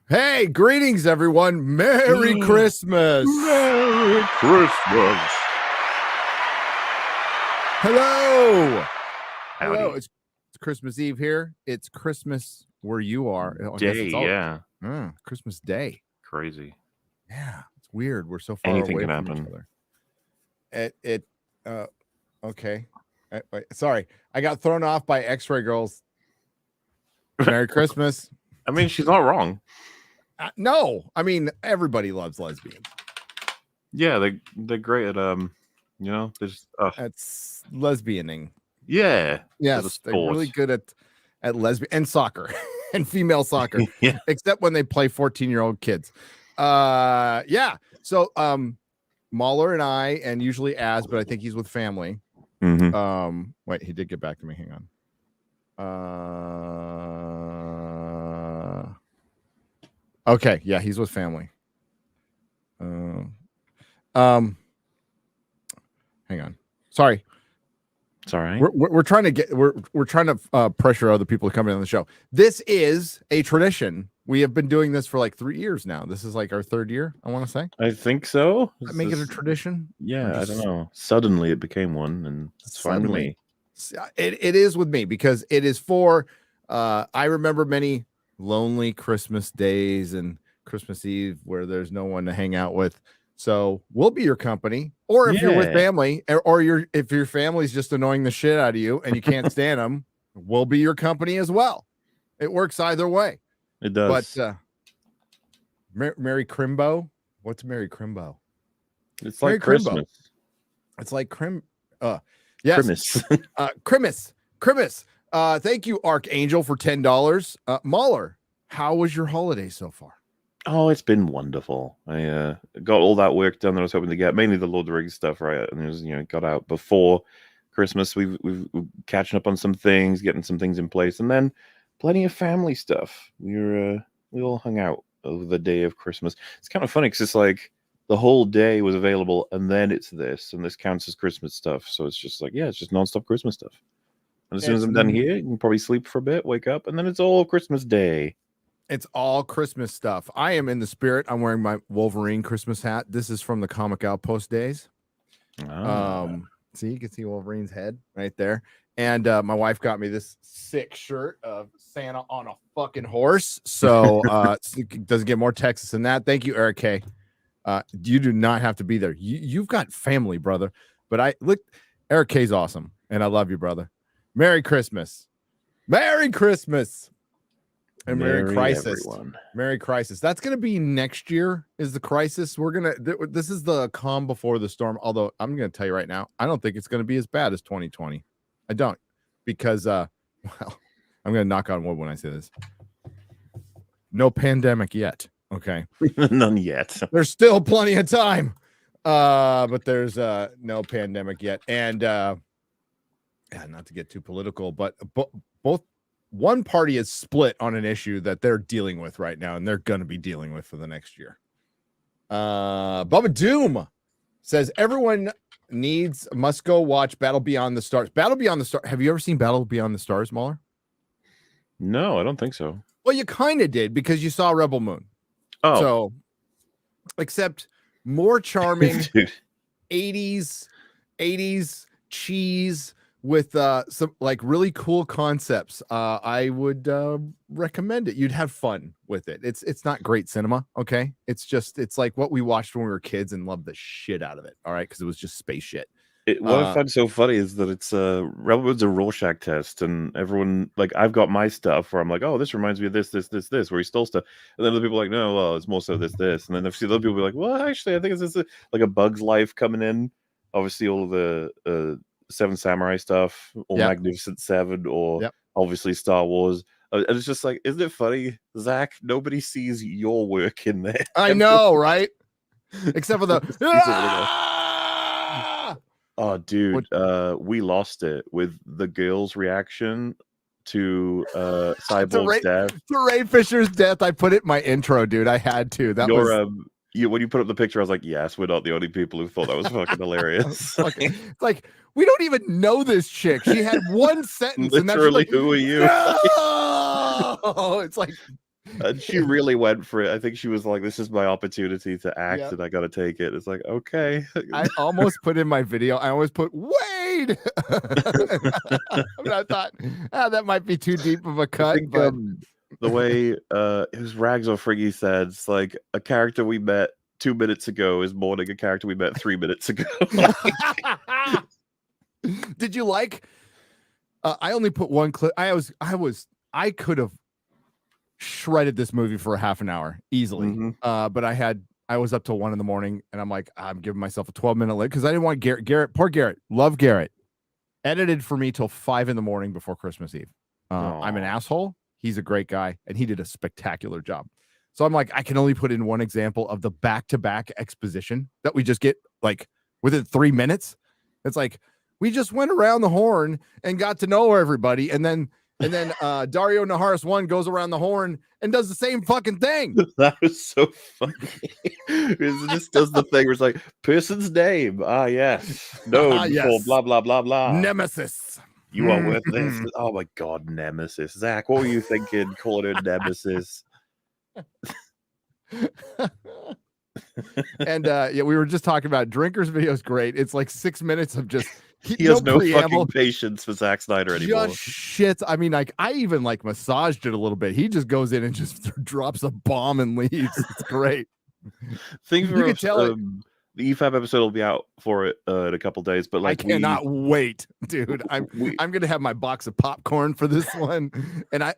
Hey, greetings, everyone. Merry Christmas. Merry Christmas. Hello. Howdy. Hello. It's Christmas Eve here. It's Christmas where you are. I guess Day, it's all, yeah. Christmas Day. Crazy. Yeah, it's weird. We're so far Anything away can from happen. each other. Okay. Wait, sorry. I got thrown off by X-Ray Girls. Merry Christmas. I mean, she's not wrong. No, I mean, everybody loves lesbians. Yeah, they're great at there's That's lesbianing. yeah. Yes, they're really good at lesbian and soccer and female soccer. Yeah. Except when they play 14-year-old kids. Yeah. So Mahler and I, and usually Az, but I think he's with family. Mm-hmm. Wait, he did get back to me. Hang on. Okay, yeah, he's with family. Hang on. Sorry. It's all right. We're trying to pressure other people to come in on the show. This is a tradition. We have been doing this for like 3 years now. This is like our 3rd year, I want to say. I think so. Make it a tradition. Yeah, I don't know. Suddenly it became one, and it's fine with me. It is with me because it is for I remember many lonely Christmas days and Christmas Eve where there's no one to hang out with. So we'll be your company, or if you're with family, or if your family's just annoying the shit out of you and you can't stand them, we'll be your company as well. It works either way. It does. But Merry Crimbo. What's Merry Crimbo? It's like Christmas. It's like yes. Crimis. Thank you, Archangel, for $10. Mahler, how was your holiday so far? Oh, it's been wonderful. I got all that work done that I was hoping to get, mainly the Lord of the Rings stuff, right? And it was, got out before Christmas. We've catching up on some things, getting some things in place, and then plenty of family stuff. We all hung out over the day of Christmas. It's kind of funny because it's like the whole day was available, and then it's this, and this counts as Christmas stuff. So it's just like, yeah, it's just nonstop Christmas stuff. And as soon as I'm done here, you can probably sleep for a bit, wake up, and then it's all Christmas Day. It's all Christmas stuff. I am in the spirit. I'm wearing my Wolverine Christmas hat. This is from the Comic Outpost days. See, you can see Wolverine's head right there. And my wife got me this sick shirt of Santa on a fucking horse. So it doesn't get more Texas than that. Thank you, Eric K. You do not have to be there. You've got family, brother. But Eric K's awesome. And I love you, brother. Merry Christmas. Merry Christmas. And Merry Crisis. Everyone. Merry Crisis. That's going to be next year is the crisis. This is the calm before the storm. Although I'm going to tell you right now, I don't think it's going to be as bad as 2020. I don't. Because, I'm going to knock on wood when I say this. No pandemic yet. Okay. None yet. There's still plenty of time. But there's no pandemic yet. And, not to get too political, but both. One party is split on an issue that they're dealing with right now, and they're going to be dealing with for the next year. Bubba Doom says everyone must go watch Battle Beyond the Stars. Battle Beyond the Stars. Have you ever seen Battle Beyond the Stars, Mahler? No, I don't think so. Well, you kind of did because you saw Rebel Moon. Oh, so except more charming 80s cheese. With some like really cool concepts. I would recommend it. You'd have fun with it. It's not great cinema, okay? It's like what we watched when we were kids and loved the shit out of it, all right? Because it was just space shit. What I find so funny is that it's Rebel Moon's a Rorschach test, and everyone, like, I've got my stuff where I'm like, oh, this reminds me of this, where he stole stuff, and then other people are like, no, well, it's more so this, and then I've seen other people be like, well, actually, I think it's this, like a Bug's Life coming in. Obviously, all of the Seven Samurai stuff, or Magnificent Seven, or obviously Star Wars. And it's just like, isn't it funny, Zach? Nobody sees your work in there. I know, right? Except for the oh, dude, we lost it with the girls' reaction to Cyborg's death. To Ray Fisher's death. I put it in my intro, dude. I had to. That was when you put up the picture, I was like, yes, we're not the only people who thought that was fucking hilarious. It's like, we don't even know this chick. She had one sentence. Literally, and that's like, who are you? No! It's like, And she really went for it. I think she was like, "This is my opportunity to act, Yep. and I got to take it." It's like, okay. I almost put in my video. I always put Wade. I thought that might be too deep of a I cut, think but the way it was Rags or Friggy said, it's like a character we met 2 minutes ago is more like a character we met 3 minutes ago. did you like? I only put one clip. I could have shredded this movie for a half an hour easily. Mhm. But I was up till 1 a.m. and I'm like, I'm giving myself a 12-minute limit because I didn't want poor Garrett, love Garrett, edited for me till 5 a.m. before Christmas Eve. I'm an Aw. asshole. He's a great guy, and he did a spectacular job. So I'm like, I can only put in one example of the back-to-back exposition that we just get like within 3 minutes. It's like we just went around the horn and got to know everybody, and then Dario Naharis 1 goes around the horn and does the same fucking thing. That was so funny. It just does the thing where it's like, person's name. Ah, yes. Known Yes. for blah, blah, blah, blah. Nemesis. You are worth this. Oh my God, Nemesis. Zach, what were you thinking calling her Nemesis? And yeah, we were just talking about Drinker's video is great. It's like 6 minutes of just He has no preamble, fucking patience for Zack Snyder anymore. just shits. I mean, like I even like massaged it a little bit. He just goes in and just drops a bomb and leaves. It's great. Think You can tell it. the EFAB episode will be out for it in a couple days, but like I cannot wait, dude. I'm gonna have my box of popcorn for this one, and I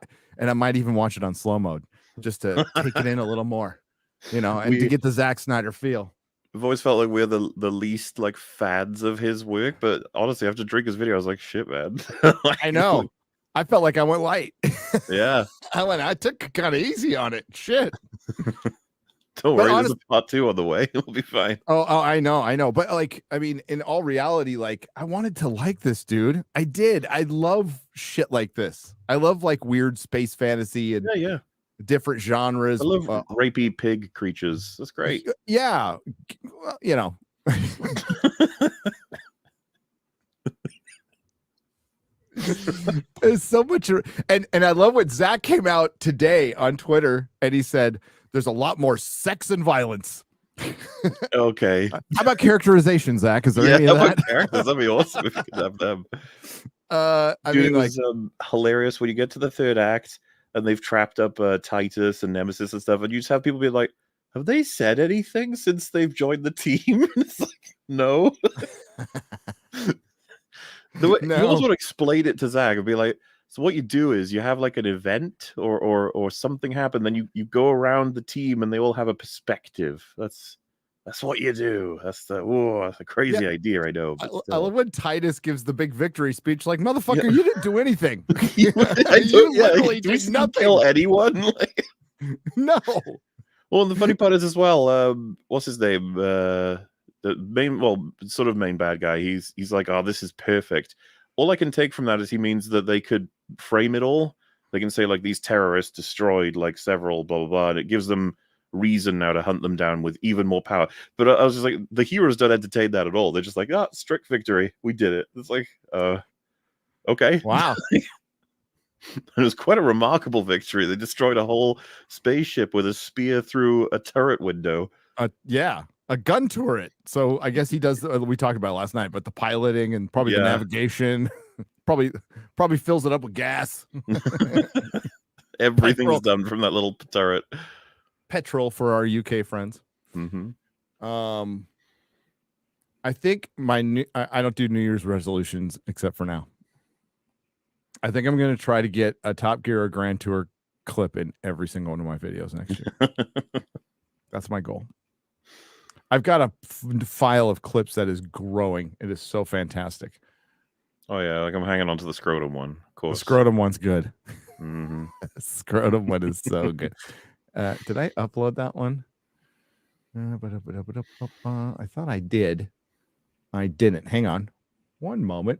might even watch it on slow mode just to take it in a little more, and to get the Zack Snyder feel. I've always felt like we're the least like fans of his work, but honestly, after Drinker's video, I was like, shit, man. Like, I know. I felt like I went light. Yeah. I took kind of easy on it. Shit. Don't worry, there's a part 2 on the way. It'll be fine. Oh, I know. But like, I mean, in all reality, like I wanted to like this dude. I did. I love shit like this. I love like weird space fantasy and Yeah. different genres. I love rapey pig creatures. That's great. Yeah. Well, there's so much, and I love what Zach came out today on Twitter and he said there's a lot more sex and violence. Okay. How about characterization, Zach? Is there any of that? Characters? That'd be awesome if you could have them. I mean, it was hilarious when you get to the third act and they've trapped up Titus and Nemesis and stuff, and you just have people be like, have they said anything since they've joined the team? It's like, no. You almost want to explain it to Zach and be like, so what you do is you have like an event or something happen, then you go around the team and they all have a perspective. That's what you do. That's a crazy idea, I know. I love when Titus gives the big victory speech, like, motherfucker, you didn't do anything. You literally do did nothing. Kill anyone? No. Well, and the funny part is as well, what's his name? The main bad guy. He's like, oh, this is perfect. All I can take from that is he means that they could frame it all. They can say like these terrorists destroyed like several blah blah blah, and it gives them reason now to hunt them down with even more power. But I was just like, the heroes don't entertain that at all. They're just like, strict victory, we did it. It's like, okay, wow. It was quite a remarkable victory. They destroyed a whole spaceship with a spear through a turret window. Yeah. A gun turret. So I guess he does. We talked about it last night, but the piloting and probably the navigation, probably fills it up with gas. Everything's done from that little turret. Petrol for our UK friends. Mm-hmm. I think I don't do New Year's resolutions except for now. I think I'm going to try to get a Top Gear or Grand Tour clip in every single one of my videos next year. That's my goal. I've got a file of clips that is growing. It is so fantastic. Oh yeah, like I'm hanging on to the scrotum one. Of course, the scrotum one's good. Mm-hmm. Scrotum one is so good. Did I upload that one? I thought I did. I didn't. Hang on, one moment.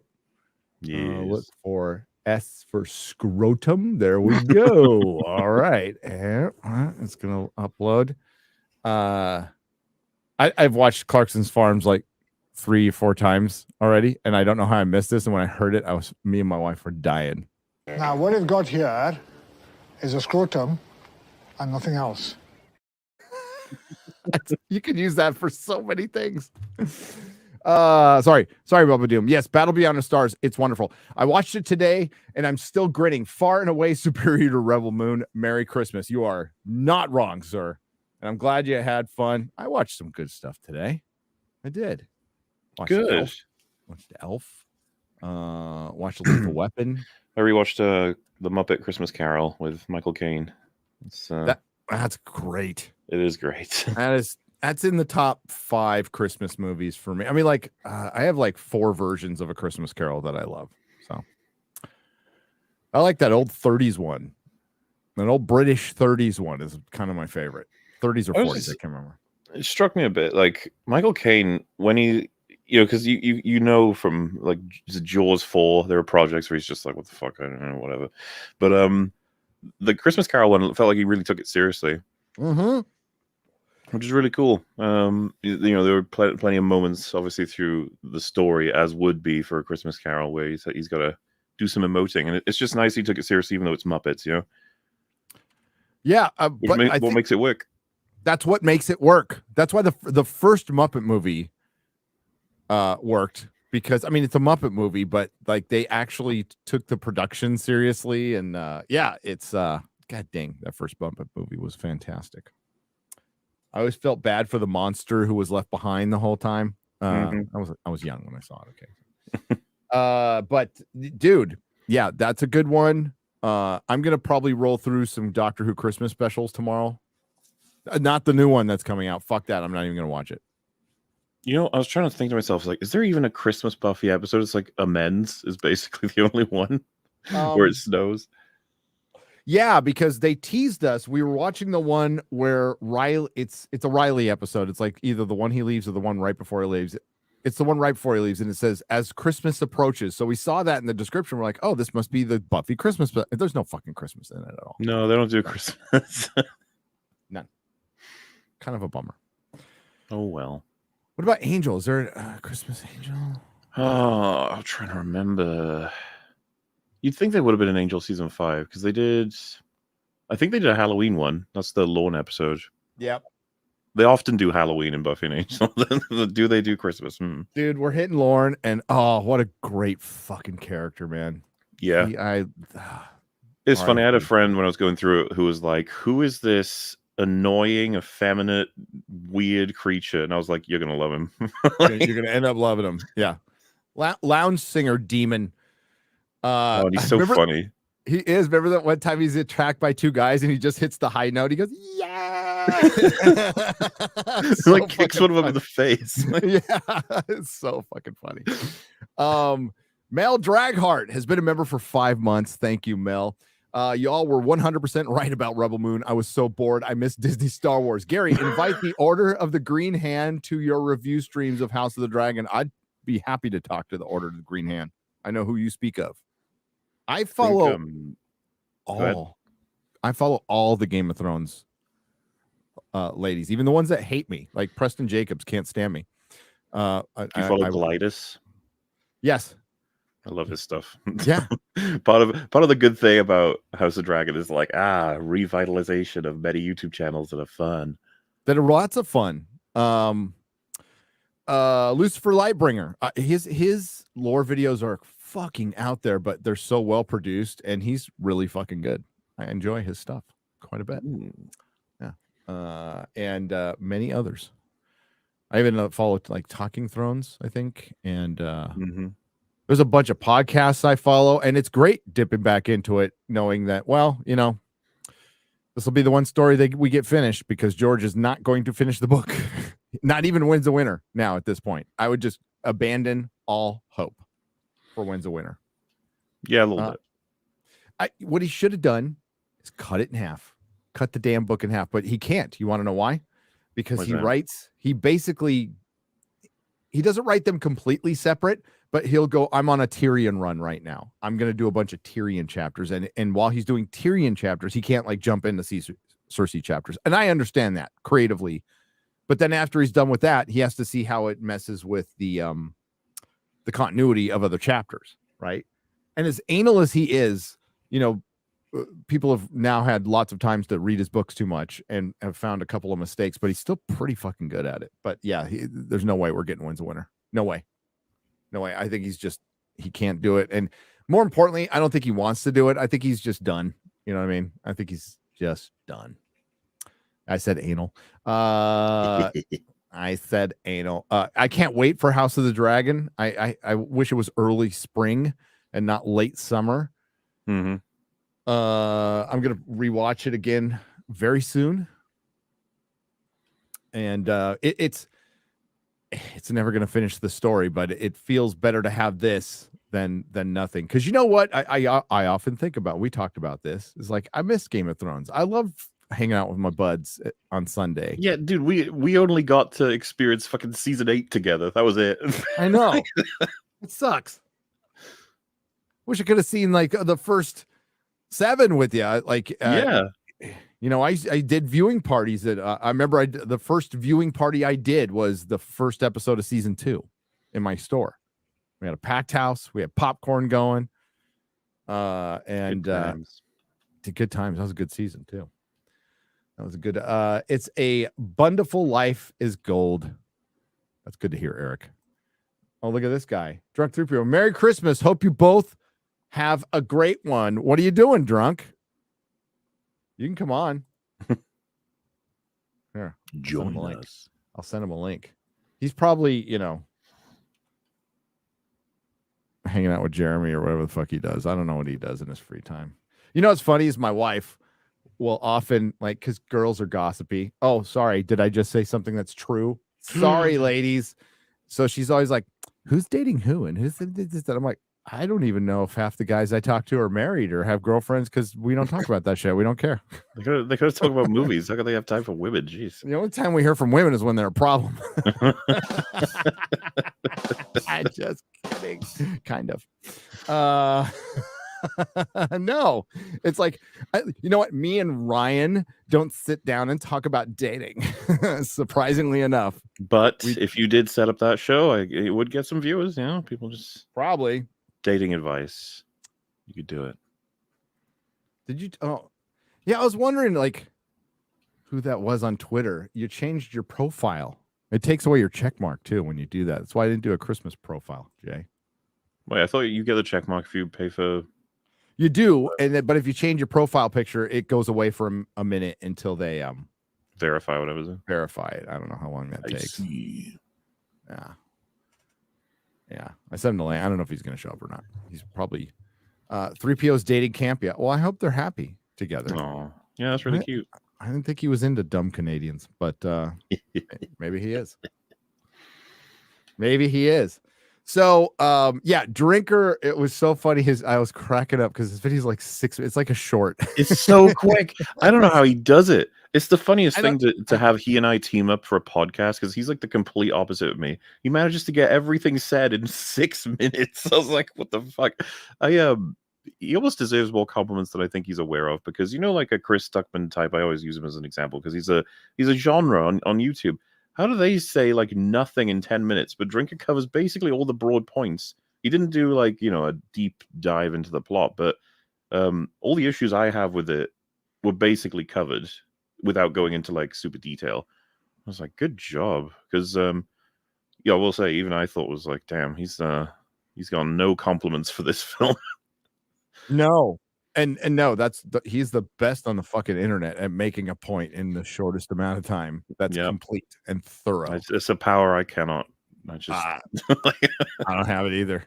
Yes. Look for S for scrotum. There we go. All right, and it's gonna upload. I've watched Clarkson's Farms like 3 or 4 times already, and I don't know how I missed this. And when I heard it, me and my wife were dying. Now, what you've got here is a scrotum and nothing else. You can use that for so many things. Sorry, Bubba Doom. Yes, Battle Beyond the Stars. It's wonderful. I watched it today, and I'm still grinning. Far and away superior to Rebel Moon. Merry Christmas. You are not wrong, sir. And I'm glad you had fun. I watched some good stuff today. I did. Watched Good. Elf. Watched Lethal Weapon. I rewatched the Muppet Christmas Carol with Michael Caine. It's That's great. It is great. That's in the top 5 Christmas movies for me. I mean, like I have like 4 versions of A Christmas Carol that I love. So I like that old 30s one. That old British 30s one is kind of my favorite. 30s or 40s, I can't remember. It struck me a bit like Michael Caine when he, because you know from like Jaws 4, there were projects where he's just like, what the fuck, I don't know, whatever. But the Christmas Carol one felt like he really took it seriously. Mm-hmm. Which is really cool. There were plenty of moments, obviously, through the story, as would be for A Christmas Carol, where he's got to do some emoting, and it's just nice he took it seriously, even though it's Muppets, Yeah, what makes it work? That's what makes it work. That's why the first Muppet movie worked, because I mean it's a Muppet movie, but like they actually took the production seriously, and it's god dang, that first Muppet movie was fantastic. I always felt bad for the monster who was left behind the whole time. I was young when I saw it. Okay. But dude, yeah, that's a good one. I'm gonna probably roll through some Doctor Who Christmas specials tomorrow. Not the new one that's coming out. Fuck that. I'm not even gonna watch it. I was trying to think to myself, like, is there even a Christmas Buffy episode? It's like Amends is basically the only one where it snows. Yeah, because they teased us. We were watching the one where Riley, it's a Riley episode. It's like either the one he leaves or the one right before he leaves. It's the one right before he leaves, and it says, as Christmas approaches. So we saw that in the description. We're like, oh, this must be the Buffy Christmas. But there's no fucking Christmas in it at all. No, they don't do Christmas. None. Kind of a bummer. Oh, well. What about Angel? Is there a Christmas Angel? Oh, I'm trying to remember. You'd think they would have been in Angel season 5 because I think they did a Halloween one. That's the Lorne episode. Yep. They often do Halloween in Buffy and Angel. Do they do Christmas? Dude, we're hitting Lorne, and oh, what a great fucking character, man. Yeah. It's funny. I had a friend when I was going through it who was like, who is this annoying, effeminate, weird creature? And I was like, you're going to love him. You're going to end up loving him. Yeah. Lounge singer demon. And he's so funny. He is. Remember that one time he's attacked by 2 guys and he just hits the high note. He goes, yeah. So like kicks one of them in the face. Yeah, it's so fucking funny. Mel Dragheart has been a member for 5 months. Thank you, Mel. Y'all were 100% right about Rebel Moon. I was so bored. I missed Disney Star Wars. Gary, invite the Order of the Green Hand to your review streams of House of the Dragon. I'd be happy to talk to the Order of the Green Hand. I know who you speak of. I follow all the Game of Thrones ladies, even the ones that hate me, like Preston Jacobs can't stand me. You follow Glidus? Yes. I love his stuff. Yeah. part of the good thing about House of Dragon is like revitalization of many YouTube channels that are fun. That are lots of fun. Lucifer Lightbringer. His lore videos are fucking out there, but they're so well produced, and he's really fucking good. I enjoy his stuff quite a bit. Yeah. And many others. I even followed like Talking Thrones, I think, and there's a bunch of podcasts I follow, and it's great dipping back into it, knowing that, well, this will be the one story that we get finished, because George is not going to finish the book. Not even Wins the Winner now at this point. I would just abandon all hope for Wins the Winner. Yeah, a little bit. What he should have done is cut it in half. Cut the damn book in half, but he can't. You want to know why? Because he doesn't write them completely separate, but he'll go, I'm on a Tyrion run right now. I'm going to do a bunch of Tyrion chapters. And while he's doing Tyrion chapters, he can't like jump into Cersei chapters. And I understand that creatively. But then after he's done with that, he has to see how it messes with the continuity of other chapters, right? And as anal as he is, people have now had lots of times to read his books too much and have found a couple of mistakes, but he's still pretty fucking good at it. But yeah, there's no way we're getting Wins a Winner. No way. I think he can't do it. And more importantly, I don't think he wants to do it. I think he's just done. You know what I mean? I think he's just done. I said anal. I said anal. I can't wait for House of the Dragon. I wish it was early spring and not late summer. Mm-hmm. I'm gonna rewatch it again very soon, and it's never gonna finish the story, but it feels better to have this than nothing. Because you know what, I often think about. We talked about this. It's like I miss Game of Thrones. I love hanging out with my buds on Sunday. Yeah, dude, we only got to experience fucking season 8 together. That was it. I know. It sucks. Wish I could have seen like the first 7 with you. Yeah. You know, I did viewing parties that I remember. The first viewing party I did was the first episode of season 2 in my store. We had a packed house. We had popcorn going, and good times. That was a good season too. That was a good. It's a Bundiful life is gold. That's good to hear, Eric. Oh, look at this guy, Drunk 3PO. Merry Christmas. Hope you both have a great one. What are you doing, Drunk? You can come on. Here, join us. I'll send him a link. He's probably, hanging out with Jeremy or whatever the fuck he does. I don't know what he does in his free time. You know what's funny is my wife will often, like, because girls are gossipy. Oh, sorry. Did I just say something that's true? Sorry, ladies. So she's always like, who's dating who? And who's this? I'm like, I don't even know if half the guys I talk to are married or have girlfriends because we don't talk about that shit. We don't care. They could have talked about movies. How could they have time for women? Jeez. The only time we hear from women is when they're a problem. I'm just kidding. Kind of. No, it's like, you know what? Me and Ryan don't sit down and talk about dating. Surprisingly enough. But if you did set up that show, it would get some viewers. People just probably. Dating advice. You could do it. Did you? Oh, yeah. I was wondering, like, who that was on Twitter. You changed your profile. It takes away your check mark too when you do that. That's why I didn't do a Christmas profile, Jay. Wait, I thought you get the check mark if you pay for. You do, but if you change your profile picture, it goes away for a minute until they verify whatever. Verify it. I don't know how long that takes. See. Yeah. I sent him the link. I don't know if he's going to show up or not. He's probably 3PO's dating camp yet. Well, I hope they're happy together. Oh, yeah, that's really cute. I didn't think he was into dumb Canadians, but maybe he is. Maybe he is. So, Drinker, it was so funny. I was cracking up because his video's like 6. It's like a short. It's so quick. I don't know how he does it. It's the funniest thing to have he and I team up for a podcast because he's like the complete opposite of me. He manages to get everything said in 6 minutes. I was like, what the fuck? He almost deserves more compliments than I think he's aware of because like a Chris Stuckman type. I always use him as an example because he's a genre on YouTube. How do they say like nothing in 10 minutes? But Drinker covers basically all the broad points. He didn't do like, a deep dive into the plot, but all the issues I have with it were basically covered without going into like super detail. I was like, good job. Because, I will say, even I thought was like, damn, he's got no compliments for this film. No. And no, he's the best on the fucking internet at making a point in the shortest amount of time. That's complete and thorough. It's a power I cannot. I just I don't have it either.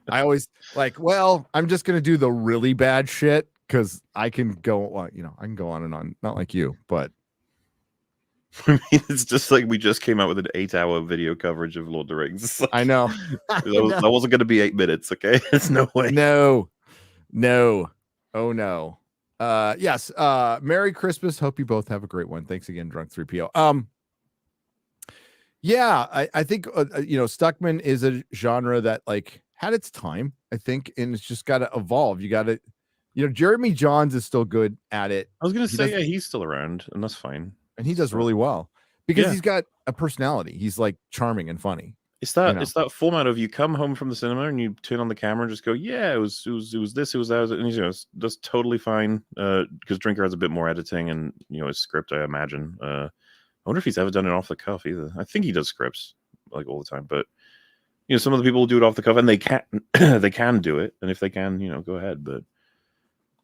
I always I'm just gonna do the really bad shit because I can go. I can go on and on. Not like you, but I mean, it's just like we just came out with an 8-hour video coverage of Lord of the Rings. I know. That wasn't going to be 8 minutes. Okay, there's no way. No. Oh no. Yes. Merry Christmas. Hope you both have a great one. Thanks again, Drunk 3PO. I think Stuckman is a genre that like had its time, I think, and it's just got to evolve. You got to, Jeremy Johns is still good at it. I was gonna say he's still around, and that's fine. And he does really well because he's got a personality. He's like charming and funny. It's that format of you come home from the cinema and you turn on the camera and just go, yeah, it was this, it was that, and that's totally fine. Because Drinker has a bit more editing and his script, I imagine. I wonder if he's ever done it off the cuff either. I think he does scripts like all the time, but some of the people do it off the cuff and they can they can do it, and if they can, go ahead. But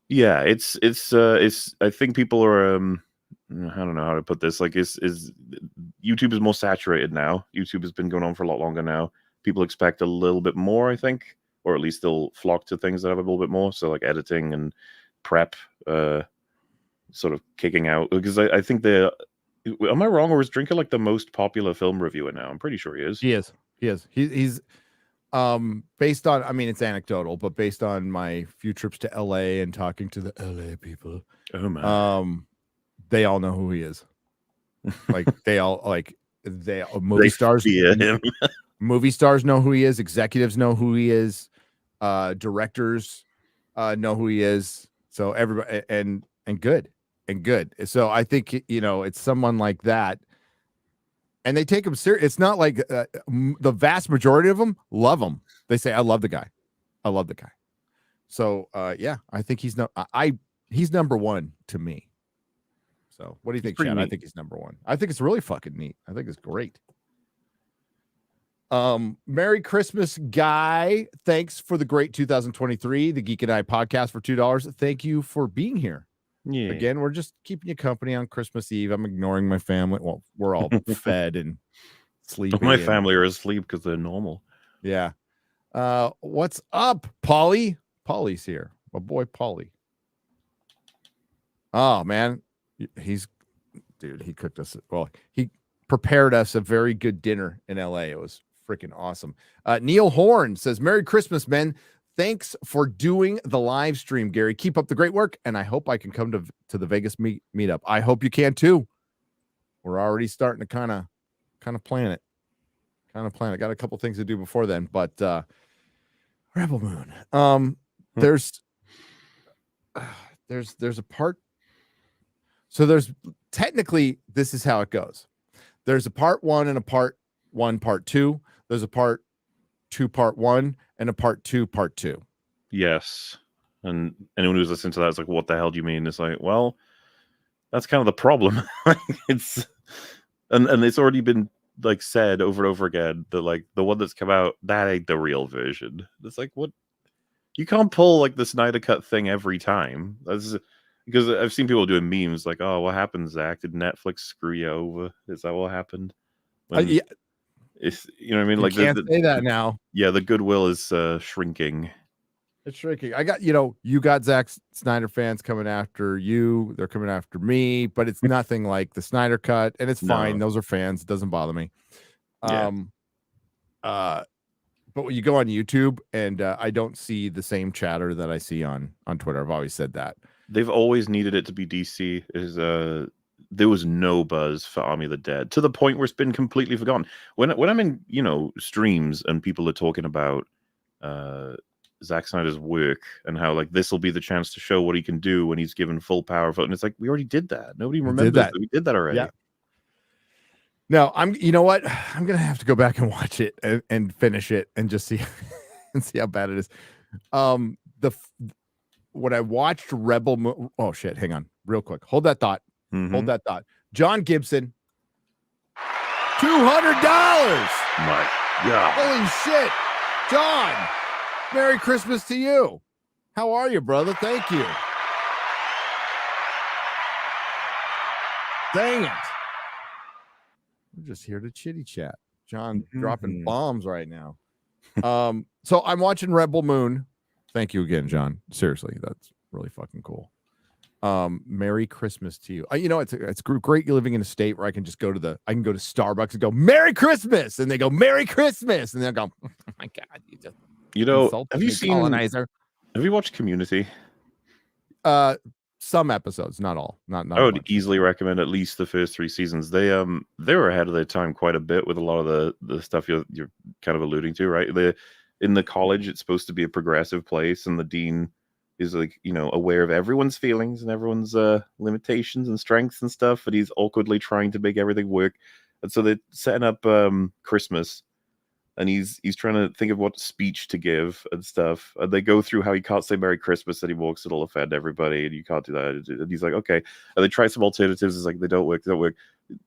yeah, it's I think people are I don't know how to put this. Like, is YouTube is more saturated now. YouTube has been going on for a lot longer now. People expect a little bit more, I think, or at least they'll flock to things that have a little bit more. So like editing and prep, sort of kicking out. Because I think am I wrong, or is Drinker like the most popular film reviewer now? I'm pretty sure he is. He is. He's based on, I mean, it's anecdotal, but based on my few trips to LA and talking to the LA people. Oh man. They all know who he is. Like movie stars. Him. Movie stars know who he is. Executives know who he is. Directors know who he is. So everybody and good. So I think it's someone like that, and they take him serious. It's not like the vast majority of them love him. They say, "I love the guy. I love the guy." So yeah, I think he's number one to me. So what do you think, Chad? I think he's number one. I think it's really fucking neat. I think it's great. Merry Christmas, Guy. Thanks for the great 2023, the Geek and I podcast for $2. Thank you for being here. Yeah. Again, we're just keeping you company on Christmas Eve. I'm ignoring my family. Well, we're all fed and sleeping. My family are asleep because they're normal. Yeah. What's up, Paulie? Paulie's here. My boy, Paulie. Oh, man. He cooked us. Well, he prepared us a very good dinner in LA. It was freaking awesome. Neil Horn says, Merry Christmas, men. Thanks for doing the live stream, Gary. Keep up the great work, and I hope I can come to the Vegas meetup. I hope you can too. We're already starting to kind of plan it. Got a couple things to do before then, but Rebel Moon. There's a part. So there's technically, this is how it goes. There's a part 1 and a part 1, part 2. There's a part 2, part 1, and a part 2, part 2. Yes. And anyone who's listening to that is like, what the hell do you mean? It's like, well, that's kind of the problem. It's and it's already been like said over and over again that like the one that's come out, that ain't the real version. It's like, what? You can't pull like the Snyder Cut thing every time. That's because I've seen people doing memes like, oh, what happened, Zach? Did Netflix screw you over? Is that what happened? Yeah. It's, you know what I mean? You like, can't say that now. Yeah, the goodwill is shrinking. It's shrinking. I got, you got Zack Snyder fans coming after you. They're coming after me, but it's nothing like the Snyder Cut, and it's fine. Those are fans. It doesn't bother me. Yeah. But when you go on YouTube, and I don't see the same chatter that I see on Twitter. I've always said that. They've always needed it to be DC. There was no buzz for Army of the Dead to the point where it's been completely forgotten. When I'm in, streams and people are talking about Zack Snyder's work and how like this will be the chance to show what he can do when he's given full power, and it's like, we already did that. Nobody remembers that we did that already. Yeah. No, you know what? I'm gonna have to go back and watch it and finish it and just see how bad it is. When I watched Rebel Moon, oh shit, hang on, real quick. Hold that thought. Mm-hmm. Hold that thought. John Gibson, $200. My God. Holy shit. John, Merry Christmas to you. How are you, brother? Thank you. Dang it. We're just here to chitty chat. John dropping bombs right now. So I'm watching Rebel Moon. Thank you again, John. Seriously, that's really fucking cool. Merry Christmas to you. It's great you're living in a state where I can just go to Starbucks and go, Merry Christmas, and they go, Merry Christmas, and they'll go, oh my God, you just have you seen colonizer? Have you watched Community? Some episodes, not all. Not I would easily recommend at least the first 3 seasons. They were ahead of their time quite a bit with a lot of the stuff you're kind of alluding to, right? In the college, it's supposed to be a progressive place, and the dean is like, aware of everyone's feelings and everyone's limitations and strengths and stuff, but he's awkwardly trying to make everything work. And so they're setting up Christmas and he's trying to think of what speech to give and stuff. And they go through how he can't say Merry Christmas anymore because it'll offend everybody, and you can't do that. And he's like, okay. And they try some alternatives. It's like they don't work. They don't work.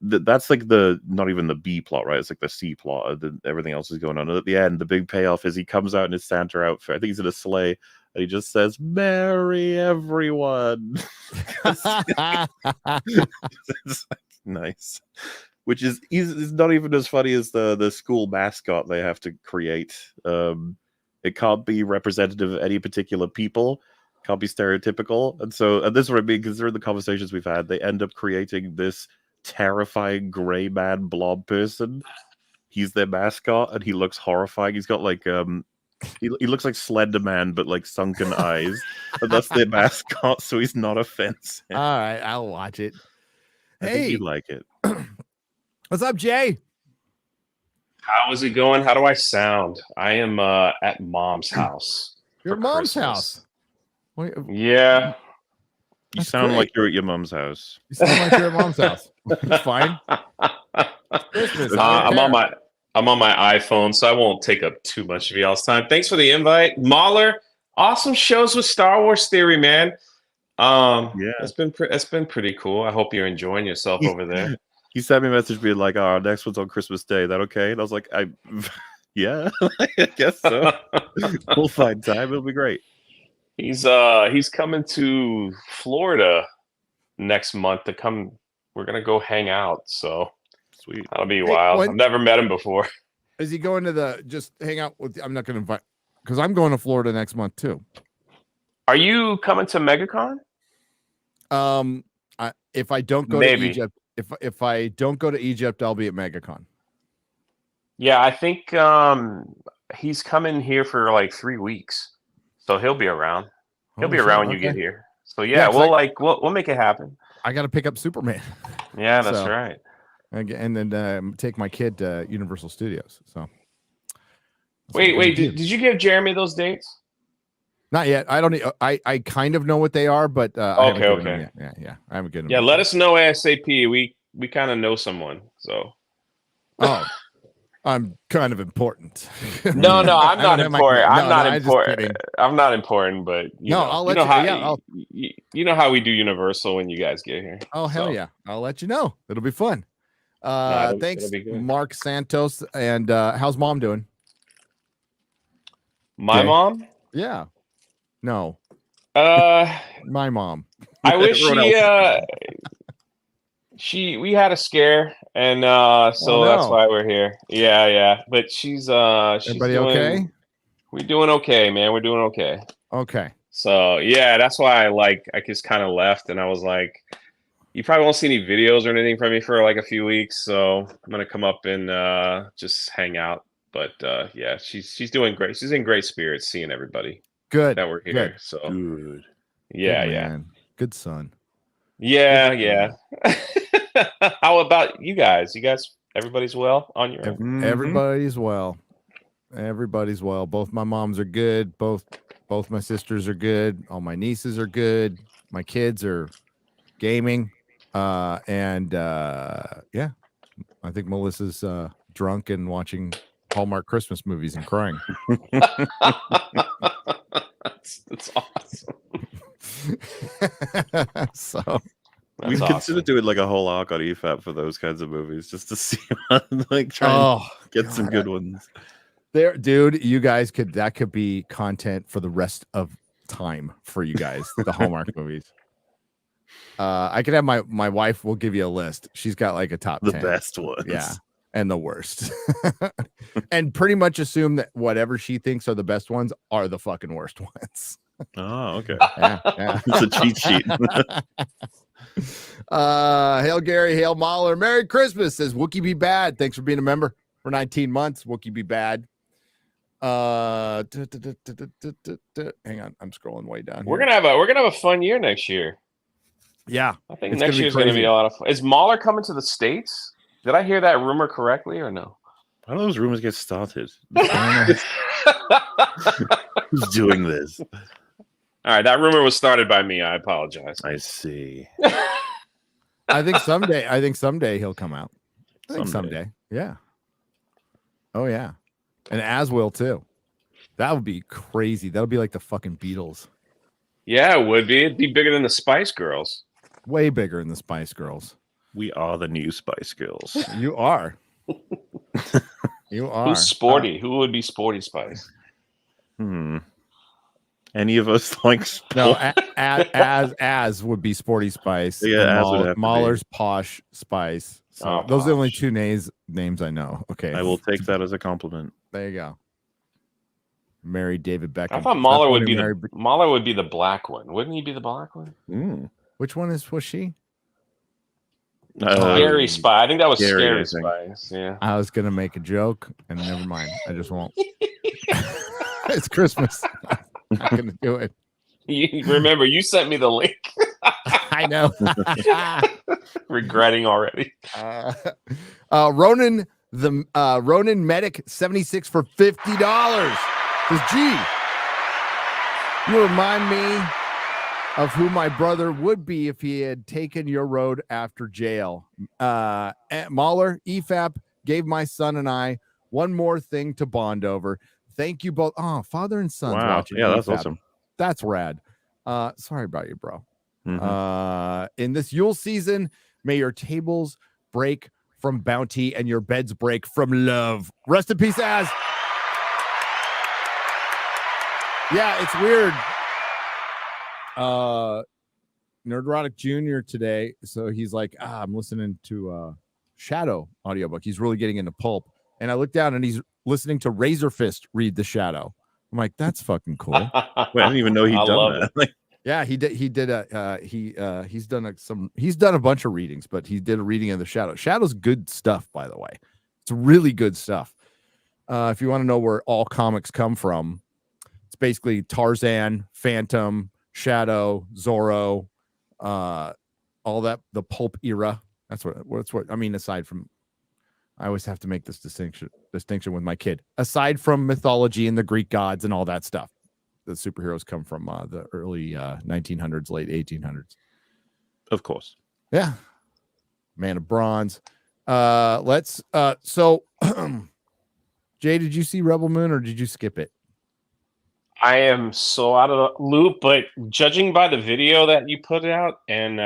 That's like the not even the B plot, right? It's like the C plot. Everything else is going on. And at the end, the big payoff is he comes out in his Santa outfit. I think he's in a sleigh, and he just says, "Merry everyone." It's like, nice. Which is not even as funny as the school mascot they have to create. It can't be representative of any particular people. Can't be stereotypical. And this is what I mean, because during the conversations we've had, they end up creating this terrifying gray man blob person. He's their mascot, and he looks horrifying. He's got like he looks like Slender Man, but like sunken eyes. And that's their mascot, so he's not offensive. All right, I'll watch it. I think you'd like it. What's up, Jay? How is it going? How do I sound? I am at Mom's house. Your mom's Christmas. house. What, Yeah. You That's sound great. like you're at your mom's house. you sound like you're at mom's house. It's fine. Christmas. I'm on my iPhone, so I won't take up too much of y'all's time. Thanks for the invite, Mahler. Awesome shows with Star Wars Theory, man. Yeah. It's been pretty cool. I hope you're enjoying yourself over there. He sent me a message being like, "Oh, our next one's on Christmas Day. Is that okay?" And I was like, yeah, I guess so. We'll find time. It'll be great." He's coming to Florida next month to come. We're gonna go hang out, so Sweet. that'll be wild. I've never met him before. Is he going to just hang out with? I'm not going to invite because I'm going to Florida next month too. Are you coming to MegaCon? If I don't go to Egypt, if I don't go to Egypt, I'll be at MegaCon. Yeah, I think he's coming here for like 3 weeks, so he'll be around. He'll be around when you get here. So yeah, we'll make it happen. I got to pick up Superman. Yeah, that's right. And then take my kid to Universal Studios. So wait, did you give Jeremy those dates? Not yet. I don't. I kind of know what they are, but okay. Yeah. I haven't given them. Yeah, let us know ASAP. We kind of know someone, so. Oh, I'm kind of important. No, I'm not important. I'm not I'm important. I'm not important, but I'll let you. You know how we do Universal when you guys get here. Oh hell yeah! I'll let you know. It'll be fun. Thanks, Mark Santos. And how's mom doing? My mom? Yeah. No. My mom. I wish we had a scare, and that's why we're here. Yeah. But she's everybody okay? We're doing okay, man. We're doing okay. Okay. So yeah, that's why I just kind of left, and I was like, you probably won't see any videos or anything from me for like a few weeks. So I'm gonna come up and just hang out. But yeah, she's doing great. She's in great spirits, seeing everybody. Good that we're here. Good. So good. Yeah. Good son. Yeah. How about you guys? Everybody's well on your own? Everybody's well. Everybody's well. Both my moms are good. Both my sisters are good. All my nieces are good. My kids are gaming. Yeah, I think Melissa's drunk and watching Hallmark Christmas movies and crying. That's awesome. So we consider doing like a whole arc on EFAP for those kinds of movies, just to see like try and get some good ones. There, dude, you guys that could be content for the rest of time for you guys. The Hallmark movies. I could have my wife will give you a list. She's got like a top 10. Best ones. Yeah. And the worst. And pretty much assume that whatever she thinks are the best ones are the fucking worst ones. Oh, okay. Yeah. It's a cheat sheet. Hail Gary, hail Mahler. Merry Christmas, says Wookie Be Bad. Thanks for being a member for 19 months. Wookie Be Bad. Hang on, I'm scrolling way down. We're gonna have a fun year next year. Yeah, I think next year's gonna be a lot of fun. Is Mahler coming to the States? Did I hear that rumor correctly or no? How do those rumors get started? Who's doing this? All right, that rumor was started by me. I apologize. I see. I think someday he'll come out. I think someday. Yeah. Oh yeah. And Az will too. That would be crazy. That would be like the fucking Beatles. Yeah, it would be. It'd be bigger than the Spice Girls. Way bigger than the Spice Girls. We are the new Spice Girls. You are. You are. Who's sporty? Who would be Sporty Spice? Any of us like sport? No, as would be Sporty Spice. Yeah, Az would have to be. Mahler's Posh Spice. So those are the only two names I know. Okay. I will take that as a compliment. There you go. Marry David Beckham. I thought Mahler would be the black one. Wouldn't he be the black one? Which one was she? Scary Spice. I think that was Scary, Scary Spice. Yeah. I was gonna make a joke, and never mind. I just won't. It's Christmas. I'm not gonna do it. Remember, you sent me the link. I know. Regretting already. Ronan Medic 76 for $50. Says, gee, you remind me of who my brother would be if he had taken your road after jail. Mahler, EFAP gave my son and I one more thing to bond over. Thank you both. Oh, father and son. Wow. Watching Yeah, that's EFAP. awesome. That's rad. Sorry about you, bro. Mm-hmm. In this Yule season, may your tables break from bounty and your beds break from love. Rest in peace, Az. Yeah, it's weird. Nerdrotic Jr. today, so he's like, I'm listening to Shadow audiobook. He's really getting into pulp. And I look down and he's listening to Razor Fist read the Shadow. I'm like, that's fucking cool. Wait, I didn't even know he'd done that. Yeah, he did. He's done a bunch of readings, but he did a reading of the Shadow. Shadow's good stuff, by the way. It's really good stuff. If you want to know where all comics come from, it's basically Tarzan, Phantom, Shadow, Zorro, all that, the pulp era. That's what I mean. Aside from, I always have to make this distinction with my kid. Aside from mythology and the Greek gods and all that stuff, the superheroes come from the early 1900s, late 1800s. Of course. Yeah. Man of Bronze. So Jay, did you see Rebel Moon or did you skip it? I am so out of the loop, but judging by the video that you put out and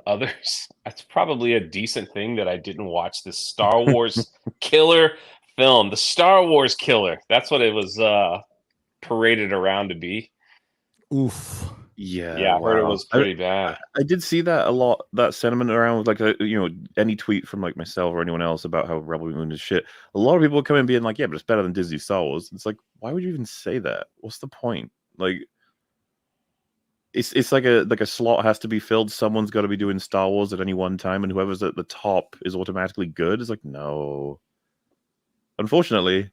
others, that's probably a decent thing that I didn't watch this Star Wars killer film. The Star Wars killer. That's what it was paraded around to be. Oof. Yeah, I heard it was pretty bad. I did see that a lot, that sentiment around with any tweet from like myself or anyone else about how Rebel Moon is shit. A lot of people come in being like, yeah, but it's better than Disney Star Wars. It's like, why would you even say that? What's the point? Like, it's like a slot has to be filled. Someone's got to be doing Star Wars at any one time, and whoever's at the top is automatically good. It's like, no. Unfortunately,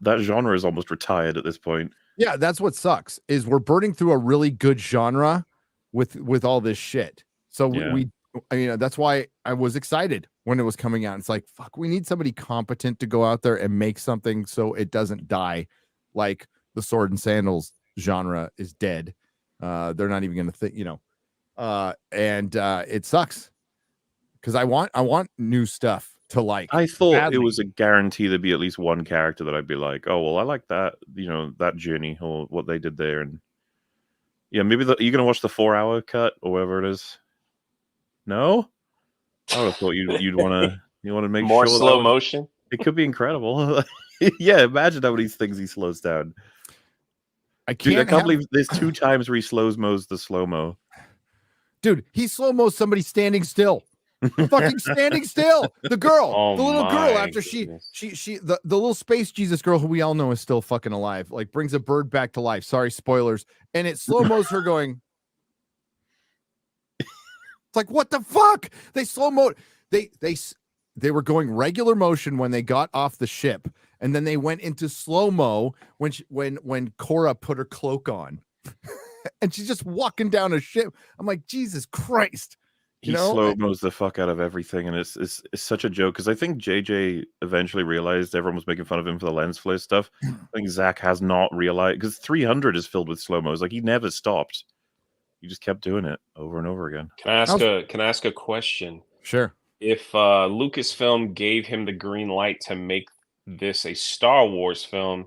that genre is almost retired at this point. Yeah, that's what sucks is we're burning through a really good genre with all this shit. So that's why I was excited when it was coming out. It's like, fuck, we need somebody competent to go out there and make something so it doesn't die like the sword and sandals genre is dead. They're not even going to think, and it sucks because I want new stuff to like. I thought it was a guarantee there'd be at least one character that I'd be like, oh, well, I like that, that journey or what they did there. And yeah, maybe you're going to watch the 4-hour cut or whatever it is. No? I would have thought you'd want to make more sure slow motion. It could be incredible. Yeah, imagine how many things he slows down. I can't believe there's 2 times where he slow-mo's the slow-mo. Dude, he slow-mo's somebody standing still. Fucking standing still. The girl, the little girl, after the little space Jesus girl who we all know is still fucking alive, like brings a bird back to life. Sorry, spoilers. And it slow-mo's her going. It's like, what the fuck? They slow-mo. They were going regular motion when they got off the ship, and then they went into slow-mo when Cora put her cloak on. And she's just walking down a ship. I'm like, Jesus Christ. He slow-mo's the fuck out of everything, and it's such a joke, because I think JJ eventually realized everyone was making fun of him for the lens flare stuff. I think Zach has not realized, because 300 is filled with slow-mos. Like, he never stopped. He just kept doing it over and over again. Can I ask a question? Sure. If Lucasfilm gave him the green light to make this a Star Wars film,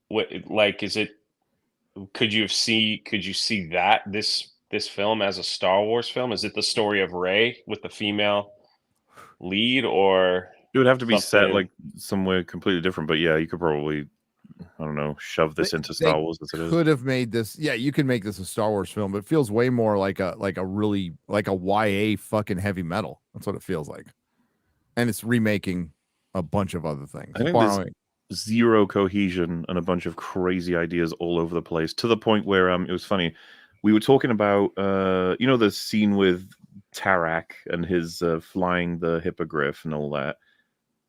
what like is it? Could you see that this film as a Star Wars film? Is it the story of Rey with the female lead, or It would have to be set something? like somewhere completely different. But yeah, you could probably, I don't know, shove this into Star Wars as it is. Could have made this. Yeah, you can make this a Star Wars film, but it feels way more like a really like a YA fucking heavy metal. That's what it feels like, and it's remaking a bunch of other things. I think there's zero cohesion and a bunch of crazy ideas all over the place, to the point where it was funny. We were talking about you know, the scene with Tarak and his flying the hippogriff and all that.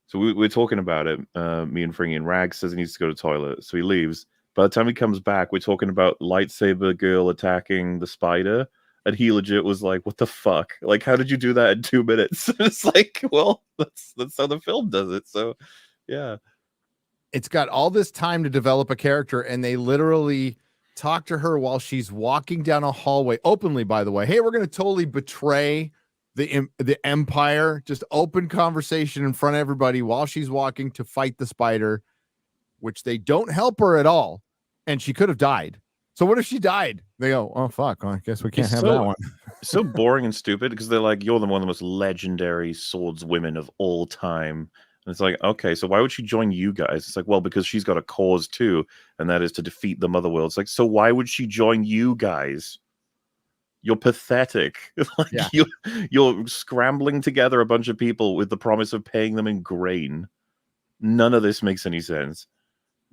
So we're talking about it. Me and Fringy, and Rag says he needs to go to the toilet, so he leaves. By the time he comes back, we're talking about lightsaber girl attacking the spider, and he legit was like, "What the fuck? Like, how did you do that in 2 minutes?" It's like, well, that's how the film does it. So, yeah. It's got all this time to develop a character, and they literally talk to her while she's walking down a hallway openly, by the way. Hey, we're going to totally betray the Empire. Just open conversation in front of everybody while she's walking to fight the spider, which they don't help her at all. And she could have died. So what if she died? They go, oh, fuck. Well, I guess we can't have that one. So boring and stupid, because they're like, you're one of the most legendary swordswomen of all time. And it's like, okay, so why would she join you guys? It's like, well, because she's got a cause too, and that is to defeat the Motherworld. It's like, so why would she join you guys? You're pathetic. Like, Yeah. you're scrambling together a bunch of people with the promise of paying them in grain. None of this makes any sense.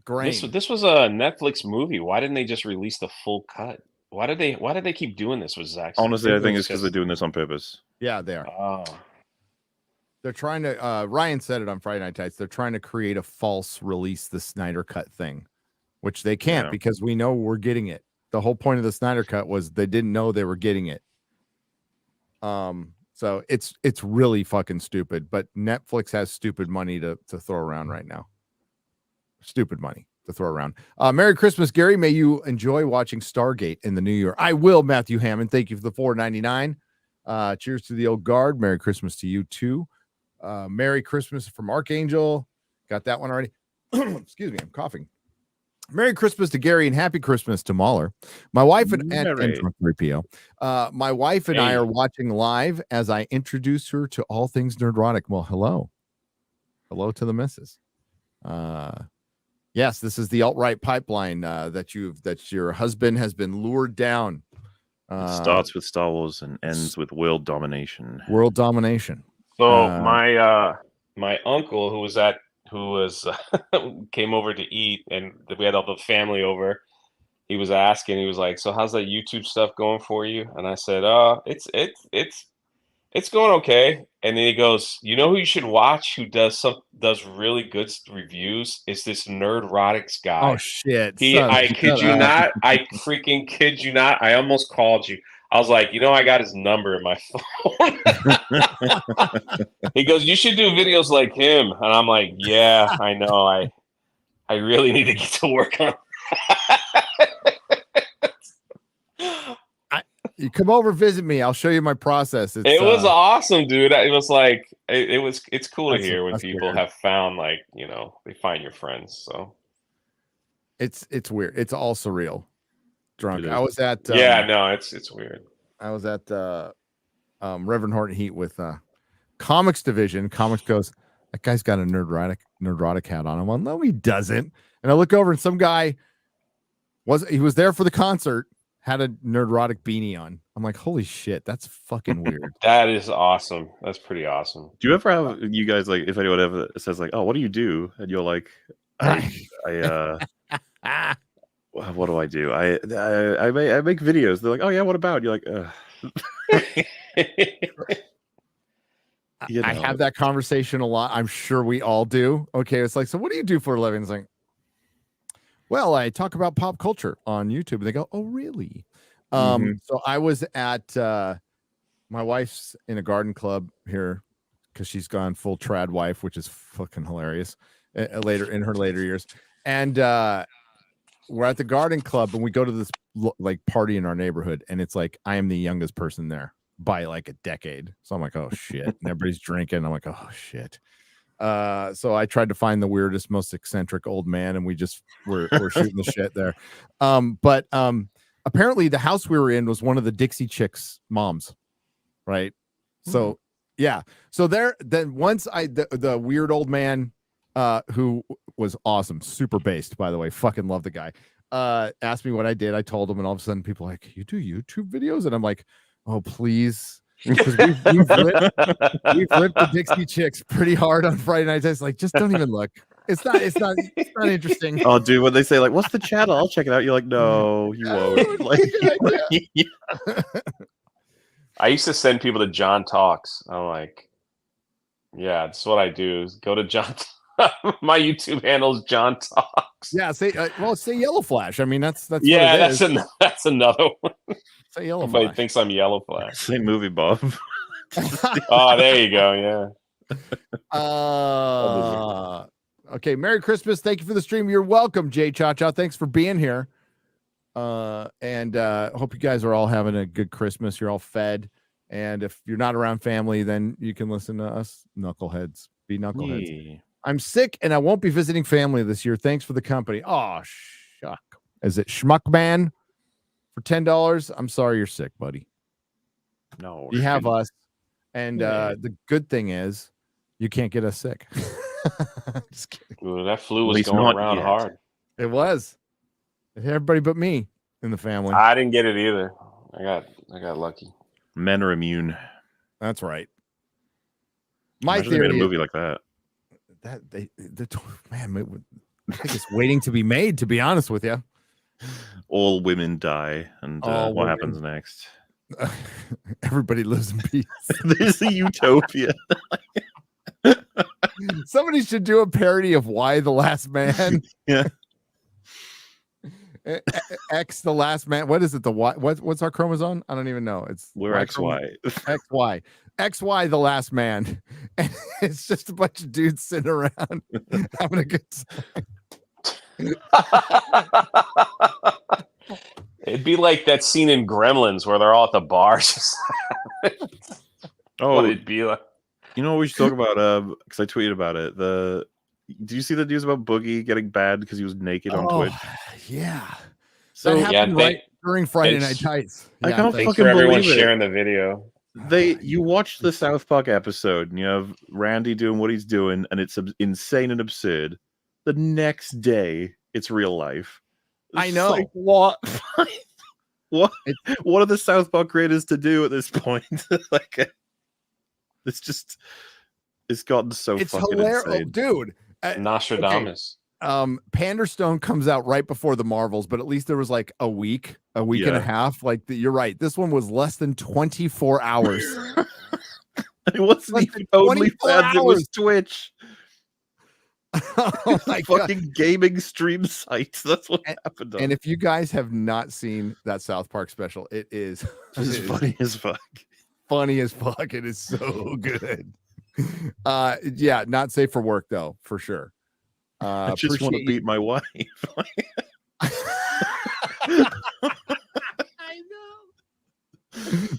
Grain. This was a Netflix movie. Why didn't they just release the full cut? Why did they keep doing this with Zack? Honestly, I think it's because they're doing this on purpose. Yeah, they are. Oh. They're trying to, Ryan said it on Friday Night Tights, they're trying to create a false release, the Snyder Cut thing, which they can't because we know we're getting it. The whole point of the Snyder Cut was they didn't know they were getting it. So it's really fucking stupid, but Netflix has stupid money to throw around right now. Stupid money to throw around. Merry Christmas, Gary. May you enjoy watching Stargate in the new year. I will, Matthew Hammond. Thank you for the $4.99. Cheers to the old guard. Merry Christmas to you too. Merry Christmas from Archangel. Got that one already. Excuse me, I'm coughing. Merry Christmas to Gary and Happy Christmas to Mahler. My wife and 3PO. My wife and I are watching live as I introduce her to all things Nerdrotic. Well, hello to the missus. Yes, this is the alt-right pipeline that your husband has been lured down. It starts with Star Wars and ends with world domination. World domination. So my uncle who came over to eat, and we had all the family over. He was asking, he was like, "So how's that YouTube stuff going for you?" And I said, it's going okay." And then he goes, "You know who you should watch who does really good reviews? Is this Nerdrotics guy." Oh shit. I kid you not. I freaking kid you not. I almost called you. I was like, I got his number in my phone. He goes, "You should do videos like him." And I'm like, "Yeah, I know. I really need to get to work on You come over, visit me. I'll show you my process. It was awesome, dude. It was like it's cool to hear when people weird. have found, like, they find your friends. So it's weird. It's all surreal. Drunk. I was at it's weird. I was at Reverend Horton Heat with Comics Division. Comics goes, "That guy's got a Nerdrotic hat on." I'm like, "No, he doesn't." And I look over and some guy was there for the concert, had a Nerdrotic beanie on. I'm like, holy shit, that's fucking weird. That is awesome. That's pretty awesome. Do you ever have, you guys, like, if anyone ever says like, "Oh, what do you do?" And you're like, I what do I do? I make videos. They're like, "Oh yeah, what about?" You're like, I have that conversation a lot. I'm sure we all do. Okay, it's like, "So what do you do for a living?" It's like, "Well, I talk about pop culture on YouTube." And they go, "Oh, really?" So I was at my wife's in a garden club here because she's gone full trad wife, which is fucking hilarious. Later in her later years, and we're at the garden club, and we go to this like party in our neighborhood, and it's like I am the youngest person there by like a decade. So I'm like, oh shit, and everybody's drinking. I'm like, oh shit. So I tried to find the weirdest, most eccentric old man, and we're shooting the shit there. But apparently the house we were in was one of the Dixie Chicks moms, right? So yeah. So then once the weird old man who was awesome, super based, by the way, fucking love the guy, asked me what I did. I told him, and all of a sudden people are like, you do YouTube videos? And I'm like, oh, please. Because we've ripped the Dixie Chicks pretty hard on Friday nights. It's like, just don't even look. It's not interesting. Oh, dude, when they say like, "What's the channel?" I'll check it out. You're like, "No, you won't." Like, I used to send people to John Talks. I'm like, yeah, that's what I do. Is go to John. My YouTube handle is John Talks. Yeah, say Yellow Flash. I mean, that's yeah, what it is. that's another one. Say Yellow Everybody Flash. thinks I'm Yellow Flash. Say movie Bob. Oh, there you go. Yeah. Okay. Merry Christmas. Thank you for the stream. You're welcome, Jay Cha-Cha. Thanks for being here. And hope you guys are all having a good Christmas. You're all fed. And if you're not around family, then you can listen to us knuckleheads. Be knuckleheads. Yeah. I'm sick and I won't be visiting family this year. Thanks for the company. Oh, shuck. Is it Schmuckman for $10? I'm sorry you're sick, buddy. No, You have us. And the good thing is you can't get us sick. Just kidding. Ooh, that flu was least going not around yet. hard. It was. Everybody but me in the family. I didn't get it either. I got lucky. Men are immune. That's right. My Imagine they theory made a is movie like that. that man, I think it's waiting to be made, to be honest with you. All women die, and All what women. happens next? Everybody lives in peace. There's a utopia. Somebody should do a parody of Why the Last Man. Yeah. X the Last Man. What is it? The Y? What's our chromosome? I don't even know. It's We're Y XY. XY. XY the Last Man. And it's just a bunch of dudes sitting around having a good time. It'd be like that scene in Gremlins where they're all at the bar. Oh, What it'd be like. you know what we should talk about? Because I tweeted about it. Do you see the news about Boogie getting banned because he was naked on Twitch? Yeah. So that happened yeah, right during Friday thanks. Night Tights. I Yeah, can't thanks. Thanks fucking for everyone believe it. sharing the video. You watch the South Park episode and you have Randy doing what he's doing, and it's insane and absurd. The next day, it's real life. I It's know. like, what? What are the South Park creators to do at this point? Like, it's gotten so It's fucking hilarious, insane. dude. Nostradamus. Panderstone comes out right before the Marvels, but at least there was like a week and a Yeah. half. Like you're right. This one was less than 24 hours. It wasn't Less even than 24 OnlyFans, it was hours. Twitch. Oh my God. Fucking gaming stream sites. That's what happened. And if you guys have not seen that South Park special, it is It's funny as fuck. funny as fuck. It is so good. Yeah, not safe for work though, for sure. I just want to appreciate beat my wife. I know.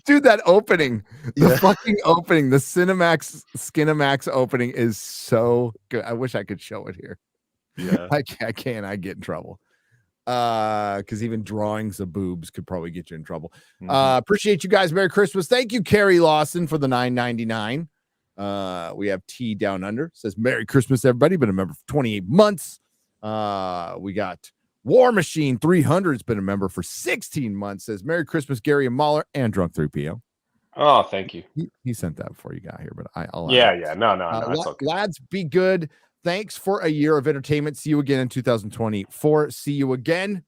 Dude, that opening, the fucking opening, the Skinamax opening is so good. I wish I could show it here. Yeah. I can't. I get in trouble. Because even drawings of boobs could probably get you in trouble. Appreciate you guys. Merry Christmas. Thank you, Carrie Lawson, for the $9.99. We have T Down Under says Merry Christmas, everybody. Been a member for 28 months. We got War Machine 300 has been a member for 16 months. Says Merry Christmas, Gary and Mahler and Drunk 3PO. Oh, thank you. He sent that before you got here, but I'll Yeah. No, it's okay. lads, be good. Thanks for a year of entertainment. See you again in 2024. See you again.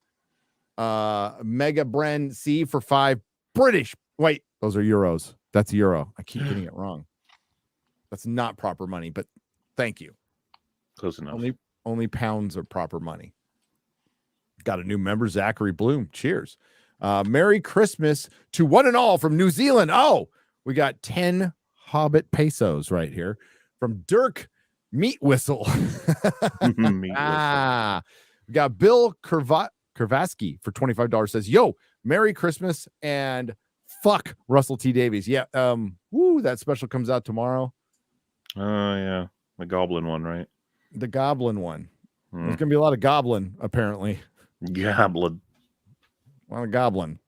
Mega Bren C for 5 British. Wait, those are euros. That's euro. I keep getting it wrong. That's not proper money, but thank you. Close enough. Only pounds are proper money. Got a new member, Zachary Bloom. Cheers. Merry Christmas to one and all from New Zealand. Oh, we got 10 Hobbit pesos right here from Dirk Meat Whistle. We got Bill Kervaski for $25 says, yo, Merry Christmas and fuck Russell T. Davies. Yeah. That special comes out tomorrow. Oh, yeah. The goblin one, right? The goblin one. Hmm. There's gonna be a lot of goblin, apparently. Goblin. A lot of goblin.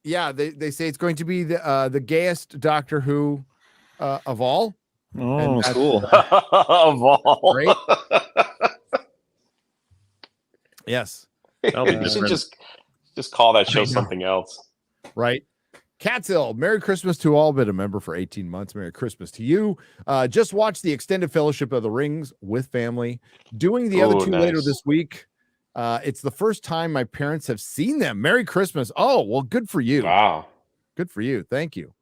Yeah, they say it's going to be the gayest Doctor Who of all. Oh, that's, cool. Of all. Great. Yes. That'll be You should different. just call that show I know. something else. Right. Catsill, Merry Christmas to all. Been a member for 18 months. Merry Christmas to you. Just watch the extended Fellowship of the Rings with family. Doing the other two later Nice. this week. It's the first time my parents have seen them. Merry Christmas. Oh, well, good for you. Wow. Good for you. Thank you.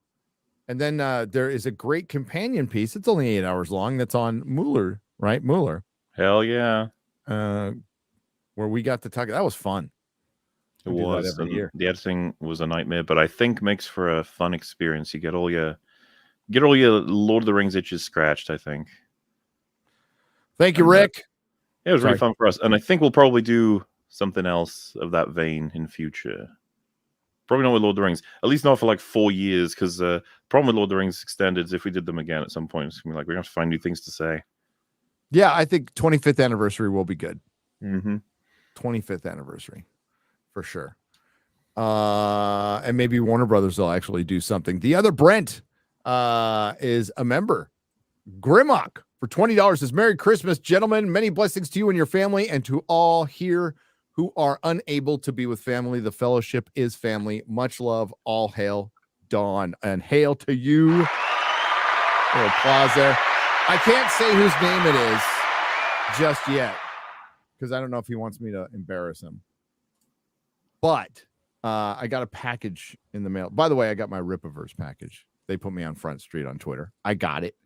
And then there is a great companion piece. It's only 8 hours long. That's on Mueller, right? Mueller. Hell yeah. Where we got to talk. That was fun. It We do that was. every And year. the editing was a nightmare, but I think makes for a fun experience. You get all your Lord of the Rings itches scratched, I think. Thank you, And, Rick. It was really Sorry. fun for us. And I think we'll probably do something else of that vein in future. Probably not with Lord of the Rings. At least not for like 4 years, because problem with Lord of the Rings Extended is if we did them again at some point, it's gonna be like we're gonna have to find new things to say. Yeah, I think 25th anniversary will be good. Mm-hmm. 25th anniversary for sure. And maybe Warner Brothers will actually do something. The other Brent is a member. Grimmock for $20 says, Merry Christmas, gentlemen. Many blessings to you and your family, and to all here who are unable to be with family. The fellowship is family. Much love. All hail Dawn, and hail to you. A little applause there. I can't say whose name it is just yet, because I don't know if he wants me to embarrass him. But I got a package in the mail. By the way, I got my Ripaverse package. They put me on Front Street on Twitter. I got it.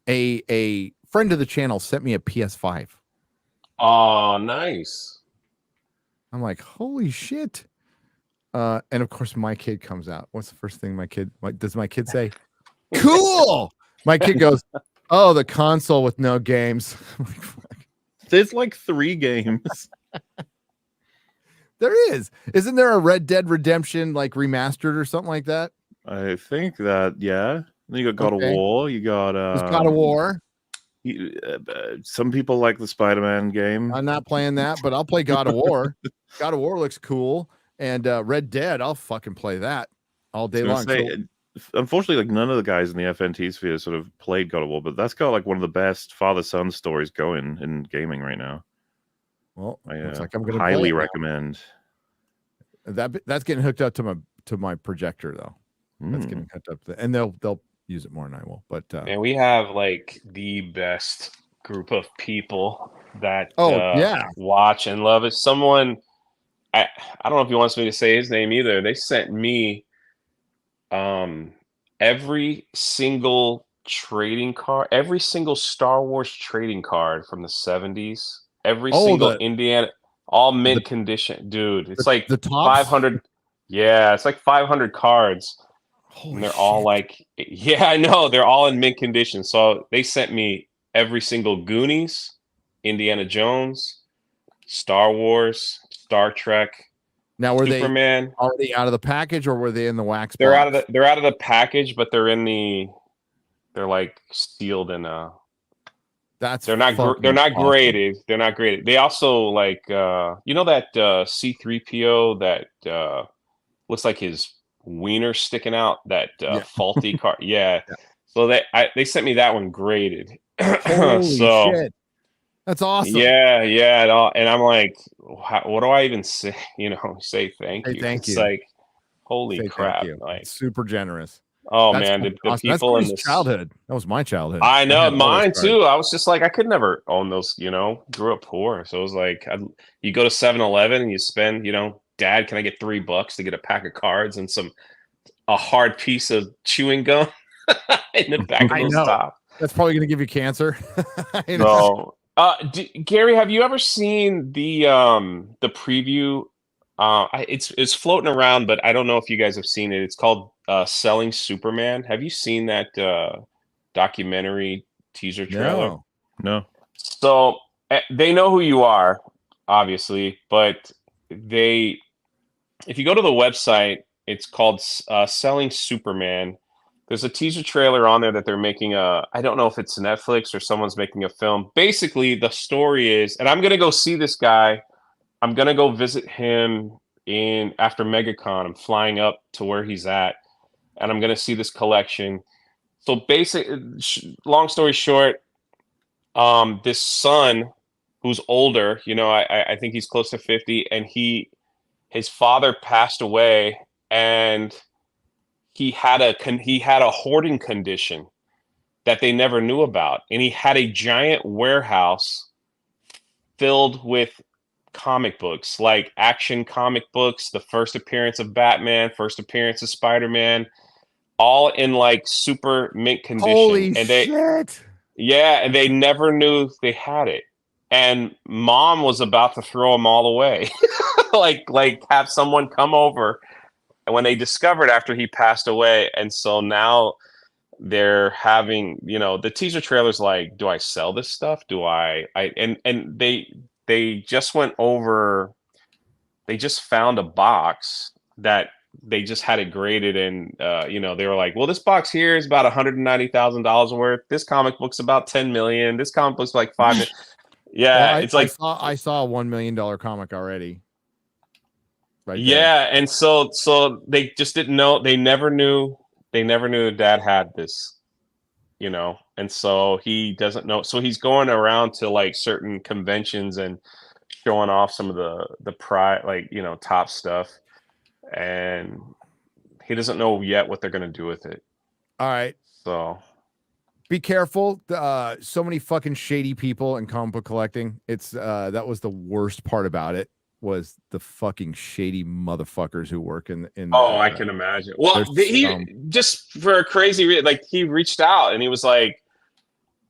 A friend of the channel sent me a PS5. Oh, nice. I'm like, holy shit. And of course, my kid comes out. What's the first thing does my kid say? Cool. My kid goes, oh, the console with no games. There's like 3 games. There is. Isn't there a Red Dead Redemption like remastered or something like that? I think that, yeah. Then you got God Okay. of War. You got There's God of War. Some people like the Spider-Man game. I'm not playing that, but I'll play God of War. God of War looks cool. And Red Dead, I'll fucking play that all day long. Unfortunately, like none of the guys in the FNT sphere sort of played God of War, but that's got like one of the best father-son stories going in gaming right now. Well, I looks like I'm going to highly recommend. That's getting hooked up to my projector though. That's getting hooked up and they'll use it more than I will. But And we have like the best group of people that watch and love it. Someone, I don't know if he wants me to say his name either. They sent me every single trading card, every single Star Wars trading card from the 70s, every single Indiana, all mint condition, dude. It's like the top 500. Yeah, it's like 500 cards. Holy and they're all like, yeah, I know, they're all in mint condition. So they sent me every single Goonies, Indiana Jones, Star Wars, Star Trek. Now, were Superman they already out of the package, or were they in the wax they're box? they're out of the package, but they're like sealed in a. They're not graded. They're not graded. They also like that C-3PO that looks like his wiener sticking out, that faulty card. Yeah. So they sent me that one graded. Holy shit. That's awesome. Yeah, and I'm like, what do I even say? Say thank you. Thank you. It's like, holy crap! Like, super generous. Oh man, the people in this childhood. That was my childhood. I know, mine too. I was just like, I could never own those. Grew up poor, so it was like, you go to 7-Eleven and you spend, Dad, can I get $3 to get a pack of cards and a hard piece of chewing gum in the back of the top? That's probably going to give you cancer. No. Gary, have you ever seen the preview? It's floating around, but I don't know if you guys have seen it. It's called Selling Superman. Have you seen that documentary teaser trailer? No. So they know who you are, obviously, but if you go to the website, it's called Selling Superman. There's a teaser trailer on there that they're making I don't know if it's Netflix or someone's making a film. Basically, the story is, and I'm gonna go see this guy. I'm gonna go visit him after MegaCon. I'm flying up to where he's at, and I'm gonna see this collection. So long story short, this son who's older, I think he's close to 50, and his father passed away, and he had a hoarding condition that they never knew about, and he had a giant warehouse filled with comic books, like action comic books, the first appearance of Batman, first appearance of Spider-Man, all in like super mint condition. Holy and shit! and they never knew they had it. And mom was about to throw them all away, like have someone come over. And when they discovered after he passed away, and so now they're having, the teaser trailer's like, do I sell this stuff? Do and they just went over, they just found a box that they just had it graded, and they were like, well, this box here is about $190,000 worth. This comic book's about 10 million. This comic book's like 5 million. Yeah, Well, it's like I saw a $1 million comic already. Right yeah, and so they just didn't know. They never knew dad had this, and so he doesn't know. So he's going around to like certain conventions and showing off some of the top stuff, and he doesn't know yet what they're going to do with it. All right. So be careful. So many fucking shady people in comic book collecting. It's that was the worst part about it, was the fucking shady motherfuckers who work in I can imagine. Well, he just for a crazy like he reached out and he was like,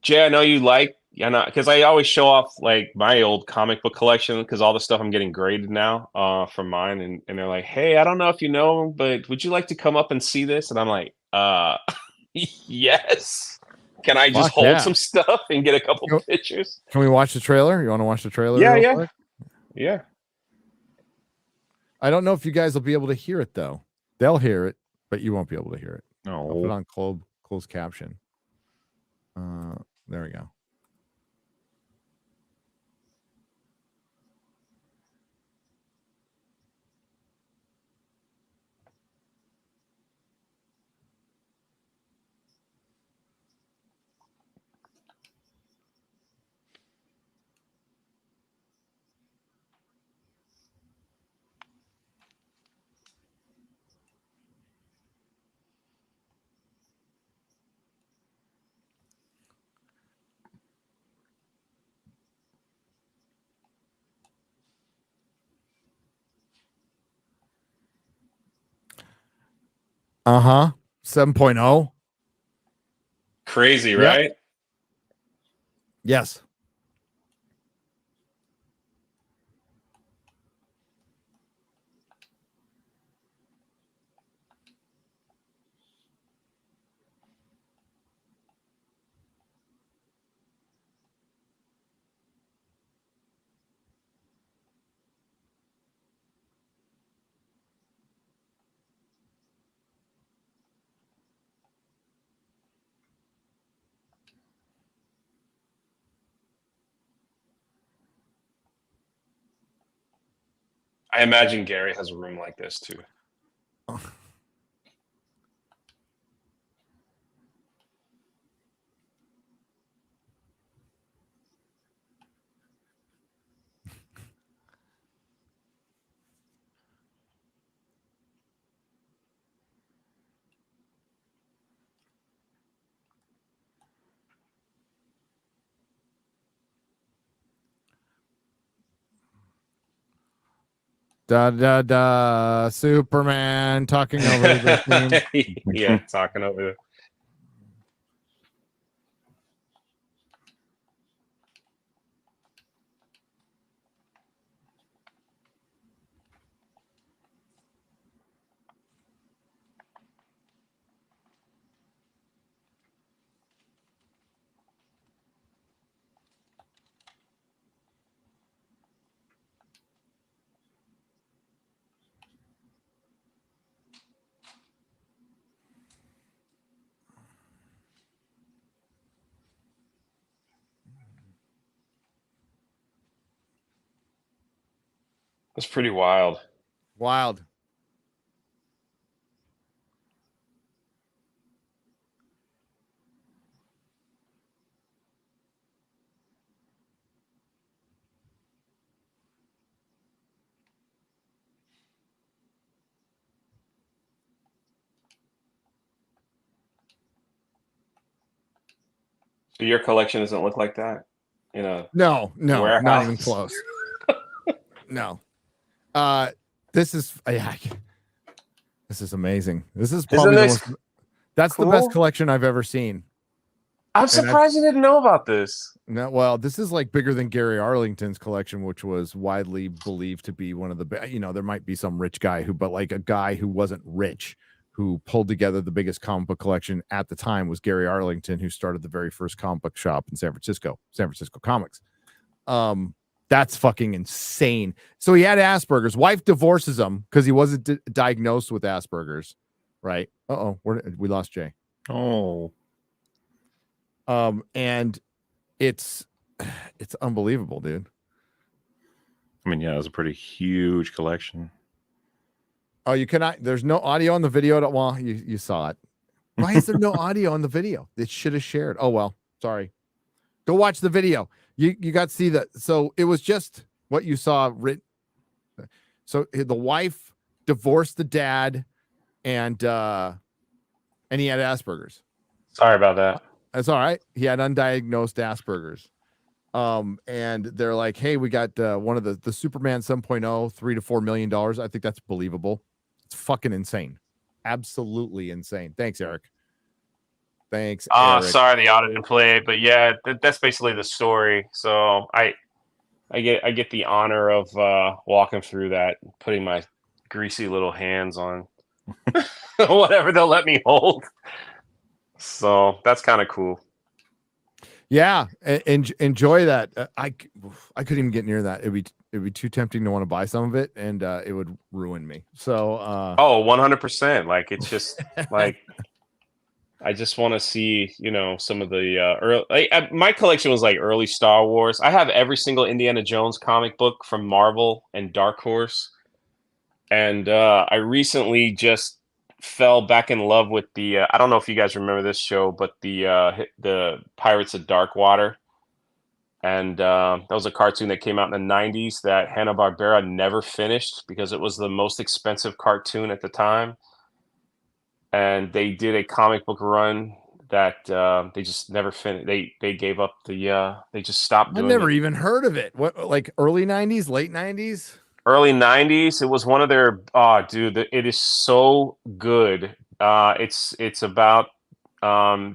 Jay, I know you like, because I always show off like my old comic book collection, because all the stuff I'm getting graded now from mine, and they're like, hey, I don't know if you know, but would you like to come up and see this? And I'm like, yes. Can I just hold some stuff and get a couple pictures? Can we watch the trailer? You want to watch the trailer? Yeah. I don't know if you guys will be able to hear it though. They'll hear it, but you won't be able to hear it. No. I'll put it on closed caption. There we go. Uh-huh. 7.0. Crazy, right? Yes. I imagine Gary has a room like this too. Superman talking over the theme. Yeah, talking over. That's pretty wild. Wild. So your collection doesn't look like that? No, not warehouse? even close. No. This is this is amazing. This is probably that's cool? the best collection I've ever seen. I'm surprised you didn't know about this. No, well, this is like bigger than Gary Arlington's collection, which was widely believed to be one of the there might be some rich guy but like a guy who wasn't rich who pulled together the biggest comic book collection at the time was Gary Arlington, who started the very first comic book shop in San Francisco Comics. That's fucking insane. So he had Asperger's. Wife divorces him because he wasn't diagnosed with Asperger's. Right? We lost Jay. Oh. And it's unbelievable, dude. I mean, yeah, it was a pretty huge collection. Oh, you cannot. There's no audio on the video. Well, you saw it. Why is there no audio on the video? It should have shared. Oh well, sorry. Go watch the video. You got to see that. So it was just what you saw written. So the wife divorced the dad, and he had Asperger's. Sorry about that. That's all right. He had undiagnosed Asperger's. And they're like, hey, we got one of the Superman 7.0, $3 to $4 million. I think that's believable. It's fucking insane. Absolutely insane. Thanks, Eric. Thanks. Eric. Sorry the audio didn't play, but yeah, that's basically the story. So I get the honor of walking through that, putting my greasy little hands on whatever they'll let me hold. So that's kind of cool. Yeah, enjoy that. I couldn't even get near that. It'd be too tempting to want to buy some of it, and it would ruin me. So 100%. Like it's just like I just want to see, some of the early. My collection was like early Star Wars. I have every single Indiana Jones comic book from Marvel and Dark Horse, and I recently just fell back in love with the I don't know if you guys remember this show, but the Pirates of Darkwater, and that was a cartoon that came out in the 90s that Hanna-Barbera never finished because it was the most expensive cartoon at the time, and they did a comic book run that they just never finished. They gave up they just stopped doing I never even heard of it. What, like early 90s, late 90s? Early 90s. It was one of their dude, it is so good. It's about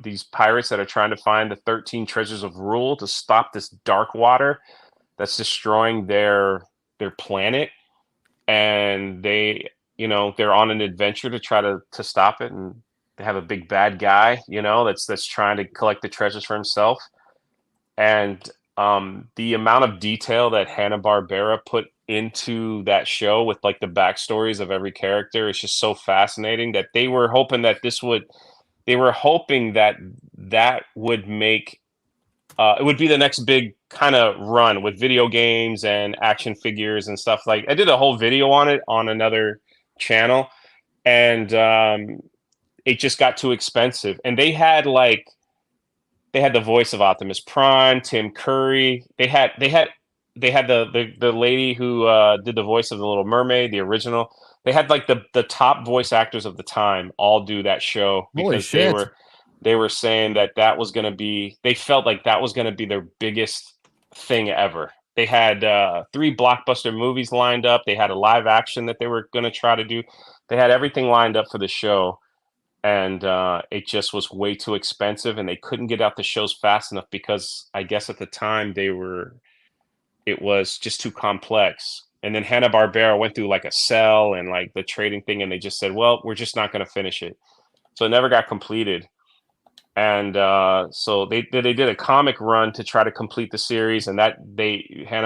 these pirates that are trying to find the 13 treasures of rule to stop this dark water that's destroying their planet, and they're on an adventure to try to stop it, and they have a big bad guy that's trying to collect the treasures for himself. And the amount of detail that Hanna-Barbera put into that show with like the backstories of every character is just so fascinating that they were hoping that that would make it would be the next big kind of run with video games and action figures and stuff. Like I did a whole video on it on another channel, and it just got too expensive. And they had the voice of Optimus Prime, Tim Curry. They had the lady who did the voice of the Little Mermaid, the original. They had like the top voice actors of the time all do that show because they were saying that was going to be. They felt like that was going to be their biggest thing ever. They had 3 blockbuster movies lined up. They had a live action that they were going to try to do. They had everything lined up for the show. And it just was way too expensive, and they couldn't get out the shows fast enough because I guess at the time it was just too complex. And then Hanna-Barbera went through like a sell and like the trading thing, and they just said, well, we're just not going to finish it. So it never got completed. And so they did a comic run to try to complete the series, and that they had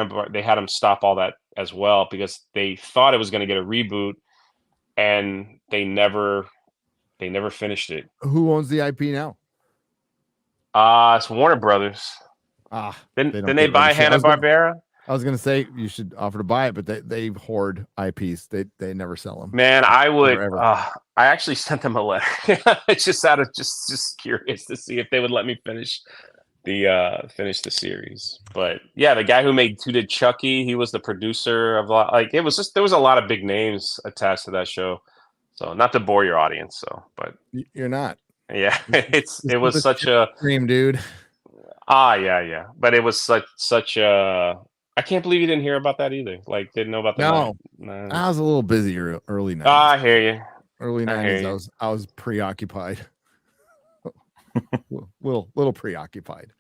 them stop all that as well because they thought it was going to get a reboot, and they never finished it. Who owns the IP now? It's Warner Brothers. Ah, Then they buy Hanna-Barbera. I was gonna say you should offer to buy it, but they hoard IPs. They never sell them. Man, I would. Never, ever. I actually sent them a letter. It's just out of just curious to see if they would let me finish the series. But yeah, the guy who did Chucky, he was the producer of it was just there was a lot of big names attached to that show. So not to bore your audience, but You're not. Yeah, it was such a dream, dude. Yeah. But it was such a. I can't believe you didn't hear about that either. Like, didn't know about that. No, I was a little busy early 90s. I hear you. Early 90s, I was preoccupied. little preoccupied.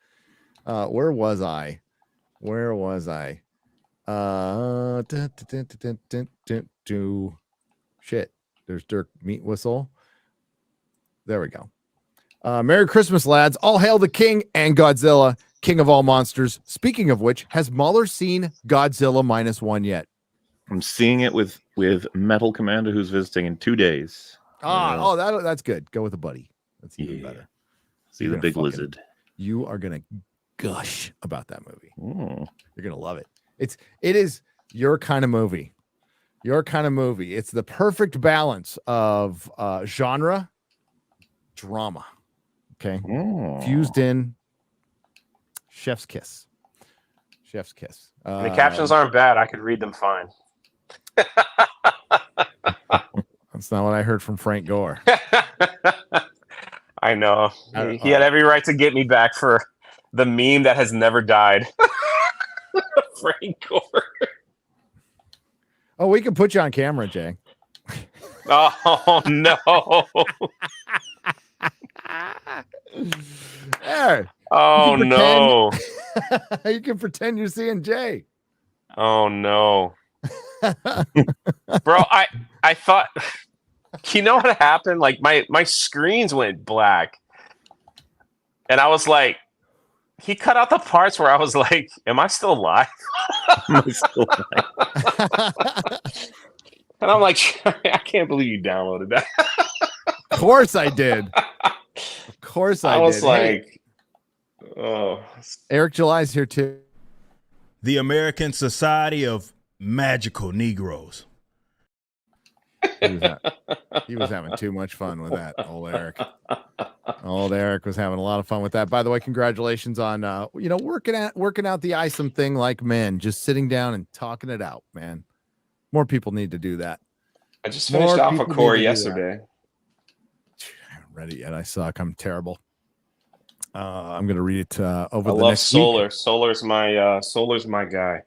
Where was I? Shit. There's Dirk Meat Whistle. There we go. Merry Christmas, lads. All hail the king and Godzilla, king of all monsters. Speaking of which, has Mahler seen Godzilla -1 yet? I'm seeing it with Metal Commander, who's visiting in 2 days. That's good. Go with a buddy. That's even better. See the big lizard. You are gonna gush about that movie. Mm. You're gonna love it. It is your kind of movie. Your kind of movie. It's the perfect balance of genre, drama. Okay. Fused in. Chef's kiss. The captions aren't bad. I could read them fine. That's not what I heard from Frank Gore. I know. He had every right to get me back for the meme that has never died. Frank Gore. Oh, we can put you on camera, Jay. Oh, no. There. Oh, no. You can pretend you're seeing Jay. Oh, no. Bro, I thought, you know what happened? Like my screens went black. And I was like, he cut out the parts where I was like, am I still live? And I'm like, I can't believe you downloaded that. Of course I did. Of course I did. I was like, oh. Eric July's here too. The American Society of Magical Negroes. He was having too much fun with that, old Eric. Old Eric was having a lot of fun with that. By the way, congratulations on working out the ISOM thing like men, just sitting down and talking it out, man. More people need to do that. I just finished Alpha Core yesterday. I haven't read it yet. I suck. I'm terrible. I'm gonna read it over I the love next Solar. week. Solar's my guy.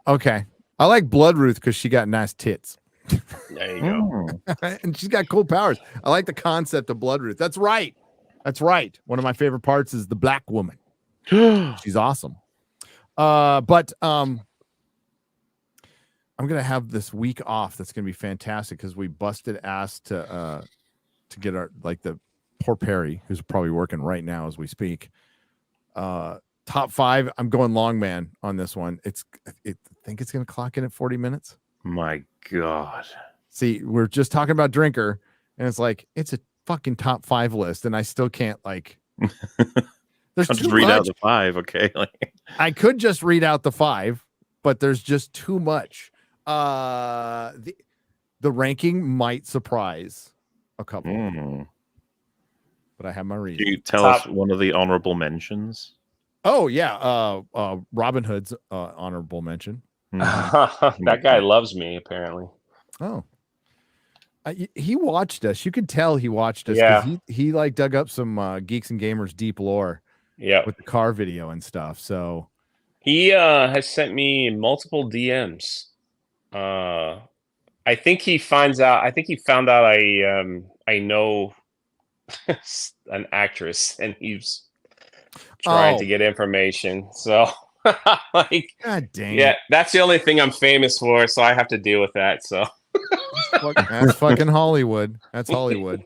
Okay. I like Bloodruth because she got nice tits. There you go. And she's got cool powers. I like the concept of Bloodruth. That's right. One of my favorite parts is the black woman. She's awesome. But I'm gonna have this week off. That's gonna be fantastic because we busted ass to get our the poor Perry, who's probably working right now as we speak. Top 5. I'm going long man on this one. I think it's gonna clock in at 40 minutes. My God. See, we're just talking about Drinker, and it's like it's a fucking top 5 list, and I still can't there's I'll just read out the 5, okay? I could just read out the 5, but there's just too much. The ranking might surprise a couple, but I have my reason. Can you tell us one of the honorable mentions? Oh yeah, Robin Hood's honorable mention. That guy loves me, apparently. Oh, he watched us. You could tell he watched us. Yeah, he dug up some Geeks and Gamers deep lore. Yeah, with the car video and stuff. So he has sent me multiple DMs. I think he found out I know an actress, and he's trying to get information. So God dang. Yeah, that's the only thing I'm famous for, so I have to deal with that. So that's fucking Hollywood. That's Hollywood.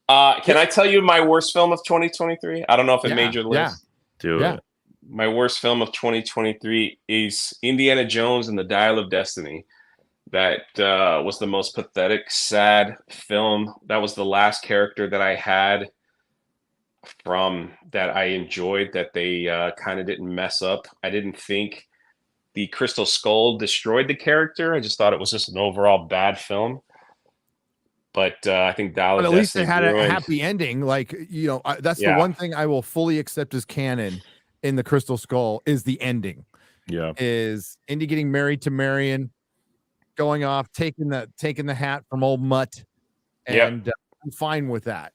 Can I tell you my worst film of 2023? I don't know if it made your list. Yeah. Do it. My worst film of 2023 is Indiana Jones and the Dial of Destiny. That was the most pathetic, sad film. That was the last character that I had from that I enjoyed that they kind of didn't mess up. I didn't think the Crystal Skull destroyed the character. I just thought it was just an overall bad film. But I think Dial But of at least it Destiny had a ruined. happy ending. Like, you know, that's the Yeah. one thing I will fully accept as canon in the Crystal Skull is the ending. Yeah. Is Indy getting married to Marion, going off, taking the hat from old Mutt, and I'm fine with that.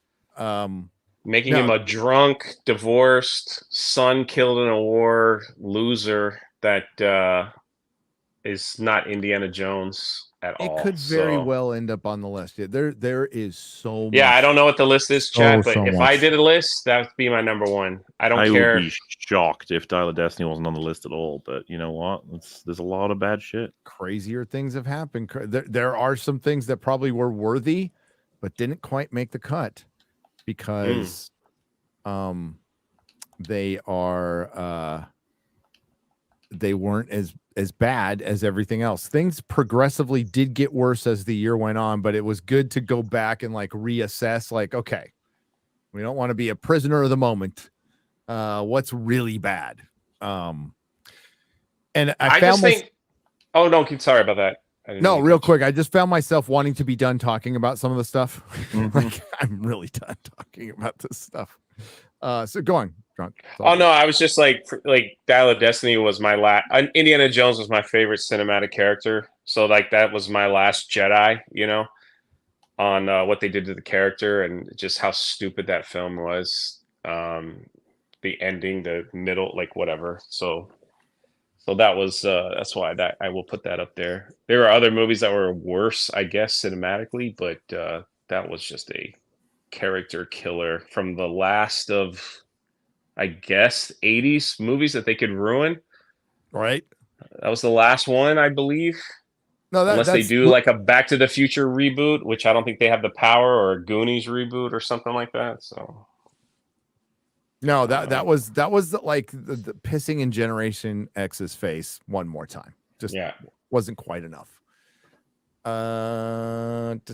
Making No. him a drunk, divorced, son killed in a war, loser that is not Indiana Jones at all. It could very So, well end up on the list. There is so much. yeah, I don't know what the list is, Chad, but so if much. I did a list, that would be my number one. I don't I care. would be shocked if Dial of Destiny wasn't on the list at all. But you know what? There's a lot of bad shit. Crazier things have happened. There are some things that probably were worthy, but didn't quite make the cut because they weren't as bad as everything else. Things progressively did get worse as the year went on, but it was good to go back and like reassess, like, okay, we don't want to be a prisoner of the moment. What's really bad? And I just think. Oh no, sorry about that. No, real quick. I just found myself wanting to be done talking about some of the stuff. Like, I'm really done talking about this stuff. So go on, Drunk. Oh no, I was just like Dial of Destiny was my last. Indiana Jones was my favorite cinematic character, so like that was my last Jedi. You know, on what they did to the character and just how stupid that film was. The ending, the middle, like whatever. So that was that's why that I will put that up there. There are other movies that were worse, I guess, cinematically, but that was just a character killer from the last of, I guess, 80s movies that they could ruin. Right. That was the last one, I believe. No, unless they do like a Back to the Future reboot, which I don't think they have the power, or a Goonies reboot or something like that. So no, that was like the pissing in Generation X's face one more time. Just wasn't quite enough. Eric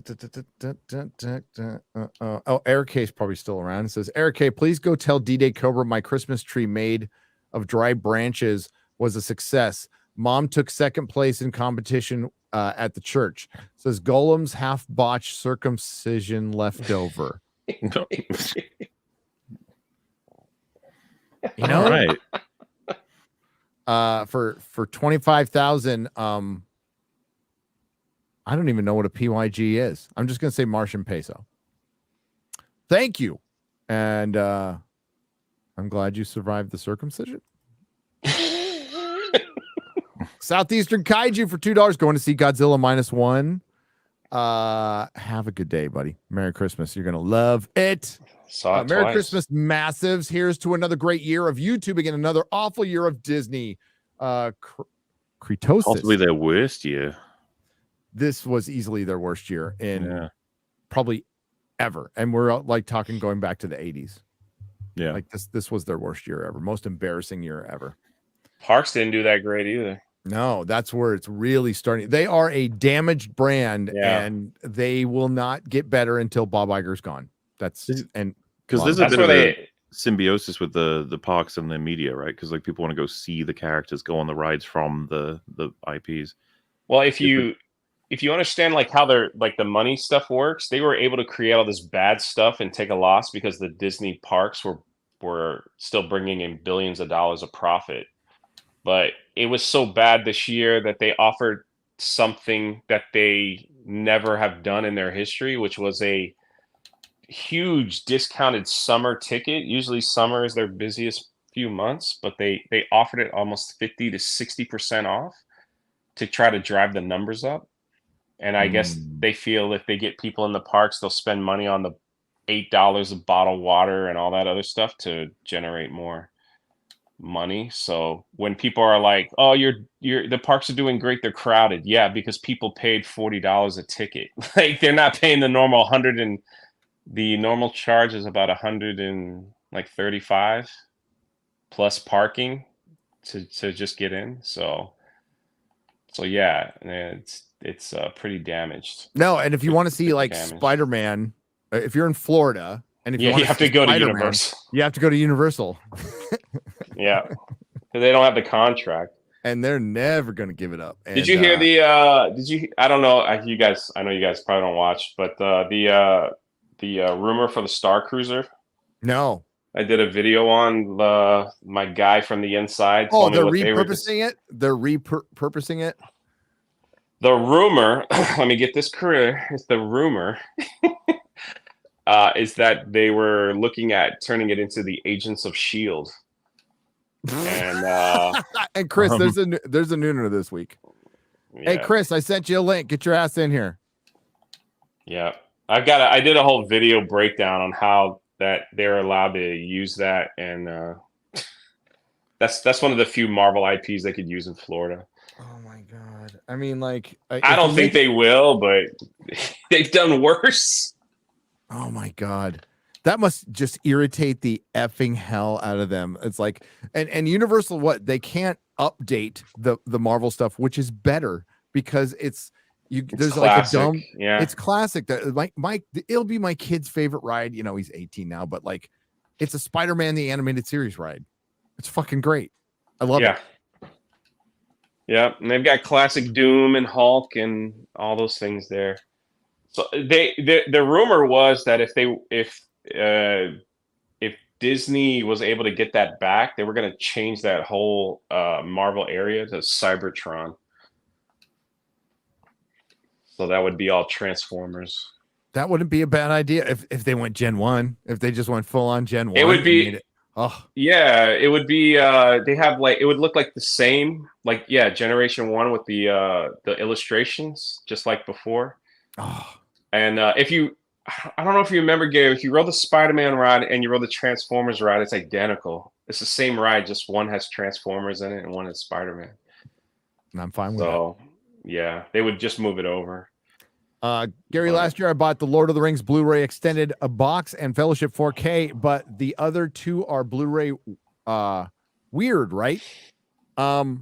K is probably still around. It says, Eric K, please go tell D-Day Cobra my Christmas tree made of dry branches was a success. Mom took second place in competition at the church. It says Golem's half botched circumcision left over. You know, right. For 25,000, I don't even know what a PYG is. I'm just gonna say Martian peso. Thank you, and I'm glad you survived the circumcision. Southeastern Kaiju for $2 going to see Godzilla -1. Have a good day, buddy. Merry Christmas. You're gonna love it. Merry Christmas, massives. Here's to another great year of YouTube, again, another awful year of Disney. Cretosis. Possibly their worst year. This was easily their worst year in probably ever. And we're like talking going back to the 80s. Yeah. Like this was their worst year ever. Most embarrassing year ever. Parks didn't do that great either. No, that's where it's really starting. They are a damaged brand and they will not get better until Bob Iger's gone. Because there's a bit of a symbiosis with the parks and the media, right? Because like people want to go see the characters go on the rides from the IPs. Well, if you understand like how their like the money stuff works, they were able to create all this bad stuff and take a loss because the Disney parks were still bringing in billions of dollars of profit. But it was so bad this year that they offered something that they never have done in their history, which was a huge discounted summer ticket. Usually summer is their busiest few months, but they offered it almost 50 to 60% off to try to drive the numbers up. And I guess they feel if they get people in the parks, they'll spend money on the $8 of bottled water and all that other stuff to generate more money. So when people are like, "Oh, the parks are doing great, they're crowded," yeah, because people paid $40 a ticket. Like they're not paying the normal 100, and the normal charge is about 135 plus parking to just get in. So yeah, it's pretty damaged. No, and if you want to see like Spider-Man, if you're in Florida And if Yeah, want you have to go to Spider-Man, Universal. you have to go to Universal. Yeah, 'cause they don't have the contract. And they're never going to give it up. And, Did you hear the? Did you? I don't know. You guys. I know you guys probably don't watch, but the rumor for the Star Cruiser. No. I did a video on my guy from the inside. Oh, told me they're what repurposing it. They're repurposing it. The rumor. Let me get this clear. It's the rumor. Is that they were looking at turning it into the Agents of Shield. And and Chris, there's a nooner this week. Yeah. Hey, Chris, I sent you a link. Get your ass in here. Yeah, I did a whole video breakdown on how that they're allowed to use that, and that's one of the few Marvel IPs they could use in Florida. Oh my god! I mean, like, I don't think they will, but they've done worse. Oh my god. That must just irritate the effing hell out of them. It's like, and Universal, what they can't update the Marvel stuff, which is better because there's classic. like a dumb, yeah. It's classic. That it'll be my kid's favorite ride. You know, he's 18 now, but like, it's a Spider-Man the animated series ride. It's fucking great. I love it. Yeah, and they've got classic Doom and Hulk and all those things there. So the rumor was that if Disney was able to get that back, they were going to change that whole Marvel area to Cybertron. So that would be all Transformers. That wouldn't be a bad idea if they went Gen 1. If they just went full on Gen 1. It would be. Yeah, it would be. They have it would look like the same, Generation 1 with the illustrations, just like before. Oh. And I don't know if you remember, Gary, if you rode the Spider-Man ride and you rode the Transformers ride, it's identical. It's the same ride, just one has Transformers in it and one has Spider-Man. And I'm fine with that. So, yeah, they would just move it over. Gary, last year I bought the Lord of the Rings Blu-ray extended box and Fellowship 4K, but the other two are Blu-ray weird, right? They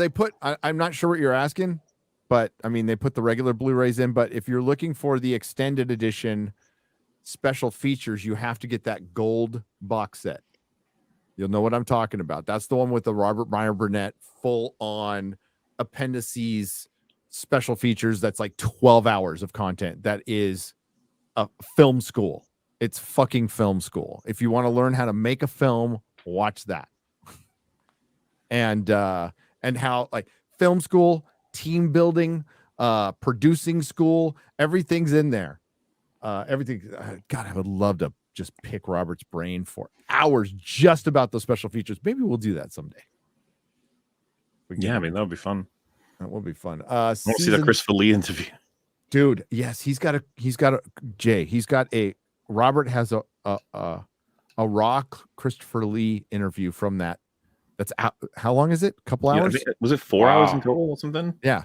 put, I'm not sure what you're asking, but I mean, they put the regular Blu-rays in, but if you're looking for the extended edition special features, you have to get that gold box set. You'll know what I'm talking about. That's the one with the Robert Meyer Burnett full on appendices special features. That's like 12 hours of content. That is a film school. It's fucking film school. If you want to learn how to make a film, watch that. And how like film school, team building, producing school, everything's in there. Everything. God, I would love to just pick Robert's brain for hours just about those special features. Maybe we'll do that someday. Yeah, I mean, that would be fun. That will be fun. I want to see that Christopher Lee interview. Dude, yes, Robert has a raw Christopher Lee interview from that. That's out. How long is it? A couple hours? Was it 4 hours in total or something? Yeah.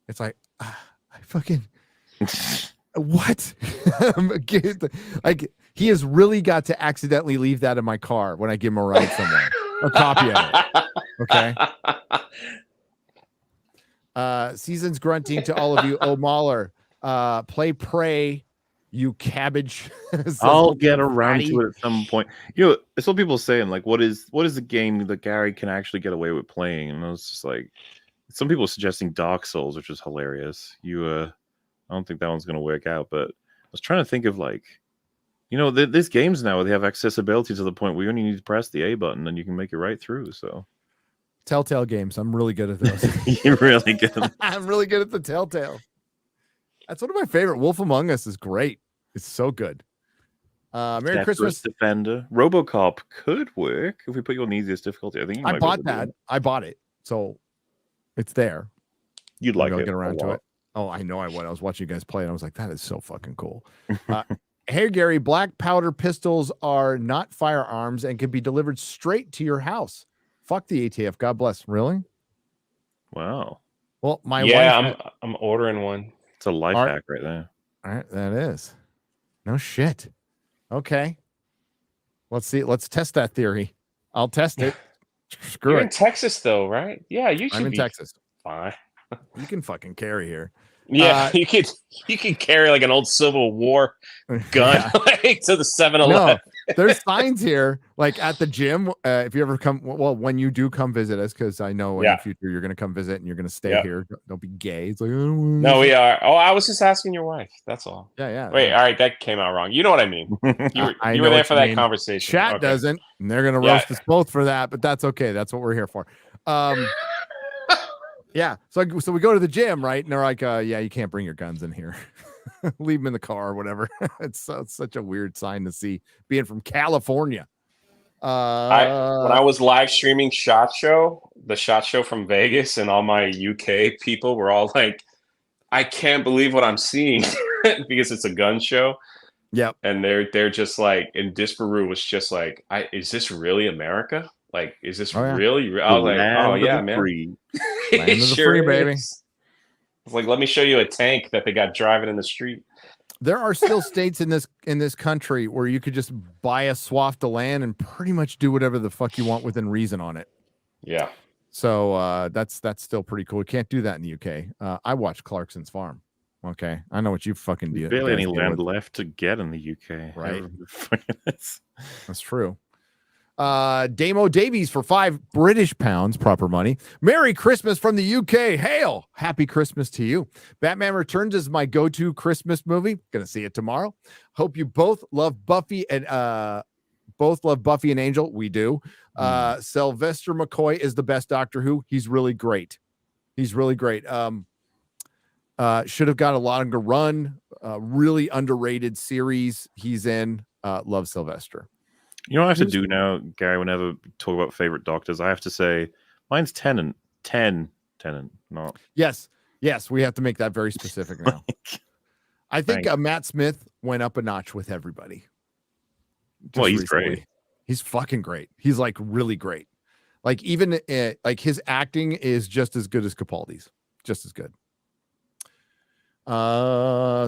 It's like, I fucking what? He has really got to accidentally leave that in my car when I give him a ride somewhere. A copy of it. Okay. Season's grunting to all of you. Oh, Mahler, play Prey, you cabbage. I'll get around to it at some point. You know, it's what people are saying, like, what is the game that Gary can actually get away with playing? And I was just like, some people are suggesting Dark Souls, which is hilarious. I don't think that one's going to work out, but I was trying to think of, like, you know, there's games now where they have accessibility to the point where you only need to press the A button and you can make it right through. So, Telltale games. I'm really good at those. You're really good. I'm really good at the Telltale. That's one of my favorite. Wolf Among Us is great. It's so good. Merry Christmas. Defender. RoboCop could work if we put you on the easiest difficulty. I think I bought that. I bought it. So it's there. You'd like it. Get around to it. Oh, I know I would. I was watching you guys play and I was like, that is so fucking cool. Hey, Gary, black powder pistols are not firearms and can be delivered straight to your house. Fuck the ATF. God bless. Really? Wow. Well, my wife. I'm ordering one. It's a life hack right there. All right, that is. No shit. Okay. Let's see. Let's test that theory. I'll test it. Screw You're it. in Texas, though, right? Yeah, you should. I'm in Texas. Fine. You can fucking carry here. Yeah, you could carry like an old Civil War gun like, to the 7-Eleven. No, there's signs here, like at the gym. If you ever come, well, when you do come visit us, because I know in the future you're going to come visit and you're going to stay here. Don't be gay. It's like, no, we are. Oh, I was just asking your wife. That's all. Yeah. Wait, all right, that came out wrong. You know what I mean. You were there for that conversation. Chat doesn't, and they're going to roast us both for that, but that's okay. That's what we're here for. Yeah. So we go to the gym, right? And they're like, yeah, you can't bring your guns in here. Leave them in the car or whatever. It's such a weird sign to see being from California. When I was live streaming the SHOT Show from Vegas, and all my UK people were all like, I can't believe what I'm seeing because it's a gun show. Yep. And they're just like, and Disparu was just like, is this really America? Like, is this really? I was like, oh yeah, man. Land of the free, baby. It's like, let me show you a tank that they got driving in the street. There are still states in this country where you could just buy a swath of land and pretty much do whatever the fuck you want within reason on it. Yeah. So that's still pretty cool. You can't do that in the UK. I watched Clarkson's Farm. Okay, I know what you fucking do. Barely any land left to get in the UK, right? That's true. Damo Davies for £5 proper money. Merry Christmas from the UK. Hail, happy Christmas to you. Batman Returns is my go-to Christmas movie. Gonna see it tomorrow. Hope you both love Buffy and Angel. We do. Sylvester McCoy is the best Doctor Who. He's really great. Should have got a longer run. Really underrated series he's in. Love Sylvester. You know what I have to do now, Gary, whenever we talk about favorite doctors, I have to say mine's Tennant. Not. Yes, we have to make that very specific now. I think Matt Smith went up a notch with everybody. Well, he's great. He's fucking great. He's like really great. Like even like his acting is just as good as Capaldi's. Just as good.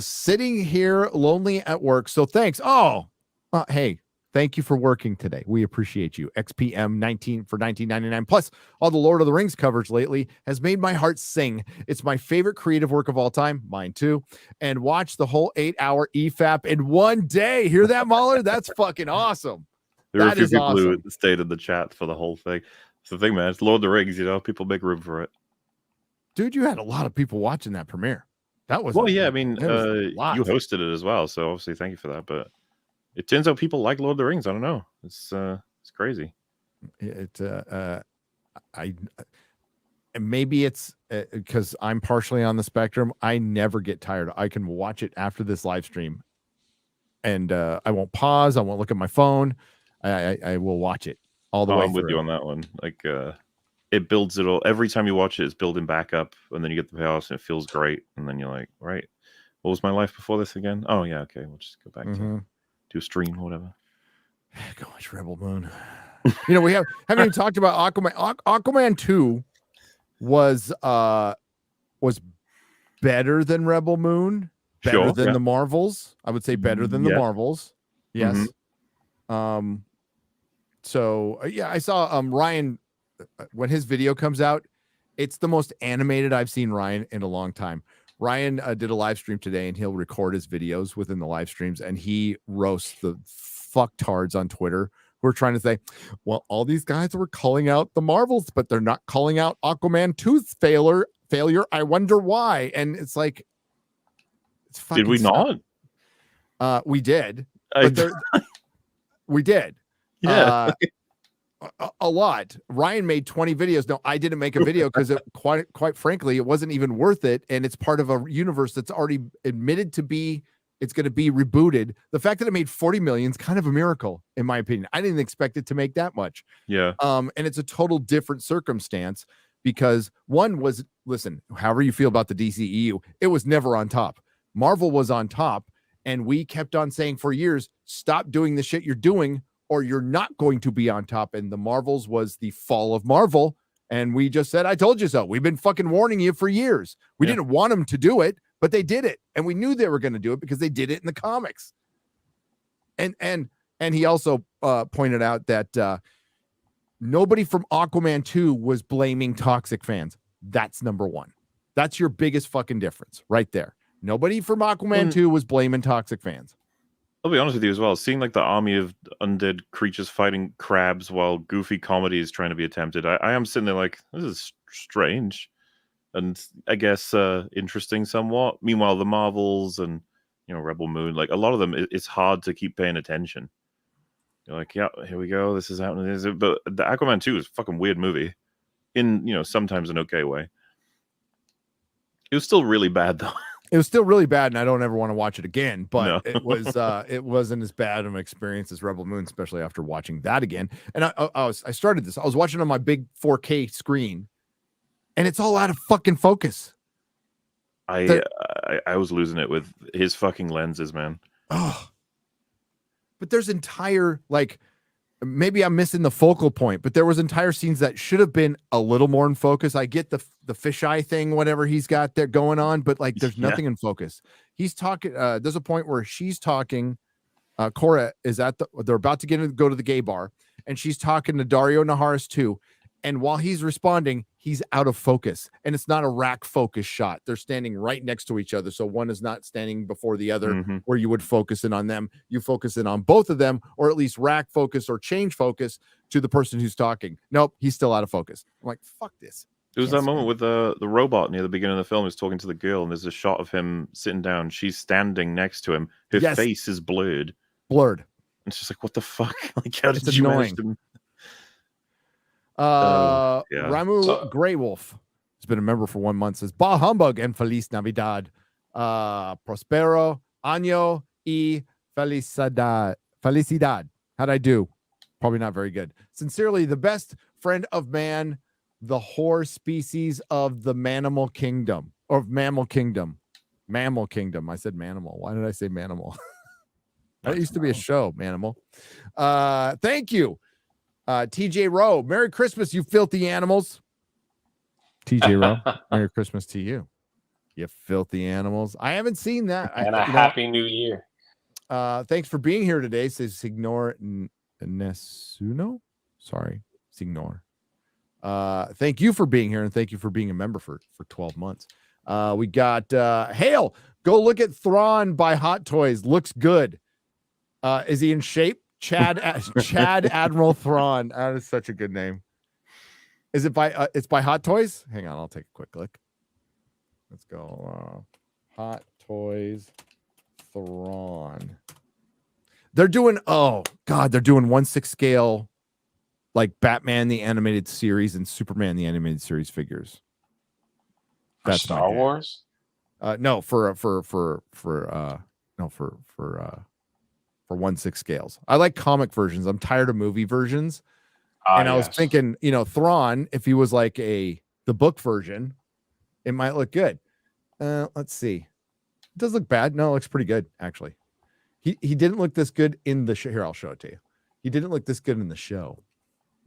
Sitting here lonely at work. So thanks. Hey. Thank you for working today. We appreciate you. XPM 19 for $19.99. Plus, all the Lord of the Rings coverage lately has made my heart sing. It's my favorite creative work of all time. Mine too. And watch the whole 8-hour EFAP in one day. Hear that, Mahler? That's fucking awesome. There are a few people who stayed in the chat for the whole thing. It's the thing, man. It's Lord of the Rings. People make room for it. Dude, you had a lot of people watching that premiere. That was you hosted it as well. So obviously, thank you for that. But it turns out people like Lord of the Rings. I don't know. It's crazy. Maybe it's because I'm partially on the spectrum. I never get tired. I can watch it after this live stream, and I won't pause. I won't look at my phone. I will watch it all the way. I'm with you on that one. Like it builds it all. Every time you watch it, it's building back up, and then you get the payoffs, and it feels great. And then you're like, right, what was my life before this again? Oh yeah, okay, we'll just go back to a stream or whatever. Go watch Rebel Moon. We haven't even talked about Aquaman. Aquaman 2 was better than Rebel Moon, better than the Marvels. I would say better than the Marvels. Yes. So I saw Ryan when his video comes out. It's the most animated I've seen Ryan in a long time. Ryan did a live stream today, and he'll record his videos within the live streams, and he roasts the fucktards on Twitter who are trying to say, well, all these guys were calling out the Marvels, but they're not calling out Aquaman 2's failure. I wonder why. And it's like, it's fucking did we not? We did. We did. Yeah. A lot. Ryan made 20 videos. No, I didn't make a video because quite frankly, it wasn't even worth it. And it's part of a universe that's already admitted to be, it's going to be rebooted. The fact that it made 40 million is kind of a miracle, in my opinion. I didn't expect it to make that much. Yeah. And it's a total different circumstance because one was, listen, however you feel about the DCEU, it was never on top. Marvel was on top. And we kept on saying for years, stop doing the shit you're doing, or you're not going to be on top. And the Marvels was the fall of Marvel. And we just said, I told you so. We've been fucking warning you for years. We didn't want them to do it, but they did it. And we knew they were going to do it because they did it in the comics. And he also pointed out that nobody from Aquaman 2 was blaming toxic fans. That's number one. That's your biggest fucking difference right there. Nobody from Aquaman 2 was blaming toxic fans. I'll be honest with you as well. Seeing like the army of undead creatures fighting crabs while goofy comedy is trying to be attempted, I am sitting there like, this is strange, and I guess interesting somewhat. Meanwhile, the Marvels and Rebel Moon, like a lot of them, it's hard to keep paying attention. You're like, yeah, here we go. This is happening. But the Aquaman 2 is a fucking weird movie, in sometimes an okay way. It was still really bad though. It was still really bad, and I don't ever want to watch it again. But No. it wasn't as bad of an experience as Rebel Moon, especially after watching that again. And I started this. I was watching on my big 4K screen, and it's all out of fucking focus. I was losing it with his fucking lenses, man. Oh, but there's entire maybe I'm missing the focal point, but there was entire scenes that should have been a little more in focus. I get the fisheye thing, whatever he's got there going on, but there's nothing in focus. He's talking. There's a point where she's talking. Cora is they're about to go to the gay bar, and she's talking to Dario Naharis too. And while he's responding, he's out of focus, and it's not a rack focus shot. They're standing right next to each other. So one is not standing before the other where you would focus in on them. You focus in on both of them, or at least rack focus or change focus to the person who's talking. Nope. He's still out of focus. I'm like, fuck this. There was that moment with the robot near the beginning of the film. He's talking to the girl, and there's a shot of him sitting down. She's standing next to him. Her face is blurred. And it's just like, what the fuck? Like, how did it's you annoying. manage to... Ramu Grey Wolf has been a member for 1 month. Says Bah humbug and Feliz Navidad. Prospero año y felicidad. How'd I do? Probably not very good. Sincerely, the best friend of man, the whore species of the manimal kingdom or mammal kingdom. Mammal kingdom. I said manimal. Why did I say manimal? That used to be a show, Manimal. Thank you. TJ Rowe, Merry Christmas, you filthy animals. TJ Rowe, Merry Christmas to you. You filthy animals. I haven't seen that. And a happy new year. Thanks for being here today, says Signor Nessuno. Sorry, Signor. Thank you for being here, and thank you for being a member for 12 months. We got Hale. Go look at Thrawn by Hot Toys. Looks good. Is he in shape? Chad Admiral Thrawn. That is such a good name. Is it by it's by Hot Toys? Hang on, I'll take a quick look. Let's go. Hot Toys Thrawn. They're doing they're doing 1/6 scale like Batman the animated series and Superman the animated series figures. That's Star Wars? No, for 1/6 scales. I like comic versions. I'm tired of movie versions. I was thinking, Thrawn, if he was like the book version, it might look good. Let's see. It does look bad. No, it looks pretty good, actually. He didn't look this good in the show. Here, I'll show it to you. He didn't look this good in the show.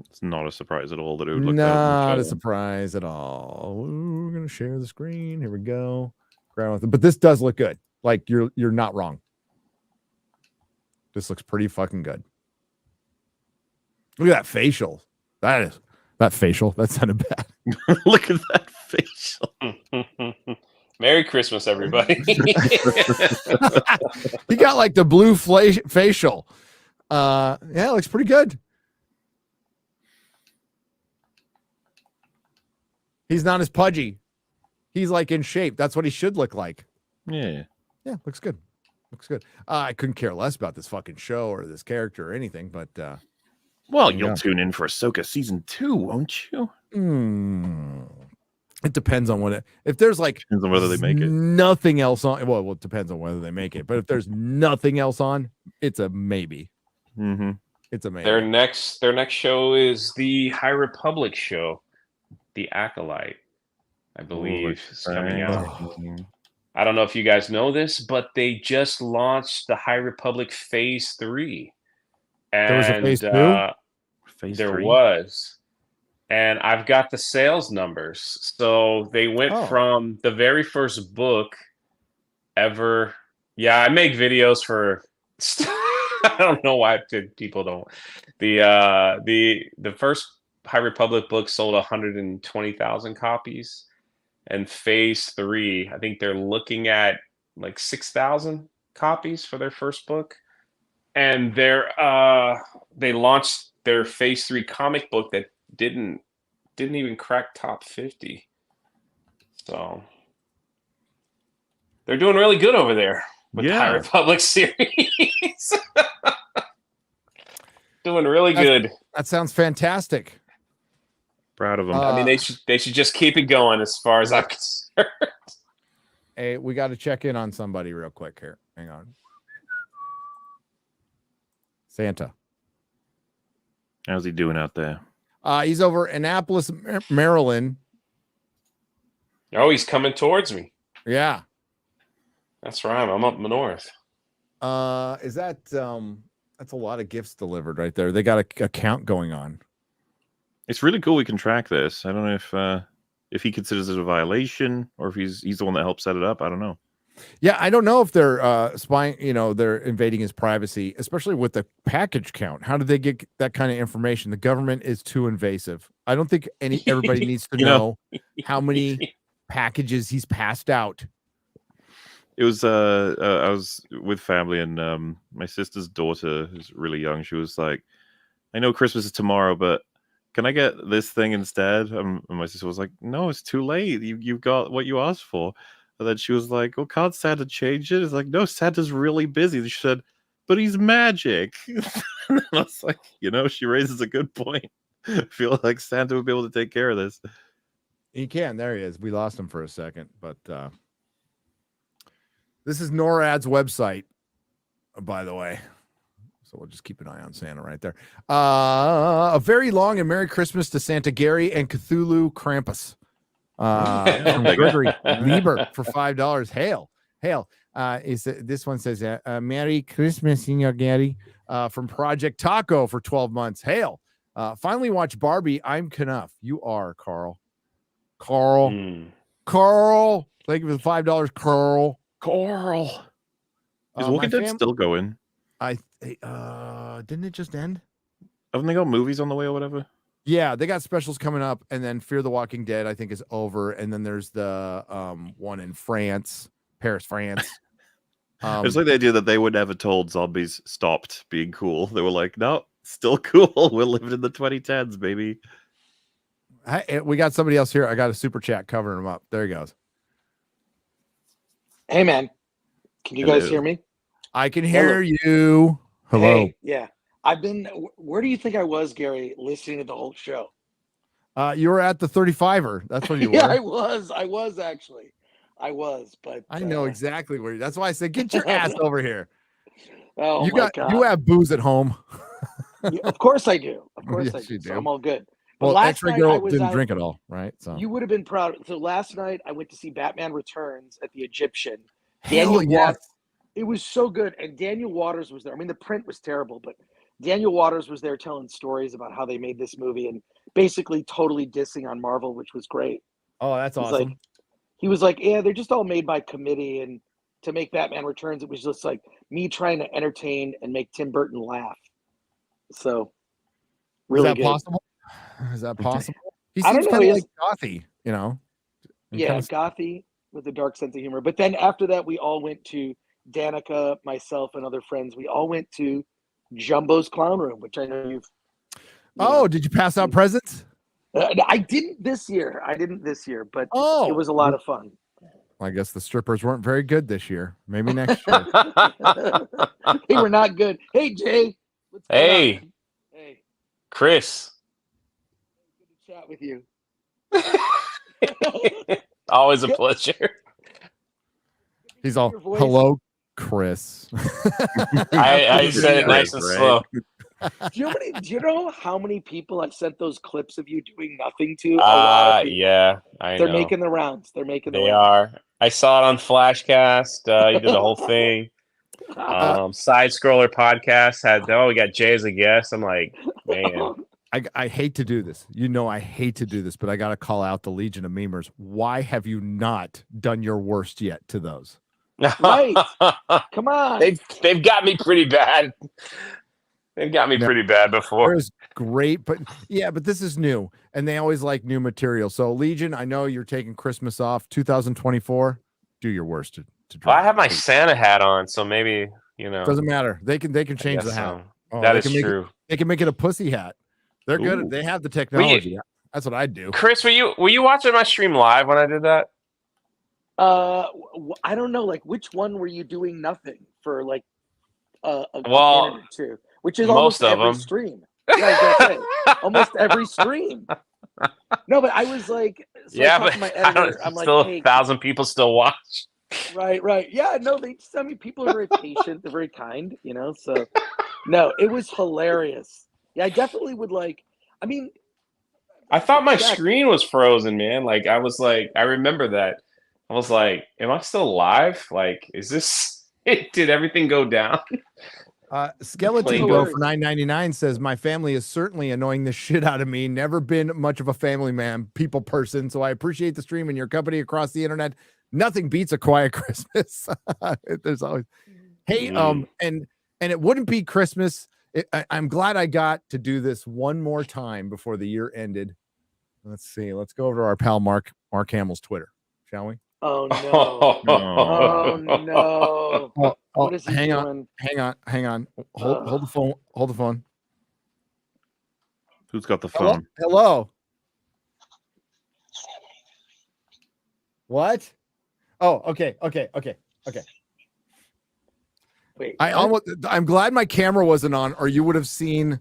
It's not a surprise at all that it would look not a surprise at all. Ooh, we're gonna share the screen. Here we go. But this does look good. Like you're not wrong. This looks pretty fucking good. Look at that facial. That facial. That sounded bad. Look at that facial. Merry Christmas, everybody. He got like the blue facial. Yeah, it looks pretty good. He's not as pudgy. He's like in shape. That's what he should look like. Yeah. Yeah, looks good. Looks good. I couldn't care less about this fucking show or this character or anything, but well, you'll tune in for Ahsoka season 2, won't you? It depends on if there's like depends on whether they make it. Nothing else on. Well, it depends on whether they make it. But if there's nothing else on, it's a maybe. Mm-hmm. It's a maybe. Their next show is the High Republic show, The Acolyte, I believe, is coming out. I don't know if you guys know this, but they just launched the High Republic Phase 3. And there was a Phase 2? Phase there 3? was. And I've got the sales numbers. So they went from the very first book ever. Yeah, I make videos for I don't know why people don't. The first High Republic book sold 120,000 copies. and Phase 3, I think they're looking at like 6,000 copies for their first book. And they launched their Phase 3 comic book that didn't even crack top 50. So they're doing really good over there with the High Republic series. Doing really good. That sounds fantastic. Proud of them. I mean, they should just keep it going as far as I'm concerned. Hey, we got to check in on somebody real quick here. Hang on. Santa. How's he doing out there? He's over Annapolis, Maryland. Oh, he's coming towards me. Yeah. That's right. I'm up north. Is that that's a lot of gifts delivered right there. They got a count going on. It's really cool we can track this. I don't know if he considers it a violation or if he's the one that helped set it up. I don't know. Yeah, I don't know if they're spying, they're invading his privacy, especially with the package count. How did they get that kind of information? The government is too invasive. I don't think everybody needs to know how many packages he's passed out. It was I was with family and my sister's daughter is really young. She was like, I know Christmas is tomorrow, but can I get this thing instead? And my sister was like, no, it's too late. You've got what you asked for. And then she was like, well, can't Santa change it? It's like, no, Santa's really busy. She said, but he's magic. And I was like, she raises a good point. I feel like Santa would be able to take care of this. He can. There he is. We lost him for a second, but this is NORAD's website, by the way. So we'll just keep an eye on Santa right there. A very long and Merry Christmas to Santa Gary and Cthulhu Krampus. From Gregory Lieber for $5. Hail. This one says Merry Christmas, Senor Gary, from Project Taco for 12 months. Hail. Finally watch Barbie. I'm Knuff. You are Carl. Carl. Thank you for the $5, Carl. Is Walking Dead still going? Didn't it just end? Haven't they got movies on the way or whatever? Yeah, they got specials coming up, and then Fear the Walking Dead, I think, is over, and then there's the one in Paris, France. It's like the idea that they were never told zombies stopped being cool. They were like, no, still cool. We're living in the 2010s, baby. We got somebody else here. I got a super chat covering him up. There he goes. Hey, man. Can you guys hear me? I can hear you. Hello. Hey, yeah. Where do you think I was, Gary, listening to the whole show? You were at the 35er. That's what you were. Yeah, I was actually. But I know exactly where. That's why I said, get your ass over here. Oh, God. You have booze at home. Yeah, of course I do. Of course yes, I do. You do. So I'm all good. But well, X-Ray Girl didn't drink at all, right? So you would have been proud. So last night I went to see Batman Returns at the Egyptian. Yes. It was so good. And Daniel Waters was there. I mean, the print was terrible, but Daniel Waters was there telling stories about how they made this movie and basically totally dissing on Marvel, which was great. Oh, that's awesome. He was like, yeah, they're just all made by committee. And to make Batman Returns, it was just like me trying to entertain and make Tim Burton laugh. So, really good. Possible? Is that possible? He seems kind of like gothy, Yeah, gothy with a dark sense of humor. But then after that, we all went to Danica, myself, and other friends. We all went to Jumbo's Clown Room, which I know you've. Did you pass out presents? I didn't this year, but it was a lot of fun. I guess the strippers weren't very good this year. Maybe next year. They were not good. Hey, Jay. Hey, Chris. Good to chat with you. Always a pleasure. He's all, hello, Chris. I said it nice and slow. Do you know how many people I sent those clips of you doing nothing to? Yeah, I know. They're making the rounds. They are. I saw it on Flashcast. You did the whole thing. Side Scroller Podcast had, we got Jay as a guest. I'm like, man. I hate to do this. I hate to do this, but I got to call out the Legion of Memers. Why have you not done your worst yet to those? Right. Come on. They've got me pretty bad. It got me No. pretty bad before. It was great, but this is new, and they always like new material. So Legion, I know you're taking Christmas off, 2024. Do your worst to Well, I drink. have my Santa hat on, so maybe Doesn't matter. They can change the hat. That they is can make true. They can make it a pussy hat. They're good. Ooh. They have the technology. That's what I'd do. Chris, were you watching my stream live when I did that? I don't know. Like, which one were you doing nothing for? Like, a minute or two, which is almost most of every them. stream. Yeah, I was gonna say, almost every stream. No, but I was like, so I talked to my editor. I'm like, still hey, 1,000 people still watch. right. Yeah, no, people are very patient. They're very kind, So, no, it was hilarious. Yeah, I definitely would like. I mean, I thought my screen was frozen, man. Like, I was like, I remember that. I was like, am I still live? Like, is this? Did everything go down? Skeleton Bro for $9.99 says my family is certainly annoying the shit out of me. Never been much of a family man, people person. So I appreciate the stream and your company across the internet. Nothing beats a quiet Christmas. There's always, hey, and it wouldn't be Christmas. I'm glad I got to do this one more time before the year ended. Let's see. Let's go over to our pal Mark Hamill's Twitter, shall we? Oh no! Oh no! What is he doing? Hang on. Hold the phone. Hold the phone. Who's got the phone? Hello. What? Oh, okay. Wait. I'm glad my camera wasn't on, or you would have seen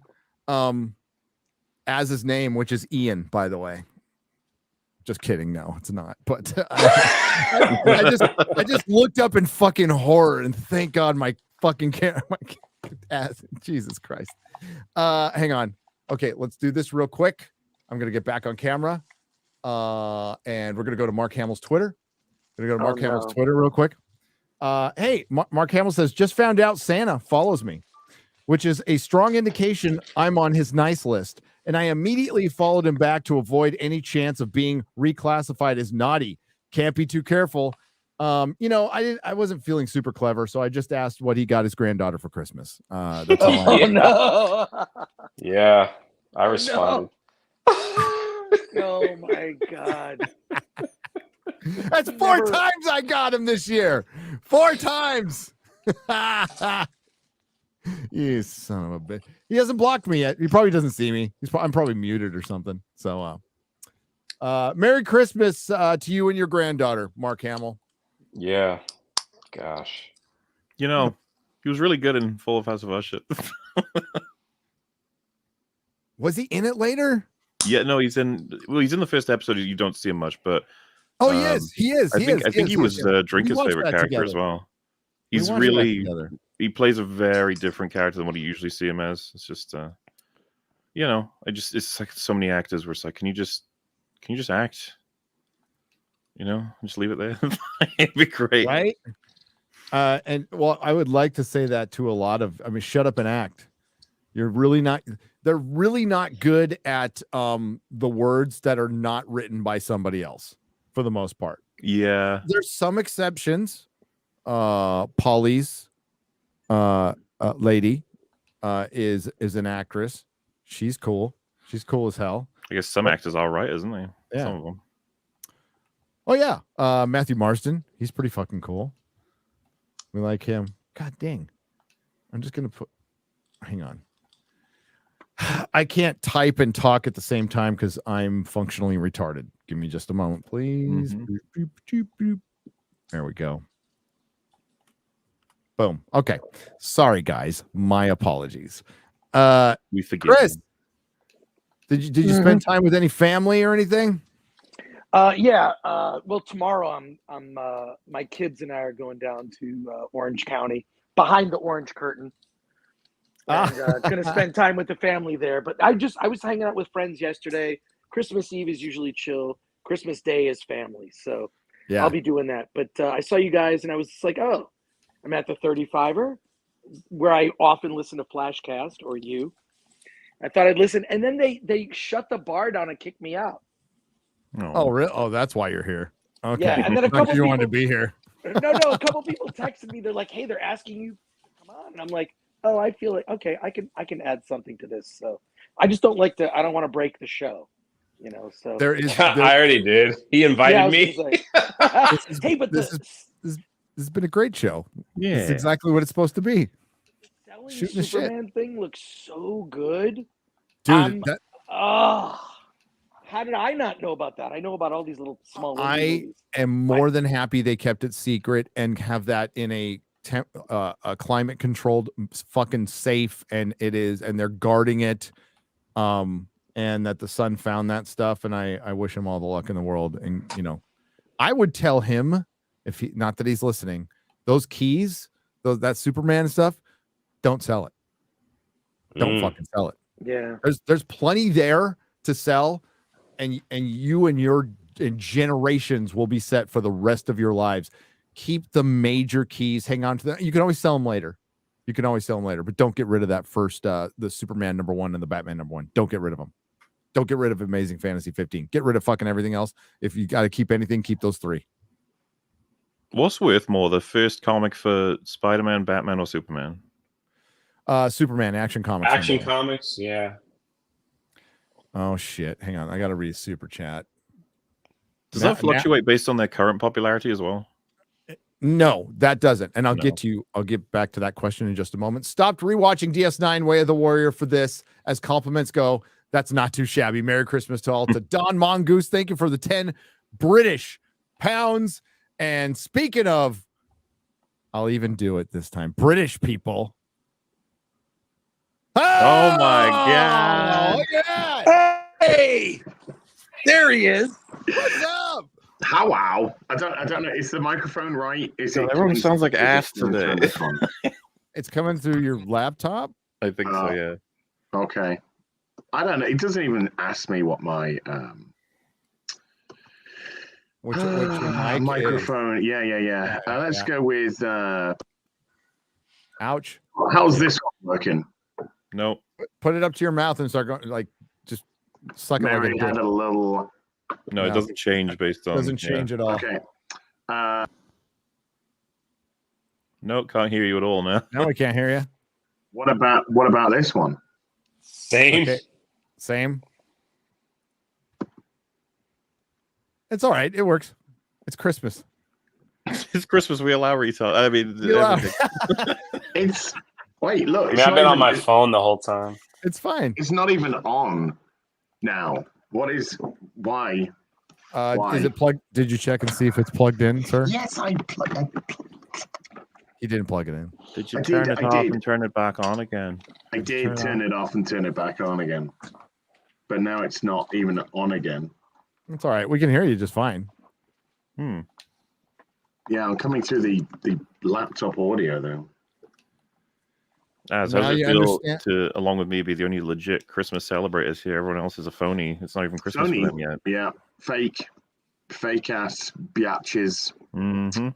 as his name, which is Ian, by the way. Just kidding. No, it's not. But I just looked up in fucking horror, and thank God my fucking camera. Jesus Christ. Hang on. Okay, let's do this real quick. I'm gonna get back on camera, and we're gonna go to Mark Hamill's Twitter. We're gonna go to Mark Hamill's Twitter real quick. Hey, Mark Hamill says, just found out Santa follows me, which is a strong indication I'm on his nice list. And I immediately followed him back to avoid any chance of being reclassified as naughty. Can't be too careful. I wasn't feeling super clever, so I just asked what he got his granddaughter for Christmas. That's all no. Yeah, I responded. Oh my God. That's 4 times I got him this year. 4 times. You son of a bitch. He hasn't blocked me yet. He probably doesn't see me. I'm probably muted or something. So, Merry Christmas to you and your granddaughter, Mark Hamill. Yeah. Gosh. He was really good in Full of House of Usher. Was he in it later? Yeah, no, he's in the first episode. You don't see him much, but he is. I think he was Drinker's favorite character as well. He's really. He plays a very different character than what you usually see him as. It's just, it's like so many actors where it's like, can you just act? Just leave it there. It'd be great, right? And I would like to say that to a lot of. Shut up and act. You're really not. They're really not good at the words that are not written by somebody else, for the most part. Yeah, there's some exceptions. Polly's lady is an actress. She's cool. She's cool as hell. I guess some actors are right, isn't they? Yeah. Some of them. Oh yeah. Matthew Marsden. He's pretty fucking cool. We like him. God dang. I'm just gonna hang on. I can't type and talk at the same time because I'm functionally retarded. Give me just a moment, please. Mm-hmm. Boop, boop, boop. There we go. Boom. Okay. Sorry, guys. My apologies. We forgive Chris, you. did you spend time with any family or anything? Yeah. Well, tomorrow I'm my kids and I are going down to Orange County, behind the orange curtain. And going to spend time with the family there. But I was hanging out with friends yesterday. Christmas Eve is usually chill. Christmas Day is family. So yeah, I'll be doing that. But I saw you guys and I was just like, oh, I'm at the 35er where I often listen to Flashcast or you. I thought I'd listen. And then they shut the bar down and kicked me out. Oh, really? Oh, that's why you're here. Okay. Yeah, and then a couple people wanted to be here. No, a couple people texted me. They're like, hey, they're asking you to come on. And I'm like, oh, I feel like okay, I can add something to this. So I just don't like to. I don't want to break the show, So There is. I already did. He invited yeah, I was me. gonna say, hey, but this has been a great show. Yeah. It's exactly what it's supposed to be. selling shooting the shit. Superman thing looks so good, Dude. how did I not know about that? I know about all these little small. I movies. am more than happy they kept it secret and have that in a climate controlled, fucking safe, and they're guarding it, and that the son found that stuff, and I wish him all the luck in the world. And I would tell him, if he, not that he's listening, those keys, that Superman stuff, don't sell it. Don't fucking sell it. Yeah, there's plenty there to sell, and you and your generations will be set for the rest of your lives. Keep the major keys. Hang on to them. You can always sell them later. But don't get rid of that first, the Superman #1 and the Batman #1. Don't get rid of them. Don't get rid of Amazing Fantasy 15. Get rid of fucking everything else. If you got to keep anything, keep those 3. What's worth more, the first comic for Spider-Man, Batman, or Superman? Superman Action Comics. Action Comics, yeah. Oh shit! Hang on, I gotta read super chat. Does that fluctuate based on their current popularity as well? No, that doesn't. And I'll get back to that question in just a moment. Stopped rewatching DS9 Way of the Warrior for this. As compliments go, that's not too shabby. Merry Christmas to all. To Don Mongoose, thank you for the 10 British pounds. And speaking of, I'll even do it this time. British people. Oh my God. Look at that. hey, there he is. What's up? How wow! I don't know. Is the microphone right? Is it? Everyone sounds like ass today. It's coming through your laptop? I think so, yeah. Okay. I don't know. It doesn't even ask me what my Which mic microphone. is. Yeah. Let's go with. Ouch. How's this one working? Nope. Put it up to your mouth and start going, like, just suck it like Mary a had dick. a little. No, it doesn't change based on. Doesn't change at all. Okay. No, can't hear you at all now. Now we can't hear you. What about this one? Same. Okay. Same. It's all right. It works. It's Christmas. It's Christmas. We allow retard. I mean, We allow- everything. It's wait. Look. I It's mean, I've not been on even- my phone the whole time. It's fine. It's not even on now. What is? Why? Why? Is it plugged? Did you check and see if it's plugged in, sir? Yes, I He didn't plug it in. Did you I turn did, it I off did. and turn it back on again? did turn it off and turn it back on again, but now it's not even on again. It's all right. We can hear you just fine. Yeah, I'm coming through the laptop audio though. As Now how's it you feel understand- to, along with me, be the only legit Christmas celebrators here? Everyone else is a phony. It's not even Christmas Phony. for them yet. Yeah, fake ass biatches. Mm-hmm.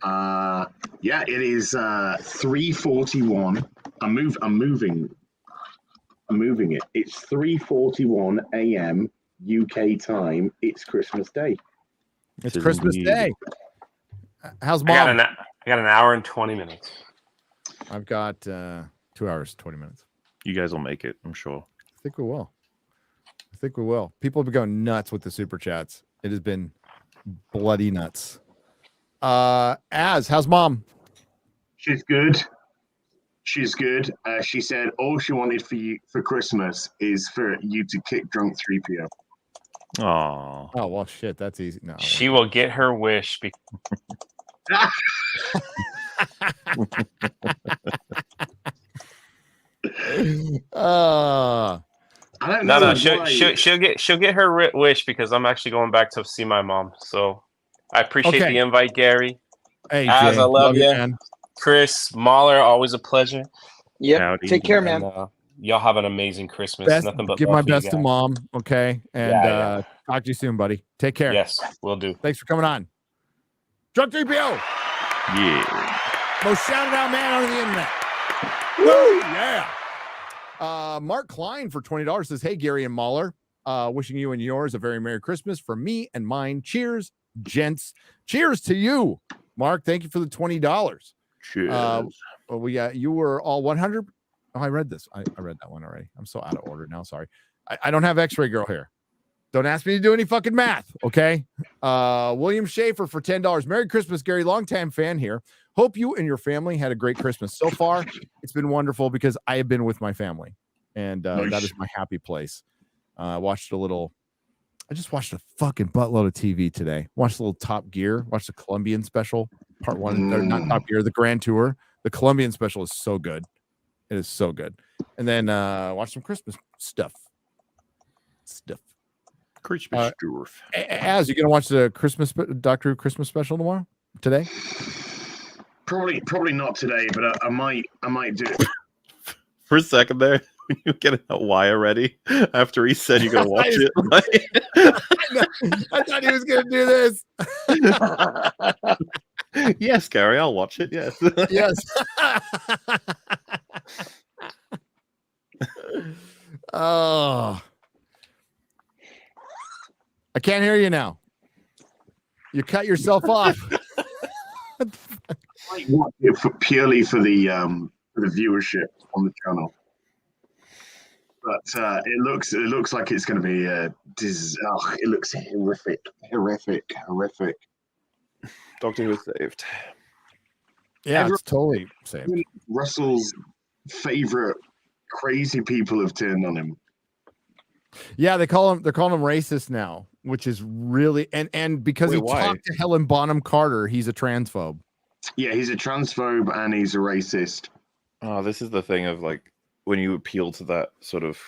Yeah, it is 3:41. I'm moving it. It's 3:41 a.m. UK time. It's Christmas Day. It's It is Christmas indeed. Day. How's I got, mom? I got an hour and 20 minutes. I've got 2 hours, 20 minutes. You guys will make it, I'm sure. I think we will. People have been going nuts with the super chats. It has been bloody nuts. How's mom? She's good. She said all she wanted for you for Christmas is for you to kick drunk 3PO. Oh, Oh well, shit. That's easy. No, She will get her wish. uh, I don't No, know. she'll get her wish because I'm actually going back to see my mom. So I appreciate Okay. the invite, Gary. hey, Az, Jay, I love ya. man. Chris, Mahler, always a pleasure. Yep. Howdy. Take care, And, man. y'all have an amazing Christmas. Best, Nothing but give love my for you best to guys. mom. Okay, and Yeah. talk to you soon, buddy. Take care. Yes, we'll do. Thanks for coming on. Drunk 3PO, yeah. most shouted out man on the internet. Woo! Yeah. Mark Klein for $20 says, "Hey Gary and Mahler, wishing you and yours a very Merry Christmas from me and mine. Cheers, gents. Cheers to you, Mark. Thank you for the $20. Cheers. Well, you were all 100 Oh, I read this. I read that one already. I'm so out of order now. Sorry. I don't have X-Ray Girl here. Don't ask me to do any fucking math, okay? William Schaefer for $10. Merry Christmas, Gary. Longtime fan here. Hope you and your family had a great Christmas. So far, it's been wonderful because I have been with my family, and that is my happy place. I just watched a fucking buttload of TV today. Watched a little Top Gear. Watched the Colombian special, part one. Or not Top Gear, the Grand Tour. The Colombian special is so good. It is so good. And then watch some Christmas stuff. Christmas stuff. Az, you gonna watch the Doctor Who Christmas special today? Probably not today, but I might do it. For a second there, you getting that wire ready after he said you're gonna watch it. I thought he was gonna do this. Yes, Gary, I'll watch it. Yes. Yes. Oh, I can't hear you now. You cut yourself off. I might watch it purely for the viewership on the channel. But it looks like it's going to be it looks horrific. Doctor Who is saved. Yeah, it's totally saved. Russell's favorite crazy people have turned on him. Yeah, they're calling him racist now, which is really and because he talked to Helen Bonham Carter, he's a transphobe. Yeah, he's a transphobe and he's a racist. Oh, this is the thing of like when you appeal to that sort of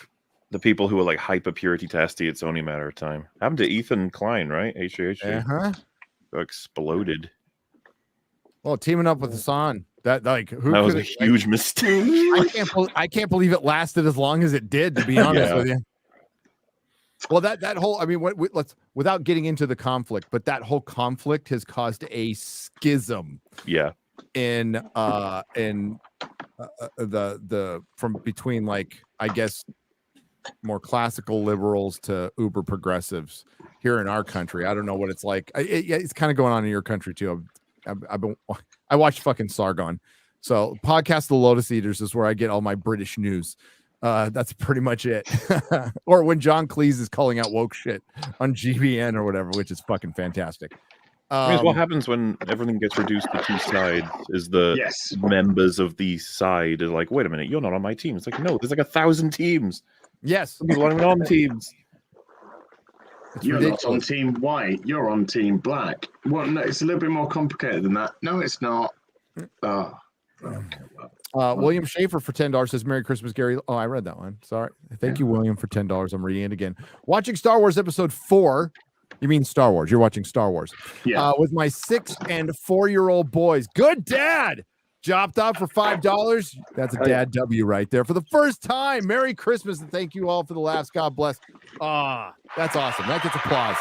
the people who are like hyper purity testy, it's only a matter of time. Happened to Ethan Klein, right? Uh-huh. Exploded. Well, teaming up with Hassan. That was a huge mistake. I can't believe it lasted as long as it did, to be honest with you. Well, that whole, I mean, let's without getting into the conflict, but that whole conflict has caused a schism. Yeah. In the from between, like, I guess, more classical liberals to uber progressives here in our country. I don't know what it's like. It's kind of going on in your country too. I watched fucking Sargon. So podcast The Lotus Eaters is where I get all my British news. That's pretty much it. Or when John Cleese is calling out woke shit on GBN or whatever, which is fucking fantastic. What happens when everything gets reduced to two sides is the members of the side are like, wait a minute, you're not on my team. It's like, no, there's like 1,000 teams. Yes. People aren't even on teams. You're not on team white, you're on team black. Well, no, it's a little bit more complicated than that. No, it's not. William Schaefer for $10 says, Merry Christmas, Gary. Oh, I read that one. Sorry. Thank you, William, for $10. I'm reading it again. Watching Star Wars Episode 4. You mean Star Wars. You're watching Star Wars. Yeah. With my 6 and 4-year-old boys. Good dad. Chopped up for $5. That's a dad W right there. For the first time, Merry Christmas, and thank you all for the laughs. God bless. That's awesome. That gets applause.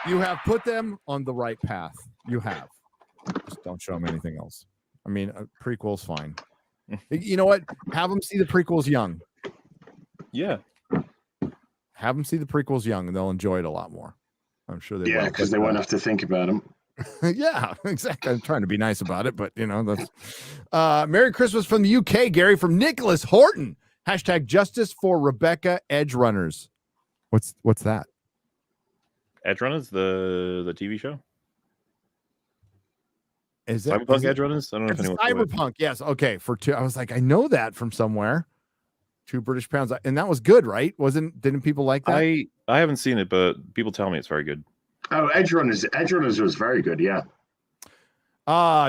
You have put them on the right path. You have. Just don't show them anything else. I mean, prequel's fine. You know what? Have them see the prequels young. Yeah. Have them see the prequels young, and they'll enjoy it a lot more. I'm sure they will. Yeah, because they won't have to think about them. Yeah, exactly. I'm trying to be nice about it, but you know, that's Merry Christmas from the UK, Gary, from Nicholas Horton. Hashtag justice for Rebecca Edge Runners. What's that? Edge Runners, the TV show? Is it Cyberpunk Edge Runners? I don't know if anyone Cyberpunk, yes. Okay, for 2. I was like, I know that from somewhere. 2 British pounds, and that was good, right? Didn't people like that? I haven't seen it, but people tell me it's very good. Oh, Edge Runners was very good, yeah.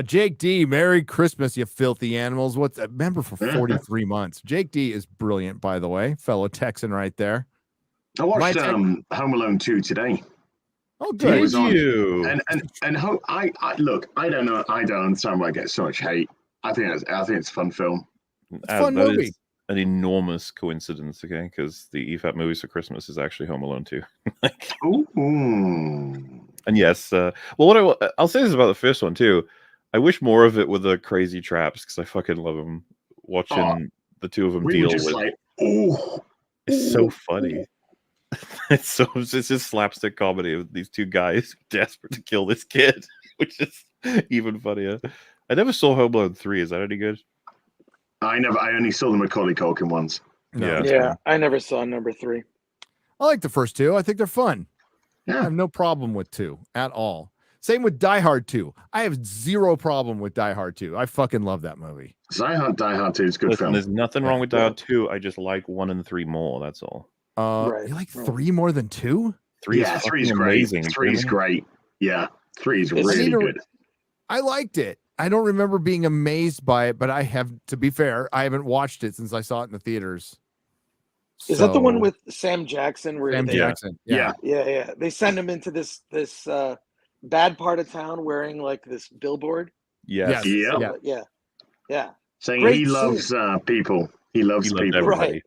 Jake D, Merry Christmas, you filthy animals. What's a member for 43 months? Jake D is brilliant, by the way. Fellow Texan right there. I watched Home Alone 2 today. Oh, good. Did you? And I look, I don't know, I don't understand why I get so much hate. I think it's a fun film. It's a fun movie. An enormous coincidence, okay? Because the EFAP movies for Christmas is actually Home Alone 2. Ooh. And yes, well, what I'll say this about the first one too. I wish more of it with the crazy traps because I fucking love them. Watching the two of them deal with. Like, it's so funny. It's just slapstick comedy of these two guys desperate to kill this kid, which is even funnier. I never saw Home Alone 3. Is that any good? I only saw the Macaulay Culkin ones. Yeah. Yeah, I never saw number 3. I like the first 2. I think they're fun. I Yeah. have no problem with 2 at all. Same with Die Hard 2. I have zero problem with Die Hard 2. I fucking love that movie. Die Hard 2 is a good Listen, film. there's nothing wrong with Die Hard 2. I just like 1 and 3 more. That's all. Right, You like right. 3 more than 2? 3 Yeah, is 3 is fucking great. amazing. 3 is great. Yeah, 3 is really good. I liked it. I don't remember being amazed by it, but I have, to be fair, I haven't watched it since I saw it in the theaters. Is that the one So- with Sam Jackson? Where Sam they, Jackson? Yeah. yeah. They send him into this bad part of town wearing like this billboard. Yes. Yeah. Yeah. Saying Great he loves people. He loves He loved people. everybody.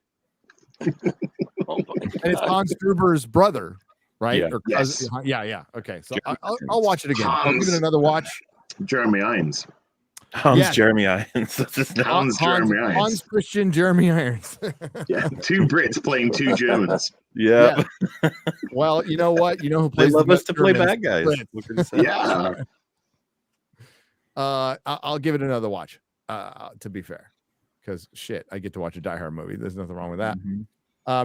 Oh my And it's God. Hans Gruber's brother, right? Yeah. Or Yes. cousin- yeah. Okay, so Jeremy I'll watch it again. I'll give it Hans. another watch. Jeremy Irons. Hans Yes. Jeremy Irons. That's his name. Hans Jeremy Irons. Hans Christian Jeremy Irons. Yeah, 2 Brits playing 2 Germans. Yeah. Well, you know what? You know who They plays love the us to best play Germans? bad guys. Brits. What can I say? Yeah. I'll give it another watch. To be fair, because shit, I get to watch a Die Hard movie. There's nothing wrong with that. Mhm.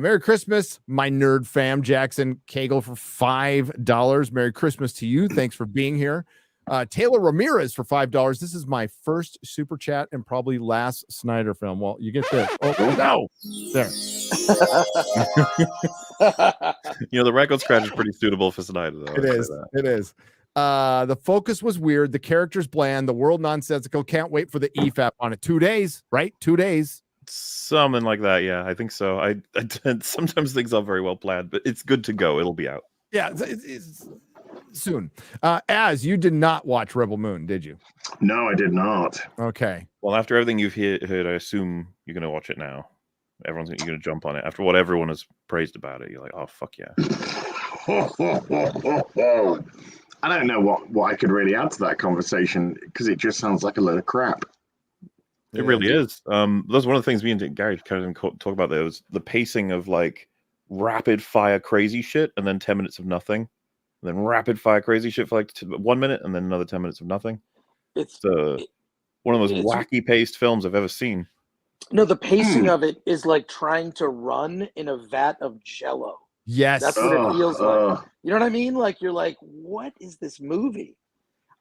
Merry Christmas, my nerd fam. Jackson Cagle for $5. Merry Christmas to you. Thanks for being here. Taylor Ramirez for $5. This is my first super chat and probably last Snyder film. Well, you get this. Oh no, there. You know, the record scratch is pretty suitable for Snyder, though. It is. It is. The focus was weird. The characters bland. The world nonsensical. Can't wait for the EFAP on it. 2 days, right? 2 days. Something like that. Yeah, I think so. I sometimes things aren't very well planned, but it's good to go. It'll be out. Yeah, it's soon. As you did not watch Rebel Moon, did you? No, I did not. Okay. Well, after everything you've heard, I assume you're going to watch it now. You're going to jump on it after what everyone has praised about it. You're like, oh fuck yeah. I don't know what I could really add to that conversation because it just sounds like a load of crap. It really is. That's one of the things me and Gary kind of talk about. There was the pacing of like rapid fire crazy shit, and then 10 minutes of nothing, and then rapid fire crazy shit for like 1 minute, and then another 10 minutes of nothing. It's one of those wacky paced films I've ever seen. No, the pacing of it is like trying to run in a vat of Jello. Yes. That's what it feels like. You know what I mean? Like you're like, what is this movie?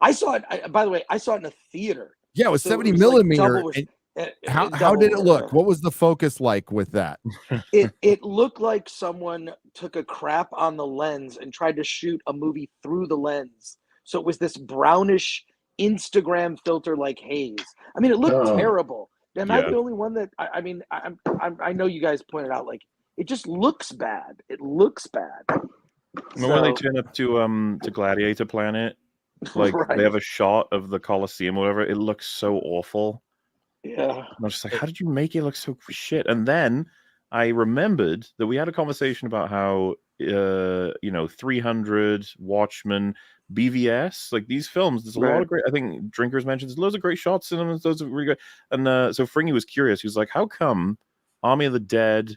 I saw it. By the way, I saw it in a theater. Yeah, it was So 70 it was millimeter. like How did it look? What was the focus like with that? It looked like someone took a crap on the lens and tried to shoot a movie through the lens. So it was this brownish Instagram filter like haze. I mean, it looked terrible. Am I the only one that I know you guys pointed out like it just looks bad. It looks bad. When they turn up to Gladiator Planet, like Right. they have a shot of the Colosseum or whatever, it looks so awful. Yeah. And I was just like, how did you make it look so shit? And then I remembered that we had a conversation about how 300, Watchmen, BVS, like these films, there's a lot of great, I think Drinkers mentioned there's loads of great shots in them, and those are really good. And so Fringy was curious. He was like, how come Army of the Dead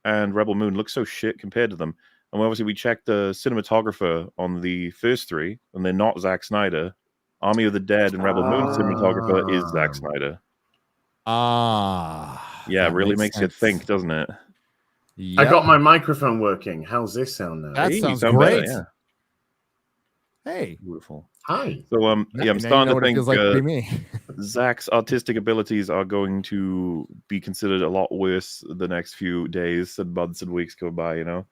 and Rebel Moon look so shit compared to them? And obviously we checked the cinematographer on the first three, and they're not Zack Snyder. Army of the Dead and Rebel Moon cinematographer is Zack Snyder. Yeah, it really makes you think, doesn't it? Yep. I got my microphone working. How's this sound now? That Hey, sounds sound great. better, yeah. Hey, Beautiful. Hi. So I'm now you know starting to what it think feels like to be me. Zach's artistic abilities are going to be considered a lot worse the next few days and months and weeks go by. You know,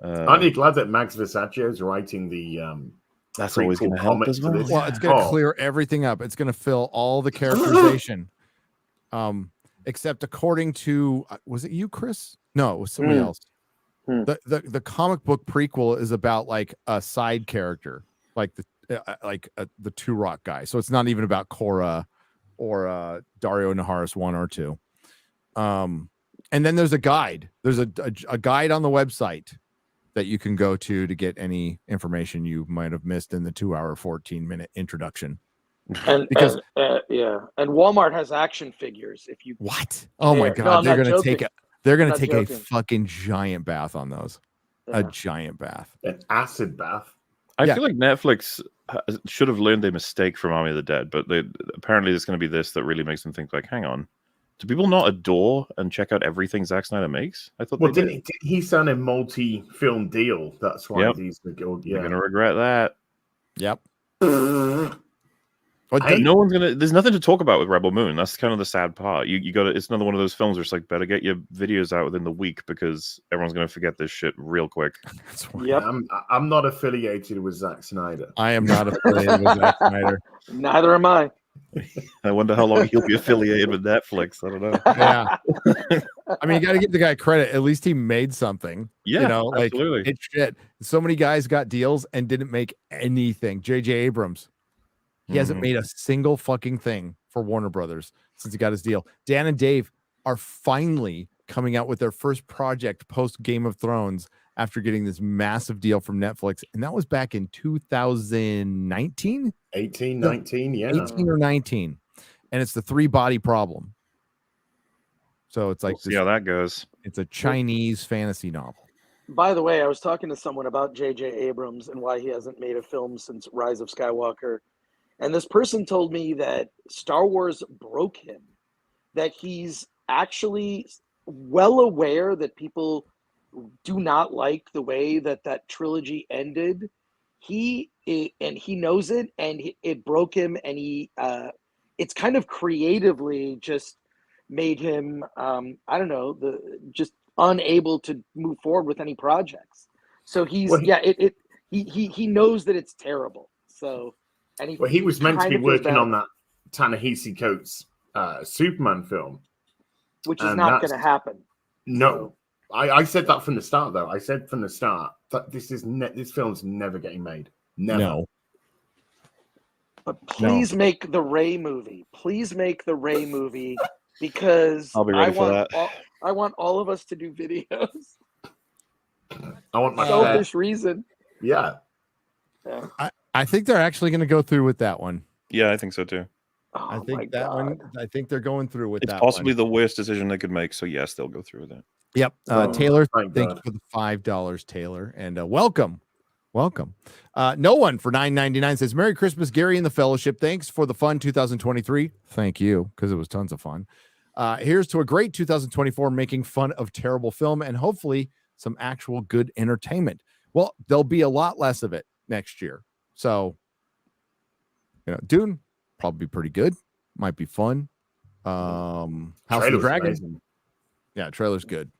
Aren't you glad that Max Versace is writing the that's always going to help as well. Well, it's going to clear everything up. It's going to fill all the characterization. Except according to was it you, Chris? No, it was somebody else. The comic book prequel is about like a side character, like the Two Rock guy. So it's not even about Korra or Dario Naharis 1 or 2. And then there's a guide. There's a guide on the website that you can go to get any information you might have missed in the 2-hour 14-minute introduction. And Because and Walmart has action figures. If you what? Oh my No, god, I'm they're not gonna joking. take they're gonna I'm not take joking. a fucking giant bath on those. A giant bath. an acid bath. I Yeah. feel like Netflix should have learned their mistake from Army of the Dead, but apparently there's going to be this that really makes them think like, hang on, do people not adore and check out everything Zack Snyder makes? I thought Well, they didn't he sign a multi-film deal? That's why Yep. these are good. You're Yeah. going to regret that. Yep. No one's gonna. There's nothing to talk about with Rebel Moon. That's kind of the sad part. You got to. It's another one of those films where it's like better get your videos out within the week because everyone's gonna forget this shit real quick. Yep. I'm not affiliated with Zack Snyder. I am not affiliated with Zack Snyder. Neither am I. I wonder how long he'll be affiliated with Netflix. I don't know. Yeah. I mean, you got to give the guy credit. At least he made something. Yeah, you know, like absolutely. it's shit. So many guys got deals and didn't make anything. J.J. Abrams. He hasn't made a single fucking thing for Warner Brothers since he got his deal. Dan and Dave are finally coming out with their first project post Game of Thrones after getting this massive deal from Netflix. And that was back in 2019? 18, 19, yeah. 18 or 19. And it's the 3-body problem. So it's like We'll see how that goes. It's a Chinese fantasy novel. By the way, I was talking to someone about J.J. Abrams and why he hasn't made a film since Rise of Skywalker. And this person told me that Star Wars broke him, that he's actually well aware that people do not like the way that that trilogy ended. He knows it, and it broke him, and it's kind of creatively just made him, I don't know, just unable to move forward with any projects. So he knows that it's terrible. So. And he was meant to be working on that Ta-Nehisi Coates Superman film, which is not going to happen. No, so. I said that from the start, though. I said from the start that this film's never getting made. Never. No. But please make the Ray movie. Please make the Ray movie because I'll be ready for that. I want all of us to do videos. I want my selfish reason. Yeah. I think they're actually going to go through with that one. Yeah, I think so too. Oh, I think that one. I think they're going through with that. It's possibly the worst decision they could make. So yes, they'll go through with it. Yep. Taylor, thank you for the $5, Taylor, and welcome. No one for $9.99 says Merry Christmas, Gary and the Fellowship. Thanks for the fun 2023. Thank you, because it was tons of fun. Here's to a great 2024, making fun of terrible film and hopefully some actual good entertainment. Well, there'll be a lot less of it next year. So, Dune probably pretty good. Might be fun. House of the Dragon. Amazing. Yeah, trailer's good.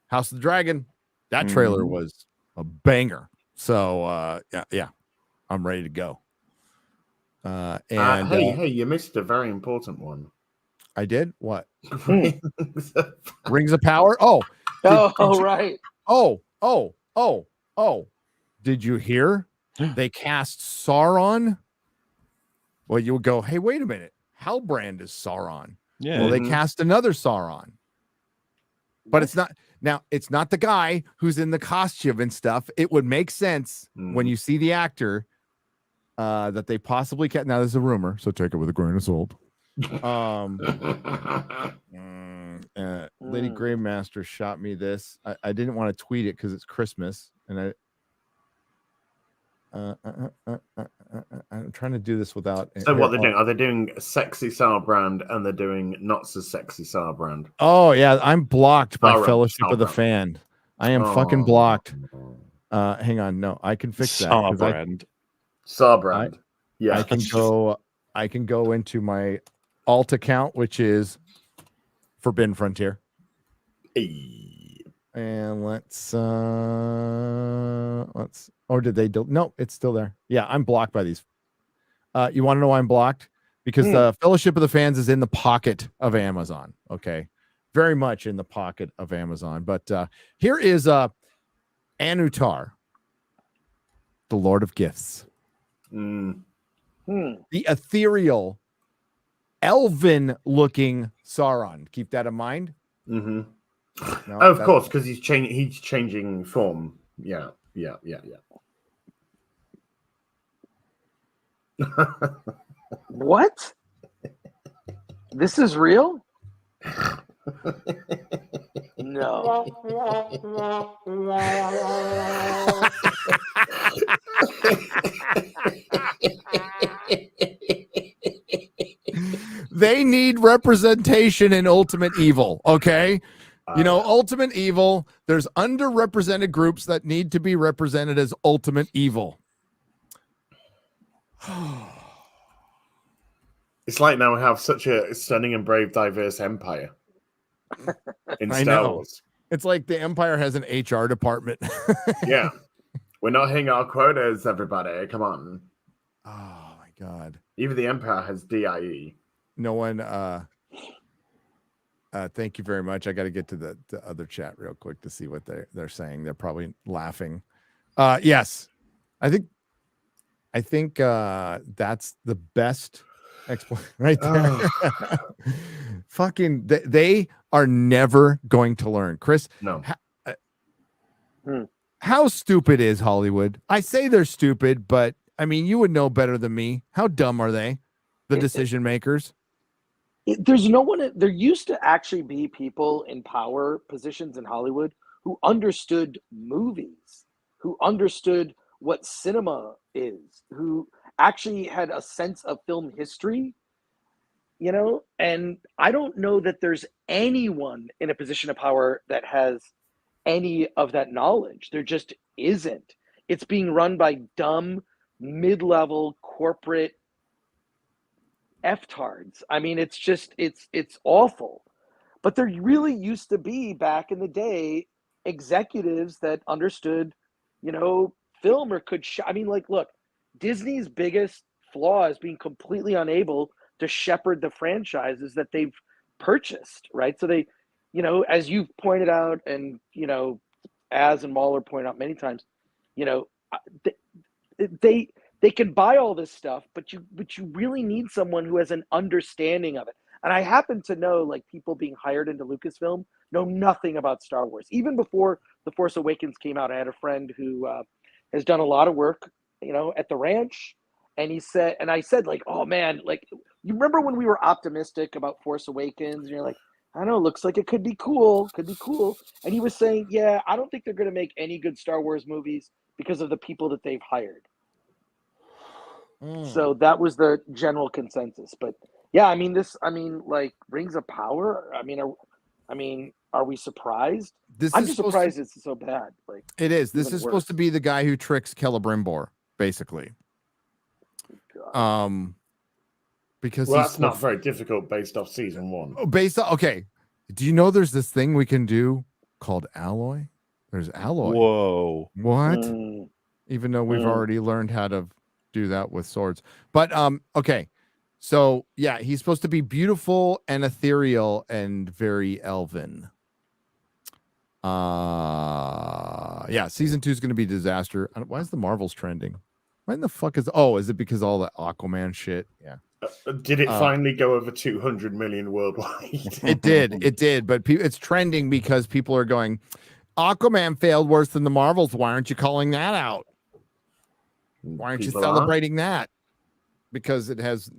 House of the Dragon. That trailer was a banger. So, yeah, I'm ready to go. Hey, you missed a very important one. I did? What? Rings of Power? Oh. Right. Oh. Did you hear? They cast Sauron. Well, you would go, hey, wait a minute. Halbrand is Sauron. Yeah. Well, they cast another Sauron. But it's not the guy who's in the costume and stuff. It would make sense when you see the actor that they possibly can. Now, there's a rumor, so take it with a grain of salt. Lady Gravemaster shot me this. I didn't want to tweet it because it's Christmas, and I'm trying to do this without. So what they're doing? Are they doing a sexy Sauerbrand and they're doing not so sexy Sauerbrand? Oh yeah, I'm blocked by Fellowship of the Fan. I am fucking blocked. Hang on, no, I can fix that. Sauerbrand. Yeah, I can go into my alt account, which is Forbidden Frontier. And let's or did they no, it's still there. Yeah, I'm blocked by these. You want to know why I'm blocked? Because the Fellowship of the Fans is in the pocket of Amazon. Okay. Very much in the pocket of Amazon. But here is Anutar, the Lord of Gifts. The ethereal, elven-looking Sauron. Keep that in mind. No, of course, because he's changing form. Yeah. What? This is real? no. They need representation in Ultimate Evil, okay? You know, Ultimate Evil, there's underrepresented groups that need to be represented as Ultimate Evil. It's like now we have such a stunning and brave, diverse empire in I Star know. Wars. It's like the Empire has an HR department. Yeah. We're not hitting our quotas, everybody. Come on. Oh, my God. Even the Empire has DIE. No one... thank you very much. I got to get to the other chat real quick to see what they're saying. They're probably laughing. Yes, I think that's the best explanation right there. Fucking, they are never going to learn. Chris, No. How stupid is Hollywood? I say they're stupid, but I mean, you would know better than me. How dumb are they? The decision makers. There's no one. There used to actually be people in power positions in Hollywood who understood movies, who understood what cinema is, who actually had a sense of film history, you know? And I don't know that there's anyone in a position of power that has any of that knowledge. There just isn't. It's being run by dumb, mid-level corporate F-tards. I mean, it's just, it's awful. But there really used to be, back in the day, executives that understood, you know, film or could I mean, like, look, Disney's biggest flaw is being completely unable to shepherd the franchises that they've purchased, right? So they, you know, as you've pointed out, and, you know, Az and Mahler point out many times, you know, they can buy all this stuff, but you really need someone who has an understanding of it. And I happen to know, like, people being hired into Lucasfilm know nothing about Star Wars. Even before The Force Awakens came out, I had a friend who has done a lot of work, you know, at the ranch. And he said, and I said, like, oh man, like, you remember when we were optimistic about Force Awakens? And you're like, I don't know, looks like it could be cool. And he was saying, yeah, I don't think they're going to make any good Star Wars movies because of the people that they've hired. So that was the general consensus. But yeah, I mean, like, Rings of Power. I mean, are we surprised? I'm just surprised it's so bad. Like, it is. This is supposed to be the guy who tricks Celebrimbor, basically. Because that's not very difficult based off season 1. Okay. Do you know there's this thing we can do called alloy? There's alloy. Whoa. What? Even though we've already learned how to do that with swords. But okay. So yeah, he's supposed to be beautiful and ethereal and very elven. Yeah, season 2 is going to be a disaster. Why is the Marvels trending? Why in the fuck is it because all the Aquaman shit? Yeah. Did it finally go over 200 million worldwide? It did, but it's trending because people are going, Aquaman failed worse than the Marvels. Why aren't you calling that out? Why aren't you celebrating that? Because it has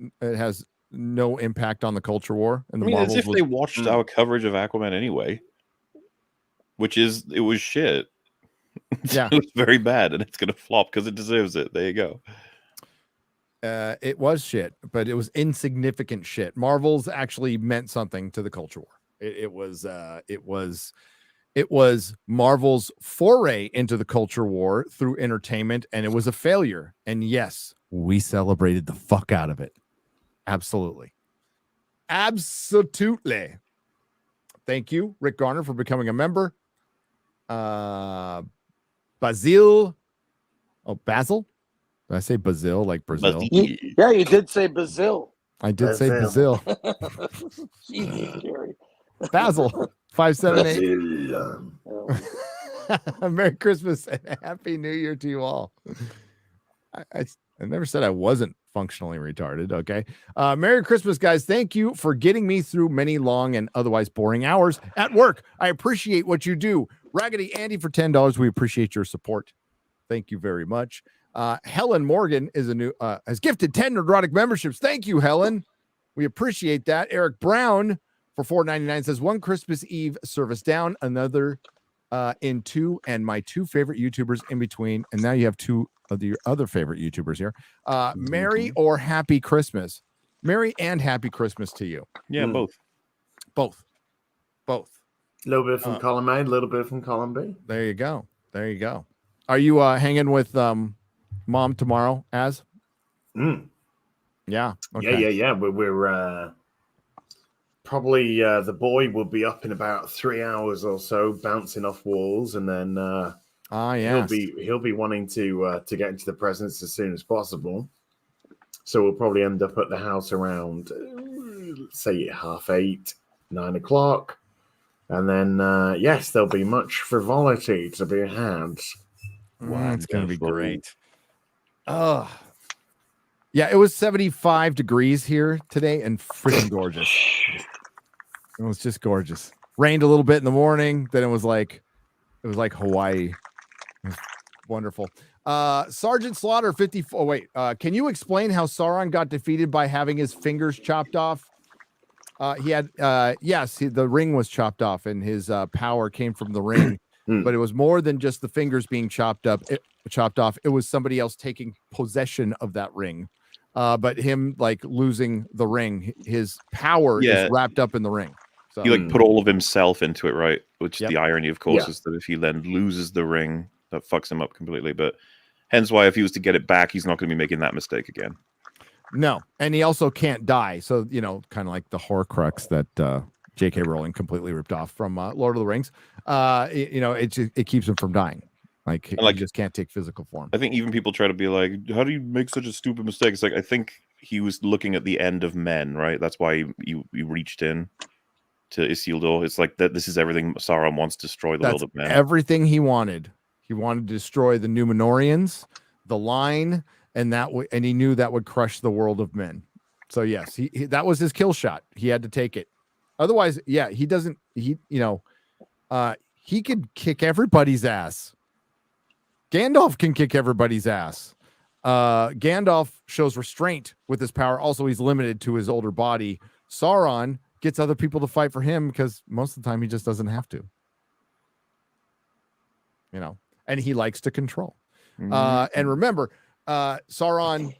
no impact on the culture war. And the Marvels as if they watched our coverage of Aquaman anyway, it was shit. Yeah, it was very bad, and it's gonna flop because it deserves it. There you go. It was shit, but it was insignificant shit. Marvels actually meant something to the culture war. It was Marvel's foray into the culture war through entertainment, and it was a failure. And yes, we celebrated the fuck out of it. Absolutely. Thank you, Rick Garner, for becoming a member. Basil. Did I say Basil like Brazil? Yeah, you did say Basil. I did say Basil. Jesus, Gary. Basil 578. Merry Christmas and Happy New Year to you all. I never said I wasn't functionally retarded. Okay. Merry Christmas, guys. Thank you for getting me through many long and otherwise boring hours at work. I appreciate what you do. Raggedy Andy for $10. We appreciate your support. Thank you very much. Helen Morgan is has gifted 10 Nerdrotic memberships. Thank you, Helen. We appreciate that. Eric Brown for $4.99 says, one Christmas Eve service down, another in two, and my two favorite YouTubers in between. And now you have two of your other favorite YouTubers here. Merry or Happy Christmas? Merry and Happy Christmas to you. Yeah, both. Both. A little bit from column A, a little bit from column B. There you go. There you go. Are you hanging with Mom tomorrow, Az? Yeah. Okay. Yeah. We're probably the boy will be up in about 3 hours or so, bouncing off walls, and then yes. he'll be wanting to get into the presents as soon as possible. So we'll probably end up at the house around say 8:30, 9 o'clock, and then yes, there'll be much frivolity to be had. Wow, it's gonna be great. Oh. Yeah, it was 75 degrees here today and freaking gorgeous. It was just gorgeous. Rained a little bit in the morning, then it was like Hawaii. It was wonderful. Sergeant Slaughter 54. Wait, can you explain how Sauron got defeated by having his fingers chopped off? He had the ring was chopped off and his power came from the ring, but it was more than just the fingers being chopped off. It was somebody else taking possession of that ring. But him like losing the ring, his power is wrapped up in the ring. So he like put all of himself into it, right? Which the irony, of course, is that if he then loses the ring, that fucks him up completely. But hence why if he was to get it back, he's not going to be making that mistake again. No, and he also can't die. So kind of like the Horcrux that J.K. Rowling completely ripped off from Lord of the Rings. It keeps him from dying. Like he just can't take physical form. I think even people try to be like, how do you make such a stupid mistake? It's like, I think he was looking at the end of men, right? That's why he reached in to Isildur. It's like that. This is everything Sauron wants to destroy the world of men. Everything he wanted. He wanted to destroy the Númenóreans, the line, and and he knew that would crush the world of men. So yes, he that was his kill shot. He had to take it. Otherwise, he doesn't. He could kick everybody's ass. Gandalf can kick everybody's ass. Gandalf shows restraint with his power. Also, he's limited to his older body. Sauron gets other people to fight for him because most of the time he just doesn't have to. And he likes to control. And remember, Sauron,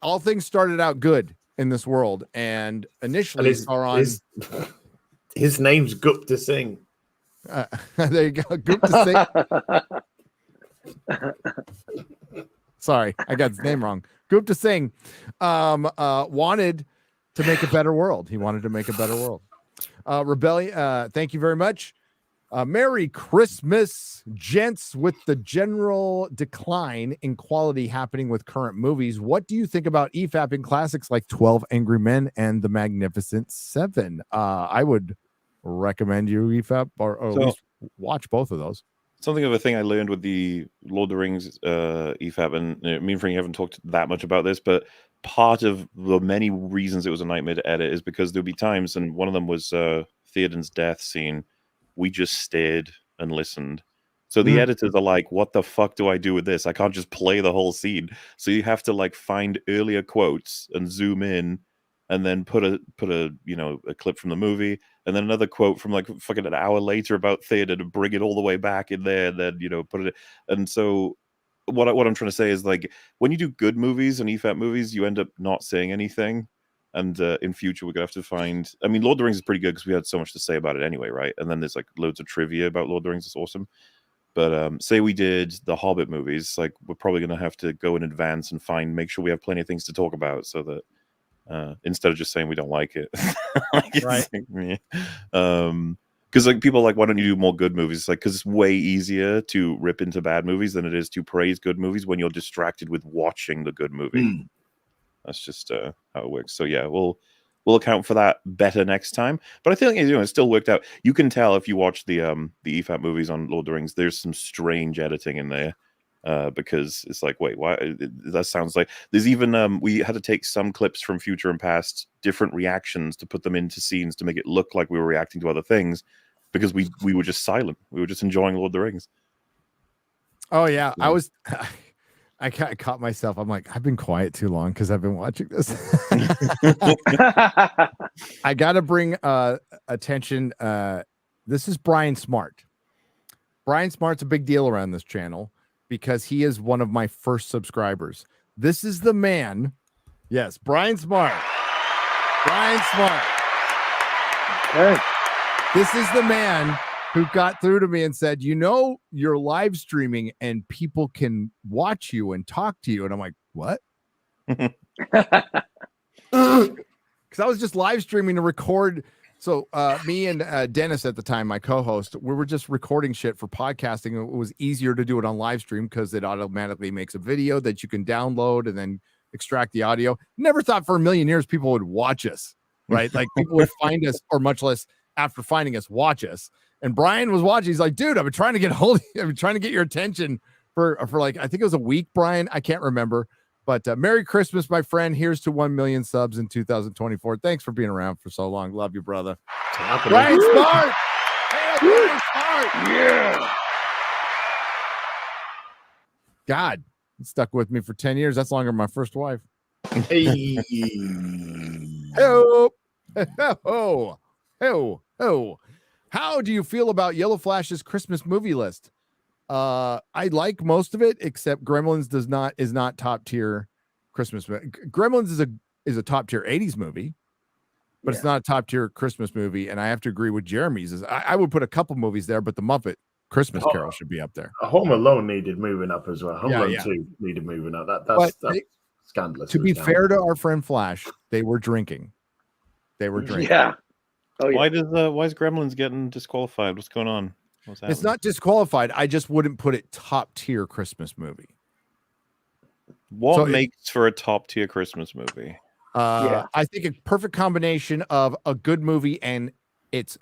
all things started out good in this world. And initially, Sauron... His name's Gupta Singh. There you go. Gupta Singh. Sorry, I got his name wrong. Gupta Singh wanted to make a better world. He wanted to make a better world. Rebellion, thank you very much. Merry Christmas, gents. With the general decline in quality happening with current movies, what do you think about EFAP classics like 12 Angry Men and The Magnificent Seven? I would recommend you EFAP or at least watch both of those. Something of a thing I learned with the Lord of the Rings EFAP, and me and Frank haven't talked that much about this, but part of the many reasons it was a nightmare to edit is because there'd be times, and one of them was Theoden's death scene. We just stared and listened. So the editors are like, what the fuck do I do with this? I can't just play the whole scene. So you have to like find earlier quotes and zoom in and then put a clip from the movie and then another quote from like fucking an hour later about Theoden and bring it all the way back in there and then, put it. And so what I'm trying to say is like when you do good movies and EFAP movies, you end up not saying anything. And in future, we're going to have to find... I mean, Lord of the Rings is pretty good because we had so much to say about it anyway, right? And then there's like loads of trivia about Lord of the Rings. It's awesome. But say we did the Hobbit movies, like we're probably going to have to go in advance and make sure we have plenty of things to talk about so that instead of just saying we don't like it. Right. Because like people are like, why don't you do more good movies? It's like, because it's way easier to rip into bad movies than it is to praise good movies when you're distracted with watching the good movie. That's just how it works. So yeah, we'll account for that better next time. But I think it still worked out. You can tell if you watch the EFAP movies on Lord of the Rings, there's some strange editing in there because it's like, wait, why? That sounds like there's even we had to take some clips from future and past, different reactions to put them into scenes to make it look like we were reacting to other things because we were just silent. We were just enjoying Lord of the Rings. Oh yeah, I was. I caught myself. I'm like, I've been quiet too long because I've been watching this. I got to bring attention. This is Brian Smart. Brian Smart's a big deal around this channel because he is one of my first subscribers. This is the man. Yes, Brian Smart. Brian Smart. Okay. This is the man who got through to me and said, you know, you're live streaming and people can watch you and talk to you. And I'm like, what? Because I was just live streaming to record. So me and Dennis at the time, my co-host, we were just recording shit for podcasting. It was easier to do it on live stream because it automatically makes a video that you can download and then extract the audio. Never thought for a million years people would watch us, right? Like people would find us, or much less after finding us, watch us. And Brian was watching. He's like, dude, I've been trying to get hold of you. I've been trying to get your attention for like, I think it was a week, Brian. I can't remember. But Merry Christmas, my friend. Here's to 1 million subs in 2024. Thanks for being around for so long. Love you, brother. Brian Smart. Hey, Brian Smart. Yeah. God, it stuck with me for 10 years. That's longer than my first wife. Hey. Oh, oh, oh, oh. How do you feel about Yellow Flash's Christmas movie list? I like most of it, except Gremlins is not top tier Christmas movie. Gremlins is a top tier 80s movie, but it's not a top tier Christmas movie. And I have to agree with Jeremy's. I would put a couple movies there, but the Muppet Christmas Carol should be up there. Home Alone needed moving up as well. Home Alone 2 needed moving up. That's scandalous. To be fair to our friend Flash, they were drinking. Yeah. Oh, yeah. Why is Gremlins getting disqualified? What's going on? It's not disqualified. I just wouldn't put it top tier Christmas movie. What makes for a top tier Christmas movie? I think a perfect combination of a good movie and it's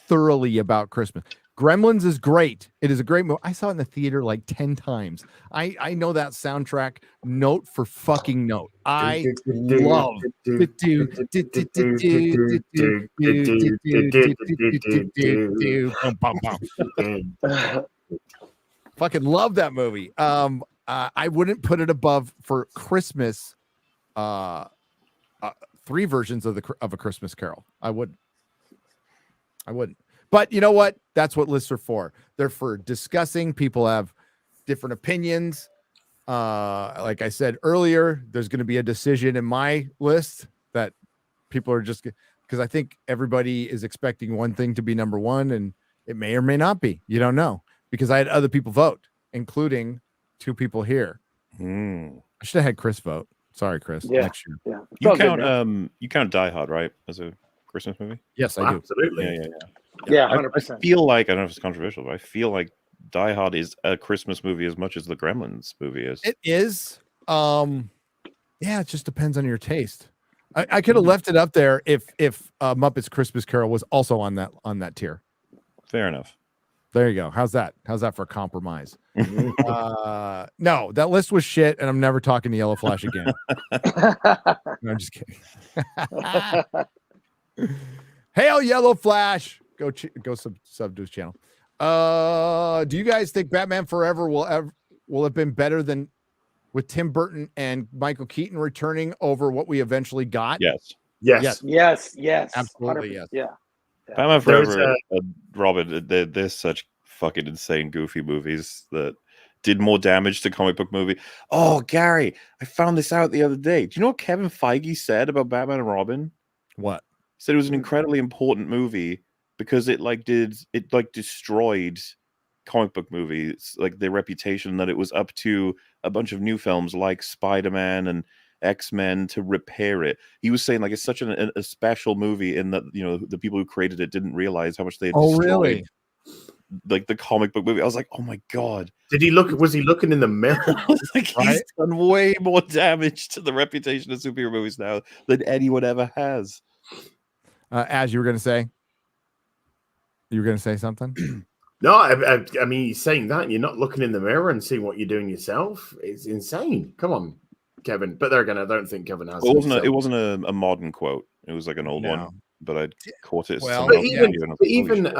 thoroughly about Christmas. Gremlins is great. It is a great movie. I saw it in the theater like 10 times. I know that soundtrack note for fucking note. I love fucking love that movie. I wouldn't put it above for Christmas 3 versions of a Christmas Carol. I wouldn't. But you know what? That's what lists are for. They're for discussing. People have different opinions. Like I said earlier, there's going to be a decision in my list that people are just because I think everybody is expecting one thing to be number one, and it may or may not be. You don't know because I had other people vote, including 2 people here. I should have had Chris vote. Sorry, Chris. Yeah. Next year. Yeah. You count Die Hard, right, as a Christmas movie? Yes, I do. Absolutely. Yeah, I 100%. feel like, I don't know if it's controversial, but I feel like Die Hard is a Christmas movie as much as the Gremlins movie is. It is. Yeah, it just depends on your taste. I could have left it up there if Muppets Christmas Carol was also on that tier. Fair enough. There you go. How's that? How's that for a compromise? No, that list was shit, and I'm never talking to Yellow Flash again. No, I'm just kidding. Hail Yellow Flash! Go sub to his channel. Do you guys think Batman Forever will have been better than with Tim Burton and Michael Keaton returning over what we eventually got? Yes. Absolutely, 100%. yes. Yeah. Batman Forever and Robin, they're such fucking insane, goofy movies that did more damage to comic book movie. Oh, Gary, I found this out the other day. Do you know what Kevin Feige said about Batman and Robin? What? He said it was an incredibly important movie because it destroyed comic book movies, like their reputation, that it was up to a bunch of new films like Spider-Man and X-Men to repair it. He was saying like it's such a special movie in that, you know, the people who created it didn't realize how much they had destroyed, really? Like the comic book movie. I was like, oh my god. Did he look? Was he looking in the mirror? I was like, he's done way more damage to the reputation of superhero movies now than anyone ever has. As you were going to say? You were going to say something? No, I mean, he's saying that and you're not looking in the mirror and seeing what you're doing yourself. It's insane. Come on, Kevin. But I don't think Kevin has. It wasn't a modern quote. It was like an old one, but I caught it. Well, but even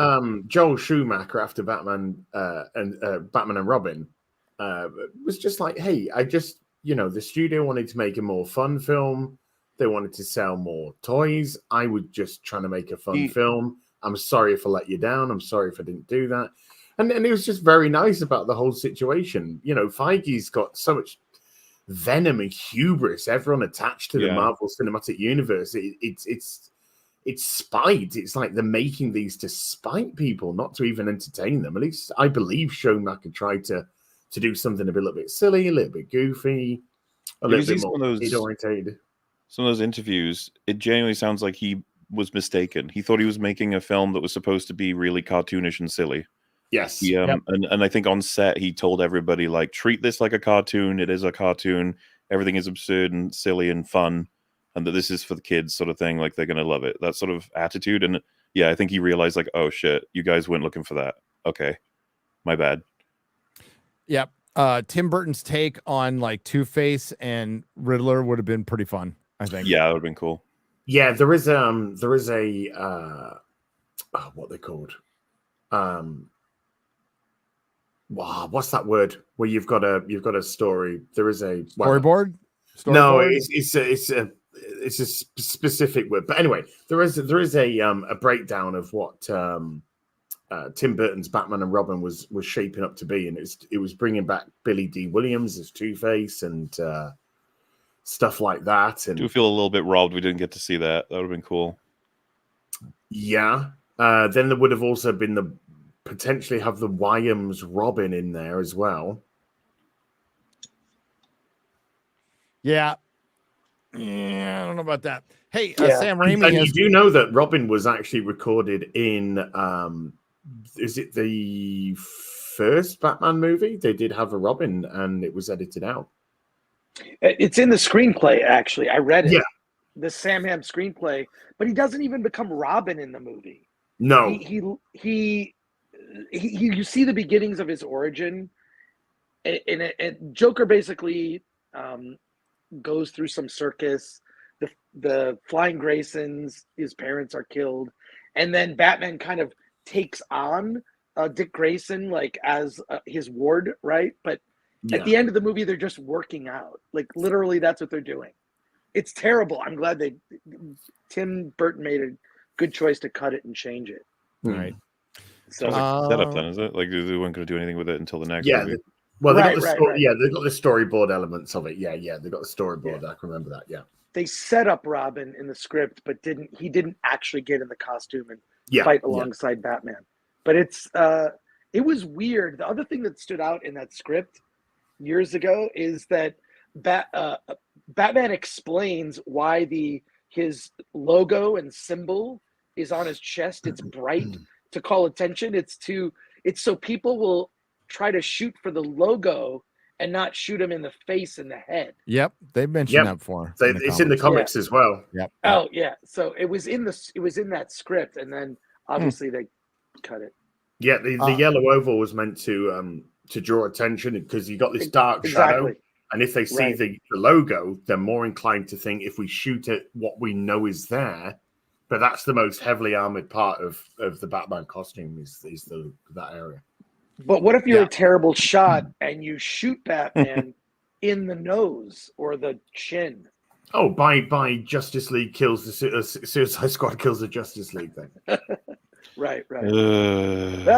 Joel Schumacher after Batman and Robin, was just like, hey, the studio wanted to make a more fun film. They wanted to sell more toys. I was just trying to make a fun film. I'm sorry if I let you down. I'm sorry if I didn't do that. And it was just very nice about the whole situation. Feige's got so much venom and hubris. Everyone attached to the Marvel Cinematic Universe. It's spite. It's like they're making these to spite people, not to even entertain them. At least I believe Schumacher tried to do something a little bit silly, a little bit goofy, a little bit more kid-oriented. Some of those interviews, it genuinely sounds like he was mistaken. He thought he was making a film that was supposed to be really cartoonish and silly. Yes. And I think on set he told everybody, like, treat this like a cartoon. It is a cartoon. Everything is absurd and silly and fun, and that this is for the kids, sort of thing. Like, they're gonna love it. That sort of attitude. And I think he realized, like, oh shit, you guys weren't looking for that. Okay, my bad. Yep. Tim Burton's take on like Two-Face and Riddler would have been pretty fun, I think. Yeah, that would have been cool. Yeah, there is a what they called? Wow, what's that word? Where you've got a story. There is a storyboard. No, it's a specific word. But anyway, there is a breakdown of what Tim Burton's Batman and Robin was shaping up to be, and it was bringing back Billy D. Williams as Two-Face and stuff like that. And I do feel a little bit robbed we didn't get to see that. That would have been cool. Yeah. Then there would have also been potentially have the Wyams Robin in there as well. Yeah. I don't know about that. Hey, Sam Raimi. And you do know that Robin was actually recorded in is it the first Batman movie? They did have a Robin and it was edited out. It's in the screenplay, actually. I read it. Yeah. The Sam Hamm screenplay, but he doesn't even become Robin in the movie. No. He you see the beginnings of his origin, and Joker basically goes through some circus. The Flying Graysons, his parents are killed, and then Batman kind of takes on Dick Grayson like as his ward, right? But at the end of the movie, they're just working out. Like literally, that's what they're doing. It's terrible. I'm glad Tim Burton made a good choice to cut it and change it. All right. So setup then, is it? Like they weren't going to do anything with it until the next movie. Well, they got the story. Yeah, they got the storyboard elements of it. Yeah, they got the storyboard. I can remember that. Yeah. They set up Robin in the script, but he didn't actually get in the costume and fight alongside Batman. But it was weird. The other thing that stood out in that script years ago is that Batman explains why his logo and symbol is on his chest. It's bright to call attention. It's so people will try to shoot for the logo and not shoot him in the face and the head. Yep, they mentioned that before. It's in the comics as well. Yep. Oh yeah, so it was in that script, and then obviously they cut it. Yeah, the yellow oval was meant to draw attention because you got this dark shadow, and if they see the logo, they're more inclined to think if we shoot at what we know is there. But that's the most heavily armored part of the Batman costume is that area. But what if you're a terrible shot and you shoot Batman in the nose or the chin? Oh, by Justice League kills the Suicide Squad kills the Justice League thing. Right.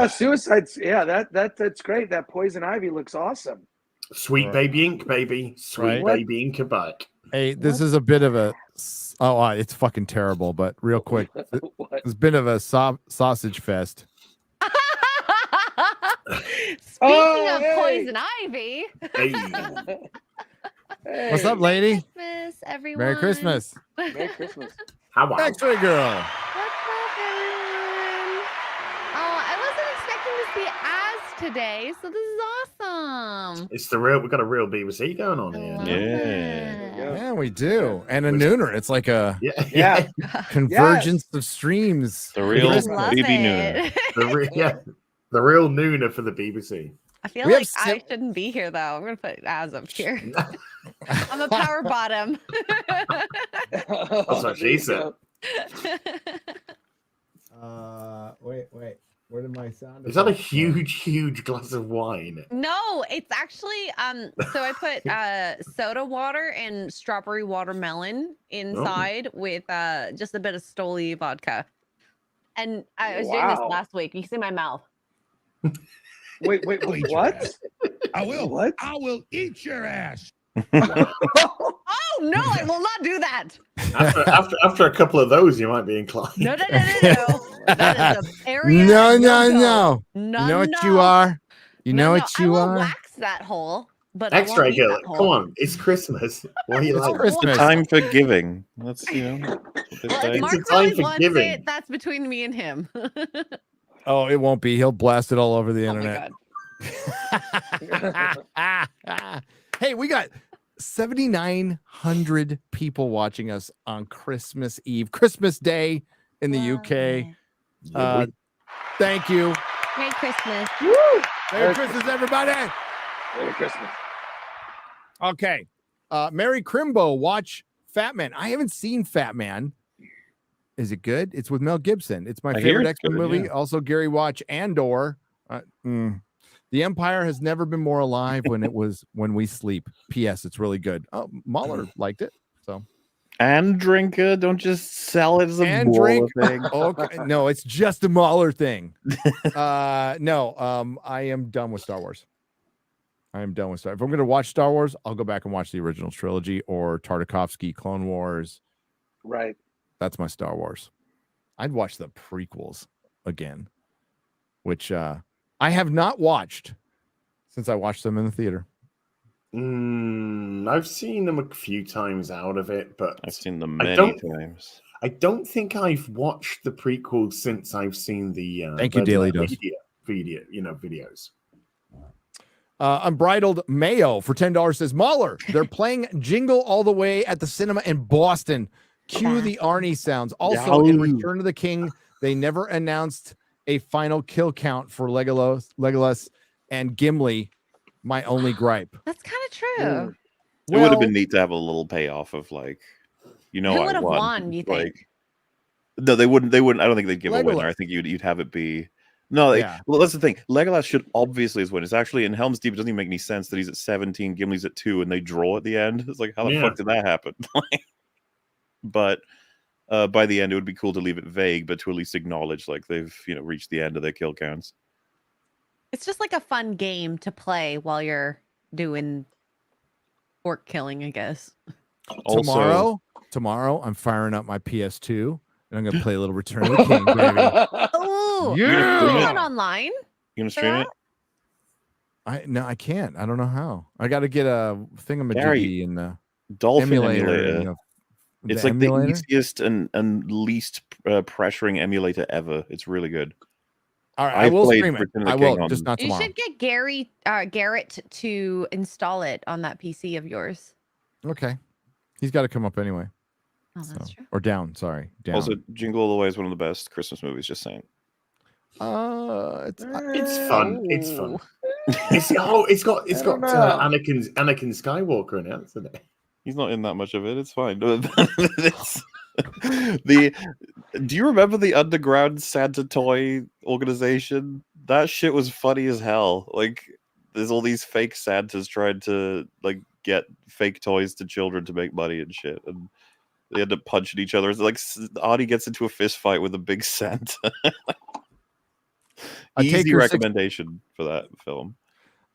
Suicides. Yeah, that's great. That Poison Ivy looks awesome. Sweet Baby Ink, baby. Sweet Baby Ink back. Hey, this is a bit of a. Oh, it's fucking terrible. But real quick, it's a bit of a sausage fest. Speaking of Poison Ivy. Hey. What's up, lady? Christmas, everyone. Merry Christmas. Merry Christmas. How about X-Ray Girl? What's up, everyone? Oh, I wasn't expecting to see Az today, so this is awesome. It's the real. We've got a real BBC going on here. Yeah, we do. And a nooner. It's like a convergence of streams. The real BB nooner. The real nooner for the BBC. I feel like I shouldn't be here, though. I'm going to put Az up here. I'm a power bottom. That's what she said. Wait. Where did my sound? Is that a effects go? huge glass of wine? No, it's actually so I put soda water and strawberry watermelon inside with just a bit of Stoli vodka. And I was doing this Wow. last week. You see my mouth. Wait, I'll eat your what? ass. I will. What? I will eat your ass. Oh no, I will not do that. After a couple of those, you might be inclined. No. That is an area. No. No, You know what you are. You know what I you will are. wax that hole, but I Extra won't eat hill. that hole. Come on, it's Christmas. What are you It's like? Christmas. Time for giving. That's what they Well, say. if Mark It's a time really for wants giving. it, that's between me and him. Oh, it won't be. He'll blast it all over the Oh my internet. god. Hey, we got 7,900 people watching us on Christmas Eve, Christmas Day in the UK. Thank you. Merry Christmas. Woo! Merry Christmas, everybody. Merry Christmas. Okay. Mary Crimbo, watch Fat Man. I haven't seen Fat Man. Is it good? It's with Mel Gibson. It's my I hear favorite it's X-Men good, movie. yeah. Also, Gary Watch Andor. The Empire has never been more alive when we sleep. P.S. It's really good. Oh, Mahler liked it. So And drinker, don't just sell it as a and Mahler drink. thing. Okay, no, it's just a Mahler thing. No, I am done with Star Wars. I am done with Star. If I'm going to watch Star Wars, I'll go back and watch the original trilogy or Tartakovsky Clone Wars. Right. That's my Star Wars. I'd watch the prequels again, which I have not watched since I watched them in the theater. I've seen them a few times out of it, but I've seen them I many don't- times. I don't think I've watched the prequels since I've seen the Thank you, Red Daily Letter Dose. videos. Unbridled Mayo for $10 says, Mahler, they're playing Jingle All the Way at the cinema in Boston. Cue the Arnie sounds. Also, in Return of the King, they never announced a final kill count for Legolas and Gimli. My only gripe. That's kind of true. It would have been neat to have a little payoff of like, Who I would have won, you think? Like, no, they wouldn't. I don't think they'd give a winner. Legolas. I think you'd have it be. No, Yeah. well, that's the thing. Legolas should obviously win. It's actually in Helm's Deep. It doesn't even make any sense that he's at 17, Gimli's at 2, and they draw at the end. It's like, how the fuck did that happen? But by the end, it would be cool to leave it vague, but to at least acknowledge like they've reached the end of their kill counts. It's just like a fun game to play while you're doing orc killing, I guess. Tomorrow, I'm firing up my PS2 and I'm gonna play a little Return of the King, baby. Oh, Yeah. is that online? You gonna stream it? I can't. I don't know how. I got to get a thingamajiggy Gary, in the Dolphin emulator. emulator. It's like the easiest and least pressuring emulator ever. It's really good. All right, I will played stream it. Return of the I will, King just not You tomorrow. should get Garrett to install it on that PC of yours. Okay, he's got to come up anyway. Oh, that's So- true. Or down. Sorry, down. Also, Jingle All the Way is one of the best Christmas movies. Just saying. It's fun. It's fun. It's got Anakin Skywalker in it, isn't it? He's not in that much of it. It's fine. Do you remember the underground Santa toy organization? That shit was funny as hell. Like, there's all these fake Santas trying to like get fake toys to children to make money and shit, and they end up punching each other. It's like Arnie gets into a fist fight with a big Santa. Easy recommendation for that film.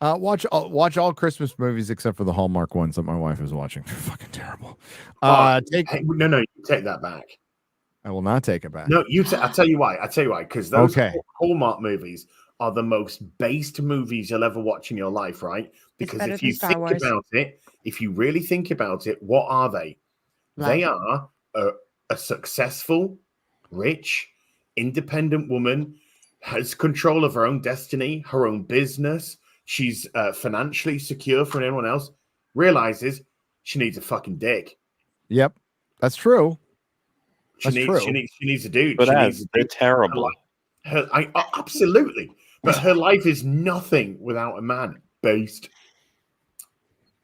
Watch all Christmas movies except for the Hallmark ones that my wife is watching. They're fucking terrible. No, you take that back. I will not take it back. No, I'll tell you why. Because those Hallmark movies are the most based movies you'll ever watch in your life, right? Because if you think about it, if you really think about it, what are they? They are a successful, rich, independent woman, has control of her own destiny, her own business. She's financially secure from anyone else. Realizes she needs a fucking dick. Yep, that's true. She needs a dude. But they're terrible. Absolutely. But her life is nothing without a man. Based.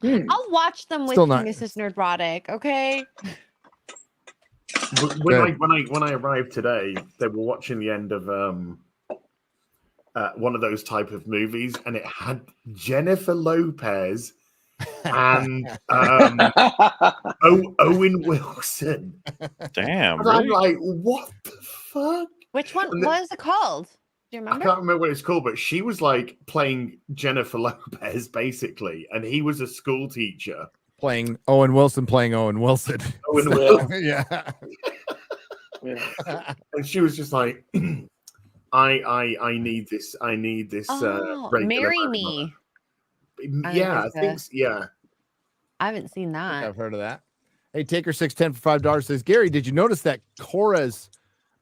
I'll watch them with Still you, not- Mrs. Nerdrotic. Okay. When I arrived today, they were watching the end of one of those type of movies, and it had Jennifer Lopez and Owen Wilson. Damn, And I'm really? like, what the fuck? Which one? And the- What is it called? Do you I remember? can't remember what it's called, but she was like playing Jennifer Lopez basically, and he was a school teacher. Playing Owen Wilson, playing Owen Wilson. Owen So, Wilson. yeah. And she was just like, I need this. I need this. regular Marry grandmother. Me. Yeah, I think. Yeah. I haven't seen that. I've heard of that. Hey, Taker610 for $5 says, Gary, did you notice that Cora's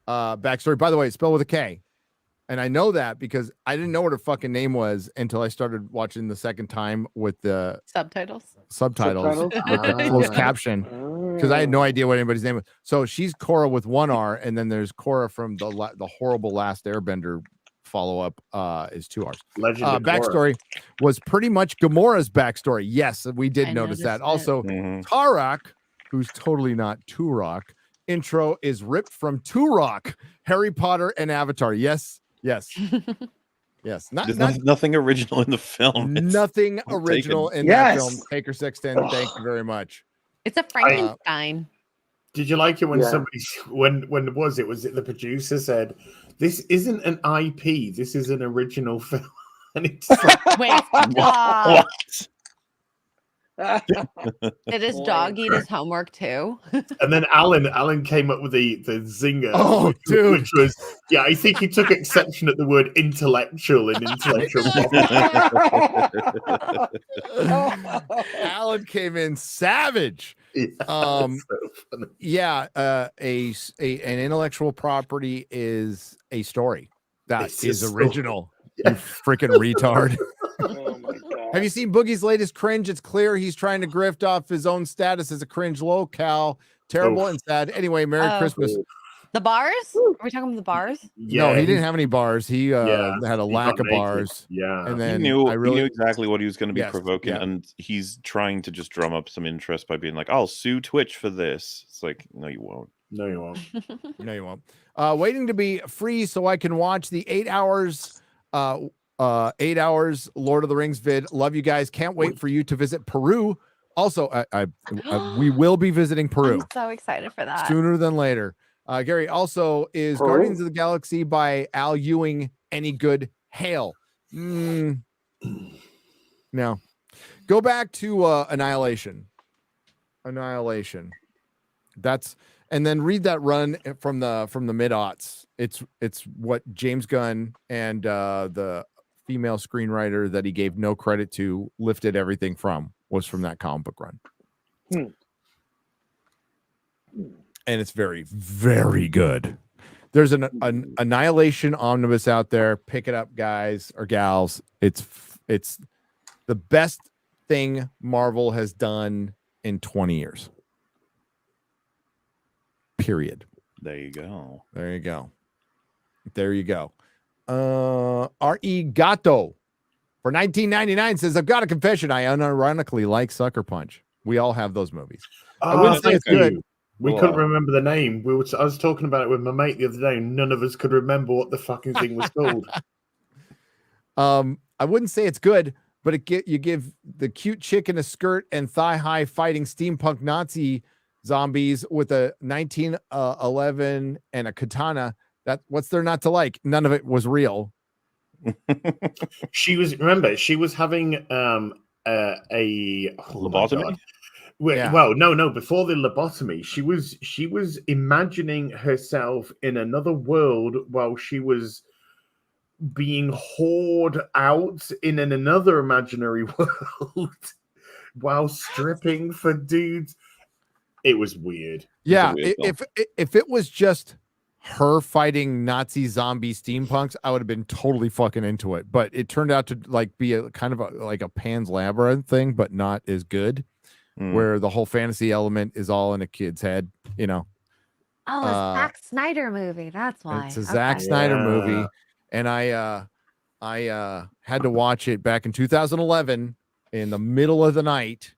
backstory? By the way, it's spelled with a K. And I know that because I didn't know what her fucking name was until I started watching the second time with the Subtitles. subtitles with the closed caption, because I had no idea what anybody's name was. So she's Korra with one R, and then there's Korra from the horrible Last Airbender follow-up is 2 R's. Legend of Korra. Backstory was pretty much Gamora's backstory. Yes, we did I notice that. noticed Also, Tarak, who's totally not Turok, intro is ripped from Turok, Harry Potter, and Avatar. Yes. Yes. Yes. There's nothing original in the film. It's nothing well original taken. in that film. Taker 610, thank you very much. It's a Frankenstein. Did you like it when Yeah. somebody when was it the producer said, "This isn't an IP, this is an original film," and it's like, Wait, What? did his dog eat his homework too? and then Alan came up with the zinger. Oh, dude. Which was I think he took exception at the word intellectual in intellectual property. Alan came in savage. Yeah, Um, so funny. Yeah, an intellectual property is a story that It's is a story. original. Yeah. You freaking retard. Oh my god. Have you seen Boogie's latest cringe? It's clear he's trying to grift off his own status as a cringe locale. Terrible Oof. and sad. Anyway, Merry Oh. Christmas. The bars? Are we talking about the bars? No, he didn't have any bars. He Yeah, had a he lack got of naked. bars. Yeah. And He then knew, I really he knew exactly what he was going to be Yes, provoking, yeah. and he's trying to just drum up some interest by being like, "I'll sue Twitch for this." It's like, no, you won't. No, you won't. No, you won't. Waiting to be free so I can watch the 8 hours 8 hours Lord of the Rings vid. Love you guys. Can't wait for you to visit Peru. Also, we will be visiting Peru I'm so excited for that. sooner than later. Gary, also, is Peru? Guardians of the Galaxy by Al Ewing any good? Hail. No. Go back to Annihilation. Annihilation. That's and then read that run from the mid-aughts. It's what James Gunn and the female screenwriter that he gave no credit to lifted everything from was from that comic book run. And it's very, very good. There's an Annihilation omnibus out there. Pick it up, guys or gals. It's the best thing Marvel has done in 20 years. Period. There you go. There you go. There you go. R.E. Gato for $19.99 says, I've got a confession. I unironically like Sucker Punch. We all have those movies. I wouldn't say it's thank good. you. We Well, couldn't remember the name. I was talking about it with my mate the other day, and none of us could remember what the fucking thing was called. I wouldn't say it's good, but you give the cute chick in a skirt and thigh-high fighting steampunk Nazi zombies with a 1911 and a katana. What's there not to like? None of it was real. She was having a Lobotomy? Yeah. Well, no. Before the lobotomy, she was imagining herself in another world while she was being whored out in another imaginary world while stripping for dudes. It was weird. Yeah, It's a weird if it was just her fighting Nazi zombie steampunks, I would have been totally fucking into it. But it turned out to be a kind of like a Pan's Labyrinth thing, but not as good. Where the whole fantasy element is all in a kid's head, you know. Oh, a Zack Snyder movie. That's why. It's a Zack Snyder movie, and I had to watch it back in 2011 in the middle of the night,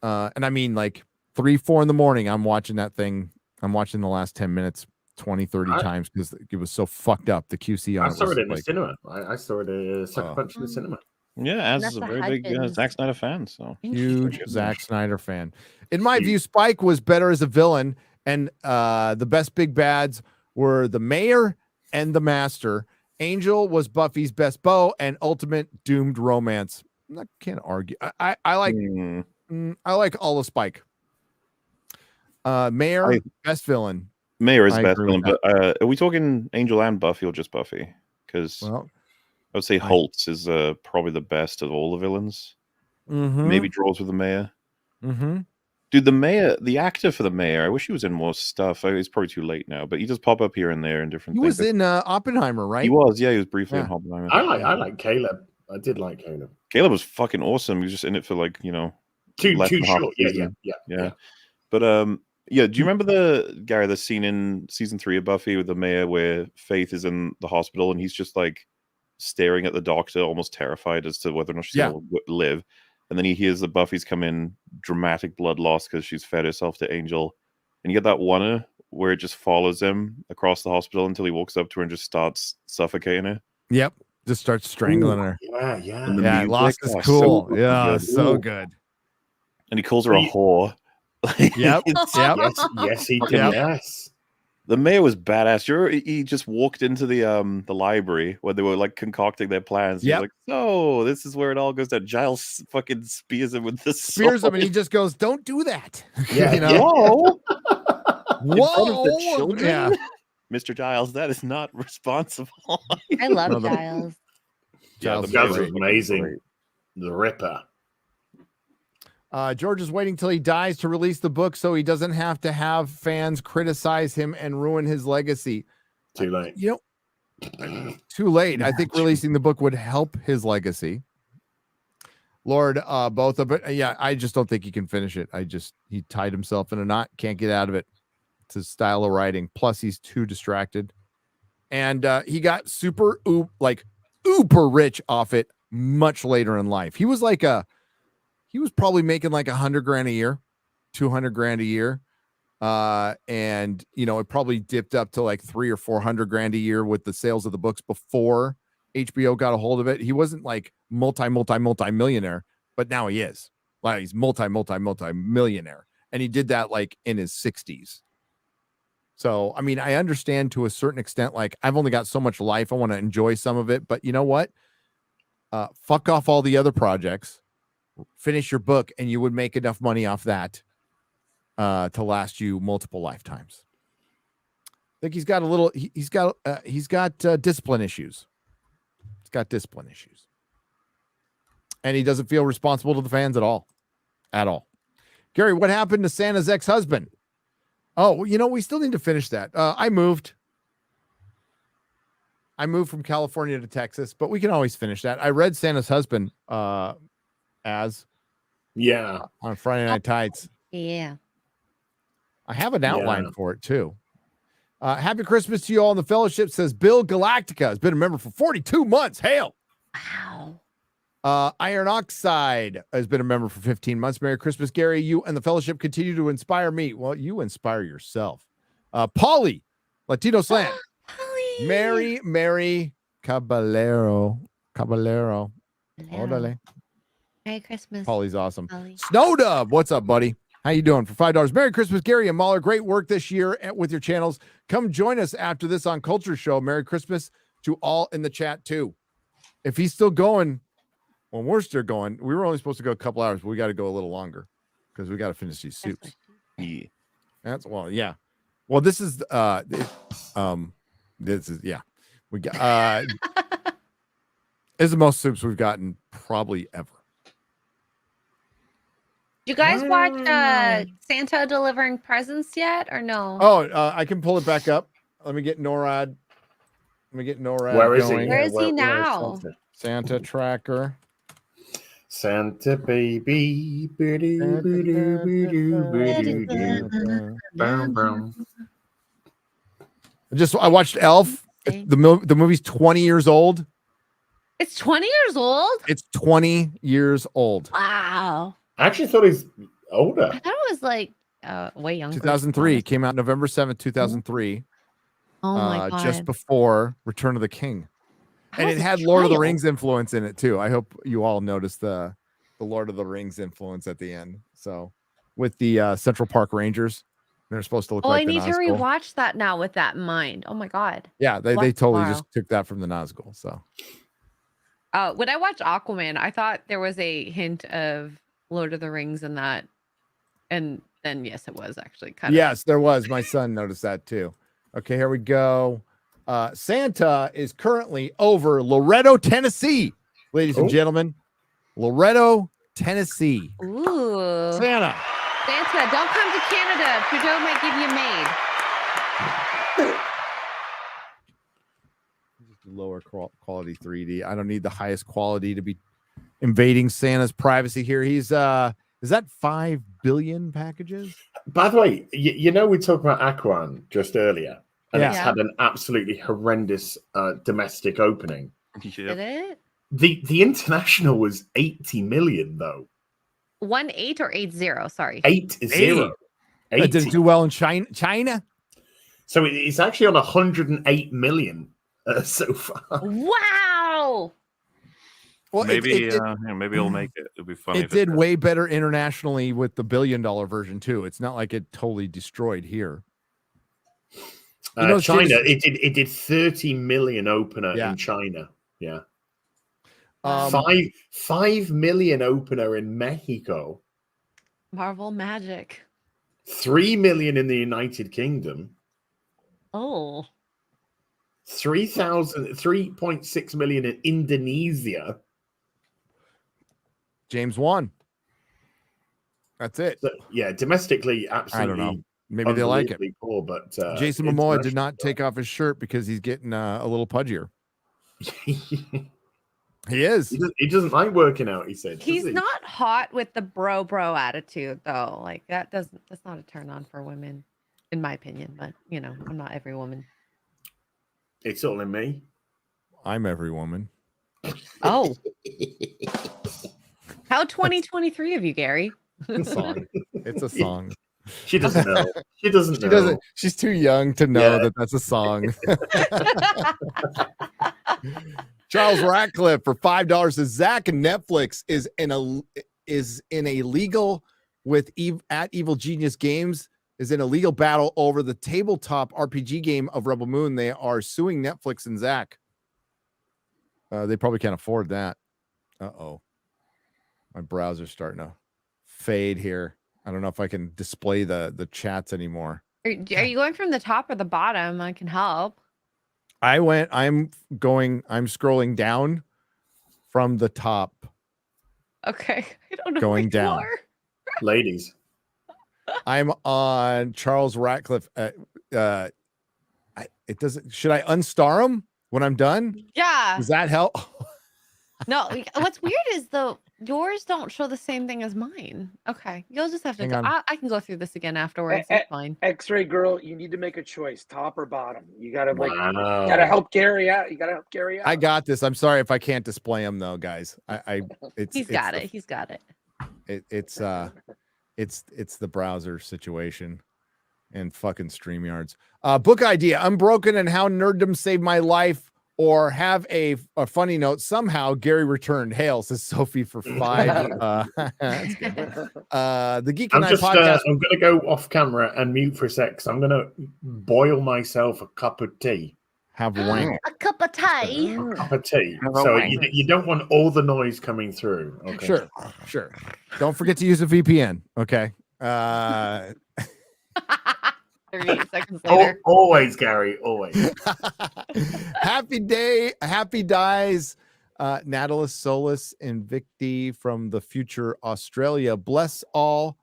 and I mean like 3-4 in the morning. I'm watching that thing. I'm watching the last 10 minutes 20, 30 times because it was so fucked up. The QC on I saw it in the like, cinema. I saw it a Sucker Punch in the cinema. Yeah, as is a Vanessa very big Hudgens. Zack Snyder fan. So huge Zack Snyder fan. In my view, Spike was better as a villain, and the best big bads were the Mayor and the Master. Angel was Buffy's best beau and ultimate doomed romance. I can't argue. I like I like all of Spike. Mayor, best villain. Mayor is I best agree villain, with but are we talking Angel and Buffy or just Buffy? Because Well, I would say Holtz is probably the best of all the villains. Maybe draws with the Mayor. Dude, the Mayor, the actor for the Mayor, I wish he was in more stuff. It's probably too late now, but he does pop up here and there in different he things. was in Oppenheimer, right? He was, yeah, he was briefly in Yeah. Oppenheimer. I like Caleb. I did like Caleb. Caleb was fucking awesome. He was just in it for like, Too less than half short. a Yeah, season. yeah. But yeah, do you remember the scene in season 3 of Buffy with the Mayor where Faith is in the hospital and he's just like staring at the doctor, almost terrified as to whether or not she's gonna live. And then he hears that Buffy's come in, dramatic blood loss because she's fed herself to Angel. And you get that one where it just follows him across the hospital until he walks up to her and just starts suffocating her. Yep. Just starts strangling her. Yeah. And the Yeah, music, Lost is so cool. fucking Yeah, good. so good. And he calls her a whore. Yep. Yes, he did. Yes. The Mayor was badass. He just walked into the library where they were like concocting their plans. He was like, "So this is where it all goes down." Giles fucking spears him with the Spears him, and he just goes, "Don't do that." Yeah. Whoa. In front of the children? Yeah. Mr. Giles, that is not responsible. I love Giles. Giles was amazing. The Ripper. George is waiting till he dies to release the book so he doesn't have to have fans criticize him and ruin his legacy. Too late. Too late. I think releasing the book would help his legacy. Lord, both of it. Yeah, I just don't think he can finish it. He tied himself in a knot, can't get out of it. It's his style of writing. Plus, he's too distracted. And he got super rich off it much later in life. He was probably making like $100,000 a year, $200,000 a year. And it probably dipped up to like $300,000 or $400,000 a year with the sales of the books before HBO got a hold of it. He wasn't like multi-millionaire, but now he is. Like he's multi-millionaire. And he did that like in his 60s. So, I mean, I understand to a certain extent, like I've only got so much life. I want to enjoy some of it, but you know what? Fuck off all the other projects. Finish your book and you would make enough money off that to last you multiple lifetimes. I think he's got discipline issues. He's got discipline issues. And he doesn't feel responsible to the fans at all. Gary, what happened to Santa's ex-husband? Oh, we still need to finish that. I moved from California to Texas, but we can always finish that. I read Santa's husband on Friday Night Tights. Yeah. I have an outline for it too. Happy Christmas to you all in the fellowship, says Bill Galactica. Has been a member for 42 months. Hail. Wow. Iron Oxide has been a member for 15 months. Merry Christmas, Gary. You and the fellowship continue to inspire me. Well, you inspire yourself. Paulie, Latino Slant. Mary Caballero. Orale. Merry Christmas. Paulie's awesome. Paulie. Snow Dub, what's up, buddy? How you doing? For $5. Merry Christmas, Gary and Mahler. Great work this year with your channels. Come join us after this on Culture Show. Merry Christmas to all in the chat too. If he's still going, well, we're still going. We were only supposed to go a couple hours, but we got to go a little longer because we got to finish these suits. Yeah. Well, this is we got this is the most soups we've gotten probably ever. You guys watch Santa delivering presents yet or no? Oh, I can pull it back up. Let me get NORAD. Where is going. he? Where is he now? Santa tracker. Santa baby. I watched Elf. The movie's 20 years old. It's 20 years old? It's 20 years old. Wow. I actually thought he's older. I thought it was like way younger. 2003. Came out November 7th, 2003. Oh my god. just before Return of the King. I And was it a had Lord of the child. Rings influence in it too. I hope you all noticed the Lord of the Rings influence at the end. So with the Central Park Rangers, they're supposed to look Oh, like I the need to Nazgul. rewatch that now with that in mind. Oh my god. Yeah, they Watch totally tomorrow. just took that from the Nazgul. So When I watched Aquaman, I thought there was a hint of Lord of the Rings in that. And then yes, it was actually kind of. yes, there was. My son noticed that too. Okay, here we go. Santa is currently over Loretto, Tennessee, ladies and gentlemen. Loretto, Tennessee. Ooh. Santa. Santa, don't come to Canada. Trudeau might give you a maid. Lower quality 3D. I don't need the highest quality to be invading Santa's privacy here. He's is that 5 billion packages? By the way, you know we talked about Aquan just earlier, and it's Yeah. had an absolutely horrendous domestic opening. Did it? The international was 80 million though. 1-8 or 8-0? Sorry. 8-0. Did it do well in China? So it's actually on 108 million so far. Wow. Well, Maybe maybe it'll make it. It'll be funny. It did way better internationally with the $1 billion version too. It's not like it totally destroyed here. You know, China, James- it did 30 million opener Yeah. in China. Yeah. Um, 5 million opener in Mexico. Marvel Magic. 3 million in the United Kingdom. Oh. 3.6 million in Indonesia. James won. That's it. So, yeah, domestically, absolutely. I don't know. Maybe they like it. unbelievably poor, but Jason Momoa did international not take off his shirt because he's getting a little pudgier. He is. He doesn't like working out, he said. does He's he? not hot with the bro attitude though. Like that's not a turn on for women, in my opinion. But you know, I'm not every woman. It's all in me. I'm every woman. Oh. How 2023 of you, Gary? It's a song. It's a song. She doesn't know. She doesn't know. She doesn't. She's too young to know Yeah. that that's a song. Charles Ratcliffe for $5 says Zach and Netflix is in a legal with at Evil Genius Games is in a legal battle over the tabletop RPG game of Rebel Moon. They are suing Netflix and Zach. They probably can't afford that. Uh-oh. My browser's starting to fade here. I don't know if I can display the chats anymore. Are you going from the top or the bottom? I can help. I'm scrolling down from the top. Okay. I don't know. Going where you down. are. Ladies. I'm on Charles Ratcliffe. It doesn't. Should I unstar him when I'm done? Yeah. Does that help? No, what's weird is yours don't show the same thing as mine. Okay, you'll just have to. Hang on. I can go through this again afterwards. It's fine. X-ray girl, you need to make a choice, top or bottom. You gotta Wow. you gotta help Gary out. You gotta help Gary out. I got this. I'm sorry if I can't display him though, guys. He's got it. He's got it. It's the browser situation and fucking StreamYards. Book idea: Unbroken and How Nerddom Saved My Life. Or have a funny note. Somehow Gary returned. Hail, says Sophie for 5. That's good. The Geek and I podcast. I'm going to go off camera and mute for a sec. 'Cause I'm going to boil myself a cup of tea. Have wank. A cup of tea. A cup of tea. Have a So wank. you don't want all the noise coming through. Okay. Sure. Don't forget to use a VPN. Okay. 38 seconds later. Always, Gary. Always. Happy dies. Natalis Solus Invicti from the future Australia. Bless all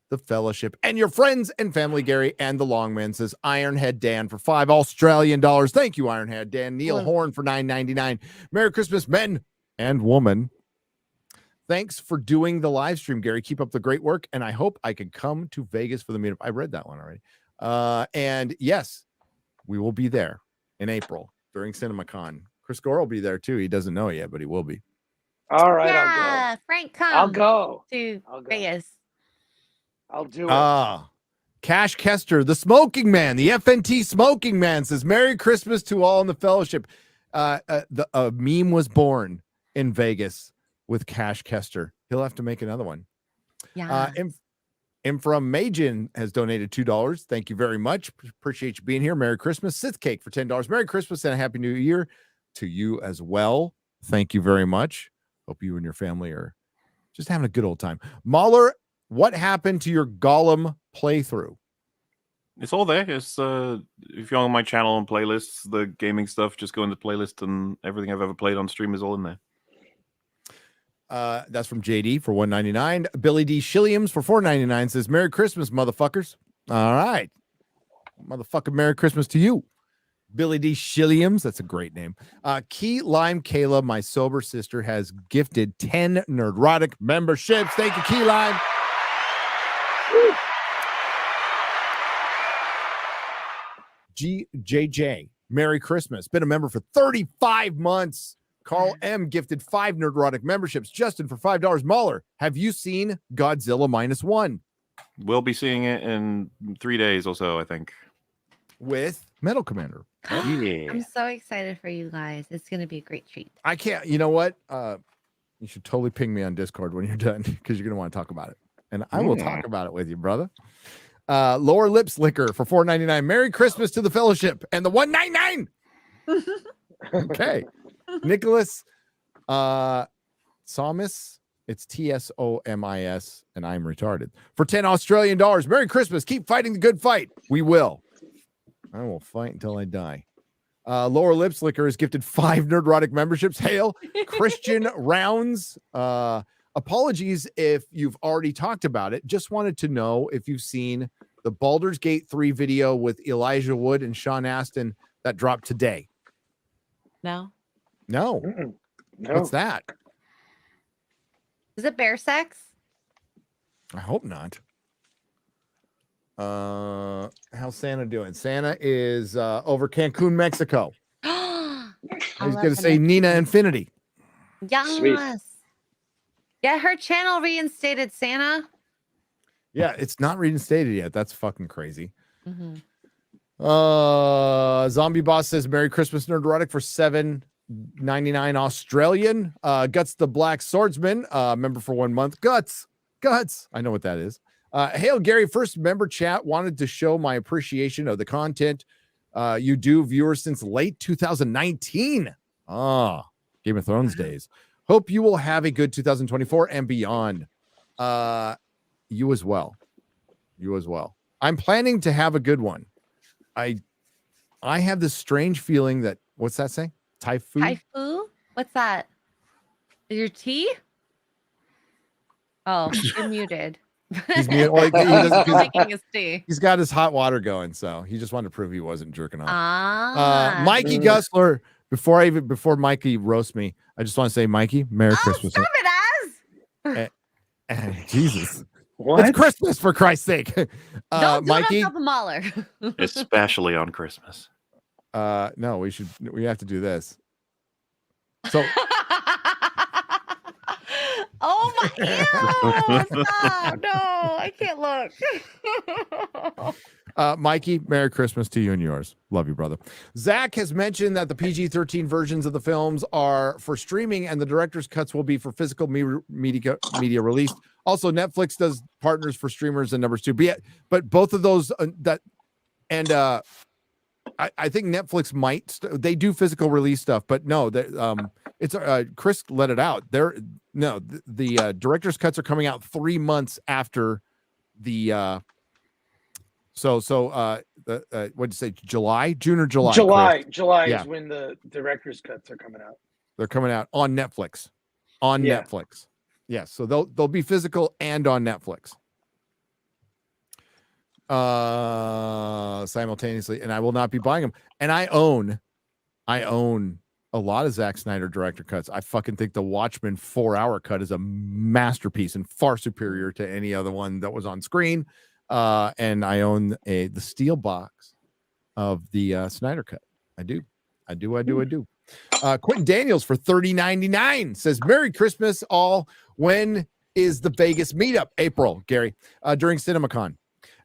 the fellowship and your friends and family, Gary. And the Longman says Ironhead Dan for $5 Australian dollars. Thank you, Ironhead Dan. Neil Horn for $9.99. Merry Christmas, men and woman. Thanks for doing the live stream, Gary. Keep up the great work. And I hope I can come to Vegas for the meetup. I read that one already. And yes, we will be there in April during CinemaCon. Chris Gore will be there too. He doesn't know yet, but he will be. All right, Yeah, Frank, come. I'll go. To I'll go. Vegas. I'll do it. Cash Kester, the smoking man, the FNT smoking man, says Merry Christmas to all in the fellowship. A meme was born in Vegas with Cash Kester. He'll have to make another one. Yeah. And from Majin has donated $2. Thank you very much. Appreciate you being here. Merry Christmas. Sith Cake for $10. Merry Christmas and a Happy New Year to you as well. Thank you very much. Hope you and your family are just having a good old time. Mahler, what happened to your Gollum playthrough? It's all there. It's if you're on my channel and playlists, the gaming stuff, just go into playlist and everything I've ever played on stream is all in there. That's from JD for $1.99. Billy D. Shilliams for $4.99 says, Merry Christmas, motherfuckers. All right. Motherfucking Merry Christmas to you. Billy D. Shilliams. That's a great name. Key Lime Kayla, my sober sister, has gifted 10 Nerdrotic memberships. Thank you, Key Lime. JJ, Merry Christmas. Been a member for 35 months. Carl M gifted 5 Nerdrotic memberships. Justin for $5. Mahler, have you seen Godzilla -1? We'll be seeing it in 3 days or so, I think. With Metal Commander. Yeah. I'm so excited for you guys. It's going to be a great treat. I can't, you know what? You should totally ping me on Discord when you're done because you're going to want to talk about it. And I will talk about it with you, brother. Lower Lips Liquor for $4.99. Merry Christmas to the fellowship and the $1.99. Okay. Nicholas Somis, it's TSOMIS, and I'm retarded. For $10 Australian dollars. Merry Christmas. Keep fighting the good fight. We will. I will fight until I die. Lower Lips Liquor has gifted 5 Nerdrotic memberships. Hail. Christian Rounds. Apologies if you've already talked about it. Just wanted to know if you've seen the Baldur's Gate 3 video with Elijah Wood and Sean Astin that dropped today. No. No. No. What's that? Is it bear sex? I hope not. How's Santa doing? Santa is over Cancun, Mexico. He's going to say Nina Infinity. Yes. Sweet. Get her channel reinstated, Santa. Yeah, it's not reinstated yet. That's fucking crazy. Mm-hmm. Zombie Boss says Merry Christmas Nerdrotic for $7.99 Australian. Guts the Black Swordsman, member for 1 month. Guts. I know what that is. Hail Gary, first member chat. Wanted to show my appreciation of the content you do, viewers, since late 2019. Game of Thrones days. Hope you will have a good 2024 and beyond. You as well. I'm planning to have a good one. I have this strange feeling that, what's that say? Typhoon? What's that? Your tea? Oh, you're muted. He's muted. Well, he doesn't, He's making his tea. he's got his hot water going, so he just wanted to prove he wasn't jerking off. Mikey Ah. Gussler, before Mikey roasts me, I just want to say, Mikey, Merry Christmas. Stop it, Az. Jesus. What? It's Christmas, for Christ's sake. Don't do Mikey, it on top of Mahler. Especially on Christmas. no, we have to do this. So oh my ew, stop. No, I can't look. Mikey, Merry Christmas to you and yours. Love you, brother. Zach has mentioned that the PG-13 versions of the films are for streaming and the director's cuts will be for physical media released. Also, Netflix does partners for streamers and numbers too. But both of those I think Netflix might they do physical release stuff, but no, it's Chris let it out. The director's cuts are coming out 3 months after the what'd you say, June or July? July Yeah. is when the director's cuts are coming out. They're coming out on Netflix. Netflix. Yes, so they'll be physical and on Netflix. Simultaneously, and I will not be buying them. And I own a lot of Zack Snyder director cuts. I fucking think the Watchmen 4-hour cut is a masterpiece and far superior to any other one that was on screen. And I own the steel box of the Snyder cut. I do. Quentin Daniels for $30.99 says Merry Christmas all. When is the Vegas meetup? April, Gary, during CinemaCon.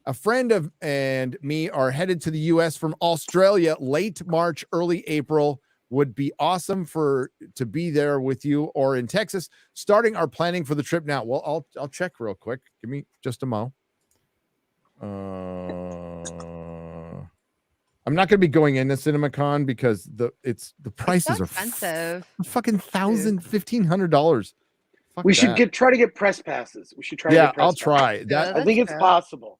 A friend of and me are headed to the U.S. from Australia late March, early April. Would be awesome to be there with you, or in Texas. Starting our planning for the trip now. Well, I'll check real quick. Give me just a mo. I'm not going to be going into CinemaCon because the prices so are expensive. Fucking $1,500. We should try to get press passes. We should try. Yeah, to get press I'll passes. try that. I think it's true. possible.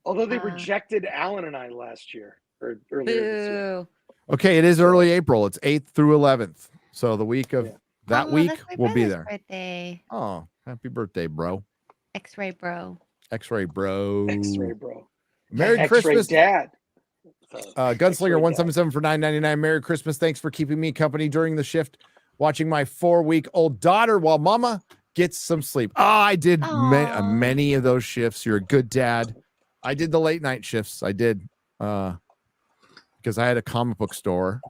Although they rejected Alan and I last year or earlier this year. Boo. Okay, it is early April. It's 8th through 11th. So the week of that week that's my we'll be brother's there. Birthday. Oh, happy birthday, bro. X-ray bro. X-ray, bro. X-ray, bro. Merry X-ray Christmas, Dad. Gunslinger 177 for $9.99. Merry Christmas. Thanks for keeping me company during the shift, watching my 4-week-old daughter while Mama gets some sleep. Oh, I did many of those shifts. You're a good dad. I did the late night shifts. I did because I had a comic book store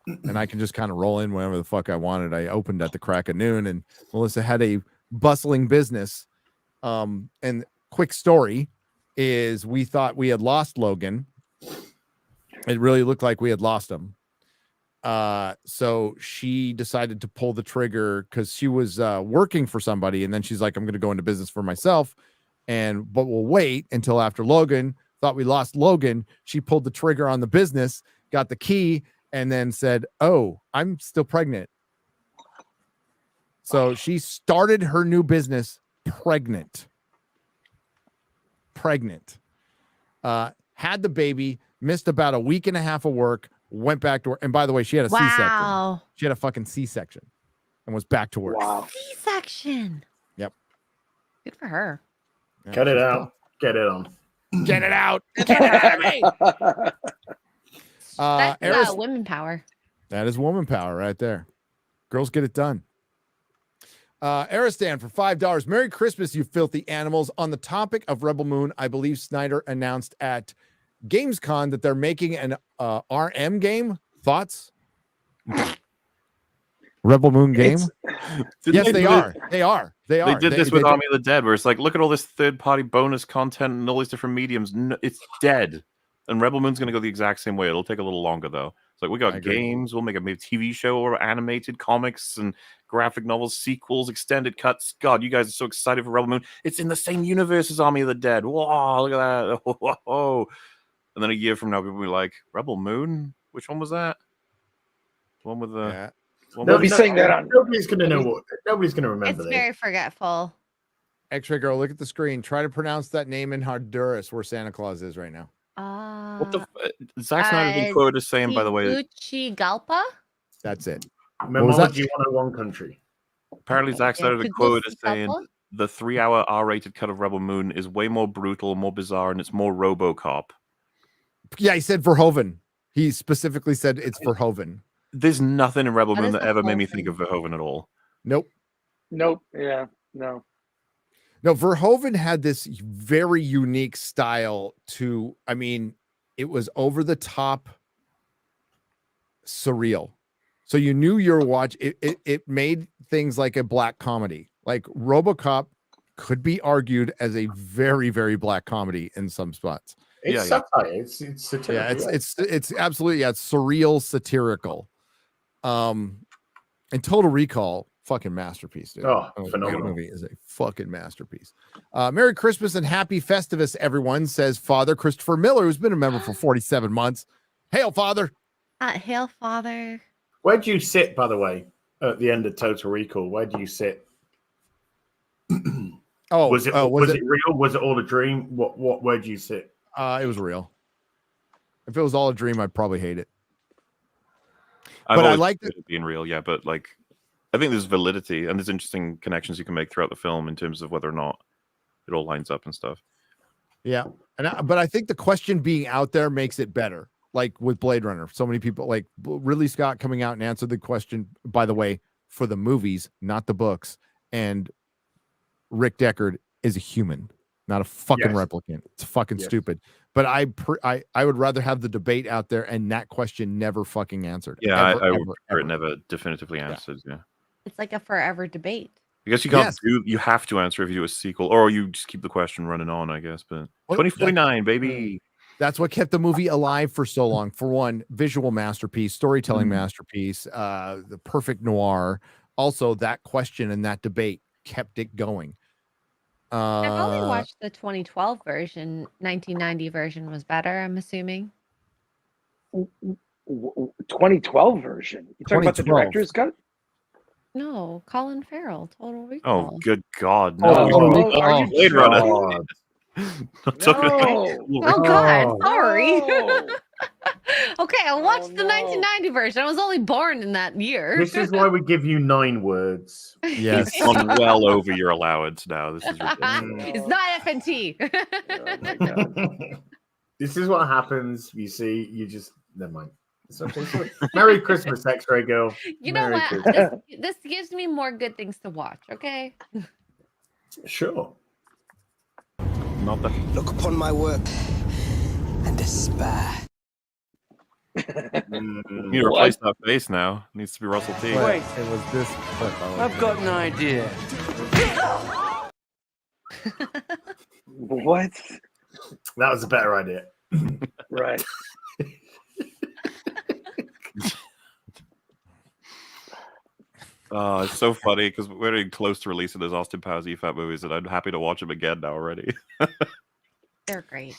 and I can just kind of roll in whenever the fuck I wanted. I opened at the crack of noon, and Melissa had a bustling business. And quick story is we thought we had lost Logan. It really looked like we had lost him. So she decided to pull the trigger because she was working for somebody, and then she's like, I'm going to go into business for myself, but we'll wait until after Logan. Thought we lost Logan. She pulled the trigger on the business, got the key, and then said, oh, I'm still pregnant. So she started her new business pregnant. Had the baby, missed about a week and a half of work, went back to work. And by the way, she had a C-section. She had a fucking C-section and was back to work. Wow. C-section. Yep. Good for her. Yeah, Cut it out. Get it on. Get it out. Get it out of me. That's women power. That is woman power right there. Girls get it done. Aristan for $5. Merry Christmas, you filthy animals. On the topic of Rebel Moon, I believe Snyder announced at Gamescom that they're making an RM game. Thoughts? Rebel Moon game? Yes, they are. They are. They are. They did this with Army of the Dead, where it's like, look at all this third-party bonus content and all these different mediums. No, it's dead. And Rebel Moon's going to go the exact same way. It'll take a little longer, though. It's like, we got games. We'll make a TV show or animated comics and graphic novels, sequels, extended cuts. God, you guys are so excited for Rebel Moon. It's in the same universe as Army of the Dead. Whoa, look at that. Whoa. And then a year from now, people will be like, Rebel Moon? Which one was that? The one with the... Yeah. They'll be saying that on. Nobody's going to know what. Nobody's going to remember It's that. very forgetful. X-Ray Girl, look at the screen. Try to pronounce that name in Honduras, where Santa Claus is right now. What the? Zack Snyder's been quoted as saying, by the way. Tegucigalpa? That's it. Memology 101 country. Apparently, Zack Snyder's been quoted as saying the 3-hour R-rated cut of Rebel Moon is way more brutal, more bizarre, and it's more RoboCop. Yeah, he said Verhoeven. He specifically said it's Verhoeven. There's nothing in Rebel Moon that ever made me think of Verhoeven at all. Nope. Yeah. No. No, Verhoeven had this very unique style to, I mean, it was over the top surreal. So you knew you were watching it made things like a black comedy. Like RoboCop could be argued as a very, very black comedy in some spots. It's satire. It's satirical. Yeah, it's absolutely it's surreal, satirical. And Total Recall, fucking masterpiece, dude. Oh, phenomenal. That movie is a fucking masterpiece. Merry Christmas and happy Festivus, everyone, says Father Christopher Miller, who's been a member for 47 months. Hail, Father. Hail, Father. Where do you sit, by the way, at the end of Total Recall? Where do you sit? Was it real? Was it all a dream? Where do you sit? It was real. If it was all a dream, I'd probably hate it. But I like it being real, yeah. But like, I think there's validity and there's interesting connections you can make throughout the film in terms of whether or not it all lines up and stuff. Yeah, but I think the question being out there makes it better. Like with Blade Runner, so many people like Ridley Scott coming out and answered the question. By the way, for the movies, not the books. And Rick Deckard is a human, not a fucking replicant. It's fucking stupid. But I would rather have the debate out there and that question never fucking answered. Yeah, I would prefer it never definitively answered. Yeah. It's like a forever debate. I guess you can't Yes. you have to answer if you do a sequel, or you just keep the question running on, I guess. But Well, 2049, baby. That's what kept the movie alive for so long. For one, visual masterpiece, storytelling masterpiece, the perfect noir. Also, that question and that debate kept it going. I've only watched the 2012 version. 1990 version was better, I'm assuming. 2012 version. You talking about the 2012. director's cut? No, Colin Farrell, Total Recall. Oh, good God. Oh, No. Total are you Blade Runner. joking? I'm talking about- No. Oh God, Oh, sorry. no. Okay, I watched the no. 1990 version. I was only born in that year. this is why we give you 9 words. Yes. You've gone well over your allowance now. This is ridiculous. It's not FNT. Oh my God. This is what happens. You see, you just never mind. It's okay. It's okay. Merry Christmas, X-Ray Girl. You know Merry what? Christmas. This gives me more good things to watch. Okay. Sure. Not the Look upon my work and despair. You need to replace that face now. It needs to be Russell T. Wait, it was this clip. I've got an idea. What? That was a better idea. Right. Oh, it's so funny because we're getting close to releasing those Austin Powers EFAT movies, and I'm happy to watch them again now already. They're great.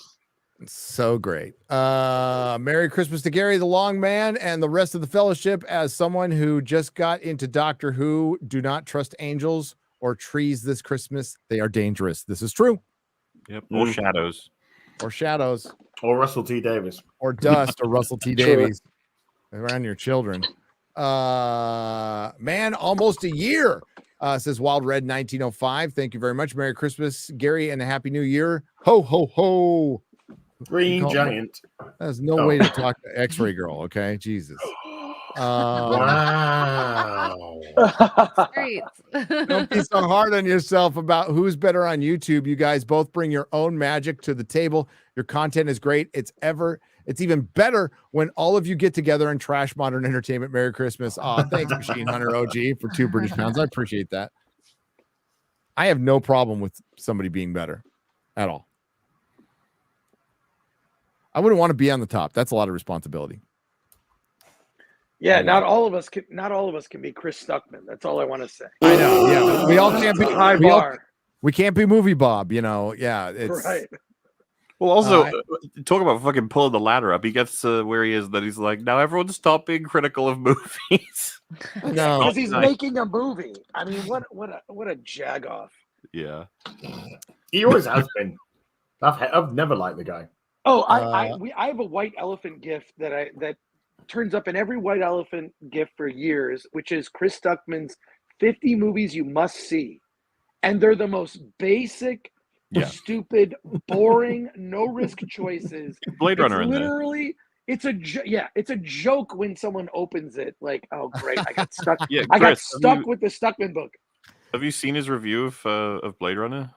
So great. Merry Christmas to Gary the Long Man and the rest of the fellowship. As someone who just got into Doctor Who, do not trust angels or trees this Christmas. They are dangerous. This is true. Yep. Or shadows. Or shadows. Or Russell T. Davis. Or dust or Russell T. True. Davies around your children. Man, almost a year. Says Wild Red 1905. Thank you very much. Merry Christmas, Gary, and a Happy New Year. Ho, ho, ho. Green Giant. There's no way to talk to X-Ray Girl, okay? Jesus. Wow. Great. Don't be so hard on yourself about who's better on YouTube. You guys both bring your own magic to the table. Your content is great. It's even better when all of you get together and trash modern entertainment. Merry Christmas. Thanks, Machine Hunter OG, for 2 British pounds. I appreciate that. I have no problem with somebody being better at all. I wouldn't want to be on the top. That's a lot of responsibility. Yeah, not all of us can be Chris Stuckman. That's all I want to say. I know. Yeah, we all can't be High we all- bar. we can't be Movie Bob, you know. Yeah, it's Right. Well, also, I- talk about fucking pulling the ladder up. He gets to where he is, that he's like, now everyone stop being critical of movies. no. Because he's nice. making a movie. I mean, what a jagoff. Yeah. He always has been. I've never liked the guy. Oh, I have a white elephant gif that turns up in every white elephant gif for years, which is Chris Stuckman's 50 movies you must see. And they're the most basic, stupid, boring, no risk choices. Blade Runner in there. Literally, it's a joke when someone opens it. Like, oh great, I got stuck. Yeah, I got Chris, stuck with the Stuckman book. Have you seen his review of Blade Runner?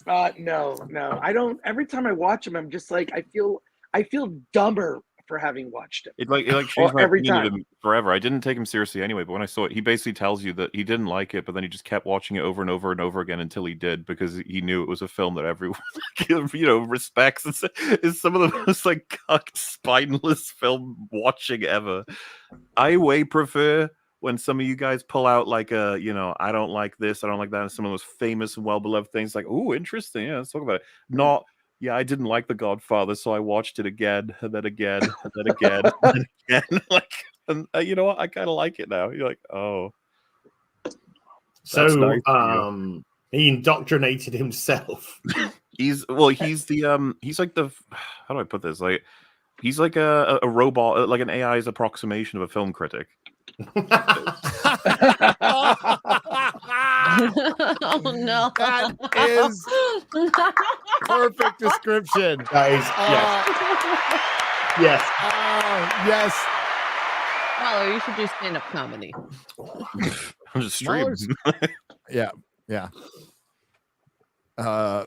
No, I don't. Every time I watch him, I'm just like, I feel dumber for having watched him. It changed my every opinion of time. him forever. I didn't take him seriously anyway, but when I saw it, he basically tells you that he didn't like it, but then he just kept watching it over and over and over again until he did, because he knew it was a film that everyone respects. It's some of the most like cucked, spineless film watching ever. I way prefer when some of you guys pull out like I don't like this, I don't like that, and some of those famous and well-beloved things, like, oh, interesting, yeah, let's talk about it. Not, yeah, I didn't like The Godfather, so I watched it again, and then again, and then again, and then again. Like, and you know what? I kind of like it now. You're like, oh. So, That's nice he indoctrinated himself. He's like the, how do I put this? Like, he's like a robot, like an AI's approximation of a film critic. Oh no. That is perfect description. That is, yes. Yes. Well, you should do stand-up comedy. I'm just streaming. Yeah. I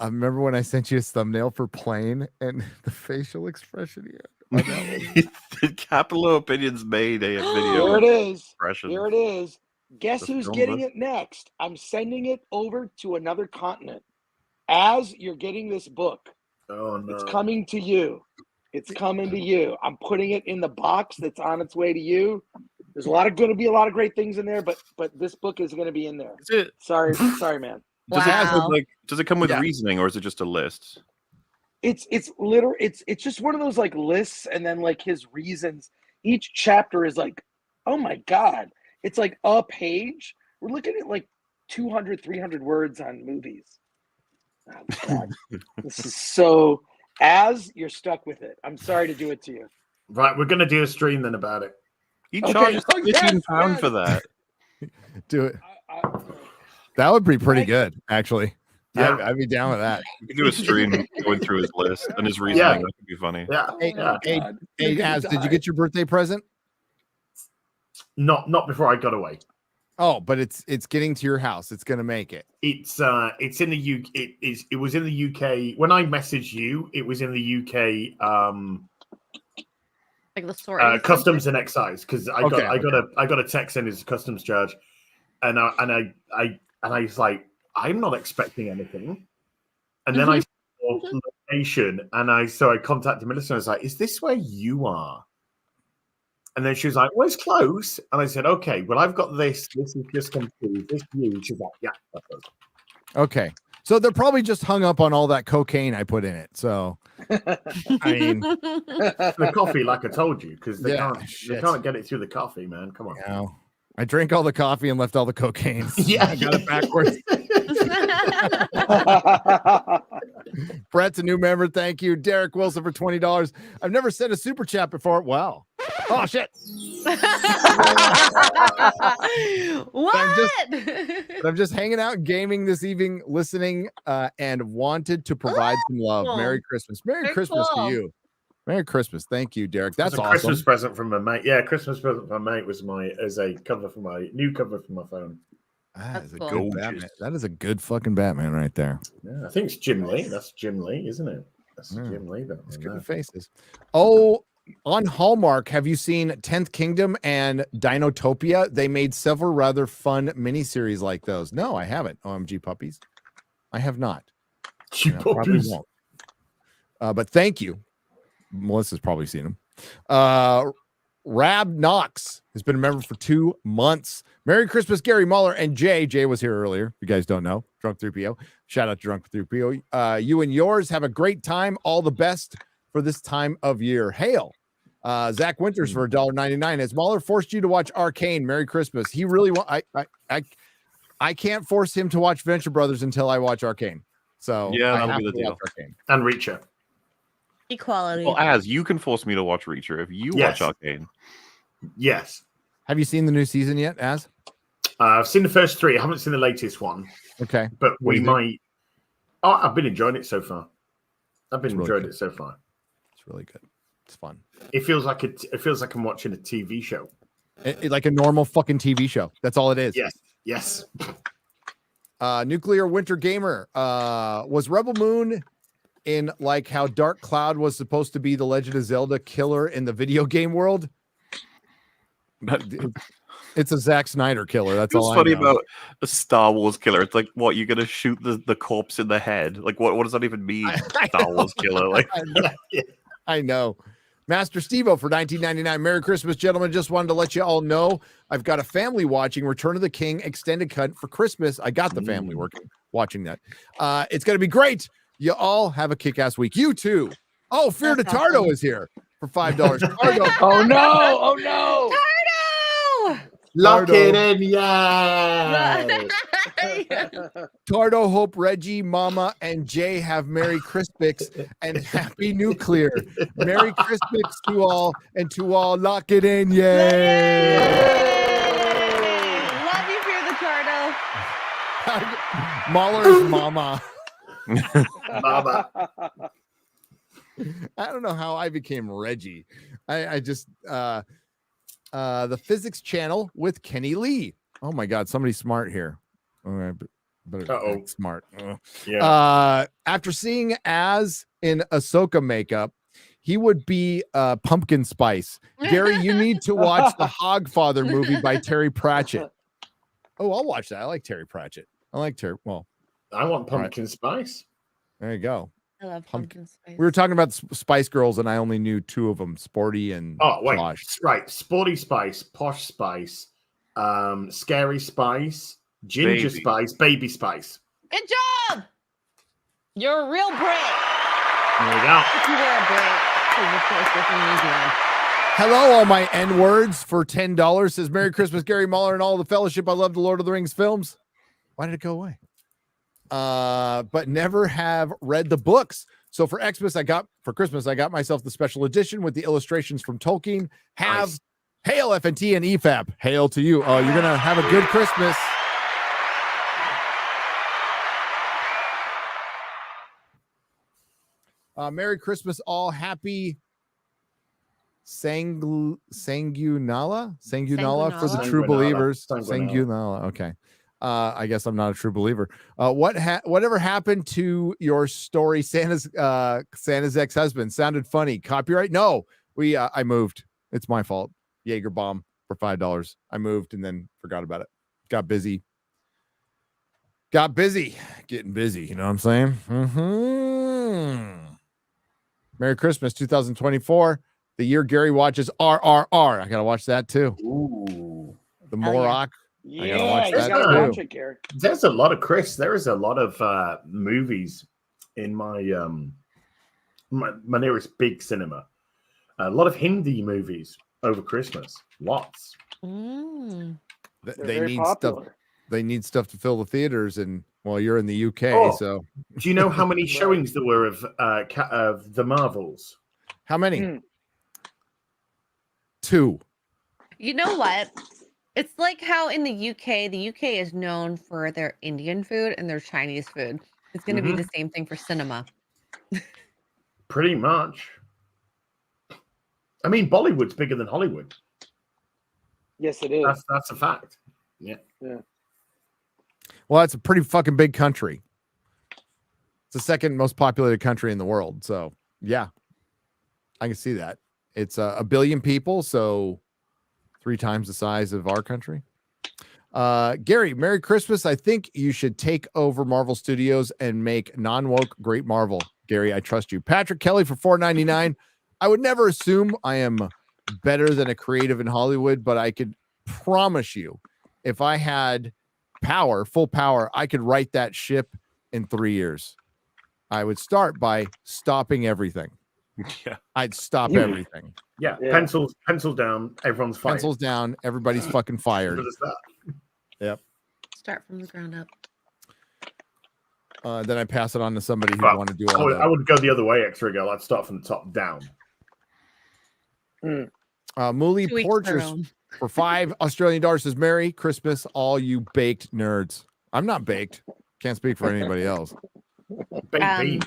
remember when I sent you a thumbnail for Plane and the facial expression here. The Capital Opinions made a video. Here it is. Expression. Here it is. Guess The who's film getting list? it next? I'm sending it over to another continent. As you're getting this book, Oh no. it's coming to you. It's coming to you. I'm putting it in the box that's on its way to you. There's going to be a lot of great things in there, but this book is going to be in there. Is it? Sorry, man. Does it come Wow. with, like? Does it come with Yeah. reasoning, or is it just a list? It's literal. It's just one of those like lists, and then like his reasons. Each chapter is like, oh my god, it's like a page. We're looking at like 200, 300 words on movies. Oh god, this is so. As you're stuck with it, I'm sorry to do it to you. Right, we're gonna do a stream then about it. You Okay. charge Oh, yes, £15 for yes. that. Do it. I- That would be pretty good, actually. Yeah. I'd be down with that. You could do a stream going through his list and his reasoning. Yeah. That could be funny. Yeah, Hey, yeah. hey, God, hey, I'm gonna Az, did you die. get your birthday present? Not before I got away. Oh, but it's getting to your house. It's gonna make it. It's in the UK. It was in the UK when I messaged you. It was in the UK. Like the story. Customs and excise, because I Okay, got a text in his customs charge, and I was like, I'm not expecting anything, and then I saw location, and I contacted Melissa. And I was like, is this where you are? And then she was like, well, it's close. And I said, okay, well, I've got this. This is just come through. This you. She's like, yeah, that's us. Okay. So they're probably just hung up on all that cocaine I put in it. So I mean, The coffee, like I told you, because they Yeah, can't shit. get it through the coffee, man. Come on. you know, I drank all the coffee and left all the cocaine. Yeah, I got it backwards. Brett's a new member. Thank you. Derek Wilson for $20. I've never sent a super chat before. Wow. Oh shit. What? But I'm just hanging out gaming this evening, listening, and wanted to provide some love. Oh, Merry Christmas. Merry very Christmas cool. to you. Merry Christmas. Thank you, Derek. That's It's a awesome. Christmas present from my mate. Yeah, Christmas present from my mate was as a cover for my new cover for my phone. That That's is a cool. good Batman. That is a good fucking Batman right there. Yeah, I think it's Jim Lee. That's Jim Lee, isn't it? That's Yeah. Jim Lee. That It's one good there. faces. Oh, on Hallmark, have you seen 10th Kingdom and Dinotopia? They made several rather fun miniseries like those. No, I haven't. OMG puppies. I have not. You And I probably puppies. won't. But thank you. Melissa's probably seen them. Rab Knox has been a member for 2 months. Merry Christmas, Gary Muller and Jay. Jay was here earlier. If you guys don't know, Drunk 3PO. Shout out to Drunk 3PO. You and yours have a great time. All the best for this time of year. Hail. Zach Winters for $1.99. Has Muller forced you to watch Arcane? Merry Christmas. He really I can't force him to watch Venture Brothers until I watch Arcane. So Yeah, I that'll have be the to deal. watch Arcane. And Reacher. Equality. Well, as you can force me to watch Reacher if you Yes. watch Arcane. Yes. Have you seen the new season yet, Az? I've seen the first 3. I haven't seen the latest one, Okay. but What do we you think? might. Oh, I've been enjoying it so far. I've been It's really enjoying good. it so far. It's really good. It's fun. It feels like it feels like I'm watching a TV show. Like a normal fucking TV show. That's all it is. Yes. Yes. Nuclear Winter Gamer. Was Rebel Moon in like how Dark Cloud was supposed to be the Legend of Zelda killer in the video game world? It's a Zack Snyder killer. That's What's all funny I know. about a Star Wars killer? It's like, what, you're gonna shoot the corpse in the head? Like, what does that even mean? Star Wars killer. Like, I know. Master Stevo for $19.99. Merry Christmas, gentlemen. Just wanted to let you all know I've got a family watching Return of the King extended cut for Christmas. I got the family watching that. It's going to be great. You all have a kick-ass week. You too. Oh, Fear That's Tardo awesome. is here for $5. Tardo, Oh no! Oh no! Tardo! Lock Tardo. it in, yeah. Tardo, Hope, Reggie, Mama, and Jay have Merry Christmas and Happy Nuclear. Merry Christmas to all, and to all, lock it in. Yay! Love you, Fear the Tardo. Mahler's Mama. Mama. I don't know how I became Reggie. I just the physics channel with Kenny Lee. Oh my god, somebody's smart here. All right, better Uh-oh. smart. Yeah. After seeing Az in Ahsoka makeup, he would be Pumpkin Spice. Gary, you need to watch the Hogfather movie by Terry Pratchett. Oh, I'll watch that. I like Terry Pratchett. I like Terry. Well, I want pumpkin spice. there you go. I love pumpkin spice. We were talking about Spice Girls, and I only knew two of them, Sporty and Oh, wait. Josh. Right. Sporty spice, posh spice, scary spice, ginger Baby. spice, baby spice. Good job. You're a real Brit. There we go. If you were a Brit, because of course we're from New Zealand. Hello, all my N words for $10. Says Merry Christmas, Gary Muller and all the fellowship. I love the Lord of the Rings films. Why did it go away? But never have read the books. So for Christmas, I got myself the special edition with the illustrations from Tolkien. Nice. Hail FNT and EFAP. Hail to you. Oh, you're gonna have a good Christmas. Merry Christmas, all. Happy Sangunala for the true Sanguinala. believers. Sanguinala. Sangunala. Okay. I guess I'm not a true believer. Whatever happened to your story? Santa's ex-husband sounded funny. Copyright? No, I moved. It's my fault. Jaeger bomb for $5. I moved and then forgot about it. Got busy. Getting busy. You know what I'm saying? Merry Christmas, 2024. The year Gary watches RRR. I gotta watch that too. Ooh. The Hell yeah. Morlock. I gotta Yeah, watch you that gotta too. watch it, Gary. There's a lot of Chris. There is a lot of movies in my my nearest big cinema. A lot of Hindi movies over Christmas. Lots. Mm. They're They very need popular. stuff. They need stuff to fill the theaters, and well, you're in the UK, Oh. so Do you know how many showings there were of the Marvels? how many? Hmm. 2. You know what? It's like how in the UK is known for their Indian food and their Chinese food. It's going to be the same thing for cinema. Pretty much. I mean, Bollywood's bigger than Hollywood. Yes, it is. That's a fact. Yeah. Well, it's a pretty fucking big country. It's the second most populated country in the world. So yeah, I can see that. It's a billion people, so 3 times the size of our country. Gary, Merry Christmas. I think you should take over Marvel Studios and make non-woke great Marvel. Gary, I trust you. Patrick Kelly for $4.99. I would never assume I am better than a creative in Hollywood, but I could promise you, if I had full power, I could right that ship in 3 years. I would start by stopping everything. Yeah. I'd stop everything. Yeah. Yeah. Pencils down. Everyone's fired. Pencils down. Everybody's fucking fired. Simple as that. Yep. Start from the ground up. Then I pass it on to somebody who Well, want to do I all would, that. I would go the other way, X-Rigo. I'd start from the top down. Mooly To each their Porchers own. for $5 says, Merry Christmas, all you baked nerds. I'm not baked. Can't speak for anybody else. Baked beans.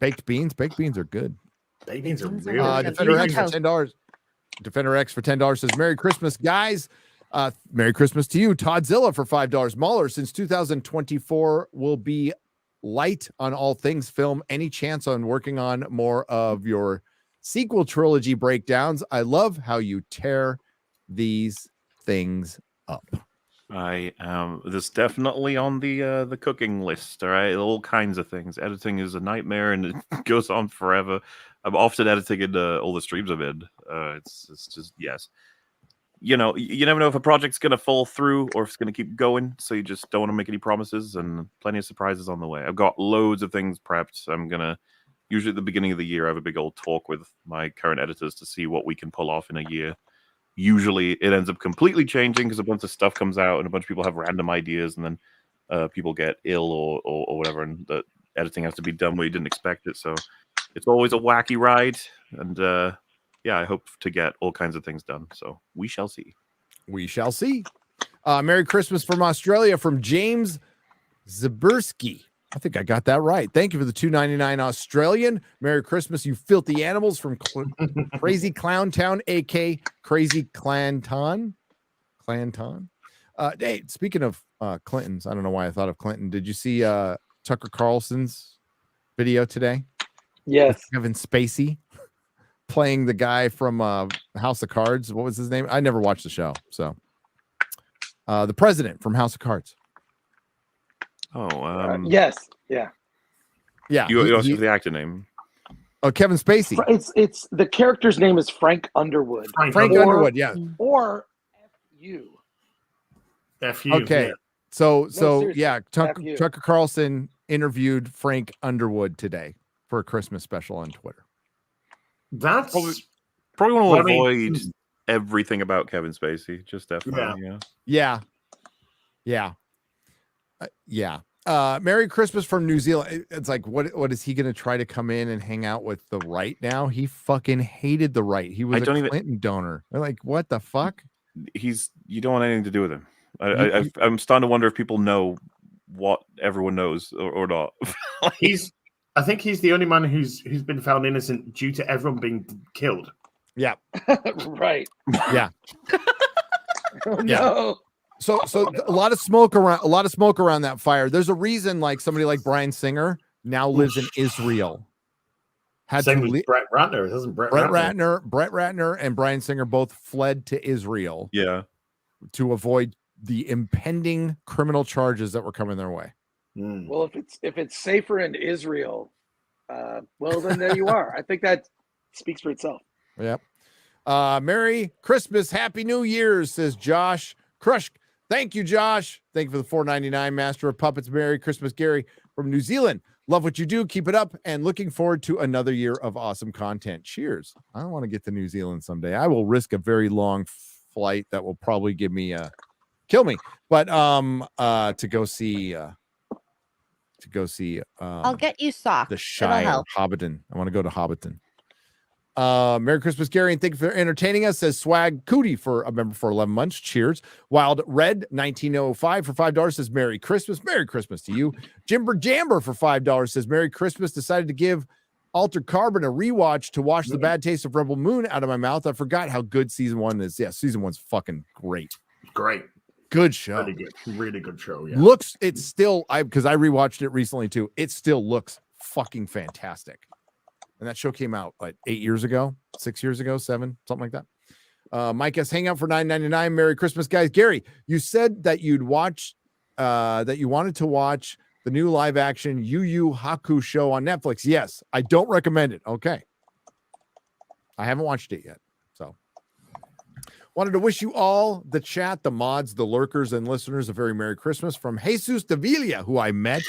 Baked beans? Baked beans are good. Baked beans are Beans are real. good. Defender X for Toast. $10. Defender X for $10 says, Merry Christmas, guys. Merry Christmas to you. Toddzilla for $5. Mahler, since 2024 will be light on all things film. Any chance on working on more of your sequel trilogy breakdowns? I love how you tear these things up. I this definitely on the cooking list. All right, all kinds of things. Editing is a nightmare, and it goes on forever. I'm often editing in all the streams I'm in. It's just yes. You know, you never know if a project's gonna fall through or if it's gonna keep going. So you just don't want to make any promises, and plenty of surprises on the way. I've got loads of things prepped. I'm gonna usually at the beginning of the year I have a big old talk with my current editors to see what we can pull off in a year. Usually it ends up completely changing because a bunch of stuff comes out and a bunch of people have random ideas, and then people get ill or whatever, and the editing has to be done where you didn't expect it. So it's always a wacky ride, and yeah, I hope to get all kinds of things done. So we shall see. We shall see. Merry Christmas from Australia from James Zabursky. I think I got that right. Thank you for the $2.99 Australian. Merry Christmas, you filthy animals from Crazy Clown Town, AK Crazy Clanton. Hey, speaking of Clintons, I don't know why I thought of Clinton. Did you see Tucker Carlson's video today? Yes. Kevin Spacey playing the guy from House of Cards. What was his name? I never watched the show, so The president from House of Cards. Oh, yes, yeah. Yeah. You also have the actor name. Oh, Kevin Spacey. It's the character's name is Frank Underwood. Frank Underwood, yeah. Or F.U. F.U. Okay. Yeah. So seriously, yeah, F.U. Tucker Carlson interviewed Frank Underwood today for a Christmas special on Twitter. That's Probably want to Well, I avoid mean- everything about Kevin Spacey. Just FYI. Yeah. Yeah. Merry Christmas from New Zealand. It's like, what is he going to try to come in and hang out with the right now? He fucking hated the right. He was a Clinton donor. They're like, what the fuck? You don't want anything to do with him. I'm starting to wonder if people know what everyone knows or not. I think he's the only man who's been found innocent due to everyone being killed. Yeah. Right. Yeah. Oh, Yeah. no. So a lot of smoke around that fire. There's a reason like somebody like Bryan Singer now lives in Israel. Same with Brett Ratner. Doesn't Brett Ratner and Bryan Singer both fled to Israel. Yeah. To avoid the impending criminal charges that were coming their way. Well, if it's safer in Israel, well then there you are. I think that speaks for itself. Yep. Merry Christmas, Happy New Year's, says Josh Crush. Thank you, Josh. Thank you for the $4.99 Master of Puppets. Merry Christmas, Gary from New Zealand. Love what you do. Keep it up, and looking forward to another year of awesome content. Cheers. I don't want to get to New Zealand someday. I will risk a very long flight that will probably give me kill me, but to go see I'll get you socks. the Shire, Hobbiton. I want to go to Hobbiton. Merry Christmas, Gary, and thank you for entertaining us, says Swag Cootie for a member for 11 months. Cheers. Wild Red 1905 for $5 says Merry Christmas. Merry Christmas to you. Jimber Jamber for $5 says Merry Christmas. Decided to give Altered Carbon a rewatch to wash the bad taste of Rebel Moon out of my mouth. I forgot how good season 1 is. Yeah, season 1's fucking great. Great. Good show. Really good show. Yeah. It's still, because I rewatched it recently too. It still looks fucking fantastic. And that show came out like 8 years ago, 6 years ago, 7, something like that. Mike S. Hangout for $9.99. Merry Christmas, guys. Gary, you said that you wanted to watch the new live action Yu Yu Haku show on Netflix. Yes, I don't recommend it. Okay. I haven't watched it yet. So wanted to wish you all, the chat, the mods, the lurkers, and listeners, a very Merry Christmas from Jesus Davila, who I met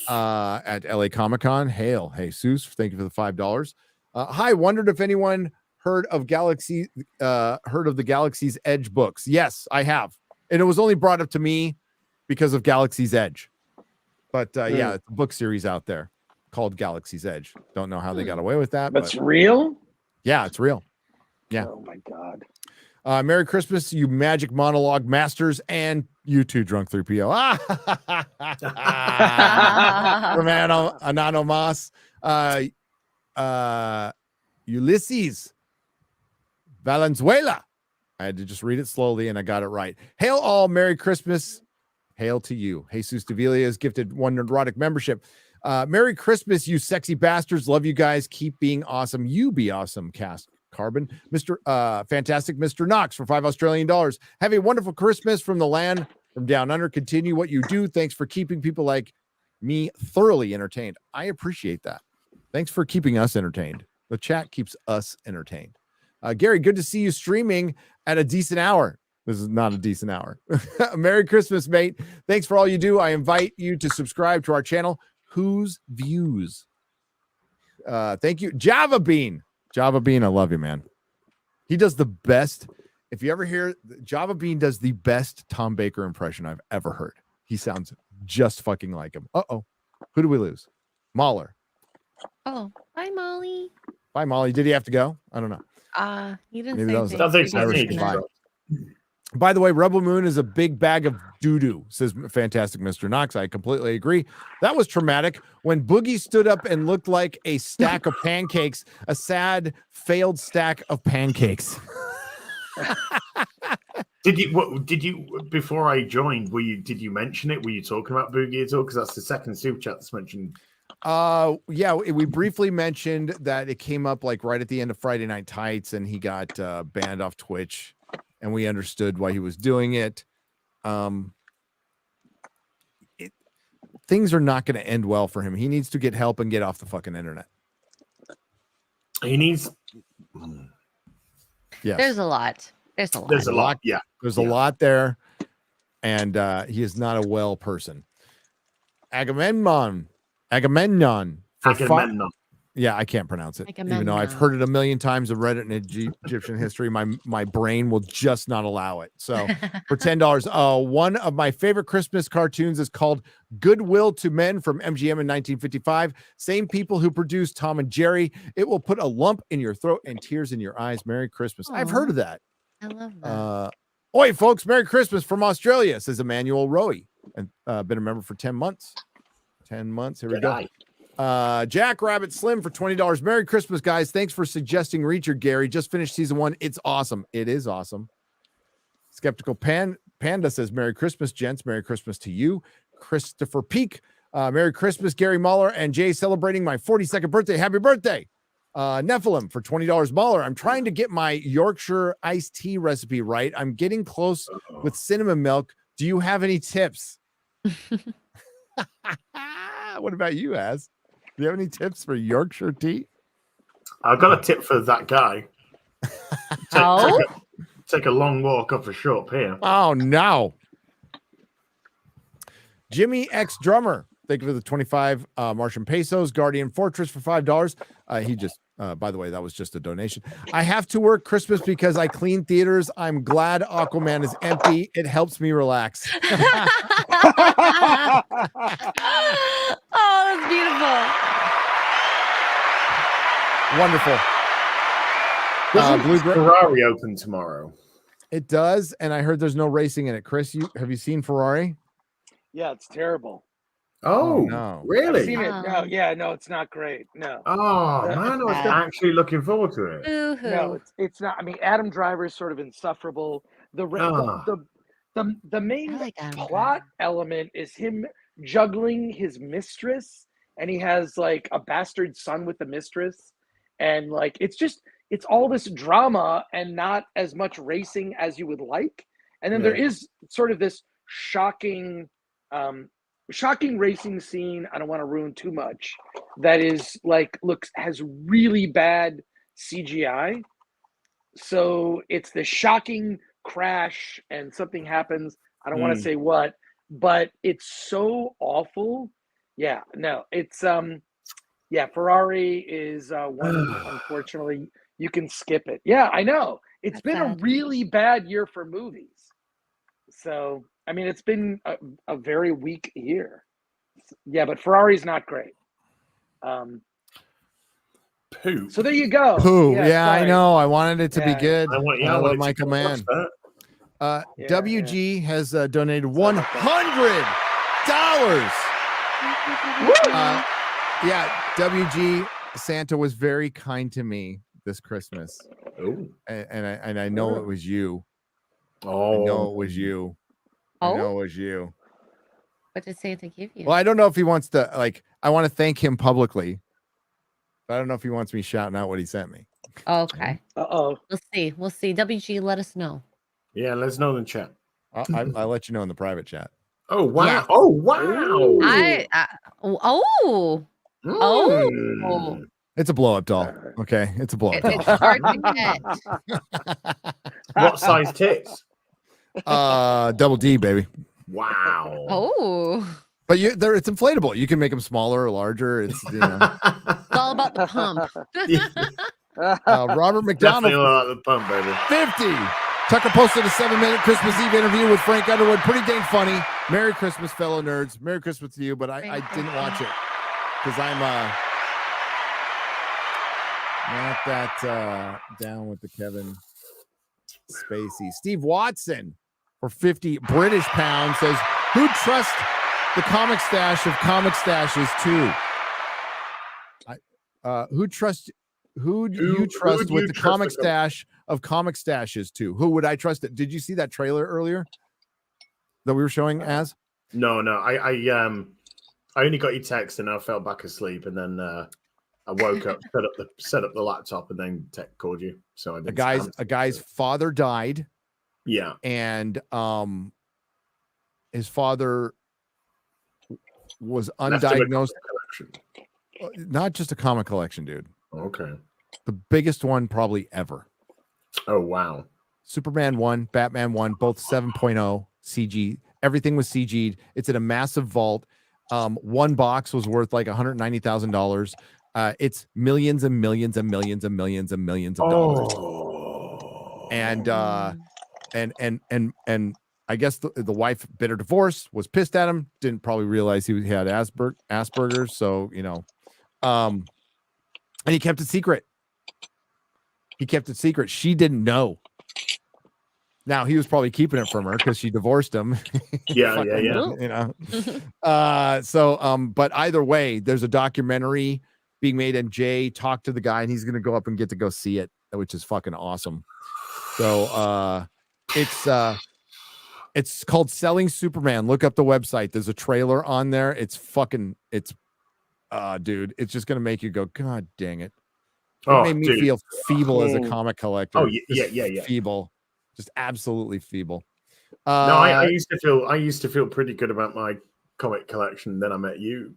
at LA Comic-Con. Hail, Jesus. Thank you for the $5. Hi, wondered if anyone heard of the Galaxy's Edge books. Yes, I have. And it was only brought up to me because of Galaxy's Edge. But yeah, it's a book series out there called Galaxy's Edge. Don't know how they got away with that. That's real? Yeah, it's real. Yeah. Oh my God. Merry Christmas, you magic monologue masters, and you too, Drunk 3PO. Romano Anonymous. Ulysses Valenzuela. I had to just read it slowly and I got it right. Hail all, Merry Christmas. Hail to you. Jesus Davila is gifted one Nerdrotic membership. Merry Christmas, you sexy bastards. Love you guys. Keep being awesome. You be awesome, Cast Carbon. Mr. Fantastic Mr. Knox for $5 Australian. Have a wonderful Christmas from the land from down under. Continue what you do. Thanks for keeping people like me thoroughly entertained. I appreciate that. Thanks for keeping us entertained. The chat keeps us entertained. Gary, good to see you streaming at a decent hour. This is not a decent hour. Merry Christmas, mate. Thanks for all you do. I invite you to subscribe to our channel. Whose Views? Thank you. Java Bean, I love you, man. He does the best. If you ever hear, Java Bean does the best Tom Baker impression I've ever heard. He sounds just fucking like him. Uh-oh. Who do we lose? Mahler. Oh, bye, Molly. Bye, Molly. Did he have to go? I don't know. He didn't Maybe say that was Irish goodbye. By the way, Rebel Moon is a big bag of doo-doo, says Fantastic Mr. Knox. I completely agree. That was traumatic. When Boogie stood up and looked like a stack of pancakes, a sad, failed stack of pancakes. Did you before I joined, did you mention it? Were you talking about Boogie at all? Because that's the second super chat that's mentioned. Yeah, we briefly mentioned that it came up like right at the end of Friday Night Tights and he got banned off Twitch. And we understood why he was doing it. things are not going to end well for him. He needs to get help and get off the fucking internet. He needs. Yes. There's a lot. There's a lot. There's a lot. Yeah. There's a lot there. And he is not a well person. Agamemnon. Yeah, I can't pronounce it. Even though I've heard it a million times, I've read it in Egyptian history. My brain will just not allow it. So for $10, one of my favorite Christmas cartoons is called Goodwill to Men from MGM in 1955. Same people who produced Tom and Jerry. It will put a lump in your throat and tears in your eyes. Merry Christmas. I've heard of that. I love that. Oi, folks, Merry Christmas from Australia, says Emmanuel Rowe. And been a member for 10 months. 10 months. Here we go. Jack Rabbit Slim for $20. Merry Christmas, guys. Thanks for suggesting Reacher, Gary. Just finished season 1. It's awesome. It is awesome. Skeptical Panda says, Merry Christmas, gents. Merry Christmas to you. Christopher Peak. Merry Christmas, Gary Muller and Jay, celebrating my 42nd birthday. Happy birthday. Nephilim for $20. Muller, I'm trying to get my Yorkshire iced tea recipe right. I'm getting close with cinnamon milk. Do you have any tips? What about you, Az? Do you have any tips for Yorkshire tea? I've got a tip for that guy. Take a long walk up a short pier. Oh, no. Jimmy X Drummer. Thank you for the 25 Martian pesos. Guardian Fortress for $5. He just, by the way, that was just a donation. I have to work Christmas because I clean theaters. I'm glad Aquaman is empty. It helps me relax. Oh, that's beautiful. Wonderful. Doesn't Ferrari open tomorrow? It does, and I heard there's no racing in it. Chris, have you seen Ferrari? Yeah, it's terrible. Oh, no. Really? I've seen it. No, yeah, no, it's not great. No. Oh, man, I was actually looking forward to it. No, it's not. I mean, Adam Driver is sort of insufferable. The main plot element is him juggling his mistress, and he has like a bastard son with the mistress, and like it's all this drama and not as much racing as you would like. And then there is sort of this shocking racing scene. I don't want to ruin too much. That is like has really bad CGI. So it's the shocking crash and something happens. I don't want to say what, but it's so awful. Yeah, no, it's Ferrari is one. Unfortunately, you can skip it. Yeah, I know. It's been a really bad year for movies. So, I mean, it's been a very weak year. Yeah, but Ferrari's not great. Poo. So there you go. Poo. Yeah, I know. I wanted it to be good. I want Michael Mann. WG has donated $100. WG, Santa was very kind to me this Christmas. Oh. And I know it was you. Oh. I know it was you. I know it was you. What did Santa give you? Well, I don't know if he wants to, I want to thank him publicly, but I don't know if he wants me shouting out what he sent me. Okay. Uh-oh. We'll see. WG, let us know. Yeah, let us know in the chat. I'll let you know in the private chat. Oh, wow. Yes. Oh, wow. It's a blow-up doll. Okay, it's a blow-up doll. It's hard to get. What size tits? Double D, baby. Wow. Oh. But it's inflatable. You can make them smaller or larger. It's It's all about the pump. Robert McDonald. Definitely all about the pump, baby. 50. Tucker posted a 7-minute Christmas Eve interview with Frank Underwood. Pretty dang funny. Merry Christmas, fellow nerds. Merry Christmas to you, but I didn't watch it because I'm not that down with the Kevin Spacey. Steve Watson for 50 British pounds says, who trusts the comic stash of comic stashes too? Who do you trust with the comic stash of comic stashes too? Who would I trust it? Did you see that trailer earlier that we were showing as? No. I only got your text and I fell back asleep, and then I woke up, set up the laptop, and then called you. So I didn't a guy's father died. Yeah, and his father was Left him a undiagnosed. comic collection. Not just a comic collection, dude. Okay. The biggest one probably ever. Oh wow. Superman 1, Batman 1, both 7.0 CG. Everything was CG'd. It's in a massive vault. One box was worth like $190,000. It's millions and millions and millions and millions and millions of dollars. Oh. And I guess the wife bit her divorce, was pissed at him, didn't probably realize he had Asperger's. So, you know, and he kept it secret. She didn't know. Now he was probably keeping it from her because she divorced him. Yeah. You know. But either way, there's a documentary being made, and Jay talked to the guy, and he's gonna go up and get to go see it, which is fucking awesome. So it's called Selling Superman. Look up the website. There's a trailer on there. Dude, it's just gonna make you go, God dang it. It made me feel feeble as a comic collector. Oh yeah. Feeble. Just absolutely feeble. No, I used to feel pretty good about my comic collection. Then I met you.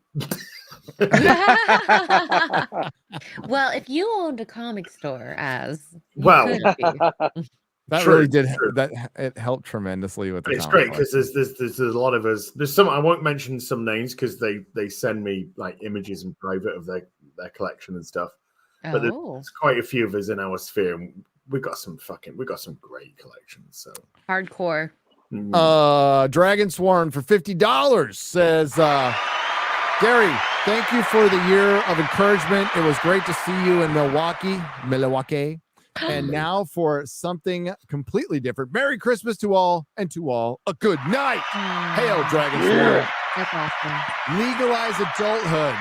Well, if you owned a comic store, that True, really did true. that. It helped tremendously with the It's comic great because there's a lot of us. There's some I won't mention some names because they send me like images in private of their collection and stuff. But there's quite a few of us in our sphere. And we got some great collections. So hardcore. Dragon Sworn for $50 says, Gary, thank you for the year of encouragement. It was great to see you in Milwaukee. And now for something completely different. Merry Christmas to all, and to all a good night. Hail Dragon Sworn. That's awesome. Legalize adulthood.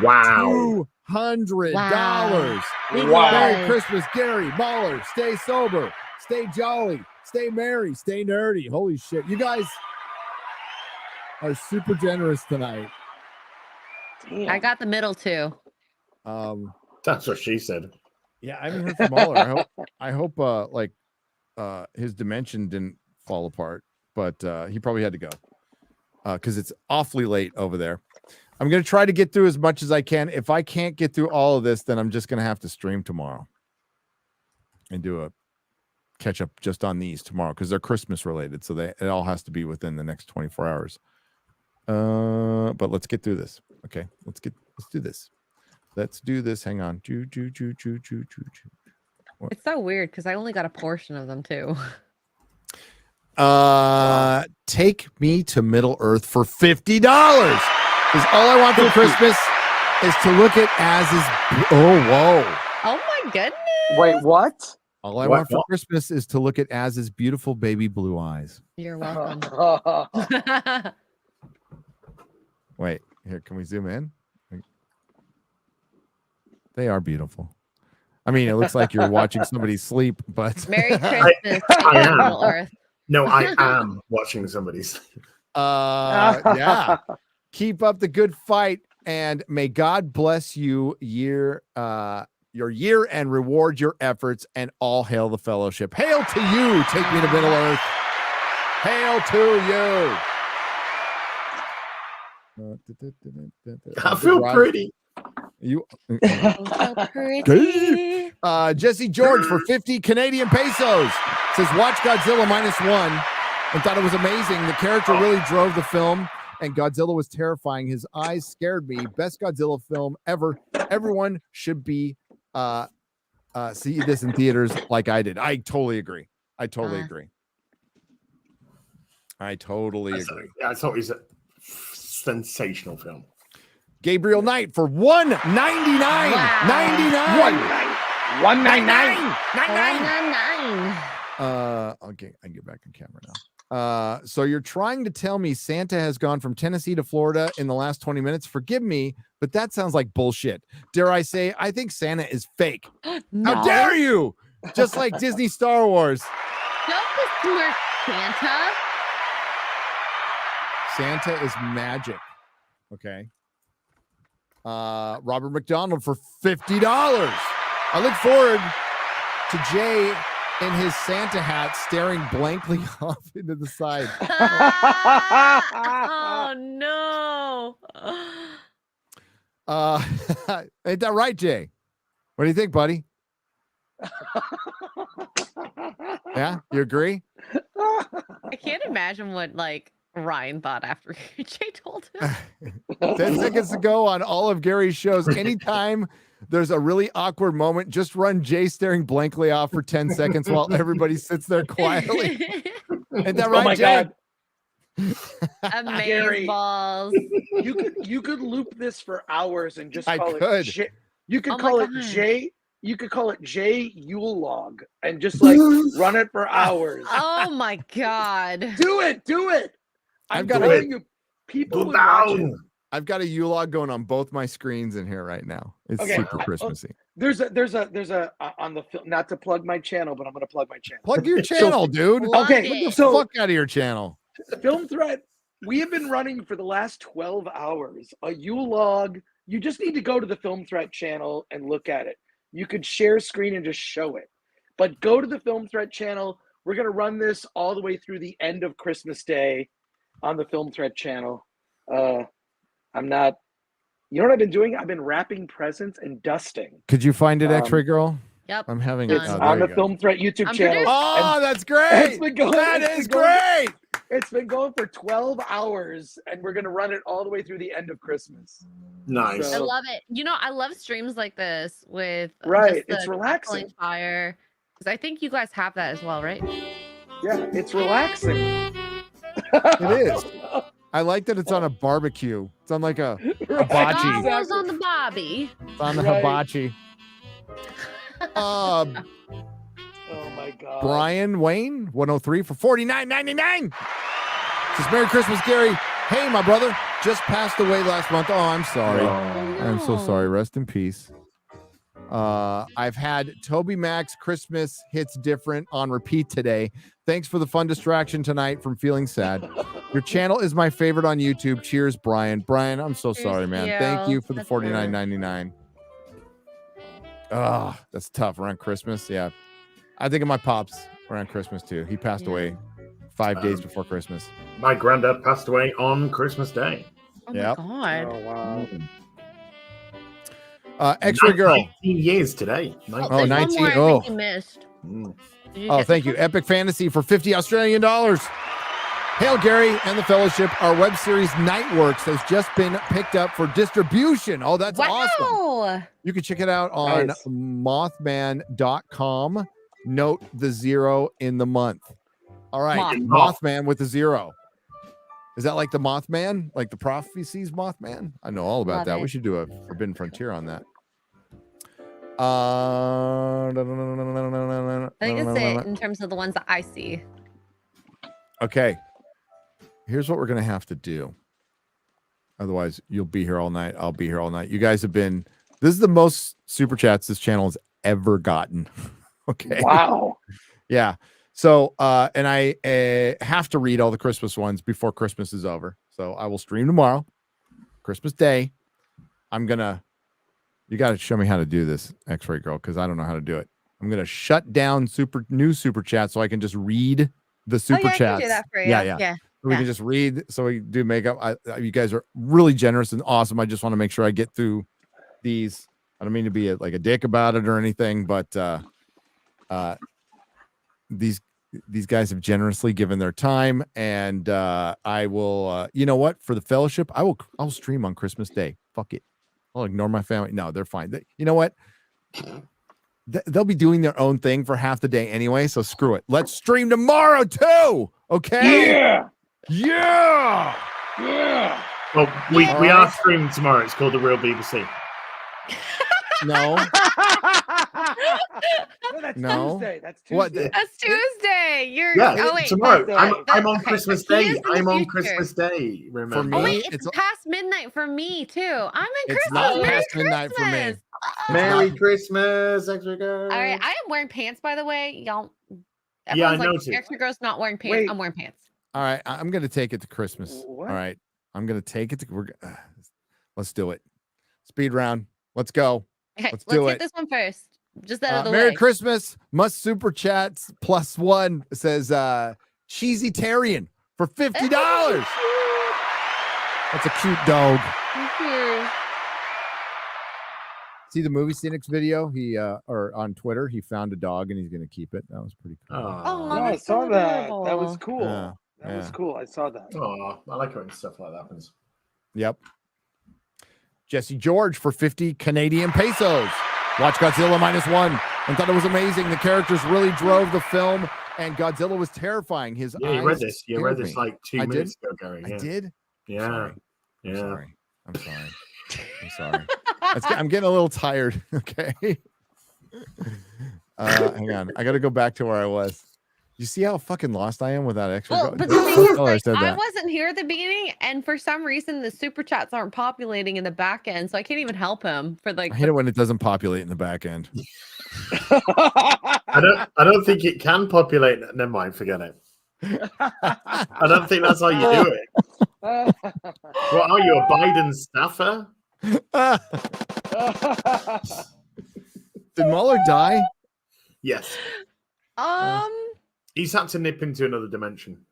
wow. $200. Wow. Merry Christmas, Gary Mahler. Stay sober, stay jolly, stay merry, stay nerdy. Holy shit. You guys are super generous tonight. I got the middle two. That's what she said. Yeah, I haven't heard from Mahler. I hope his dimension didn't fall apart, but he probably had to go because it's awfully late over there. I'm going to try to get through as much as I can. If I can't get through all of this, then I'm just going to have to stream tomorrow and do a catch up just on these tomorrow because they're Christmas related. So it all has to be within the next 24 hours. But let's get through this. Okay, let's do this. Let's do this. Hang on. It's so weird because I only got a portion of them too. Take me to Middle Earth for $50. Because all I want for Christmas is to look at Az's. Oh my goodness. Wait, what? All I want for Christmas is to look at Az's beautiful baby blue eyes. You're welcome. Wait, here, can we zoom in? They are beautiful. I mean, it looks like you're watching somebody sleep, but Merry Christmas, I am. Middle Earth. No, I am watching somebody sleep. Yeah. Keep up the good fight, and may God bless you your year and reward your efforts, and all hail the fellowship. Hail to you. Take me to Middle Earth. Hail to you. I feel pretty. You So pretty. Jesse George for 50 Canadian pesos says watch Godzilla -1 and thought it was amazing. The character really drove the film, and Godzilla was terrifying. His eyes scared me. Best Godzilla film ever. Everyone should be see this in theaters like I did. I totally agree. I totally agree. I thought it was a sensational film. Gabriel Knight for $199. Wow. 199. Okay, I can get back on camera now. So you're trying to tell me Santa has gone from Tennessee to Florida in the last 20 minutes? Forgive me, but that sounds like bullshit. Dare I say, I think Santa is fake. No. How dare you? Just like Disney Star Wars. Don't besmirch Santa. Santa is magic. Okay. Robert McDonald for $50. I look forward to Jay in his Santa hat, staring blankly off into the side. Oh no. Ain't that right, Jay? What do you think, buddy? Yeah, you agree? I can't imagine what like Ryan thought after Jay told him. 10 seconds to go on all of Gary's shows. Anytime there's a really awkward moment, just run Jay staring blankly off for 10 seconds while everybody sits there quietly. Ain't that right, Oh my Jay? God. Amazing balls. You could loop this for hours and just I call could. it you could Oh my call it God. J. You could call it J Yule log and just like run it for hours. Oh my God. Do it. I'm I've got telling you, people Go would watch it. down. I've got a U-log going on both my screens in here right now. It's Okay, super Christmassy. There's a on the film, not to plug my channel, but I'm going to plug my channel. Plug your channel, dude. Love Okay, Get the it. so fuck out of your channel. Film Threat, we have been running for the last 12 hours. A Yule log. You just need to go to the Film Threat channel and look at it. You could share screen and just show it. But go to the Film Threat channel. We're going to run this all the way through the end of Christmas Day on the Film Threat channel. I'm not, you know what I've been doing? I've been wrapping presents and dusting. Could you find it, X-Ray Girl? Yep. I'm having Done. it. It's Oh, on there the you go. Film Threat YouTube I'm channel. Oh, and that's great. it's been going- That it's is been going- great. It's been going for 12 hours, and we're going to run it all the way through the end of Christmas. Nice. I So- love it. You know, I love streams like this with Right, just the it's relaxing. crackling fire. Because I think you guys have that as well, right? Yeah, it's relaxing. It is. I like that it's on a barbecue. It's on like a hibachi. Almost on the Bobby. It's on the Right. hibachi. Oh my God. Brian Wayne, 103 for $49.99. Says Merry Christmas, Gary. Hey, my brother just passed away last month. Oh, I'm sorry. I'm so no. sorry. Rest in peace. I've had Toby Mac's Christmas Hits Different on repeat today. Thanks for the fun distraction tonight from feeling sad. Your channel is my favorite on YouTube. Cheers, Brian. Brian, I'm so sorry, man. Thank you for the That's good. $49.99. Oh, that's tough around Christmas. Yeah. I think of my pops around Christmas too. He passed away 5 days before Christmas. My granddad passed away on Christmas Day. Oh Yep. my God. Oh, wow. X-Ray Girl. 19 years today. Oh, Oh, there's 19 one more I oh. think you missed. Mm. Did Oh, get thank this you. one? Epic Fantasy for $50 Australian. Hail Gary and the Fellowship. Our web series Nightworks has just been picked up for distribution. Oh, that's awesome. Wow. You can check it out on Nice. mothman.com. Note the 0 in the month. All right. Moth. Mothman with the 0. Is that like the Mothman? Like the prophecies Mothman? I know all about Love that. it. We should do a Forbidden Frontier on that. I think it's it in terms of the ones that I see. Okay. Here's what we're going to have to do. Otherwise, you'll be here all night. I'll be here all night. You guys have been, this is the most super chats this channel has ever gotten. Okay. Wow. Yeah. So, and I have to read all the Christmas ones before Christmas is over. So I will stream tomorrow, Christmas Day. You got to show me how to do this, X-Ray Girl, because I don't know how to do it. I'm going to shut down new super chat so I can just read the super oh, yeah, chats. I can do that for you. Yeah. We can just read. So we do makeup. You guys are really generous and awesome. I just want to make sure I get through these. I don't mean to be like a dick about it or anything, but these guys have generously given their time, and I will. You know what? For the Fellowship, I'll stream on Christmas Day. Fuck it. I'll ignore my family. No, they're fine. You know what? They'll be doing their own thing for half the day anyway, so screw it. Let's stream tomorrow too. Okay? Yeah. Yeah. Yeah. Well, we All are right. streaming tomorrow. It's called The Real BBC. No. No, that's No. Tuesday. That's Tuesday. What? That's Tuesday. You're Yeah, oh wait. tomorrow. that's- I'm on okay, Christmas so he Day. is in the I'm on future. Christmas Day. Remember? For me, Oh wait, it's it's past midnight for me too. I'm in It's Christmas. not Merry past midnight for me. Christmas. Merry Christmas, extra girl. All right, I am wearing pants by the way, y'all. Yeah, I Everyone's like, noticed. extra girl's not wearing pants. Wait. I'm wearing pants. all right. I'm gonna take it to Christmas. What? All right. I'm gonna take it to. Let's do it. Speed round. Let's go. Okay, Let's let's do hit it. this one first. Just out of the Merry way. Christmas. Must super chats +1 says Cheesy Tarian for $50. That's a cute dog. See the movie Scenics video? He or on Twitter, he found a dog and he's gonna keep it. That was pretty cool. Oh, Yeah, I that's saw so that. adorable. That was cool. Yeah, That was cool. I saw that. Oh, I like it when stuff like that happens. Yep. Jesse George for 50 Canadian pesos. Watch Godzilla -1 and thought it was amazing. The characters really drove the film, and Godzilla was terrifying. His Yeah, eyes you read this. You read scared this me. like 2 I minutes did? ago, Gary. Yeah. I did. Yeah. Sorry. Yeah. I'm sorry. I'm sorry. I'm sorry. I'm getting a little tired. Okay. Hang on. I got to go back to where I was. You see how fucking lost I am without extra? Well, but the thing is, like, I wasn't here at the beginning, and for some reason, the super chats aren't populating in the back end, so I can't even help him for like. I hate it when it doesn't populate in the back end. I don't think it can populate. Never mind, forget it. I don't think that's how you do it. What are you, a Biden staffer? Did Mueller die? Yes. He's had to nip into another dimension.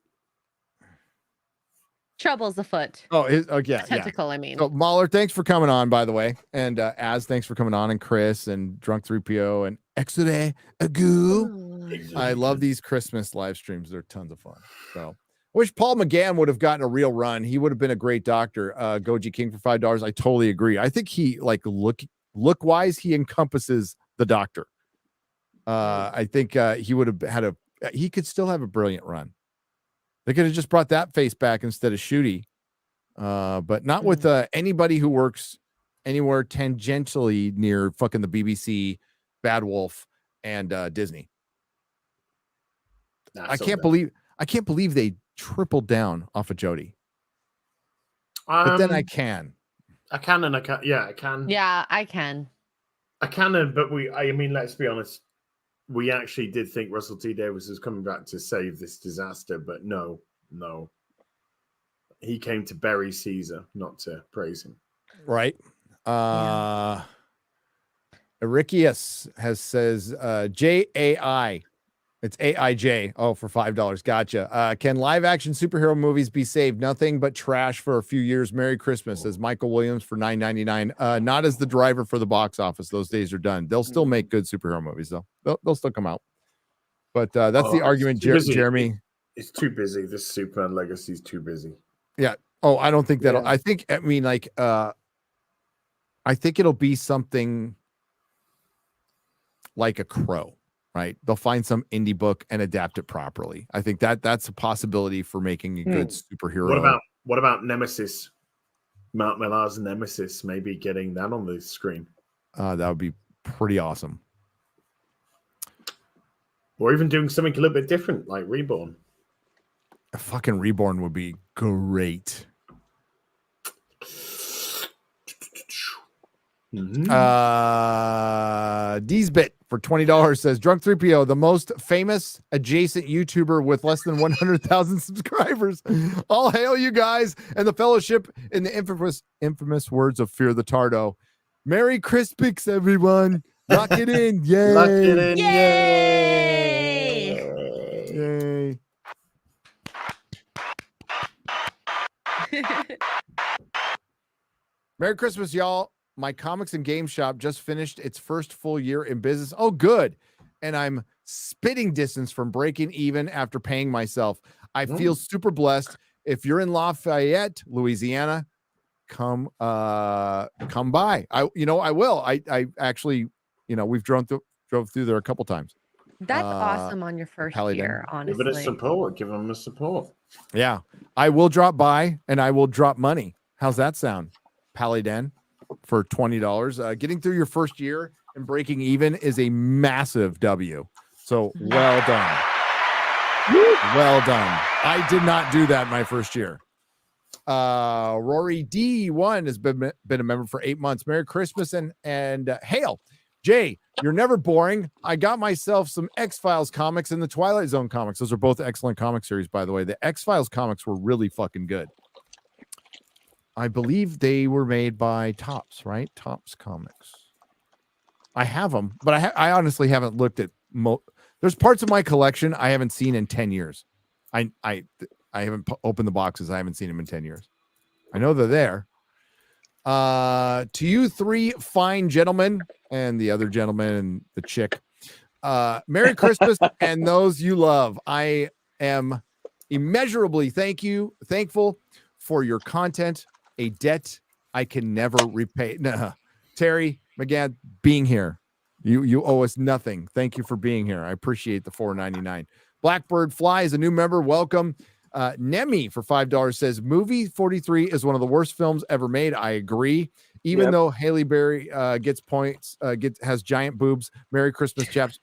Trouble's afoot. Oh, yeah. Tentacle, I mean. So Mahler, thanks for coming on, by the way. And Az, thanks for coming on. And Chris and Drunk 3PO and Exode Agoo. I love these Christmas live streams. They're tons of fun. So I wish Paul McGann would have gotten a real run. He would have been a great doctor. Goji King for $5. I totally agree. I think he look wise, he encompasses the doctor. I think he would have had he could still have a brilliant run. They could have just brought that face back instead of Shooty, but not with anybody who works anywhere tangentially near fucking the BBC, Bad Wolf, and Disney. I can't believe they tripled down off of Jodie. But then I can. I can and I can. Yeah, I can. Yeah, I can. I can, but I mean, let's be honest. We actually did think Russell T. Davies was coming back to save this disaster, but no. He came to bury Caesar, not to praise him. Right. Erikius says JAI. It's AIJ. Oh, for $5. Gotcha. Can live action superhero movies be saved? Nothing but trash for a few years. Merry Christmas, says Michael Williams for $9.99. Not as the driver for the box office. Those days are done. They'll still make good superhero movies, though. They'll still come out. But that's the argument, Jeremy. It's too busy. This Superman legacy is too busy. Yeah. Oh, I don't think that'll. Yeah. I think it'll be something like a Crow. Right, they'll find some indie book and adapt it properly. I think that's a possibility for making a good superhero. What about Nemesis? Mark Millar's Nemesis, maybe getting that on the screen. That would be pretty awesome. Or even doing something a little bit different, like Reborn. A fucking Reborn would be great. Dbit for $20 says Drunk 3PO, the most famous adjacent YouTuber with less than 100,000 subscribers. All hail you guys and the fellowship in the infamous words of Fear the Tardo. Merry Crispix, everyone. Lock it in. Yay. Lock it in. Yay. Yay. Merry Christmas, y'all. My comics and game shop just finished its first full year in business. Oh, good. And I'm spitting distance from breaking even after paying myself. I feel super blessed. If you're in Lafayette, Louisiana, come by. I will. I actually, we've drove through there a couple times. That's awesome on your first year, honestly. Give them a support. Yeah. I will drop by and I will drop money. How's that sound? Paladin for $20. Getting through your first year and breaking even is a massive W. So well done. Well done. I did not do that my first year. Rory D1 has been a member for 8 months. Merry Christmas and hail. Jay, you're never boring. I got myself some X-Files comics and the Twilight Zone comics. Those are both excellent comic series, by the way. The X-Files comics were really fucking good. I believe they were made by Topps, right? Topps Comics. I have them, but I honestly haven't looked at. There's parts of my collection I haven't seen in 10 years. I haven't opened the boxes. I haven't seen them in 10 years. I know they're there. To you three fine gentlemen and the other gentleman and the chick, Merry Christmas and those you love. I am immeasurably thankful for your content, a debt I can never repay. Nah. Terry McGann, being here. You owe us nothing. Thank you for being here. I appreciate the $4.99. Blackbird Fly is a new member. Welcome. Nemi for $5 says movie 43 is one of the worst films ever made. I agree. Even though Halle Berry gets points, has giant boobs. Merry Christmas, chaps.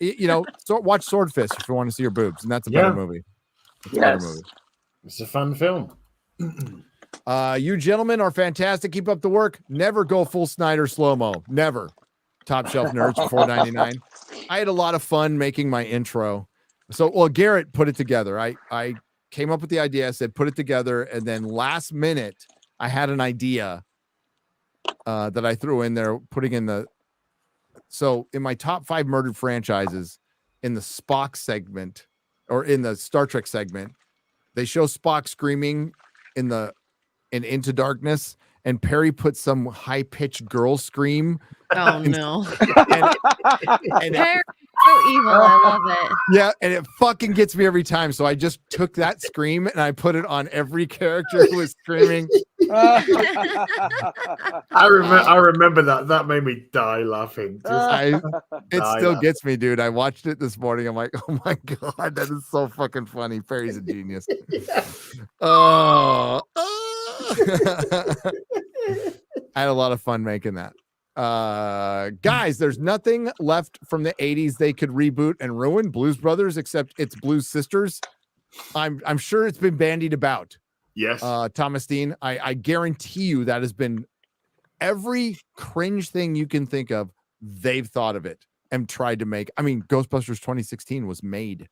Watch Swordfish if you want to see her boobs, and that's a better movie. It's a better movie. It's a fun film. You gentlemen are fantastic. Keep up the work. Never go full Snyder slow-mo. Never. Top Shelf Nerds for $4.99. I had a lot of fun making my intro. So, Garrett put it together. I came up with the idea. I said, put it together. And then last minute, I had an idea that I threw in there, putting in so in my top 5 murdered franchises in the Spock segment or in the Star Trek segment, they show Spock screaming in Into Darkness, and Perry put some high-pitched girl scream. Oh no. and Perry's so evil. I love it. Yeah, and it fucking gets me every time. So I just took that scream and I put it on every character who was screaming. I remember that. That made me die laughing. It still gets me, dude. I watched it this morning. I'm like, oh my God, that is so fucking funny. Perry's a genius. I had a lot of fun making that. Guys, there's nothing left from the 80s they could reboot and ruin Blues Brothers except it's Blues Sisters. I'm sure it's been bandied about. Yes. Thomas Dean, I guarantee you that has been every cringe thing you can think of. They've thought of it and tried to make. I mean, Ghostbusters 2016 was made.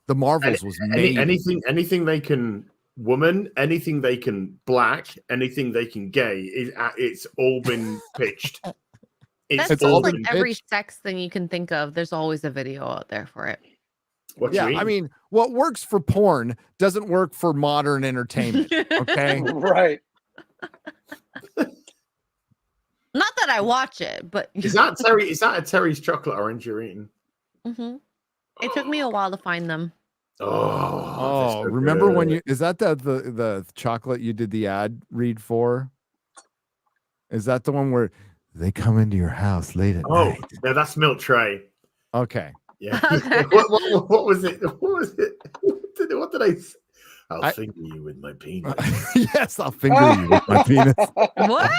The Marvels was made. Anything they can woman, anything they can black, anything they can gay, it's all been pitched. That's all like every sex thing you can think of. There's always a video out there for it. I mean, what works for porn doesn't work for modern entertainment. Okay, right. Not that I watch it, but is that Terry? Is that a Terry's chocolate orange you're eating? Mm-hmm. It took me a while to find them. Oh, remember when is that the chocolate you did the ad read for? Is that the one where they come into your house late at night? Oh, no, that's Milk Tray. Okay. Yeah. What was it? What was it? What did I say? I'll finger you with my penis. Yes, I'll finger you with my penis. What?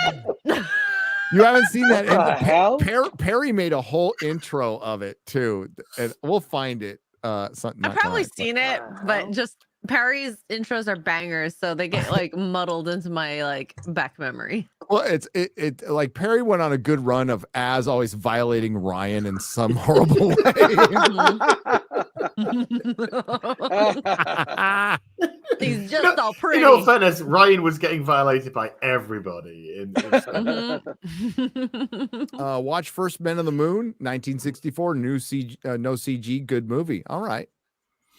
You haven't seen that? Hell? Perry made a whole intro of it too, and we'll find it. I've probably seen it, but just Perry's intros are bangers, so they get like muddled into my back memory. Well, it like Perry went on a good run of as always violating Ryan in some horrible way. He's just all pretty. In all fairness, Ryan was getting violated by everybody. Watch First Men on the Moon, 1964, no CG, good movie. All right.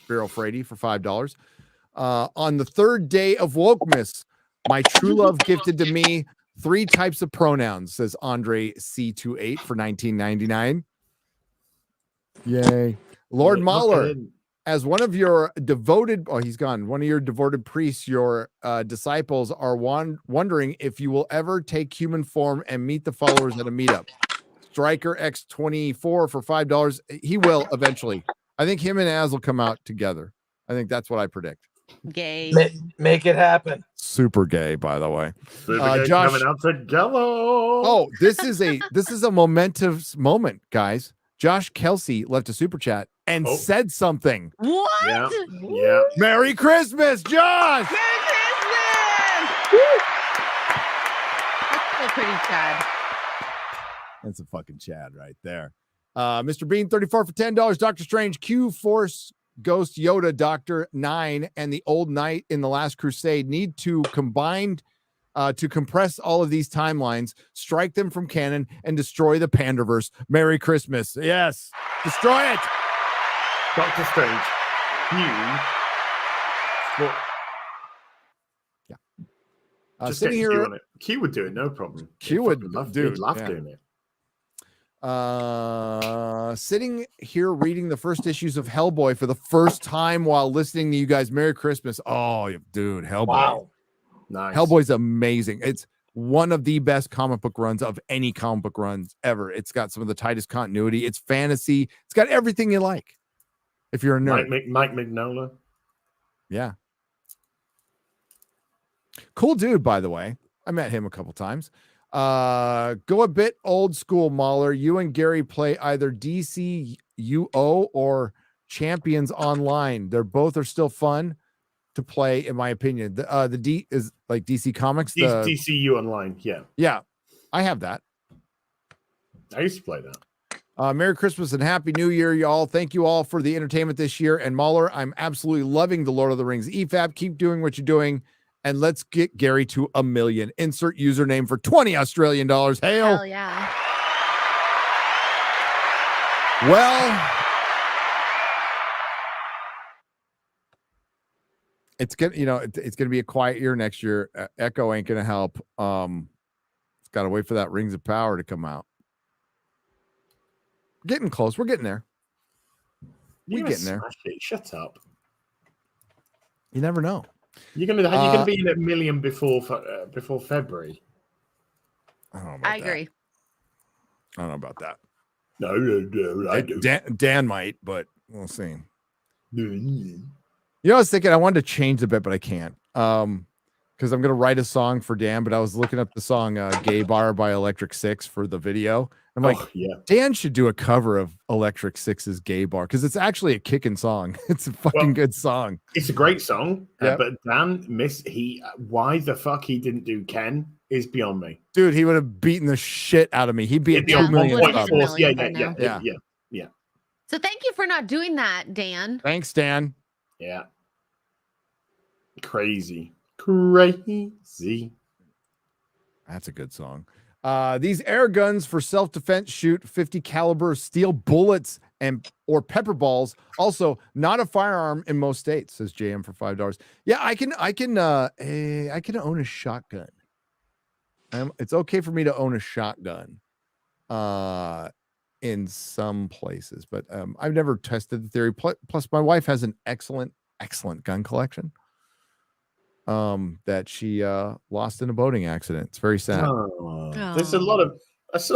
Beryl Frady for $5. On the third day of Wokemas, my true love gifted to me 3 types of pronouns, says Andre C28 for $19.99. Yay. Lord Mahler, as one of your devoted, he's gone. One of your devoted priests, your disciples are wondering if you will ever take human form and meet the followers at a meetup. Striker X24 for $5. He will eventually. I think him and Az will come out together. I think that's what I predict. Gay. Make it happen. Super gay, by the way. Josh, coming out together. Oh, this is a momentous moment, guys. Josh Kelsey left a super chat and said something. What? Yeah. Merry Christmas, Josh! Merry Christmas! That's so pretty, Chad. That's a fucking Chad right there. Mr. Bean, 34 for $10. Doctor Strange, Q, Force, Ghost, Yoda, Doctor 9, and the Old Knight in the Last Crusade need to combine to compress all of these timelines, strike them from canon, and destroy the Panderverse. Merry Christmas. Yes. Destroy it. Doctor Strange. Huge. Well, just sitting here, on it. Q would do it, no problem. Q would love doing it. Sitting here reading the first issues of Hellboy for the first time while listening to you guys. Merry Christmas. Oh, dude, Hellboy. Wow. Nice. Hellboy's amazing. It's one of the best comic book runs of any comic book runs ever. It's got some of the tightest continuity. It's fantasy. It's got everything you like. If you're a nerd. Mike Mignola. Yeah. Cool dude, by the way. I met him a couple times. Go a bit old school, Mahler. You and Gary play either DCUO or Champions Online. They're both are still fun to play, in my opinion. The D is like DC Comics. DCU Online, yeah. Yeah, I have that. I used to play that. Merry Christmas and Happy New Year, y'all. Thank you all for the entertainment this year. And Mahler, I'm absolutely loving the Lord of the Rings EFAP. Keep doing what you're doing. And let's get Gary to 1 million. Insert username for 20 Australian dollars. Hell yeah. Well, it's gonna, it's gonna be a quiet year next year. Echo ain't gonna help. It's got to wait for that Rings of Power to come out. Getting close. We're getting there. We're getting there. Shut up. You never know. You're gonna be in 1 million before February. I don't know about I agree. I don't know about that. No, I do. Dan might, but we'll see. I was thinking I wanted to change a bit, but I can't. Because I'm gonna write a song for Dan, but I was looking up the song "Gay Bar" by Electric Six for the video. I'm like, Dan should do a cover of Electric Six's "Gay Bar" because it's actually a kicking song. It's a fucking good song. It's a great song, but Dan why the fuck he didn't do Ken is beyond me. Dude, he would have beaten the shit out of me. He'd be at 2 million. Yeah. So thank you for not doing that, Dan. Thanks, Dan. Yeah. Crazy. That's a good song. These air guns for self-defense shoot 50 caliber steel bullets or pepper balls. Also, not a firearm in most states, says JM for $5. Yeah, I can own a shotgun. It's okay for me to own a shotgun in some places, but I've never tested the theory. Plus, my wife has an excellent gun collection that she lost in a boating accident. It's very sad. There's a lot of that's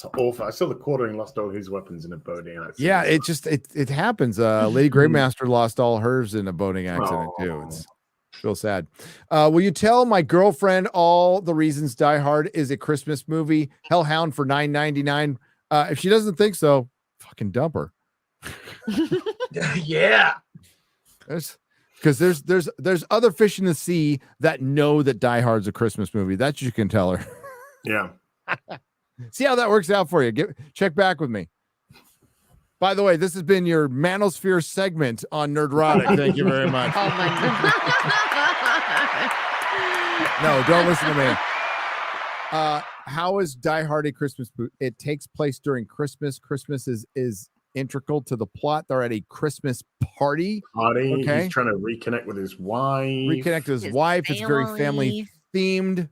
awful. I saw the quartering lost all his weapons in a boating accident. Yeah, it happens. Lady Greymaster lost all hers in a boating accident too. It's real sad. Will you tell my girlfriend all the reasons Die Hard is a Christmas movie? Hellhound for $9.99. If she doesn't think so, fucking dump her. Yeah. Because there's other fish in the sea that know that Die Hard's a Christmas movie. That you can tell her. Yeah. See how that works out for you. Check back with me. By the way, this has been your Manosphere segment on Nerdrotic. Thank you very much. Oh my God. No, don't listen to me. How is Die Hard a Christmas movie? It takes place during Christmas. Christmas is integral to the plot. They're at a Christmas party. Okay. He's trying to reconnect with his wife. Reconnect with his wife. It's very family themed.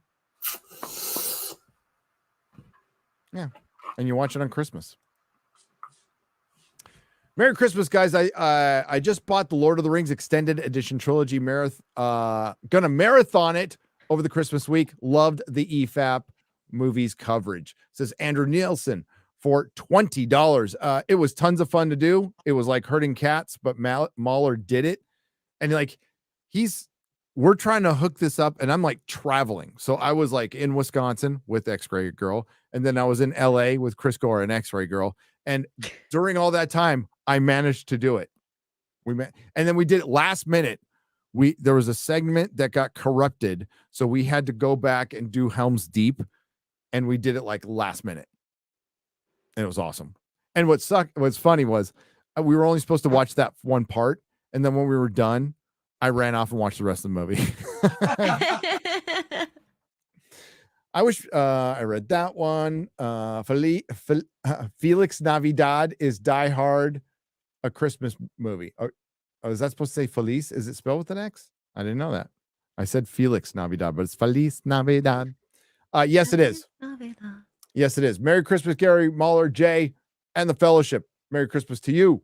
Yeah. And you watch it on Christmas. Merry Christmas, guys. I just bought the Lord of the Rings Extended Edition Trilogy gonna marathon it over the Christmas week. Loved the EFAP movies coverage. Says Andrew Nielsen for $20. It was tons of fun to do. It was like herding cats, but Mahler did it. And we're trying to hook this up, and I'm like traveling. So I was like in Wisconsin with X-Ray Girl, and then I was in LA with Chris Gore and X-Ray Girl. And during all that time, I managed to do it. And then we did it last minute. There was a segment that got corrupted, so we had to go back and do Helm's Deep, and we did it like last minute. And it was awesome. And what's funny was we were only supposed to watch that one part, and then when we were done, I ran off and watched the rest of the movie. I wish I read that one. Felix Navidad is Die Hard, a Christmas movie. Oh, is that supposed to say Feliz? Is it spelled with an X? I didn't know that. I said Felix Navidad, but it's Feliz Navidad. Yes, it is. Yes, it is. Merry Christmas, Gary, Mahler, Jay, and the Fellowship. Merry Christmas to you.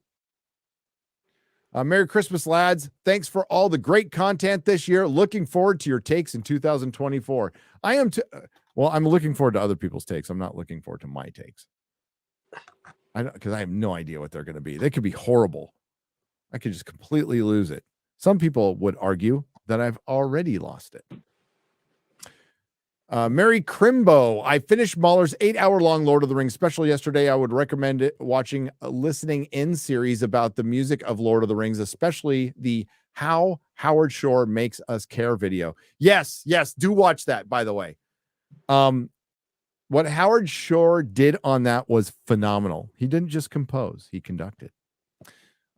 Merry Christmas, lads. Thanks for all the great content this year. Looking forward to your takes in 2024. I am I'm looking forward to other people's takes. I'm not looking forward to my takes. Because I have no idea what they're going to be. They could be horrible. I could just completely lose it. Some people would argue that I've already lost it. Mary Crimbo, I finished Mahler's 8-hour-long Lord of the Rings special yesterday. I would recommend it watching a listening in series about the music of Lord of the Rings, especially the How Howard Shore Makes Us Care video. Yes, do watch that, by the way. What Howard Shore did on that was phenomenal. He didn't just compose, he conducted.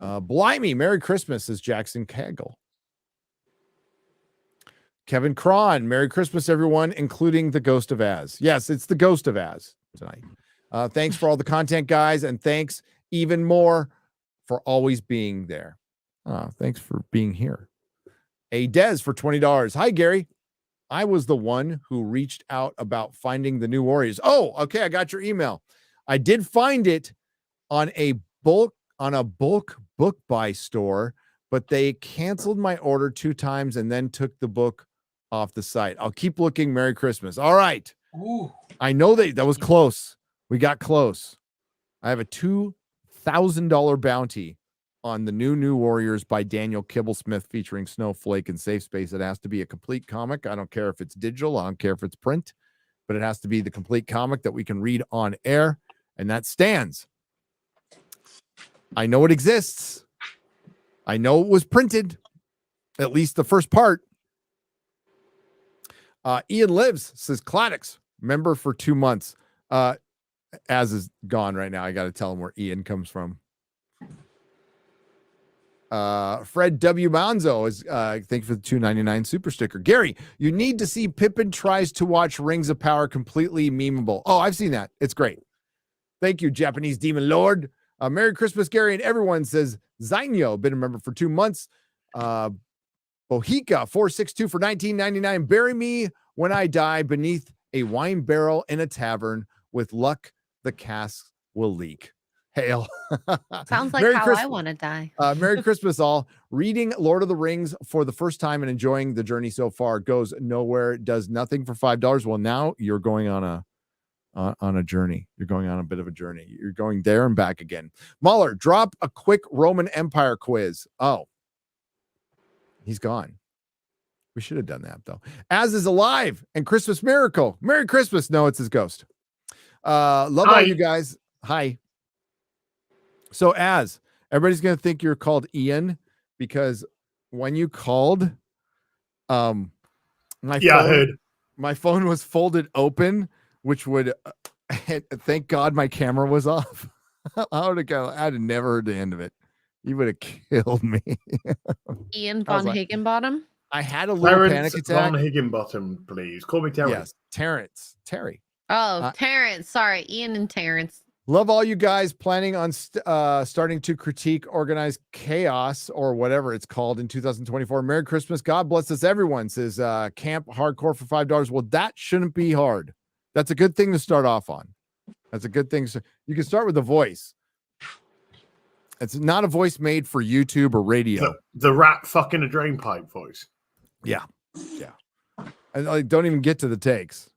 Blimey, Merry Christmas, says Jackson Kegel. Kevin Cron, Merry Christmas, everyone, including the Ghost of Az. Yes, it's the Ghost of Az tonight. Thanks for all the content, guys, and thanks even more for always being there. Thanks for being here. A Dez for $20. Hi, Gary. I was the one who reached out about finding the New Warriors. Oh, okay, I got your email. I did find it on a bulk book buy store, but they canceled my order 2 times and then took the book off the site. I'll keep looking. Merry Christmas. All right. Ooh. I know that was close. We got close. I have a $2,000 bounty on the New Warriors by Daniel Kibblesmith featuring Snowflake and Safe Space. It has to be a complete comic. I don't care if it's digital. I don't care if it's print, but it has to be the complete comic that we can read on air. And that stands. I know it exists. I know it was printed, at least the first part. Ian Lives says Cladix, member for 2 months. Az is gone right now. I got to tell him where Ian comes from. Fred W. Manzo is thank you for the $2.99 super sticker. Gary, you need to see Pippin tries to watch Rings of Power completely memeable. Oh, I've seen that. It's great. Thank you, Japanese Demon Lord. Merry Christmas, Gary, and everyone, says Zainyo, been a member for 2 months. Bohica 462 for $19.99. Bury me when I die beneath a wine barrel in a tavern. With luck, the cask will leak. Hail. Sounds like Merry how Christmas. I want to die. Merry Christmas, all. Reading Lord of the Rings for the first time and enjoying the journey so far. Goes nowhere, does nothing for $5. Well, now you're going on a journey. You're going on a bit of a journey. You're going there and back again. Mahler, drop a quick Roman Empire quiz. Oh, he's gone. We should have done that, though. Az is alive and Christmas miracle. Merry Christmas. No, it's his ghost. Love all you guys. Hi. So Az, everybody's going to think you're called Ian because when you called, my phone was folded open, which would thank God my camera was off. I would have never heard the end of it. You would have killed me. Ian Von Higginbottom. I had a little panic attack. Von Higginbottom, please. Call me Terry. Yes, Terry. Oh, Terrence. Sorry, Ian and Terrence. Love all you guys. Planning on starting to critique organized chaos or whatever it's called in 2024. Merry Christmas. God bless us, everyone, says Camp Hardcore for $5. Well, that shouldn't be hard. That's a good thing to start off on. That's a good thing. So you can start with a voice. It's not a voice made for YouTube or radio. The rat fucking a drain pipe voice. Yeah. I don't even get to the takes.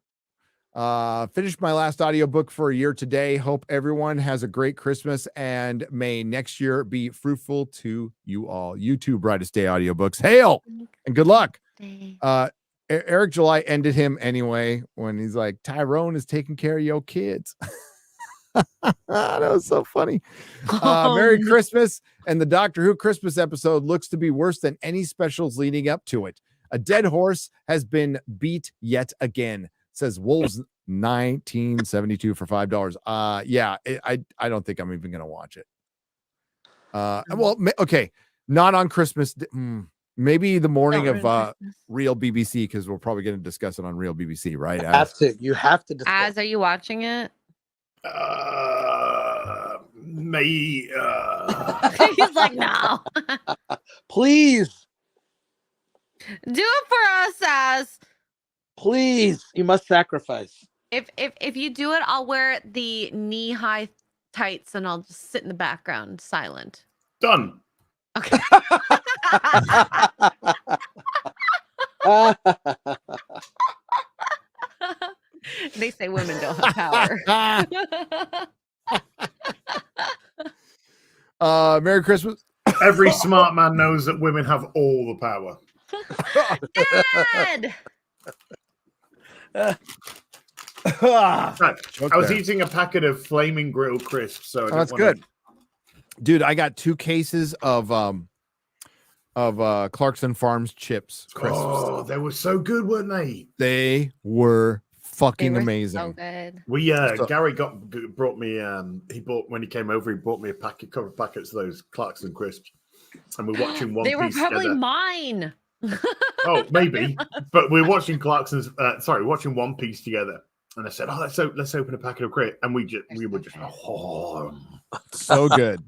Finished my last audiobook for a year today. Hope everyone has a great Christmas and may next year be fruitful to you all. You too, Brightest Day audiobooks. Hail and good luck. Eric July ended him anyway when he's like, Tyrone is taking care of your kids. That was so funny. Merry Christmas. And the Doctor Who Christmas episode looks to be worse than any specials leading up to it. A dead horse has been beat yet again, says Wolves 1972 for $5. I don't think I'm even going to watch it. Well, okay. Not on Christmas. Maybe the morning Don't of ruin Christmas. Real BBC, because we're probably going to discuss it on Real BBC, right? You have to discuss. As, are you watching it? Me. He's like, no. Please, Do it for us, As. please, you must sacrifice. If you do it, I'll wear the knee-high tights and I'll just sit in the background, silent. Done. Okay. They say women don't have power. Merry Christmas. Every smart man knows that women have all the power. Dad! Right. I was there. eating a packet of Flaming Grill crisps, so I didn't That's wanna- good. Dude, I got 2 cases of Clarkson Farms chips crisps. Oh, they were so good, weren't they? They were fucking They were amazing. So good. We Gary brought me he bought when he came over, he bought me a couple of packets of those Clarkson crisps, and we're watching One They were Piece probably together. mine. Oh, maybe, but we're watching watching One Piece together, and I said, "Oh, let's open a packet of crisps," and we were just So good.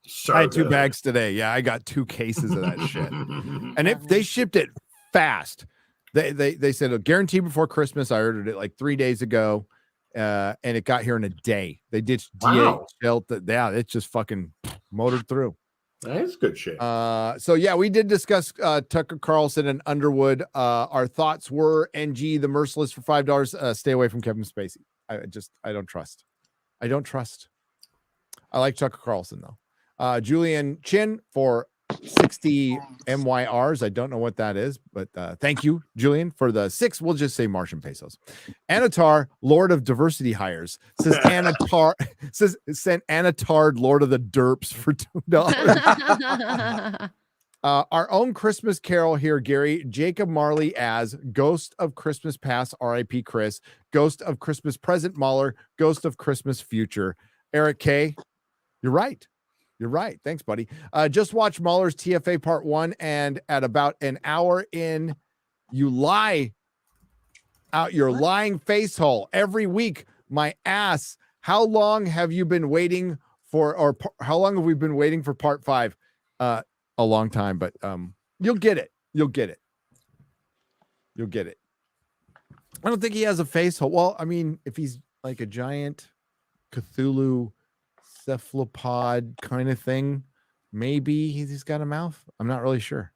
so I had 2 good. bags today. Yeah, I got 2 cases of that shit. And if they shipped it fast, they said guaranteed before Christmas. I ordered it like 3 days ago, and it got here in a day. They did Wow. DHL. Yeah, it just fucking motored through. That's good shit. So yeah, we did discuss Tucker Carlson and Underwood. Our thoughts were NG the Merciless for $5. Stay away from Kevin Spacey. I don't trust. I like Tucker Carlson though. Julian Chin for 60 MYRs. I don't know what that is, but thank you, Julian, for the 6. We'll just say Martian pesos. Anatar, Lord of Diversity Hires, says Anatar sent Anatard, Lord of the Derps for $2. Our own Christmas Carol here, Gary. Jacob Marley as Ghost of Christmas Past, R.I.P. Chris. Ghost of Christmas Present, Mahler. Ghost of Christmas Future. Eric K. You're right. You're right. Thanks, buddy. Just watch Mahler's TFA Part 1, and at about an hour in, you lie out your lying face hole every week. My ass. How long have you been waiting for, or how long have we been waiting for Part 5? A long time, but you'll get it. You'll get it. You'll get it. I don't think he has a face hole. Well, I mean, if he's like a giant Cthulhu cephalopod kind of thing, maybe he's got a mouth. I'm not really sure.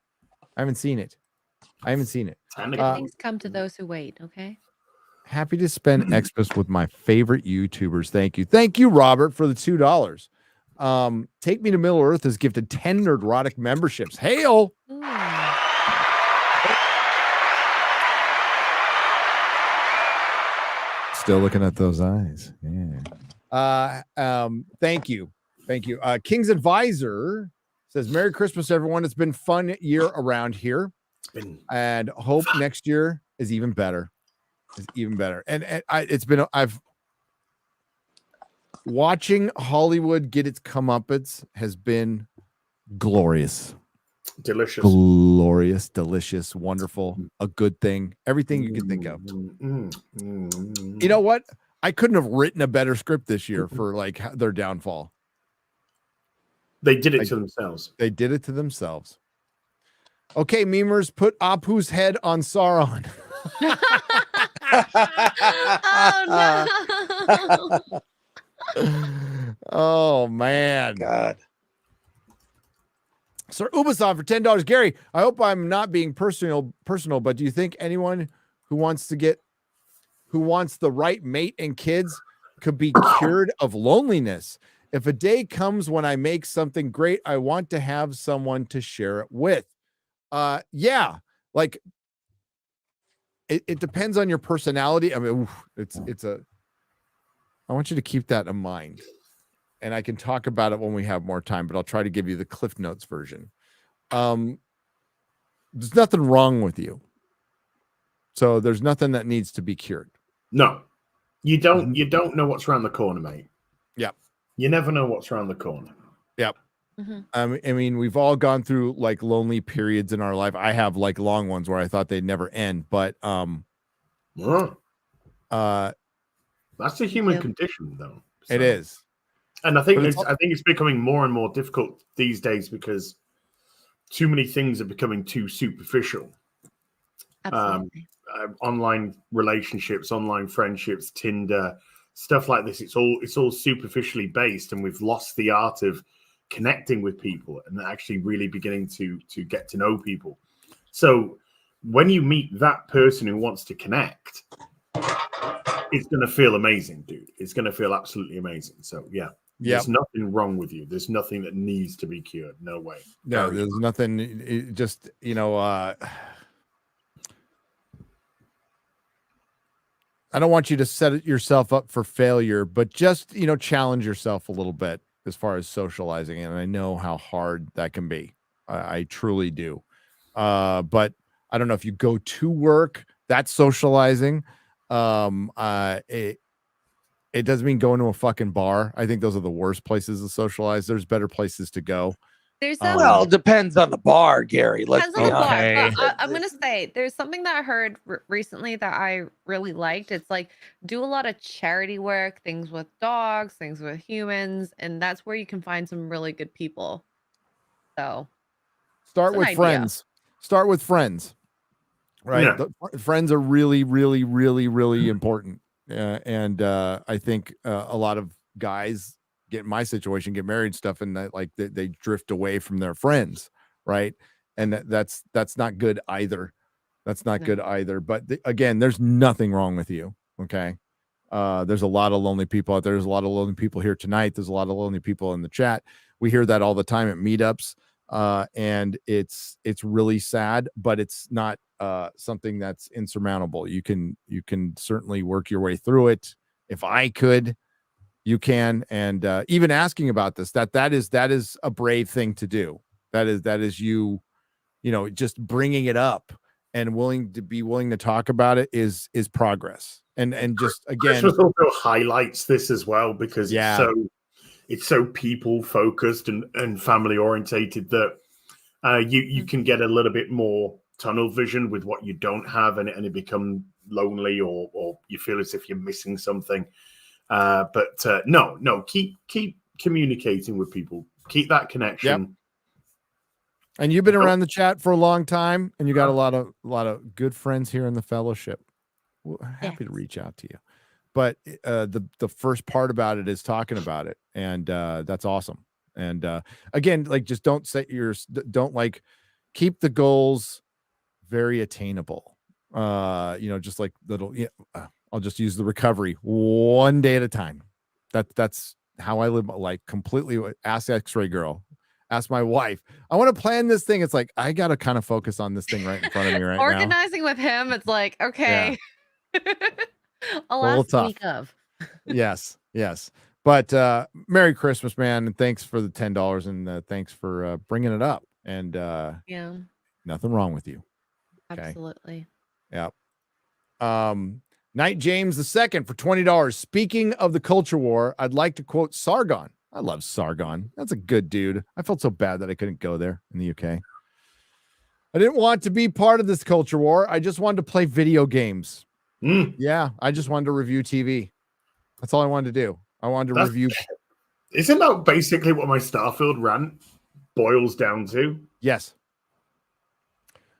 I haven't seen it. Good things come to those who wait. Okay. Happy to spend Xmas with my favorite YouTubers. Thank you. Thank you, Robert, for the $2. Take Me to Middle Earth has gifted 10 Nerdrotic memberships. Hail! Still looking at those eyes. Yeah. Thank you. King's Advisor says, Merry Christmas, everyone. It's been fun year around here. And hope next year is even better. I've watching Hollywood get its comeuppance has been glorious. Delicious. Glorious, delicious, wonderful, a good thing. Everything you can think of. You know what? I couldn't have written a better script this year for like their downfall. They did it to themselves. They did it to themselves. Okay, memers, put Apu's head on Sauron. Oh no. Oh man. God. Sir Ubisoft for $10. Gary, I hope I'm not being personal, but do you think anyone who wants the right mate and kids could be cured of loneliness? If a day comes when I make something great, I want to have someone to share it with. Yeah, like it depends on your personality. I mean, I want you to keep that in mind. And I can talk about it when we have more time, but I'll try to give you the Cliff Notes version. There's nothing wrong with you. So there's nothing that needs to be cured. No, you don't know what's around the corner, mate. Yep. You never know what's around the corner. Yep. I mean, we've all gone through like lonely periods in our life. I have like long ones where I thought they'd never end, but that's a human condition, though. It is, and I think it's becoming more and more difficult these days because too many things are becoming too superficial. Absolutely. Online relationships, online friendships, Tinder, stuff like this. It's all superficially based, and we've lost the art of connecting with people and actually really beginning to get to know people. So when you meet that person who wants to connect, it's going to feel amazing, dude. It's going to feel absolutely amazing. So there's nothing wrong with you. There's nothing that needs to be cured. No way. No, there's nothing. Just I don't want you to set yourself up for failure, but just challenge yourself a little bit as far as socializing, and I know how hard that can be. I truly do. But I don't know if you go to work, that's socializing. It doesn't mean going to a fucking bar. I think those are the worst places to socialize. There's better places to go. There's well, it depends on the bar, Gary. Let's depends be on the bar. honest. But I'm gonna say there's something that I heard recently that I really liked. It's like do a lot of charity work, things with dogs, things with humans, and that's where you can find some really good people. So start with friends. Start with friends. Right. Yeah. Friends are really, really, really, really important. And I think a lot of guys get in my situation, get married and stuff, and that they drift away from their friends. Right. And that's not good either. That's not good either. But again, there's nothing wrong with you. Okay. There's a lot of lonely people out there. There's a lot of lonely people here tonight. There's a lot of lonely people in the chat. We hear that all the time at meetups. And it's really sad, but it's not something that's insurmountable. You can certainly work your way through it. If I could, you can. And even asking about this, that is a brave thing to do. That is you just bringing it up and willing to talk about it is progress. And just again, Christmas also highlights this as well because it's so people focused and family orientated that you can get a little bit more tunnel vision with what you don't have, and it become lonely or you feel as if you're missing something. But keep communicating with people, keep that connection. Yep. And you've been around the chat for a long time, and you got a lot of good friends here in the fellowship. We're happy to reach out to you. But the first part about it is talking about it, and that's awesome. And again, just don't keep the goals very attainable. Just like little. I'll just use the recovery one day at a time. That's how I live. Completely. Ask X-Ray Girl. Ask my wife. I want to plan this thing. It's like I got to kind of focus on this thing right in front of me right now. Organizing with him, it's like okay. Yeah. I'll ask week of. Yes. But Merry Christmas, man, and thanks for the $10 and thanks for bringing it up. And nothing wrong with you. Okay? Absolutely. Yeah. Knight James II for $20. Speaking of the culture war, I'd like to quote Sargon. I love Sargon. That's a good dude. I felt so bad that I couldn't go there in the UK. I didn't want to be part of this culture war. I just wanted to play video games. Yeah, I just wanted to review TV. That's all I wanted to do. I wanted to review. Isn't that basically what my Starfield rant boils down to? Yes.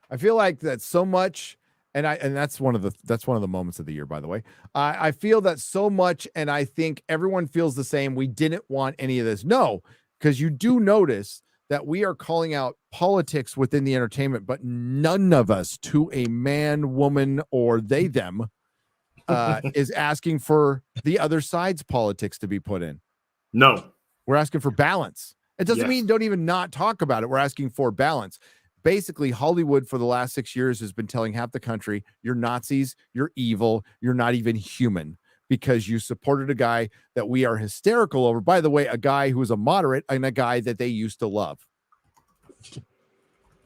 I feel like that so much, and that's one of the moments of the year, by the way. I feel that so much, and I think everyone feels the same. We didn't want any of this. No, because you do notice that we are calling out politics within the entertainment, but none of us, to a man, woman, or they, them, is asking for the other side's politics to be put in. No. We're asking for balance. It doesn't mean don't even not talk about it. We're asking for balance. Basically, Hollywood for the last 6 years has been telling half the country, you're Nazis, you're evil, you're not even human, because you supported a guy that we are hysterical over. By the way, a guy who is a moderate and a guy that they used to love.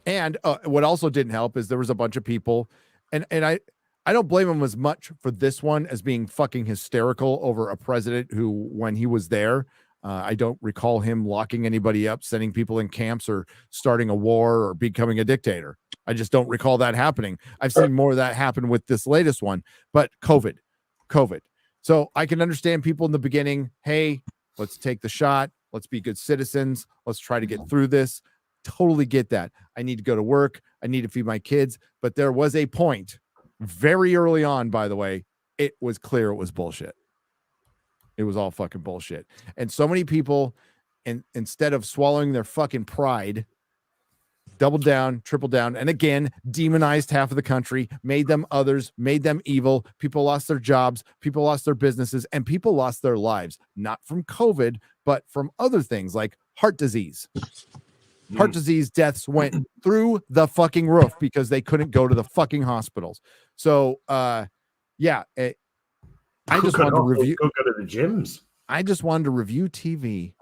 And what also didn't help is there was a bunch of people, and I don't blame him as much for this one as being fucking hysterical over a president who, when he was there, I don't recall him locking anybody up, sending people in camps, or starting a war or becoming a dictator. I just don't recall that happening. I've seen more of that happen with this latest one, but COVID. So I can understand people in the beginning, hey, let's take the shot. Let's be good citizens. Let's try to get through this. Totally get that. I need to go to work. I need to feed my kids. But there was a point very early on, by the way, it was clear it was bullshit. It was all fucking bullshit. And so many people, instead of swallowing their fucking pride, doubled down, tripled down, and again, demonized half of the country, made them others, made them evil. People lost their jobs, people lost their businesses, and people lost their lives, not from COVID, but from other things like heart disease. Heart disease deaths went through the fucking roof because they couldn't go to the fucking hospitals. So, yeah, I just wanted to review. Go to the gyms. I just wanted to review TV,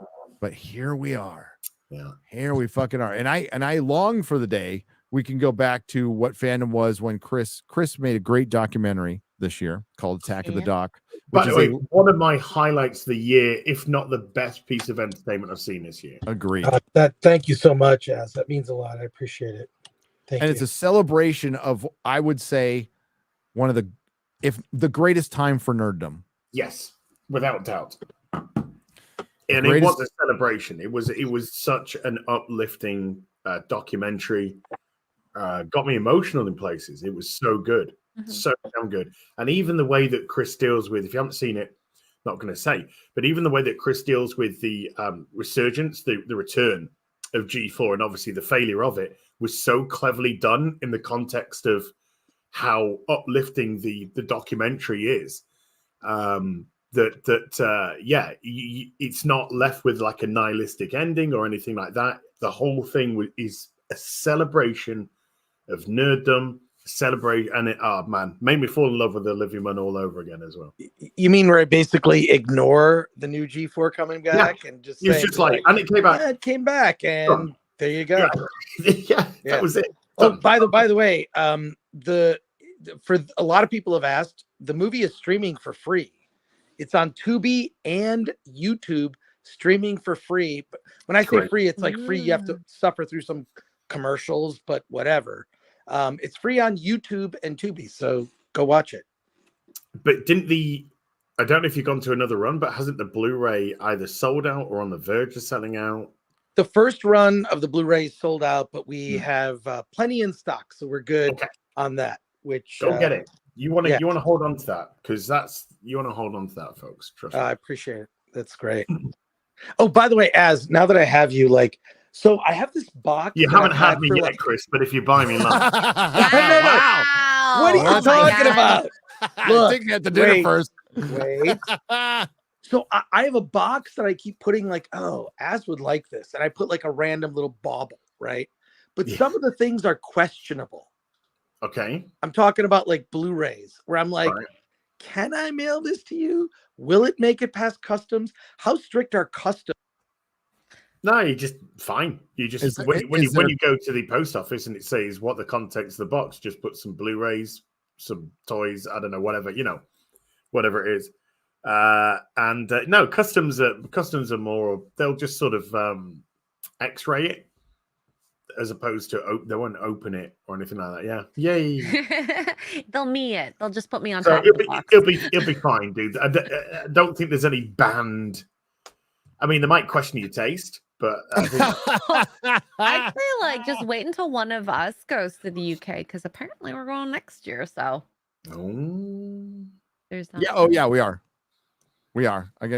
but here we are. Yeah, here we fucking are. And I long for the day we can go back to what fandom was when Chris made a great documentary this year called Attack of the Doc. By the way, one of my highlights of the year, if not the best piece of entertainment I've seen this year. Agreed. Thank you so much, Az. That means a lot. I appreciate it. Thank you. It's a celebration of, I would say, one of the, if the greatest time for nerddom. Yes, without doubt. And it was a celebration. It was such an uplifting documentary. Got me emotional in places. It was so good. So damn good. And even the way that Chris deals with, if you haven't seen it, not going to say, but even the way that Chris deals with the resurgence, the return of G4, and obviously the failure of it, was so cleverly done in the context of how uplifting the documentary is. It's not left with like a nihilistic ending or anything like that. The whole thing is a celebration of nerddom, celebrate, and it, oh man, made me fall in love with Olivia Munn all over again as well. You mean where I basically ignore the new G4 coming back and just it's just like, and it came back. Yeah, it came back, and there you go. Yeah, that was it. Oh, by the way, for a lot of people have asked, the movie is streaming for free. It's on Tubi and YouTube, streaming for free. But when I say free, it's like free. You have to suffer through some commercials, but whatever. It's free on YouTube and Tubi, so go watch it. But I don't know if you've gone to another run, but hasn't the Blu-ray either sold out or on the verge of selling out? The first run of the Blu-ray is sold out, but we have plenty in stock, so we're good on that. Which go get it. You want to hold on to that, because you want to hold on to that, folks. Trust me. I appreciate it. That's great. Oh, by the way, Az, now that I have you, so I have this box. You haven't had me yet, Chris, but if you buy me lunch. Wow. What are you talking about? Look, I think you had to dinner first. Wait. So I have a box that I keep putting Az would like this. And I put a random little bauble, right? But some of the things are questionable. Okay. I'm talking about Blu-rays where I'm like, can I mail this to you? Will it make it past customs? How strict are customs? No, you just fine. You just when you go to the post office and it says what the contents of the box, just put some Blu-rays, some toys, I don't know, whatever it is. No, customs are more, they'll just sort of X-ray it as opposed to they won't open it or anything like that. Yeah, yay! They'll me it. They'll just put me on So top of the box. it'll be fine, dude. I don't think there's any banned. I mean, they might question your taste, but I'd say just wait until one of us goes to the UK, because apparently we're going next year. So there's that. Yeah. Oh yeah, we are. I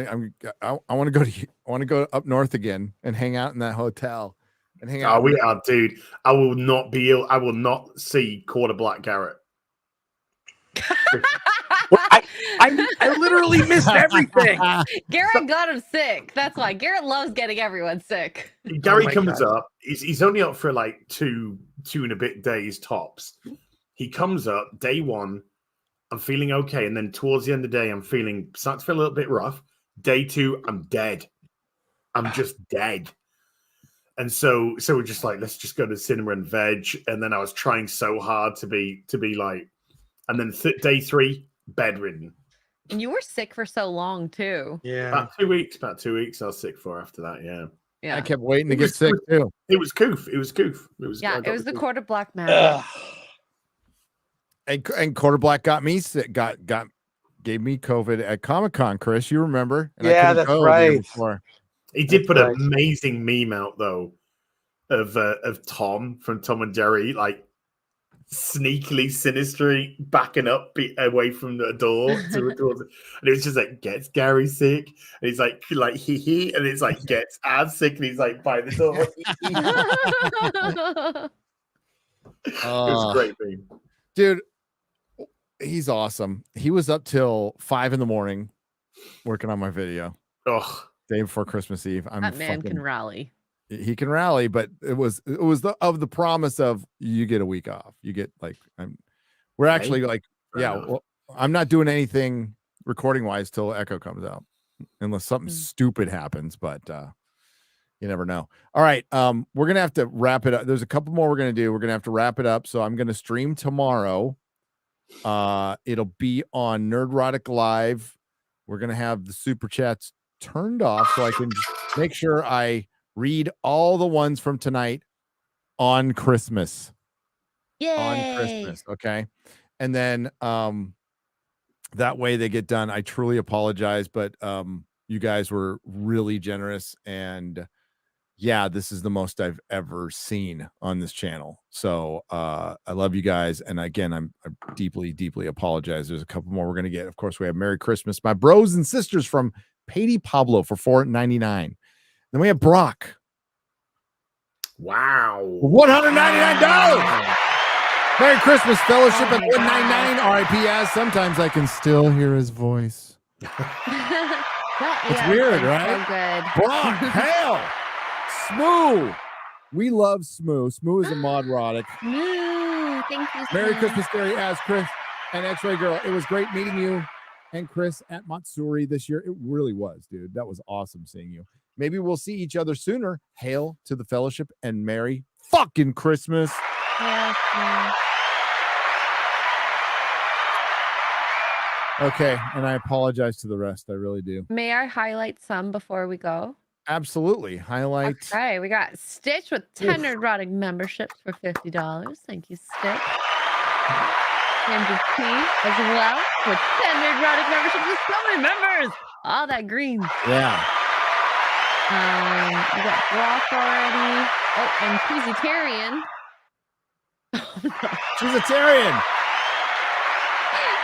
want to go up north again and hang out in that hotel and hang out. Oh, we are, dude. I will not be ill. I will not see Quarter Black Garrett. I literally missed everything. Garrett got him sick. That's why Garrett loves getting everyone sick. Gary comes up. He's only up for two and a bit days tops. He comes up day one. I'm feeling okay, and then towards the end of the day, I'm starting to feel a little bit rough. Day two, I'm dead. I'm just dead. And so we're just like, let's just go to cinema and veg. And then I was trying so hard to be like, and then day three, bedridden. And you were sick for so long too. Yeah. About 2 weeks. I was sick for after that. Yeah. Yeah. I kept waiting to get sick too. It was coof. It was the quarter black man. And quarter black got me sick. Gave me COVID at Comic-Con, Chris. You remember? And yeah, that's right. He did put an amazing meme out though of Tom from Tom and Jerry, like sneakily, sinisterly backing up away from the door towards it. And it was just like, gets Gary sick, and he's like hee, and it's like gets Ad sick, and he's like by the door. It was a great meme, dude. He's awesome. He was up till 5 a.m. working on my video. Oh, day before Christmas Eve. That man can rally. He can rally, but it was the promise of you get a week off. You get we're actually like, well, I'm not doing anything recording wise till Echo comes out, unless something stupid happens. But you never know. All right, we're gonna have to wrap it up. There's a couple more we're gonna do. We're gonna have to wrap it up. So I'm gonna stream tomorrow. It'll be on Nerdrotic Live. We're gonna have the super chats turned off so I can make sure I read all the ones from tonight on Christmas. Yay! On Christmas, okay. And then that way they get done. I truly apologize, but you guys were really generous, and yeah, this is the most I've ever seen on this channel. So I love you guys, and again, I deeply, deeply apologize. There's a couple more we're gonna get. Of course, we have Merry Christmas, my bros and sisters from Patey Pablo for $4.99. Then we have Brock. Wow. $199. Merry Christmas Fellowship at $199. RIPS. Sometimes I can still hear his voice. It's weird, right? So good. Brock, hail. Smoo. We love Smoo. Smoo is a modrotic. Thank you. Merry Smoo. Christmas, Gary, as Chris and X-Ray Girl. It was great meeting you and Chris at Matsuri this year. It really was, dude. That was awesome seeing you. Maybe we'll see each other sooner. Hail to the Fellowship and Merry fucking Christmas. Yeah. Okay, and I apologize to the rest. I really do. May I highlight some before we go? Absolutely. Highlight. Okay, we got Stitch with 10 Nerdrotic memberships for $50. Thank you, Stitch. MVP as well with 10 Nerdrotic memberships with so many members. All that green. Yeah. We got Brock already. Oh, and Cheesitarian. Cheesitarian.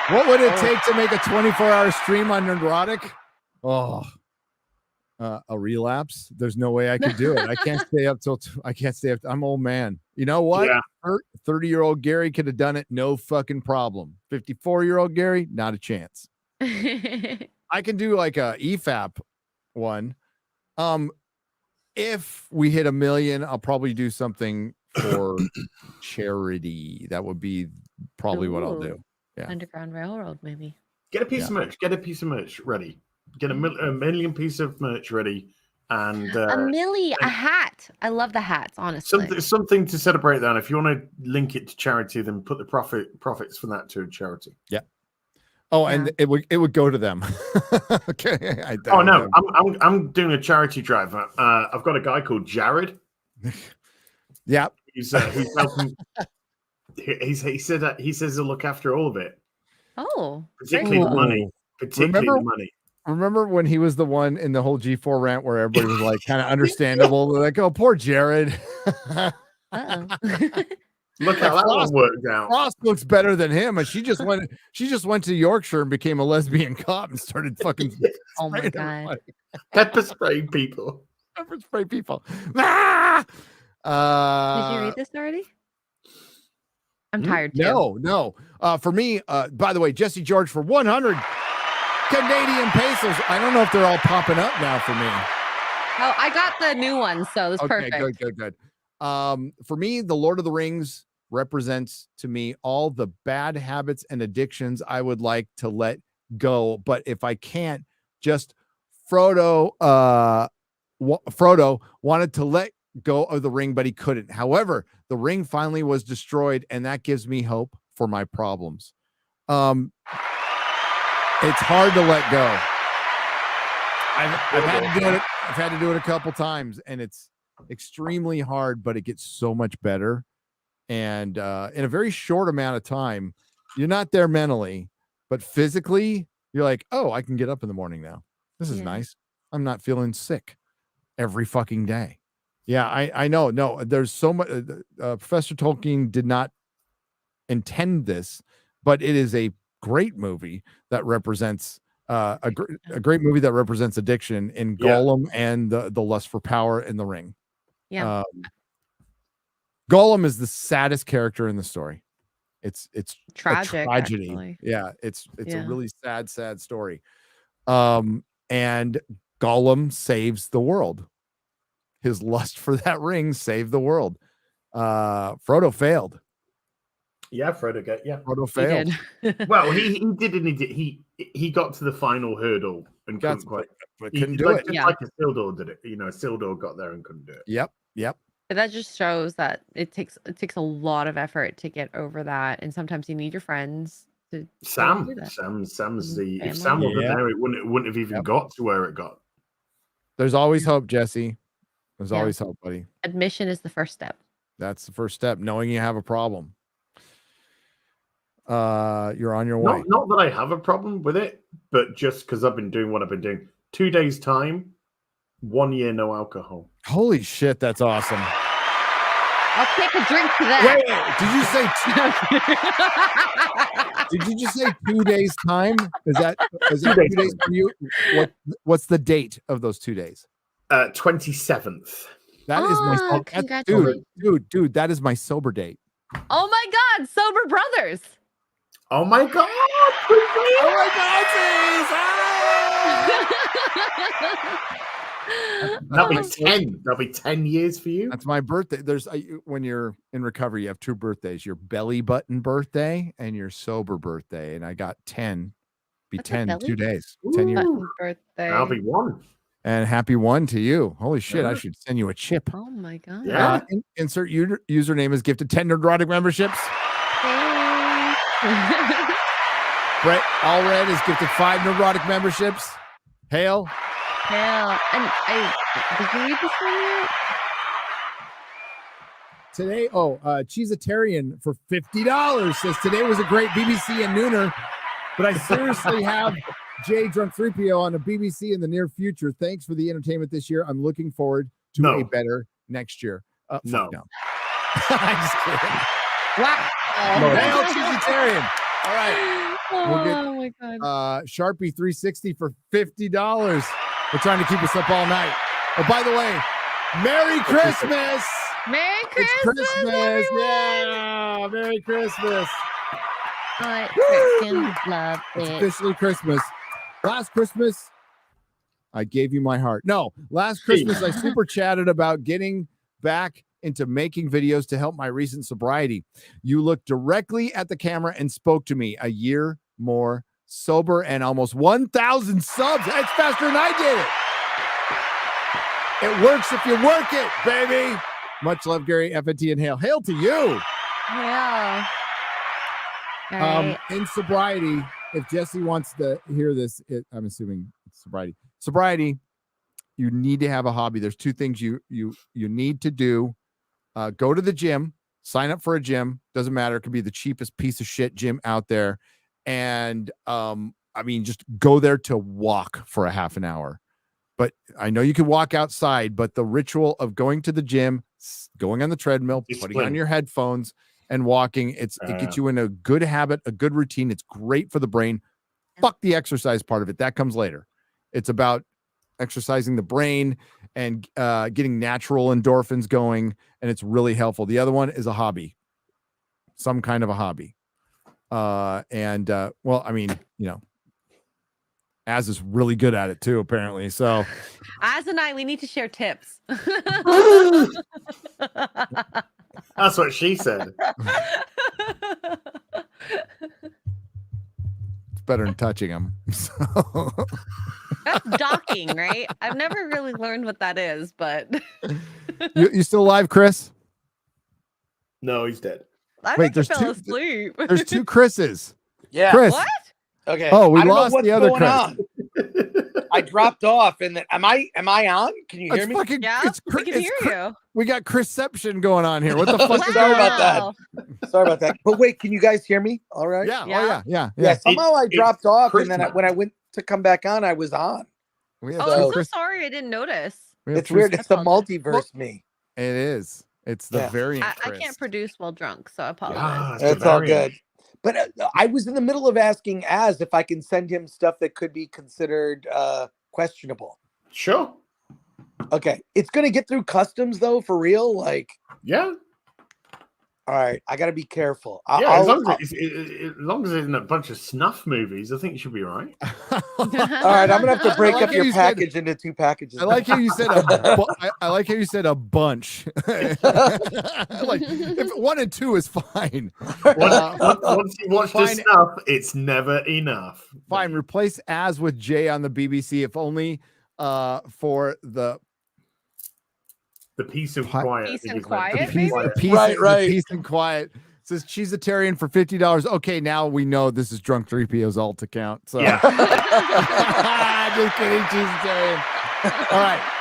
What would it take to make a 24-hour stream on Nerdrotic? Oh, a relapse. There's no way I could do it. I can't stay up till I'm old man. You know what? Yeah. 30-year-old Gary could have done it. No fucking problem. 54-year-old Gary, not a chance. I can do like a EFAP one. If we hit 1 million, I'll probably do something for charity. That would be probably what I'll do. Yeah. Underground Railroad, maybe. Get a piece of merch. Get a piece of merch ready. Get a million piece of merch ready, and a hat. I love the hats, honestly. Something to celebrate that. If you want to link it to charity, then put the profits from that to charity. Yeah. Oh, and it would go to them. Okay. I'm doing a charity drive. I've got a guy called Jared. Yeah. He's helping. He said that he says he'll look after all of it. Oh, particularly the money. The money. Remember when he was the one in the whole G4 rant where everybody was like kind of understandable? They're like, oh, poor Jared. Look how that one worked out. Frost looks better than him, and she just went to Yorkshire and became a lesbian cop and started fucking. Oh my god! Pepper spray people. Pepper spray people. Ah! Did you read this already? I'm tired too. No. For me, by the way, Jesse George for 100 Canadian pesos. I don't know if they're all popping up now for me. Oh, I got the new one, so it's perfect. Good. For me, the Lord of the Rings represents to me all the bad habits and addictions I would like to let go. But if I can't, just Frodo wanted to let go of the ring, but he couldn't. However, the ring finally was destroyed, and that gives me hope for my problems. It's hard to let go. I've had to do it. I've had to do it a couple times, and it's extremely hard, but it gets so much better. And in a very short amount of time, you're not there mentally, but physically, you're like, oh, I can get up in the morning now. This is nice. I'm not feeling sick every fucking day. Yeah, I know. No, there's so much. Professor Tolkien did not intend this, but it is a great movie that represents a great movie that represents addiction in Gollum and the lust for power in the ring. Yeah. Gollum is the saddest character in the story. It's tragic, a tragedy. actually. Yeah, it's a really sad story. And Gollum saves the world. His lust for that ring saved the world. Frodo failed. Yeah, Frodo failed. Well, he didn't. He got to the final hurdle and couldn't do it. Just like a Isildur did it. Isildur got there and couldn't do it. Yep. But that just shows that it takes a lot of effort to get over that, and sometimes you need your friends to. Sam's the. If Sam wasn't there, it wouldn't have even got to where it got. There's always hope, Jesse. There's always hope, buddy. Admission is the first step. That's the first step. Knowing you have a problem. You're on your way. Not that I have a problem with it, but just because I've been doing what I've been doing. 2 days time, 1 year no alcohol. Holy shit, that's awesome. I'll take a drink to that. Wait, did you just say 2 days time? Is that 2 days for you? What's the date of those 2 days? 27th. That is my dude. That is my sober date. Oh my God, sober brothers. Oh my God. That'll be 10. That'll be 10 years for you. That's my birthday. There's when you're in recovery, you have 2 birthdays: your belly button birthday and your sober birthday. And I got 10. Be What's 10 a 2 days. 10 years. Birthday. I'll be 1. And happy 1 to you. Holy shit! I should send you a chip. Oh my God. Yeah. Insert username is gifted 10 Nerdrotic memberships. Brett Allred is gifted 5 Nerdrotic memberships. Hail. And did you read this one yet? Today, Cheesetarian for $50 says today was a great BBC and Nooner, but I seriously have Jay Drunk 3PO on a BBC in the near future. Thanks for the entertainment this year. I'm looking forward to a better next year. No. I'm just kidding. Wow. Hail Cheesetarian. All right. Oh my God. Sharpie 360 for $50. We're trying to keep us up all night. Oh, by the way, Merry Christmas. Merry Christmas. It's Christmas. Yeah. Merry Christmas. I freaking love it. It's officially Christmas. Last Christmas, I gave you my heart. No, last Christmas, I super chatted about getting back into making videos to help my recent sobriety. You looked directly at the camera and spoke to me. A year more sober and almost 1,000 subs. That's faster than I did it. It works if you work it, baby. Much love, Gary, FNT, and Hail. Hail to you. Yeah. Right. In sobriety, if Jesse wants to hear this, I'm assuming it's sobriety. Sobriety, you need to have a hobby. There's 2 things you need to do. Go to the gym, sign up for a gym. Doesn't matter. It could be the cheapest piece of shit gym out there. And just go there to walk for a half an hour. But I know you can walk outside, but the ritual of going to the gym, going on the treadmill, putting on your headphones and walking, it gets you in a good habit, a good routine. It's great for the brain. Fuck the exercise part of it. That comes later. It's about exercising the brain and getting natural endorphins going. And it's really helpful. The other one is a hobby, some kind of a hobby. Az is really good at it too, apparently. So Az and I, we need to share tips. That's what she said. It's better than touching him. So. That's docking, right? I've never really learned what that is, but you still alive, Chris? No, he's dead. I think he fell asleep. There's 2 Chris's. Yeah. Chris, What? Okay. Oh, we I don't lost know what's the other going Chris. on. I dropped off, and then am I on? Can you hear It's me? fucking. Yeah, It's we can hear you. We got Chrisception going on here. What the fuck? is Sorry going about on? that. Sorry about that. But wait, can you guys hear me? All right. Yeah. Yeah. Oh yeah. Yeah. Yeah. Yeah. Somehow I dropped off, and then Christmas. when I went to come back on, I was on. We have Oh, two I'm so Chris- sorry. I didn't notice. we have It's two- weird. It's the apologize. multiverse me. It is. It's the Yeah. variant. I Chris. can't produce while drunk, so I apologize. Yeah, It's all good. But I was in the middle of asking Az if I can send him stuff that could be considered questionable. Sure. Okay. It's going to get through customs, though, for real? Like, Yeah. all right. I got to be careful. Yeah, as long as it isn't a bunch of snuff movies, I think you should be all right. All right. I'm going to have to break I like up how your you said- package into 2 packages. I like how you said I like how you said a bunch. Like if 1 and 2 is fine. Once you watch the fine. snuff, it's never enough. Fine. Replace as with Jay on the BBC, if only for the peace and Pi- quiet. Peace I think and is what- quiet, peace, maybe? peace, Right, the right. peace and quiet. It says cheesetarian for $50. Okay, now we know this is drunk 3PO's alt account. So Yeah. just kidding, cheesetarian. All right.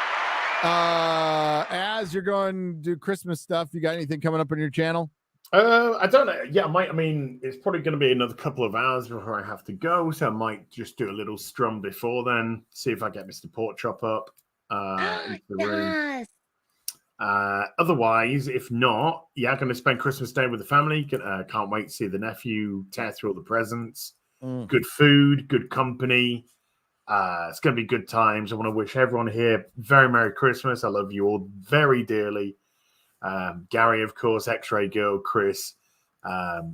As you're going to do Christmas stuff, you got anything coming up on your channel? I don't know. Yeah, I mean, it's probably going to be another couple of hours before I have to go, so I might just do a little strum before then. See if I get Mr. Pork Chop up into the room. Yes. Otherwise, if not, yeah, going to spend Christmas Day with the family. Can't wait to see the nephew, tear through all the presents. Good food, good company. It's going to be good times. I want to wish everyone here very Merry Christmas. I love you all very dearly. Gary, of course, X-Ray Girl, Chris.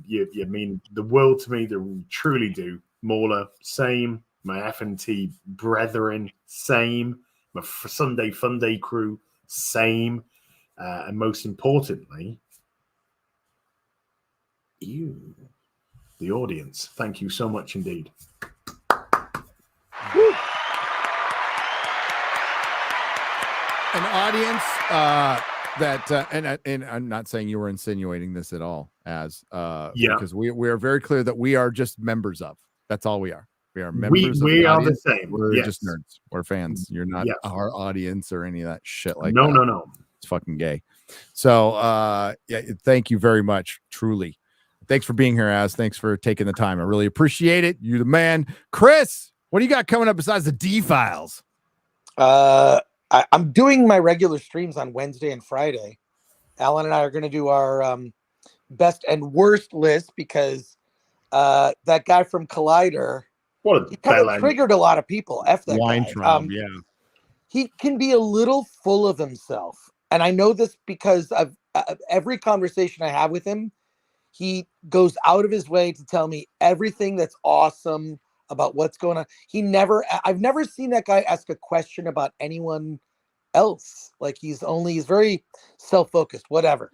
You mean the world to me. They truly do. Mauler, same. My FNT brethren, same. My Sunday Fun Day crew, same. And most importantly, you, the audience. Thank you so much indeed. An audience and I'm not saying you were insinuating this at all, because we are very clear that we are just members of. That's all we are. We are members. We of are audience. the same. We're Yes. just nerds. We're fans. You're not Yes. our audience or any of that shit like No, that. no. It's fucking gay. So yeah, thank you very much. Truly. Thanks for being here, Az. Thanks for taking the time. I really appreciate it. You're the man. Chris, what do you got coming up besides the D files? I'm doing my regular streams on Wednesday and Friday. Alan and I are going to do our best and worst list because that guy from Collider, he kind of triggered a lot of people. F that guy. Yeah. He can be a little full of himself. And I know this because of every conversation I have with him, he goes out of his way to tell me everything that's awesome about what's going on. I've never seen that guy ask a question about anyone else. Like he's very self-focused, whatever.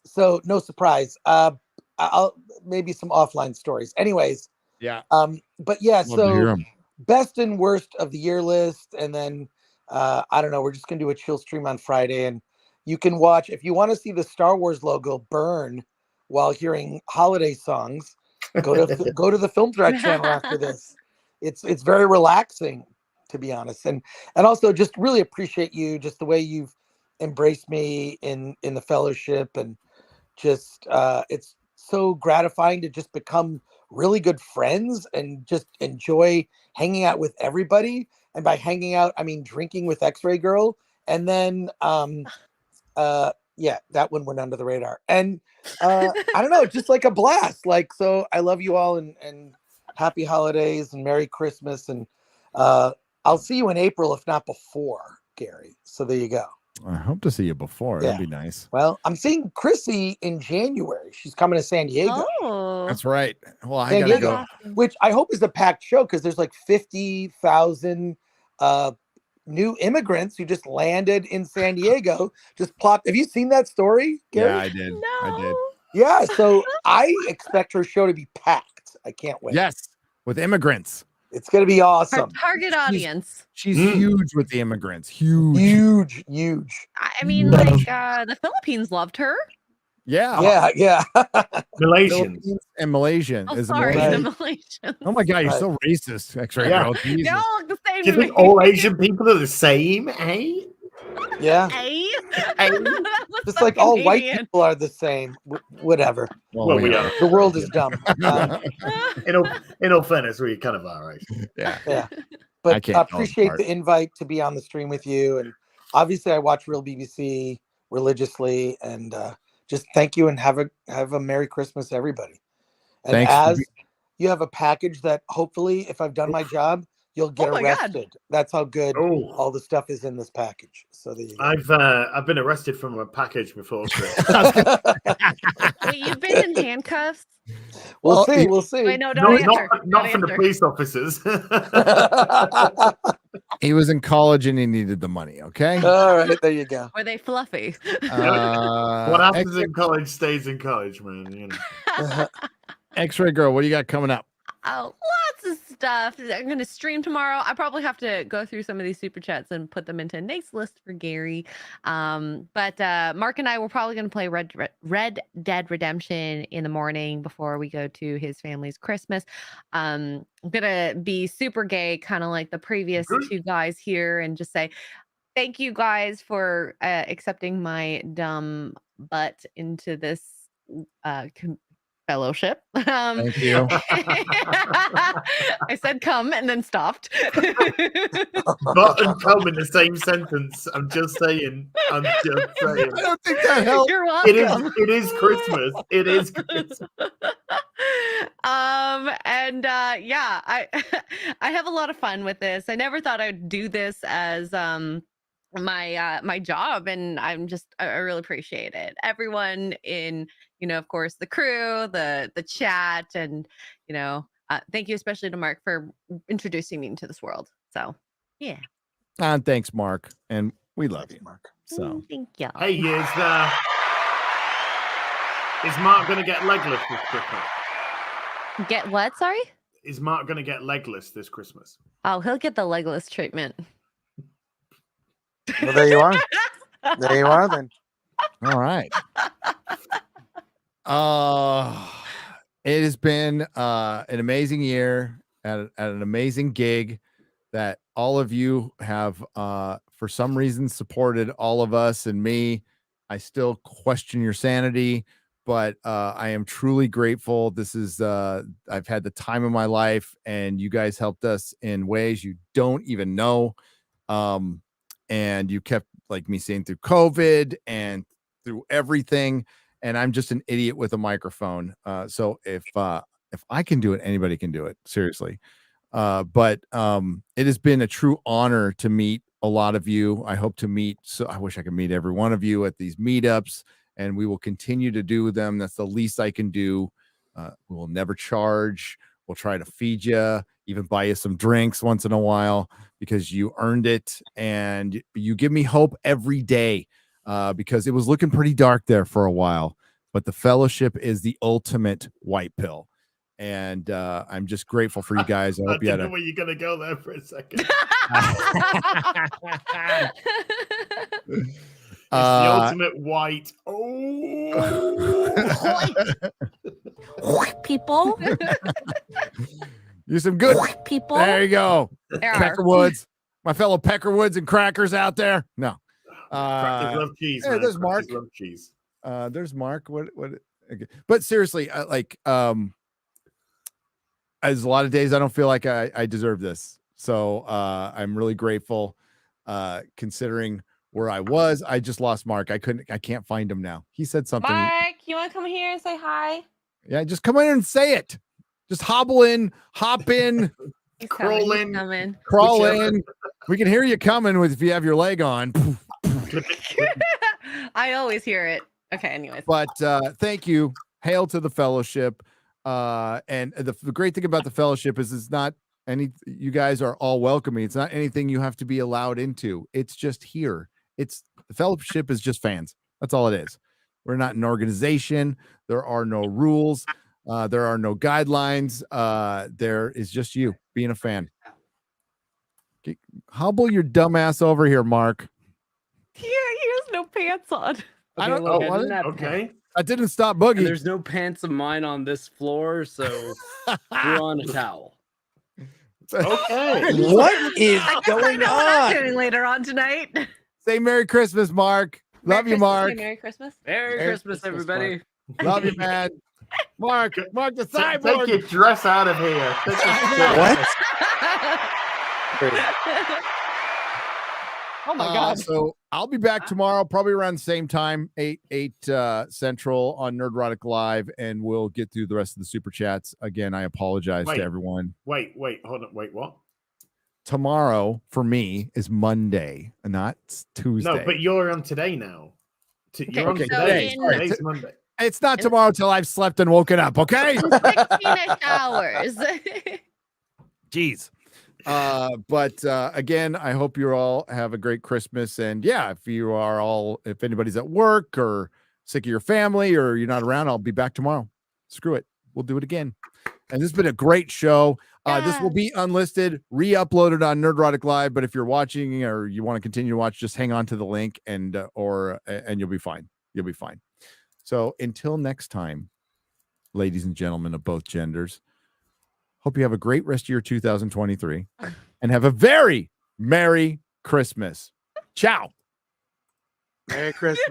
So no surprise. I'll maybe some offline stories. Anyways. Yeah. But yeah, Love to hear so 'em. best and worst of the year list. And then I don't know, we're just gonna do a chill stream on Friday. And you can watch if you want to see the Star Wars logo burn while hearing holiday songs. Go to the Film Threat channel after this. It's very relaxing, to be honest, and also just really appreciate you, just the way you've embraced me in the fellowship, and just it's so gratifying to just become really good friends and just enjoy hanging out with everybody. And by hanging out, I mean drinking with X-Ray Girl, and then yeah, that one went under the radar. And I don't know, just like a blast. Like, so I love you all and happy holidays and Merry Christmas. And I'll see you in April, if not before, Gary. So there you go. I hope to see you before. Yeah. That'd be nice. Well, I'm seeing Chrissy in January. She's coming to San Diego. Oh, That's right. Well, I San gotta Diego, go. which I hope is a packed show because there's like 50,000 new immigrants who just landed in San Diego. Just plopped. Have you seen that story, Gary? Yeah, I did. I did. Yeah, so I expect her show to be packed. I can't wait. Yes, with immigrants. It's going to be our awesome. target audience. She's huge with the immigrants. Huge. Huge. I mean, like the Philippines loved her. Yeah. Yeah. Malaysians. Philippines and Malaysian. Oh, is sorry, Malaysian. the Malaysians. Oh my God, you're Right. so racist, X-Ray Yeah. Girl. They Jesus. all look the same Do you to think me. all Asian people are the same, eh? Yeah. Hey? Hey. That was Just like fucking all white Canadian. people are the same. Whatever. Well, we are. The world is dumb. In all fairness, we kind of are, right? Yeah. Yeah. I But can't I tell them appreciate apart. the invite to be on the stream with you. And obviously I watch Real BBC religiously, and just thank you and have a Merry Christmas, everybody. And Thanks for as you have a package that hopefully, if I've done my job, you'll get Oh my God. arrested. That's how good Oh, all the stuff is in this package. So there you go. I've been arrested from a package before, Chris. Wait, you've been in handcuffs? We'll Well, see. We'll see. Wait, no, No, don't answer. not Don't from the answer. police officers. He was in college and he needed the money. Okay. All right, there you go. Were they fluffy? What happens in college stays in college, man. You know. X-Ray Girl, what do you got coming up? Oh, lots of stuff. I'm going to stream tomorrow. I probably have to go through some of these super chats and put them into a nice list for Gary. But Mark and I were probably going to play Red Dead Redemption in the morning before we go to his family's Christmas. I'm going to be super gay, kind of like the previous two guys here, and just say, thank you guys for accepting my dumb butt into this fellowship. Thank you. I said come and then stopped. But and come in the same sentence. I'm just saying. I don't think that helps. You're welcome. It is Christmas. It is Christmas. And yeah, I I have a lot of fun with this. I never thought I'd do this as my job, and I really appreciate it. Everyone in, of course, the crew, the chat, and thank you especially to Mark for introducing me into this world. So yeah. And thanks, Mark. And we love you, Mark. So thank you. Hey, is Mark going to get legless this Christmas? Get what? Sorry? Is Mark going to get legless this Christmas? Oh, he'll get the legless treatment. Well, there you are. There you are then. all right. It has been an amazing year at an amazing gig that all of you have for some reason supported all of us and me. I still question your sanity, but I am truly grateful. This is I've had the time of my life, and you guys helped us in ways you don't even know. And you kept, like me saying, through COVID and through everything. And I'm just an idiot with a microphone. So if I can do it, anybody can do it. Seriously. But it has been a true honor to meet a lot of you. I hope to meet. So I wish I could meet every one of you at these meetups, and we will continue to do them. That's the least I can do. We will never charge. We'll try to feed you, even buy you some drinks once in a while, because you earned it, and you give me hope every day, because it was looking pretty dark there for a while, but the fellowship is the ultimate white pill. And I'm just grateful for you guys. I hope you had know where you're going to go there for a second. It's the ultimate white. People. You're some good people. There you go. There are. Peckerwoods, my fellow Peckerwoods and crackers out there. No. Crackers love cheese. Hey, Man. there's Crackers Mark. love cheese. There's Mark. What? Okay. But seriously, as a lot of days I don't feel like I deserve this. So I'm really grateful, considering where I was. I just lost Mark. I can't find him now. He said something. Mark, you want to come here and say hi? Yeah, just come in and say it. Just hop in, He's Crawl coming, in. he's coming. crawl in. We can hear you coming if you have your leg on. I always hear it. Okay, anyways. But thank you. Hail to the fellowship. And the great thing about the fellowship is it's not you guys are all welcoming. It's not anything you have to be allowed into. It's just here. The fellowship is just fans. That's all it is. We're not an organization. There are no rules. There are no guidelines. There is just you being a fan. Hobble your dumbass over here, Mark. He has no pants on. I don't Oh, know. okay. That didn't stop And Boogie. there's no pants of mine on this floor, so we're on a towel. Okay. What is I guess I going know what I'm on? doing later on tonight. Say Merry Christmas, Mark. Love you, Mark. Merry Christmas. Merry Christmas, everybody. Love you, man. Mark the Take cyborg. your dress out of here. What? Oh my god. So I'll be back tomorrow, probably around the same time, 8 Central on Nerdrotic Live, and we'll get through the rest of the super chats. Again, I apologize Wait. to everyone. Wait, hold on. Wait, what? Tomorrow for me is Monday, not Tuesday. No, but you're on today now. You're on Okay, today. so Today's Monday. It's not tomorrow till I've slept and woken up, okay? 16-ish hours. Jeez. But again, I hope you all have a great Christmas. And yeah, if anybody's at work or sick of your family or you're not around, I'll be back tomorrow. Screw it. We'll do it again. And this has been a great show. This will be unlisted, re-uploaded on Nerdrotic Live. But if you're watching or you want to continue to watch, just hang on to the link and you'll be fine. You'll be fine. So until next time, ladies and gentlemen of both genders, hope you have a great rest of your 2023 and have a very Merry Christmas. Ciao. Merry Christmas.